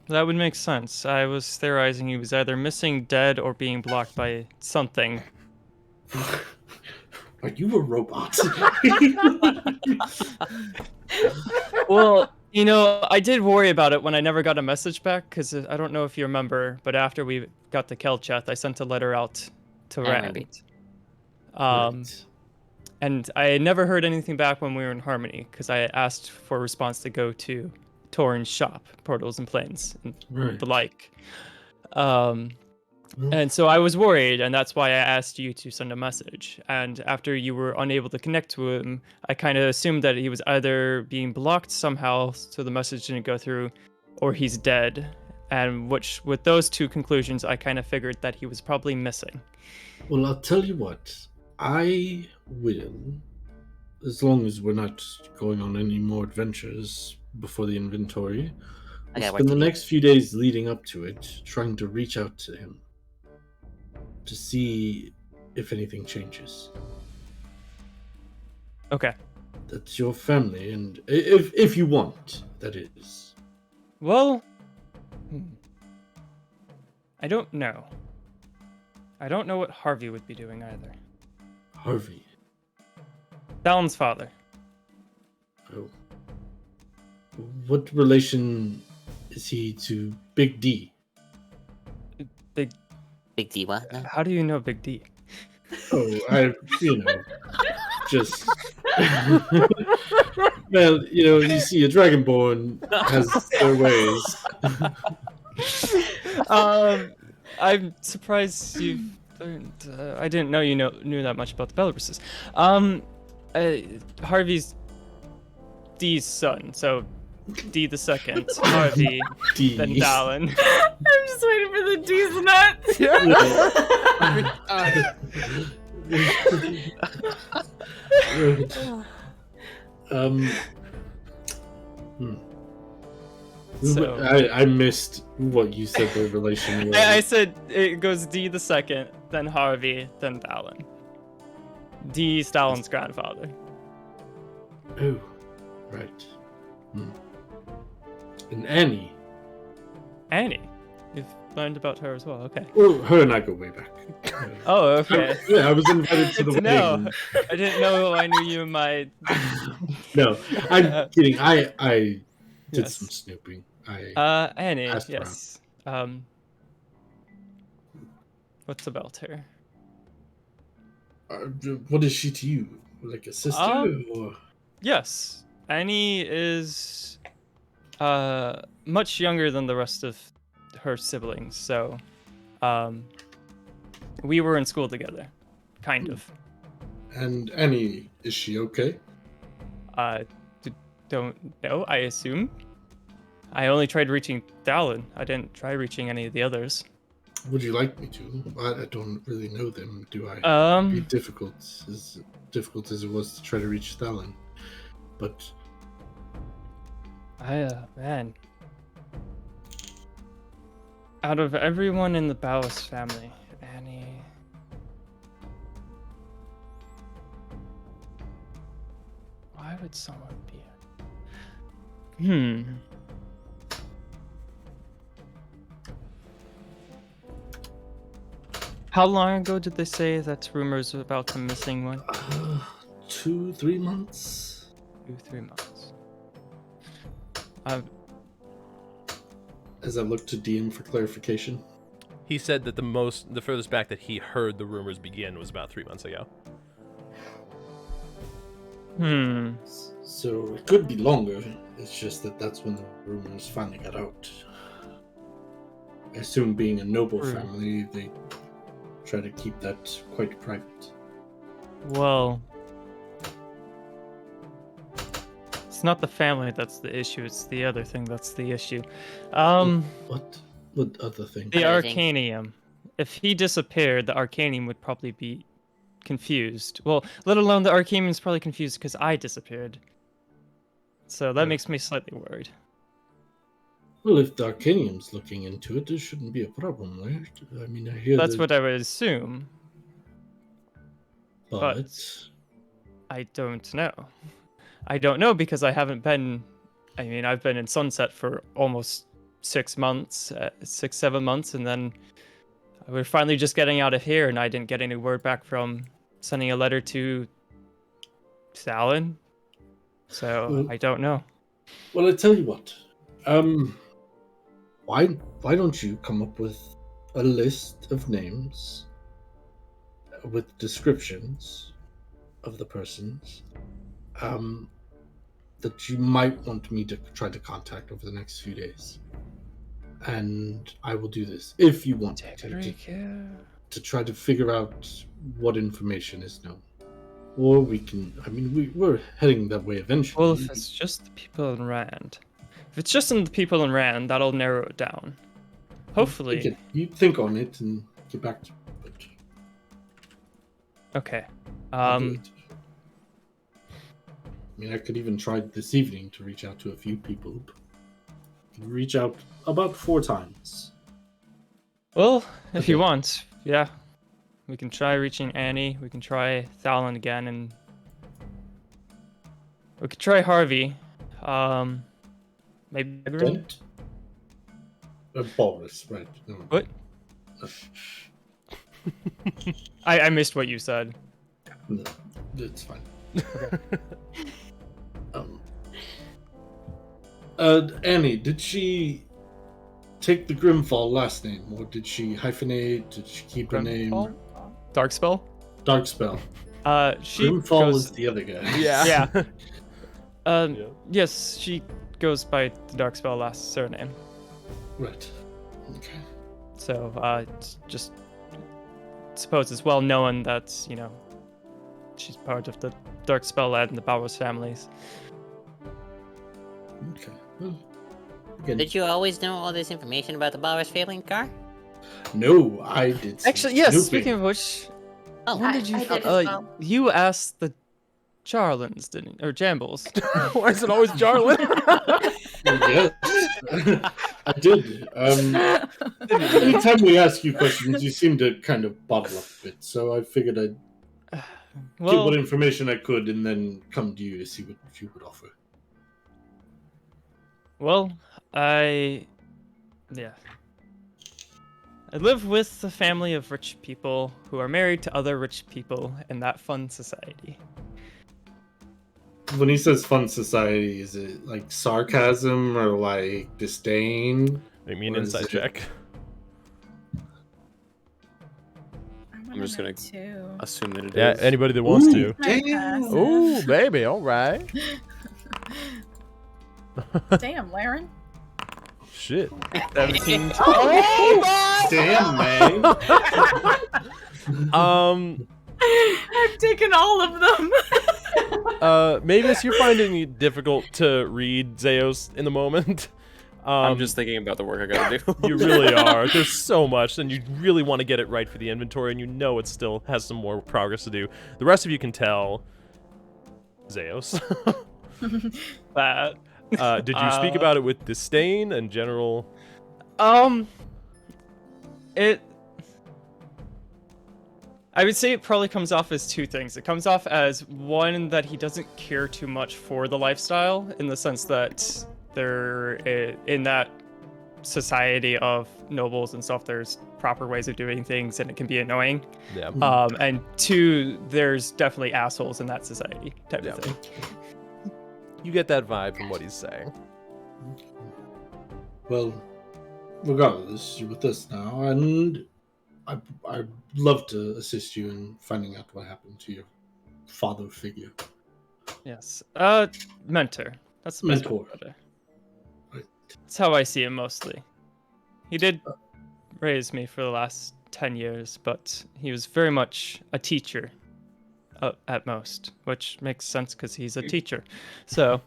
D: That would make sense. I was theorizing he was either missing, dead, or being blocked by something.
E: Are you a robot?
D: Well, you know, I did worry about it when I never got a message back, because I don't know if you remember, but after we got the Kelchat, I sent a letter out to
H: remember.
D: Rand.
E: Right.
D: And I never heard anything back when we were in Harmony, because I asked for a response to go to Torin's shop, Portals and Planes, and
E: Right.
D: the like. And so I was worried, and that's why I asked you to send a message. And after you were unable to connect to him, I kind of assumed that he was either being blocked somehow, so the message didn't go through, or he's dead. And with those two conclusions, I kind of figured that he was probably missing.
E: Well, I'll tell you what. I will, as long as we're not going on any more adventures before the inventory,
H: I gotta
E: spend
H: work
E: the
H: to
E: next few days leading up to it trying to reach out to him to see if anything changes.
D: Okay.
E: That's your family, and if you want, that is.
D: Well, I don't know. I don't know what Harvey would be doing either.
E: Harvey.
D: Dallon's father.
E: Oh. What relation is he to Big D?
H: Big D, what? No.
D: How do you know Big D?
E: Oh, just. Well, you see, a Dragonborn has their ways.
D: I'm surprised you. I didn't know you knew that much about the Belaruses. Harvey's D's son, so D the second, Harvey,
E: D.
D: then Dallon.
C: I'm just waiting for the D's nuts.
D: So-
E: I missed what you said the relation was.
D: I said it goes D the second, then Harvey, then Dallon. D Dallon's grandfather.
E: Oh, right. And Annie.
D: Annie. You've learned about her as well. Okay.
E: Well, her and I go way back.
D: Oh, okay.
E: Yeah, I was invited to the
D: Good to know.
E: wedding.
D: I didn't know I knew you in my.
E: No, I'm kidding. I did
D: Yes.
E: some snooping.
D: Annie,
E: asked
D: yes. What's about her?
E: What is she to you? Like a sister? Or?
D: Yes, Annie is much younger than the rest of her siblings, so we were in school together, kind of.
E: And Annie, is she okay?
D: Don't know, I assume. I only tried reaching Dallon. I didn't try reaching any of the others.
E: Would you like me to? I don't really know them, do I? It'd be difficult as it was to try to reach Thalon. But
D: man. Out of everyone in the Ballas family, Annie. Why would someone be? How long ago did they say that rumors about the missing one?
E: 2-3 months.
D: 2-3 months.
E: As I look to DM for clarification.
A: He said that the furthest back that he heard the rumors begin was about 3 months ago.
E: So it could be longer. It's just that's when the rumors finally got out. I assume being a noble family, they try to keep that quite private.
D: Well, it's not the family that's the issue, it's the other thing that's the issue.
E: What other thing?
D: The Arcanium. If he disappeared, the Arcanium would probably be confused. Well, let alone the Arcanium's probably confused because I disappeared. So that makes me slightly worried.
E: Well, if the Arcanium's looking into it, there shouldn't be a problem, right? I mean, I hear
D: That's
E: that,
D: what I would assume,
E: but
D: I don't know. I don't know because I haven't been. I mean, I've been in Sunset for almost 6 months, 7 months, and then we're finally just getting out of here, and I didn't get any word back from sending a letter to Talon. So
E: Well-
D: I don't know.
E: Well, I tell you what. Why don't you come up with a list of names with descriptions of the persons that you might want me to try to contact over the next few days, and I will do this if you want to try to figure out what information is known, or we can. I mean, we're heading that way eventually.
D: Well, if it's just the people in Rand, if it's just in the people in Rand, that'll narrow it down. Hopefully.
E: You think on it and get back to it.
D: Okay.
E: I'll do it. I mean, I could even try this evening to reach out to a few people. Reach out about 4 times.
D: Well, if you want, yeah. We can try reaching Annie. We can try Thalon again, and we could try Harvey. Maybe
E: Dent? Boris, right. No.
D: What? I missed what you said.
E: No, it's fine. Annie, did she take the Grimfall last name, or did she hyphenate? Did she keep her name?
D: Darkspell?
E: Darkspell.
D: She
E: Grimfall
D: goes...
E: is the other guy.
A: Yeah.
D: Yeah. Yes, she goes by the Darkspell last surname.
E: Right. Okay.
D: So, it's just suppose it's well known that, you know, she's part of the Darkspell and the Bowers families.
E: Okay. Well, again,
H: Did you always know all this information about the Bowers family car?
E: no, I did. some
D: Actually, yes,
E: snooping.
D: speaking of which,
H: Oh,
D: when did you...
I: I did as well.
D: You asked the Charlins, didn't you? Or Jambles.
A: Why is it always Jarlin?
E: Yes, I did. Anytime we ask you questions, you seem to kind of bottle up a bit. So I figured I'd get
D: Well,
E: what information I could and then come to you to see what you would offer.
D: well, I live with a family of rich people who are married to other rich people in that fun society.
E: When he says fun society, is it like sarcasm or like disdain?
A: I mean,
E: Or is
A: insight
E: it-
A: check.
J: I'm just gonna
C: Two.
J: assume that it is.
A: Yeah, anybody that wants to.
E: Damn.
A: Ooh, baby, all right.
C: Damn, Laren.
A: Shit.
D: 17.
E: Damn, man.
C: I've taken all of them.
A: Mavis, you're finding it difficult to read Zeos in the moment.
J: I'm just thinking about the work I gotta do.
A: You really are. There's so much, and you really want to get it right for the inventory, and you know it still has some more progress to do. The rest of you can tell Zeos.
D: That.
A: Did you speak about it with disdain and general?
D: I would say it probably comes off as 2 things. It comes off as, one, that he doesn't care too much for the lifestyle, in the sense that they're in that society of nobles and stuff, there's proper ways of doing things, and it can be annoying.
A: Yeah.
D: And 2, there's definitely assholes in that society type of thing.
A: You get that vibe from what he's saying.
E: Well, regardless, you're with us now, and I'd love to assist you in finding out what happened to your father figure.
D: Yes. Mentor. That's the best way to
E: Mentor.
D: put it.
E: Right.
D: That's how I see him mostly. He did raise me for the last 10 years, but he was very much a teacher at most, which makes sense because he's a teacher. So,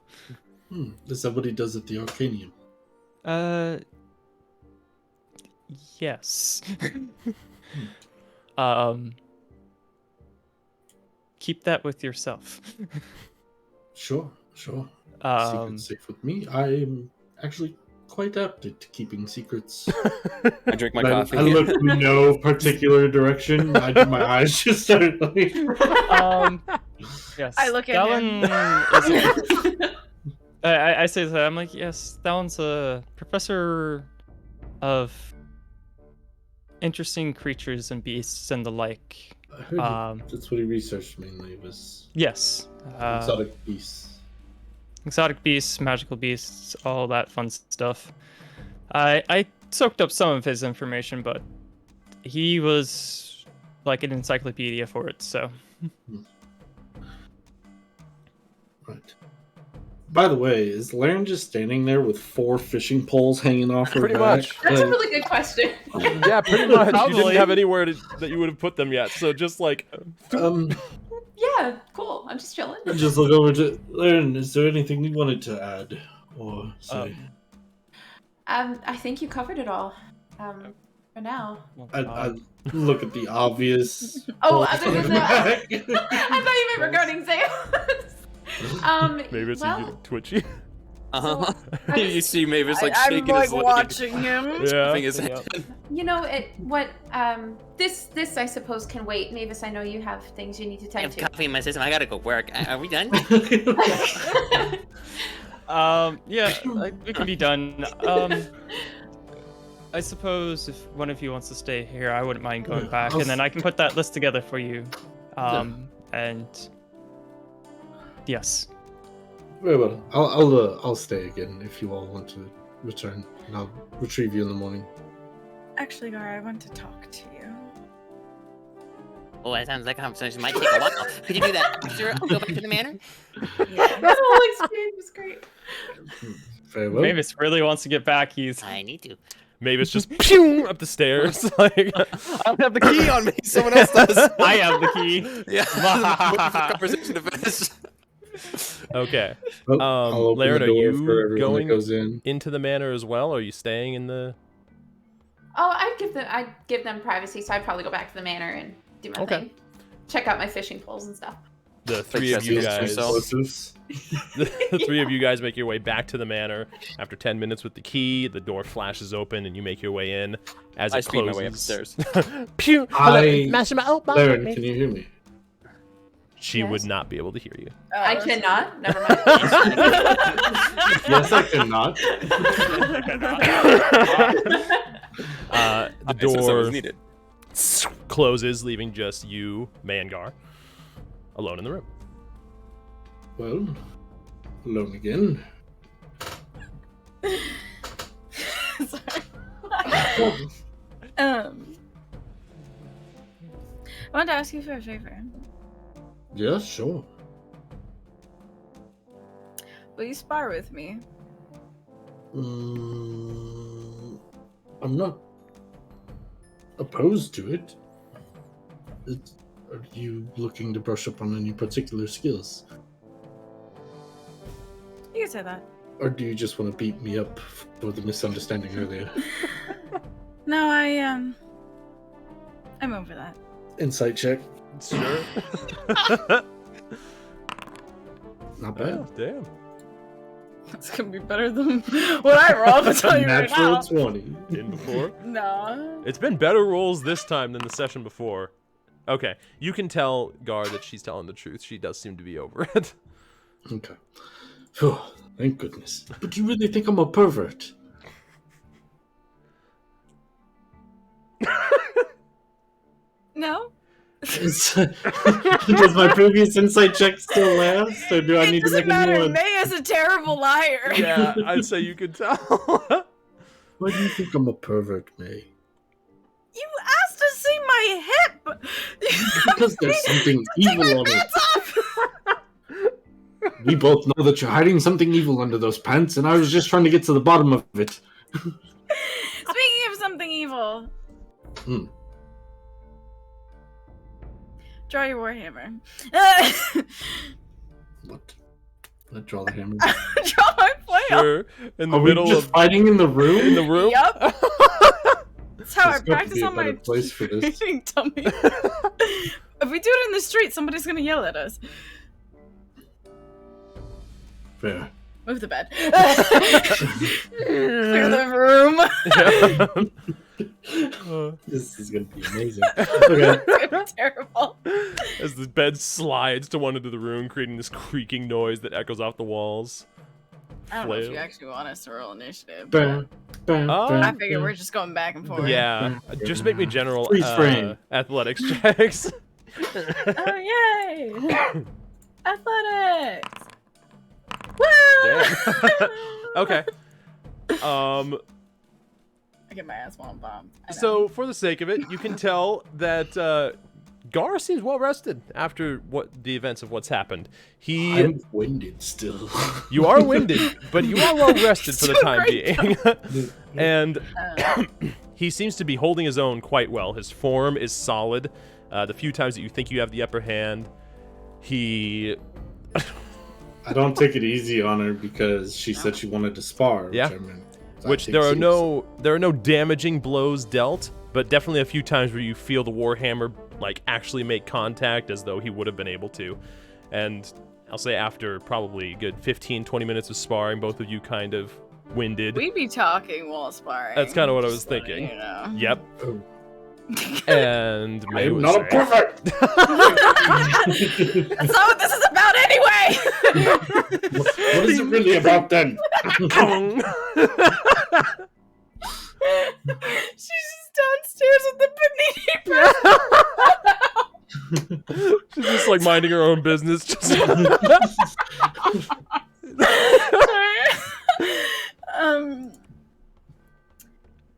E: Is that what he does at the Arcanium?
D: yes. Keep that with yourself.
E: Sure. Secret's safe with me. I'm actually quite apt at keeping secrets.
J: I drink my
E: I
J: coffee.
E: look in no particular direction. My eyes just started like...
D: Yes.
C: I look at
D: Dallin
C: him.
D: I say that. I'm like, yes, Dallin's a professor of interesting creatures and beasts and the like.
E: I heard that's what he researched mainly, was
D: Yes.
E: exotic beasts.
D: Exotic beasts, magical beasts, all that fun stuff. I soaked up some of his information, but he was like an encyclopedia for it, so.
E: Right. By the way, is Laren just standing there with 4 fishing poles hanging off her
A: Pretty
E: back?
A: much.
I: That's a really good question.
A: Yeah, pretty much. You
D: Probably.
A: didn't have anywhere that you would have put them yet, so just like...
I: Yeah, cool. I'm just chilling.
E: I just look over to Laren. Is there anything you wanted to add or say?
I: I think you covered it all. For now.
E: I look at the obvious.
I: Oh,
E: poles
I: other
E: on
I: than
E: her
I: that,
E: back.
I: I thought you meant regarding Zeus.
A: Maybe it's
I: well,
A: getting twitchy.
J: Uh-huh.
I: I
J: You
I: just-
J: see Mavis like
C: I'm
J: shaking
C: like
J: his leg,
C: watching him.
A: Yeah.
J: slapping his head.
I: you know this I suppose can wait. Mavis, I know you have things you need to
H: I
I: tend
H: have
I: to.
H: coffee in my system. I gotta go work. Are we done?
D: Yeah, we can be done. I suppose if one of you wants to stay here, I wouldn't mind going back, and then I can put that list together for you. And yes.
E: Very well. I'll stay again if you all want to return, and I'll retrieve you in the morning.
C: Actually, Gar, I want to talk to you.
H: Oh, that sounds like a conversation might take a while. Could you do that after I go back to the manor?
I: That whole experience was great.
E: Very well.
D: Mavis really wants to get back. He's.
H: I need to.
A: Mavis just pew up the stairs. Like,
J: I don't have the key on me. Someone else does.
D: I have the key.
J: Yeah. Waiting for the conversation to finish.
A: okay.
E: Well, I'll open
A: Laird,
E: the
A: are
E: door
A: you
E: for everyone
A: going
E: that goes in.
A: into the manor as well? Or are you staying in the...
I: Oh, I'd give them privacy, so I'd probably go back to the manor and do my thing. Check out my fishing poles and stuff.
A: The three of you guys...
E: Explosives.
A: The three of you guys make your way back to the manor. After 10 minutes with the key, the door flashes open and you make your way in. As
J: I
A: it
J: speed
A: closes,
J: my way up the stairs.
A: Pew!
G: Master,
E: Laren, can you hear me?
A: She would not be able to hear you.
I: I cannot. Never mind.
E: Yes, I cannot.
A: The
J: So
A: door
J: someone's needed.
A: closes, leaving just you, Mangar, alone in the room.
E: Well, alone again.
C: Sorry. I wanted to ask you for a favor.
E: Yeah, sure.
C: Will you spar with me?
E: I'm not opposed to it. Are you looking to brush up on any particular skills?
C: You can say that.
E: Or do you just want to beat me up for the misunderstanding earlier?
C: No, I'm over that.
E: Insight check.
A: Sure.
E: Not bad.
A: Oh, damn.
C: It's gonna be better than what I rolled. I'll tell you right
E: Natural
C: now.
E: 20.
A: In before?
C: No.
A: It's been better rolls this time than the session before. Okay, you can tell Gar that she's telling the truth. She does seem to be over it.
E: Okay. Phew, thank goodness. But you really think I'm a pervert?
C: No?
E: Does my previous insight check still last, or do I need to make
C: Doesn't
E: a new
C: matter.
E: one?
C: May is a terrible liar.
A: Yeah, I'd say you could tell.
E: Why do you think I'm a pervert, May?
C: You asked to see my hip.
E: Because there's something
C: Take
E: evil
C: my
E: on it.
C: pants off.
E: We both know that you're hiding something evil under those pants, and I was just trying to get to the bottom of it.
C: Speaking of something evil. Draw your warhammer.
E: What? I draw the hammer.
C: Draw my flail.
A: Sure. In the
E: Are we
A: middle
E: just
A: of
E: fighting in the room?
A: in the room.
C: Yup. That's how I
E: There's got to
C: practice
E: be a
C: on my
E: better place for this.
C: training dummy. If we do it in the street, somebody's gonna yell at us.
E: Fair.
C: Move the bed. Clear the room.
E: This is gonna be amazing. Okay.
C: It's gonna be terrible.
A: As the bed slides to one end of the room, creating this creaking noise that echoes off the walls.
C: I don't know if you
A: Flail.
C: actually want us to roll initiative.
E: Bam, bam,
A: Oh.
E: bam,
C: I figure
E: bam.
C: we're just going back and forth.
A: Yeah, just make me general
E: Freeze frame.
A: athletics checks.
C: Oh, yay! Athletics! Woo!
A: Damn. Okay.
C: I get my ass womp bombed. I know.
A: So, for the sake of it, you can tell that Gar seems well rested after the events of what's happened.
E: I'm winded still.
A: You are winded, but you are well rested for the time being. And he seems to be holding his own quite well. His form is solid. The few times that you think you have the upper hand, he...
E: I don't take it easy on her because she said she wanted to spar.
A: Yeah.
E: Which
A: there are no damaging blows dealt, but definitely a few times where you feel the warhammer like actually make contact as though he would have been able to. And I'll say after probably a good 15-20 minutes of sparring, both of you kind of winded.
C: We be talking while sparring.
A: That's kind of what I was
C: just letting
A: thinking.
C: you know.
A: Yep.
E: Oh.
A: And May
E: I'm
A: would
E: not a
A: say-
E: pervert.
C: That's not what this is about anyway!
E: What is it really about then?
C: She's just downstairs with the panini press.
A: She's just like minding her own business. Just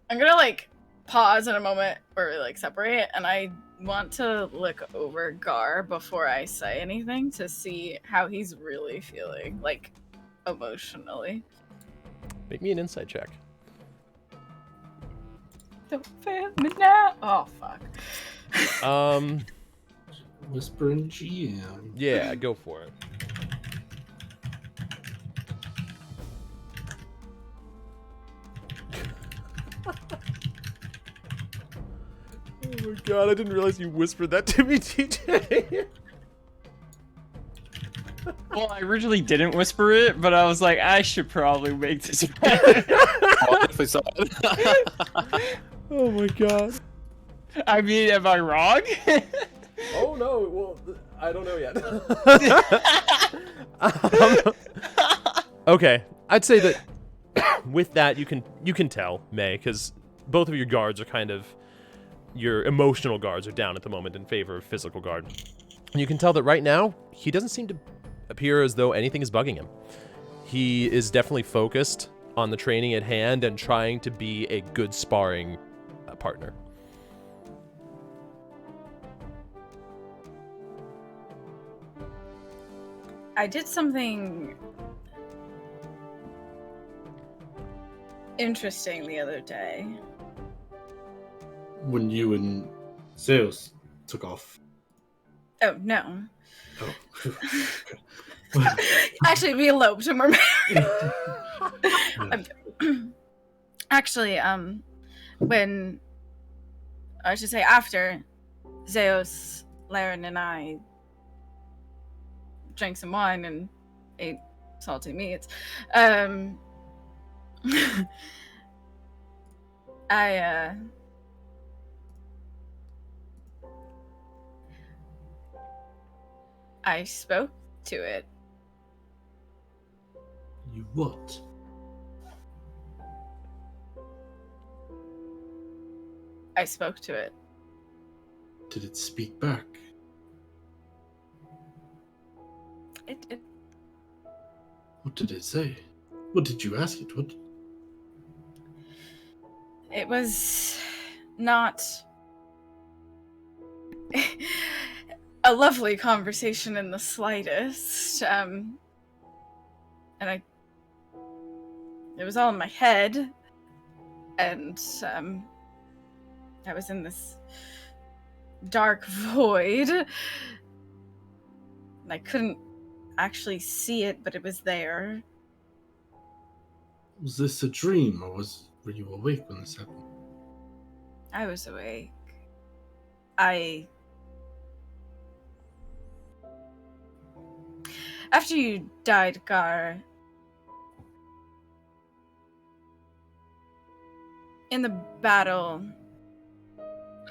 C: I'm gonna like pause in a moment or like separate, and I want to look over Gar before I say anything to see how he's really feeling, like emotionally.
A: Make me an insight check.
C: Don't fail me now. Oh fuck.
E: Whispering GM.
A: Yeah, go for it. Oh my god, I didn't realize you whispered that to me, TJ.
D: Well, I originally didn't whisper it, but I was like, I should probably make this better.
J: I definitely saw it.
A: Oh my god.
D: I mean, am I wrong?
A: Oh no, well, I don't know yet. Okay, I'd say that with that you can tell, May, because both of your guards are kind of, your emotional guards are down at the moment in favor of physical guard. And you can tell that right now, he doesn't seem to appear as though anything is bugging him. He is definitely focused on the training at hand and trying to be a good sparring partner.
C: I did something interesting the other day.
E: When you and Zeus took off.
C: Oh no.
E: Oh.
C: Actually, we eloped and we're married. Actually, when I should say after Zeus, Laren, and I drank some wine and ate salty meats, I spoke to it.
E: You what?
C: I spoke to it.
E: Did it speak back?
C: It
E: What did it say? What did you ask it? What?
C: It was not a lovely conversation in the slightest. And it was all in my head, and I was in this dark void, and I couldn't actually see it, but it was there.
E: Was this a dream, or were you awake when this happened?
C: I was awake. After you died, Gar, In the battle,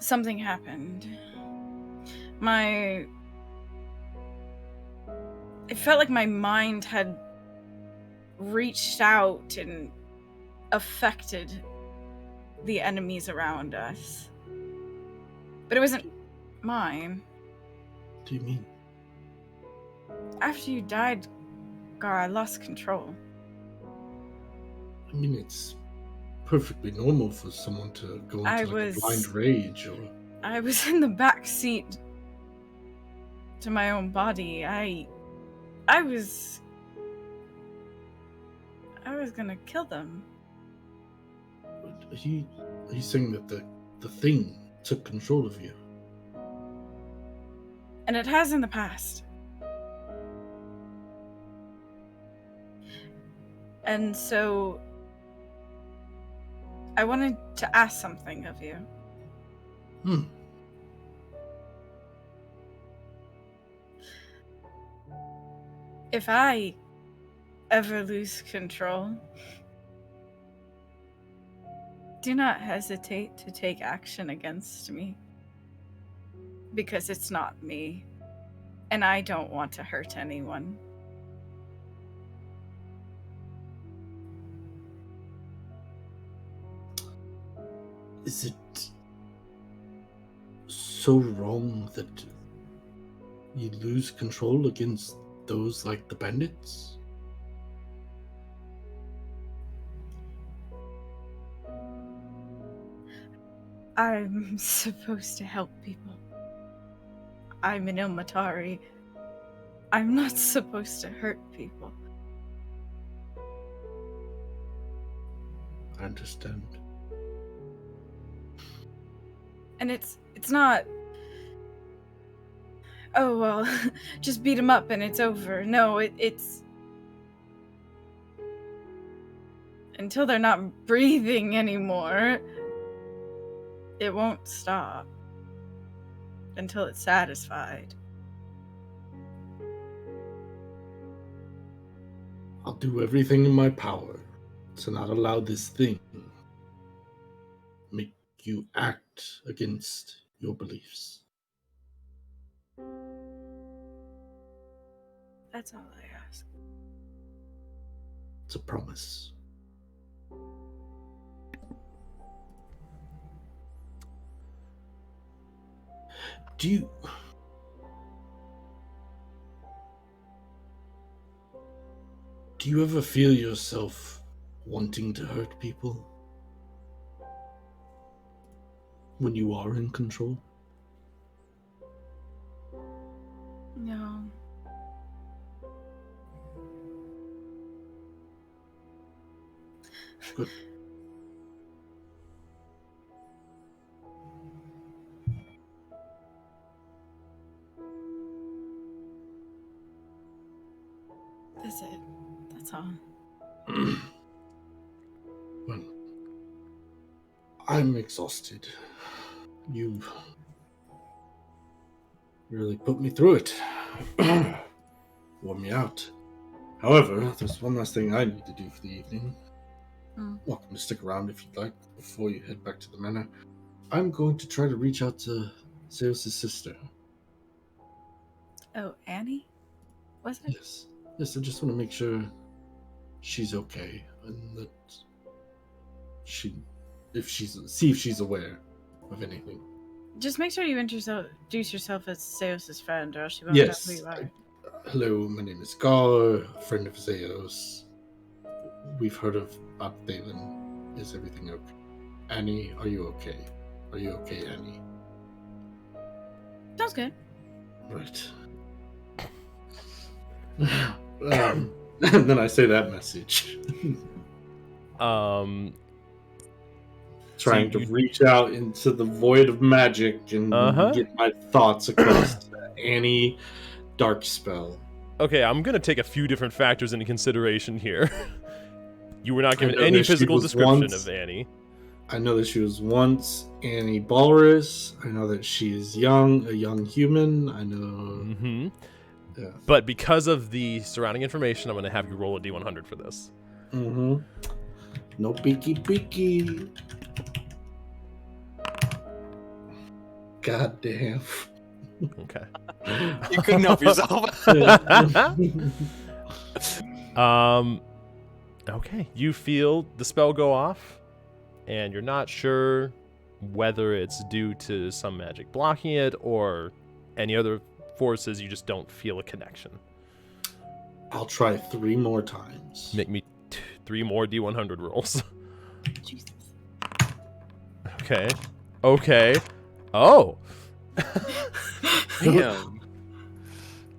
C: something happened. It felt like my mind had reached out and affected the enemies around us. But it wasn't mine.
E: What do you mean?
C: After you died, Gar, I lost control.
E: I mean, it's perfectly normal for someone to go into a blind rage or...
C: I was in the back seat to my own body. I was gonna kill them.
E: Are you saying that the thing took control of you?
C: And it has in the past. And so I wanted to ask something of you. If I ever lose control, do not hesitate to take action against me. Because it's not me. And I don't want to hurt anyone.
E: Is it so wrong that you lose control against those like the bandits?
C: I'm supposed to help people. I'm an Ilmatari. I'm not supposed to hurt people.
E: I understand.
C: And it's not, oh, well, just beat him up and it's over. No, it's... Until they're not breathing anymore, it won't stop. Until it's satisfied.
E: I'll do everything in my power to not allow this thing make you act against your beliefs.
C: That's all I ask.
E: It's a promise. Do you ever feel yourself wanting to hurt people? When you are in control?
C: No.
E: Good.
C: That's it. That's all.
E: Well, I'm exhausted. You really put me through it. Wore me out. However, there's one last thing I need to do for the evening. Welcome to stick around if you'd like before you head back to the manor. I'm going to try to reach out to Zeus' sister.
C: Oh, Annie? Was it?
E: Yes. Yes, I just want to make sure she's okay and that see if she's aware of anything.
C: Just make sure you introduce yourself as Zeus' friend, or else she won't know who you are.
E: Hello, my name is Gar, a friend of Zeus. We've heard of Bob Thalen. Is everything okay? Annie, are you okay? Are you okay, Annie?
C: Sounds good.
E: Right. And then I say that message. Trying to reach out into the void of magic and get my thoughts across to Annie Darkspell.
A: Okay, I'm going to take a few different factors into consideration here. You were not given any physical description of Annie.
E: I know that she was once Annie Balrus. I know that she is a young human. I know...
A: Mm-hmm. Yeah. But because of the surrounding information, I'm going to have you roll a D100 for this.
E: Mm-hmm. No peeky peeky. God damn.
A: Okay.
J: You couldn't help yourself.
A: Okay. You feel the spell go off, and you're not sure whether it's due to some magic blocking it or any other forces. You just don't feel a connection.
E: I'll try 3 more times.
A: Make me 3 more D100 rolls.
C: Jesus.
A: Okay. Oh.
J: Damn.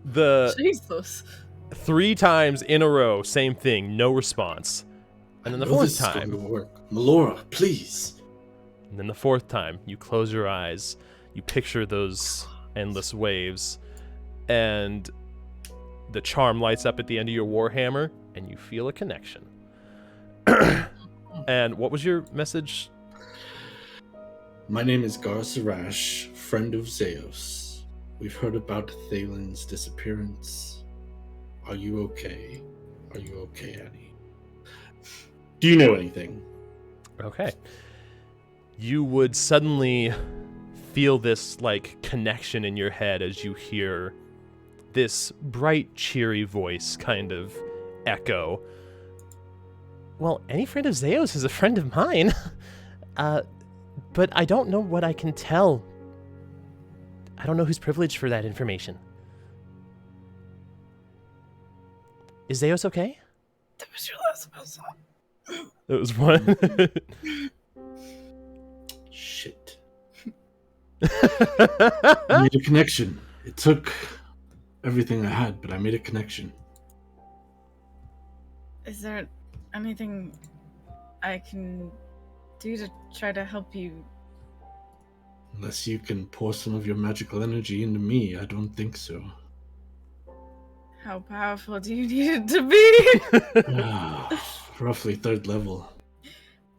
A: The
C: Jesus.
A: 3 times in a row, same thing, no response. And then the
E: I know
A: 4th
E: this is
A: time.
E: going to work. Melora, please.
A: And then the 4th time, you close your eyes, you picture those endless waves, and the charm lights up at the end of your warhammer, and you feel a connection. And what was your message?
E: My name is Gar Sarash, friend of Zeus. We've heard about Thalen's disappearance. Are you okay? Are you okay, Annie? Do you know anything?
A: Okay. You would suddenly feel this, like, connection in your head as you hear this bright, cheery voice kind of echo. Well, any friend of Zeus is a friend of mine. But I don't know what I can tell. I don't know who's privileged for that information. Is Zeus okay?
C: That was your last person.
A: It was one.
E: Shit. I made a connection. It took everything I had, but I made a connection.
C: Is there anything I can do to try to help you?
E: Unless you can pour some of your magical energy into me, I don't think so.
C: How powerful do you need it to be?
E: Roughly 3rd level.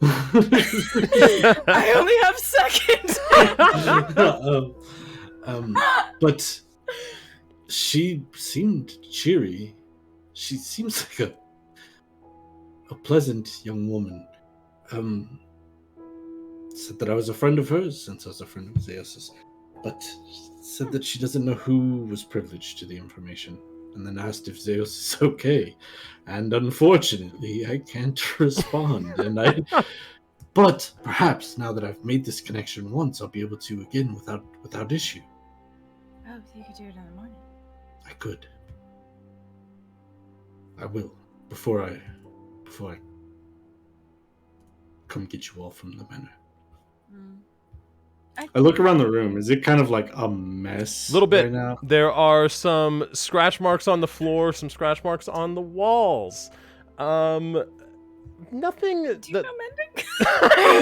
C: I only have 2nd.
E: But she seemed cheery. She seems like a pleasant young woman. Said that I was a friend of hers since I was a friend of Zeus's, but said that she doesn't know who was privileged to the information, and then asked if Zeus is okay. And unfortunately, I can't respond. But perhaps now that I've made this connection once, I'll be able to again without issue.
C: Oh, you could do it in the morning.
E: I could. I will before I come get you all from the manor. I look around the room. Is it kind of like a mess?
A: A little bit.
E: Right now?
A: There are some scratch marks on the floor, some scratch marks on the walls. Nothing
C: Do you
A: that
C: know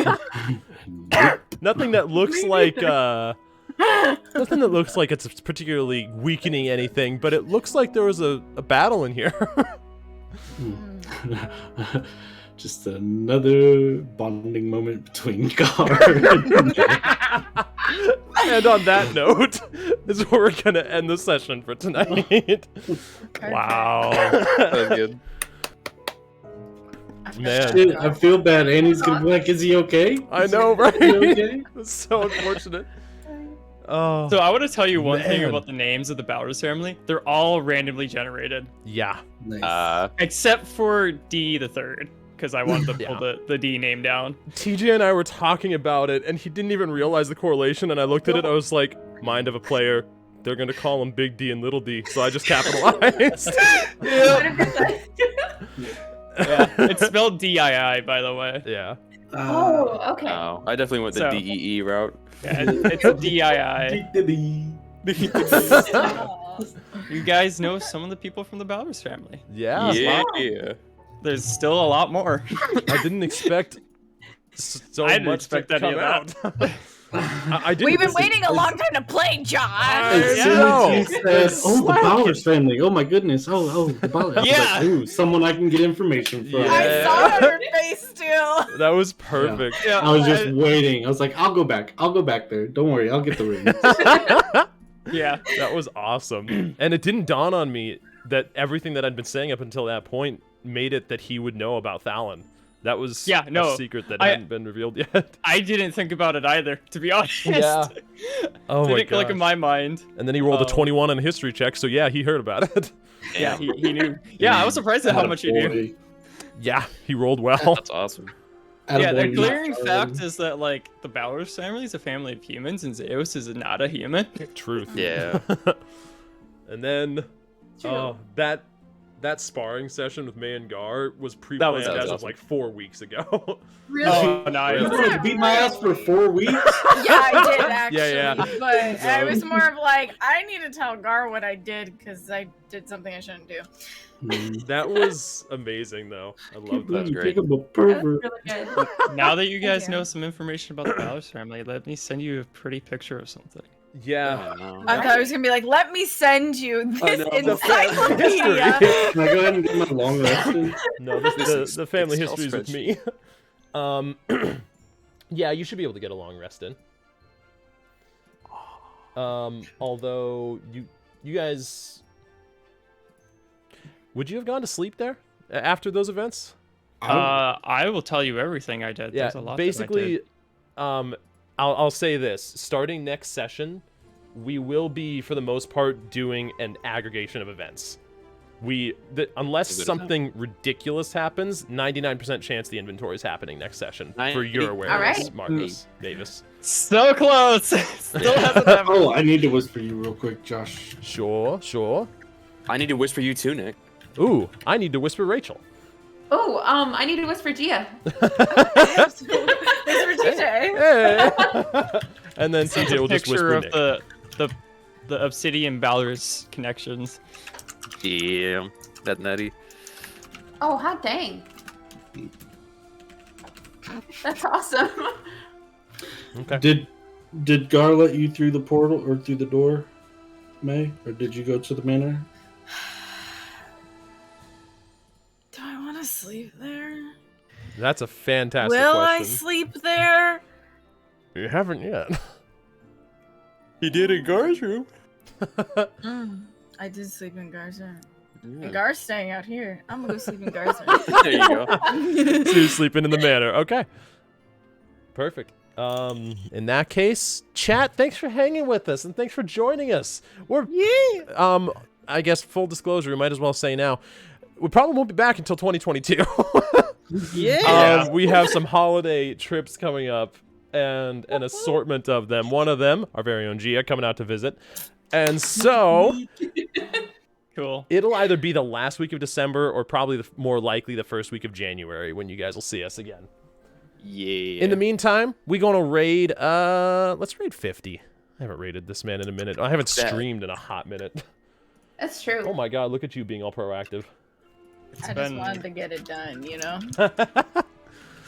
C: mending?
A: nothing that looks like nothing that looks like it's particularly weakening anything, but it looks like there was a battle in here.
E: Just another bonding moment between Gar
A: and on that note, is where we're gonna end the session for tonight. Wow.
J: That's good.
A: Man.
E: Shit, I feel bad. Annie's gonna be like, "Is he okay?
A: I know, right?
E: Is he okay?"
A: It's so unfortunate. Oh.
D: So I want to tell you one thing
A: Man.
D: about the names of the Bowers family. They're all randomly generated,
A: Yeah.
E: Nice.
D: except for D the third, because I wanted to pull
A: Yeah.
D: the D name down.
A: TJ and I were talking about it, and he didn't even realize the correlation, and I looked at it, I was like, mind of a player, they're gonna call him Big D and Little D, so I just capitalized.
D: Yeah, it's spelled D-I-I, by the way.
A: Yeah.
F: Oh, okay.
J: Oh, I definitely went the
D: So-
J: DEE route.
D: Yeah, it's D-I-I. You guys know some of the people from the Bowers family.
A: Yeah.
J: Yeah.
D: There's still a lot more.
A: I didn't expect so
D: I didn't
A: much
D: expect
A: to
D: any
A: come
D: of
A: out. I didn't.
C: We've been waiting a long time to play, Josh.
A: I
E: As
A: know.
E: soon as you said, "Oh, the Bowers family! Oh my goodness! Oh, the Bowers!" I was
D: Yeah.
E: like, "Ooh, someone I can get information from."
A: Yeah.
C: I saw it on her face too.
A: That was perfect.
D: Yeah,
E: I was just waiting. I was like, "I'll go back. I'll go back there. Don't worry. I'll get the ring."
D: yeah.
A: That was awesome. And it didn't dawn on me that everything that I'd been saying up until that point made it that he would know about Thalen. That was
D: no,
A: a secret that hadn't been revealed yet.
D: I didn't think about it either, to be honest.
A: Yeah. Oh my
D: didn't click in my mind.
A: And then he rolled a 21 on a history check, so yeah, he heard about it.
D: Yeah, he knew. Yeah, I was surprised at how much he knew.
A: Yeah, he rolled well.
J: That's awesome.
D: Yeah, the glaring fact is that, like, the Bowers family is a family of humans, and Zeus is not a human.
A: Truth.
J: Yeah.
A: And then, that sparring session with May and Gar was pre-planned
D: That was
A: as of
D: awesome.
A: like 4 weeks ago.
C: Really?
D: Oh, nice.
E: You guys beat my ass for 4 weeks?
C: Yeah, I did actually.
A: Yeah.
C: But I was more of like, I need to tell Gar what I did because I did something I shouldn't do.
A: That was amazing, though. I love that.
J: That's great.
E: Think I'm a pervert.
I: Really good.
D: Now that you guys
C: you.
D: know some information about the Bowers family, let me send you a pretty picture of something.
A: Yeah.
C: I thought it was gonna be like, let me send you this
J: no, the
C: encyclopedia.
E: Can I go ahead and get my long rest in?
A: No, the family
J: Excel
A: history is with me. Yeah, you should be able to get a long rest in. Although you guys, would you have gone to sleep there after those events?
D: I will tell you everything I did.
A: Yeah,
D: There's a lot
A: basically,
D: that I did.
A: I'll say this: starting next session, we will be, for the most part, doing an aggregation of events. Unless something ridiculous happens, 99% chance the inventory is happening next session. For your awareness,
I: right.
A: Marcus Davis.
D: So close. Still hasn't happened.
E: Oh, I need to whisper you real quick, Josh.
A: Sure.
J: I need to whisper you too, Nick.
A: Ooh, I need to whisper Rachel.
I: Oh, I need to whisper Gia.
C: This for TJ.
A: Hey. And then
D: Send
A: CJ
D: a
A: will just
D: picture
A: whisper
D: of
A: Nick.
D: the Obsidian Balor's connections.
J: Damn. That nutty.
I: Oh, hot dang. That's awesome.
A: Okay.
E: Did Gar let you through the portal or through the door, May? Or did you go to the manor?
C: Do I want to sleep there?
A: That's a fantastic
C: Will I
A: question.
C: sleep there?
A: You haven't yet.
J: He did in Gar's room.
C: I did sleep in Gar's room.
J: Yeah.
C: And Gar's staying out here. I'm gonna go sleep in Gar's room.
J: There you go.
A: So you're sleeping in the manor. Okay. Perfect. In that case, chat, thanks for hanging with us and thanks for joining us. I guess full disclosure, we might as well say now, we probably won't be back until 2022. We have some holiday trips coming up and an assortment of them. One of them, our very own Gia, coming out to visit. And so
D: Cool.
A: it'll either be the last week of December or probably more likely the first week of January when you guys will see us again.
J: Yeah.
A: In the meantime, we gonna raid. Let's raid 50. I haven't raided this man in a minute. I haven't streamed in a hot minute.
I: That's true.
A: Oh my god, look at you being all proactive.
C: I just wanted to get it done, you know?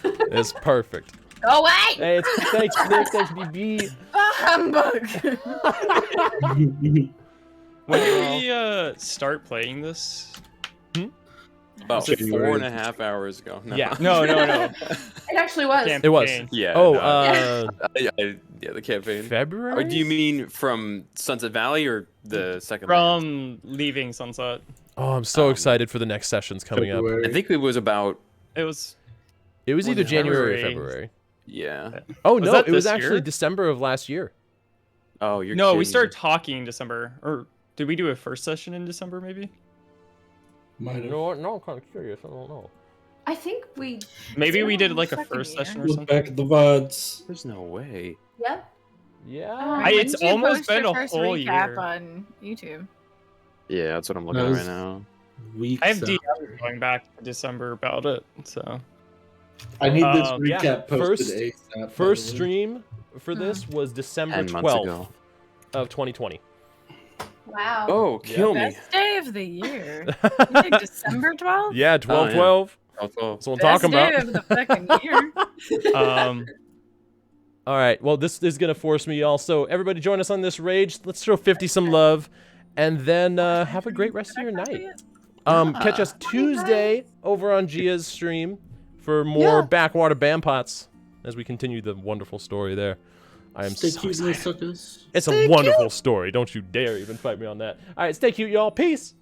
A: It's perfect.
C: Go away!
A: Hey, thanks, Nick. Thanks, BB.
C: Humbug!
D: When did we start playing this?
J: About
E: January.
J: 4.5 hours ago. No.
A: Yeah.
D: No.
I: It actually was.
A: It was.
D: Campaign.
J: Yeah.
A: Oh,
J: no. Yeah, the campaign.
A: February?
J: Or do you mean from Sunset Valley or the second?
D: From leaving Sunset.
A: Oh, I'm so excited for the next sessions coming up.
E: February.
J: I think it was about.
D: It was.
A: It was either
D: Was it
A: January or
D: February?
A: February.
J: Yeah.
A: Oh,
D: Was
A: no,
D: that
A: it was
D: this
A: actually
D: year?
A: December of last year.
J: Oh, you're.
D: No, we
J: kidding.
D: started talking in December. Or did we do a first session in December, maybe?
E: Might have.
A: No, I'm kind of curious. I don't know.
I: I think we.
D: Maybe we did
C: Oh,
D: like a
C: second
D: first
C: year.
D: session or
E: Look
D: something.
E: back at the VODs.
J: There's no way.
I: Yep.
A: Yeah.
C: When
D: It's
C: did you
D: almost
C: post your
D: been a
C: first
D: whole
C: recap
D: year.
C: on YouTube?
J: Yeah, that's what I'm looking
E: That
J: at
E: was-
J: right now.
E: Weeks
D: I have
E: out.
D: DMs going back to December about it, so.
E: I need this
A: Yeah,
E: recap posted
A: first-
E: ASAP. by
A: First
E: the way.
A: stream for this was December
J: 10 months
A: 12th
J: ago.
A: of 2020.
I: Wow.
J: Oh, kill me.
C: Best day of the year. You think December 12th?
A: Yeah, 12/12. That's what I'm
C: Best
A: talking
C: day
A: about.
C: of the fucking year.
A: All right. Well, this is gonna force me, y'all. So everybody, join us on this rage. Let's throw 50 some love, and then have a great rest of your night. Catch us Tuesday over on Gia's stream for more backwater bampots as we continue the wonderful story there. I am
E: Stay
A: so
E: cute, little
A: excited.
E: suckers.
A: It's a wonderful story. Don't you dare even fight me on that. All right, stay cute, y'all. Peace.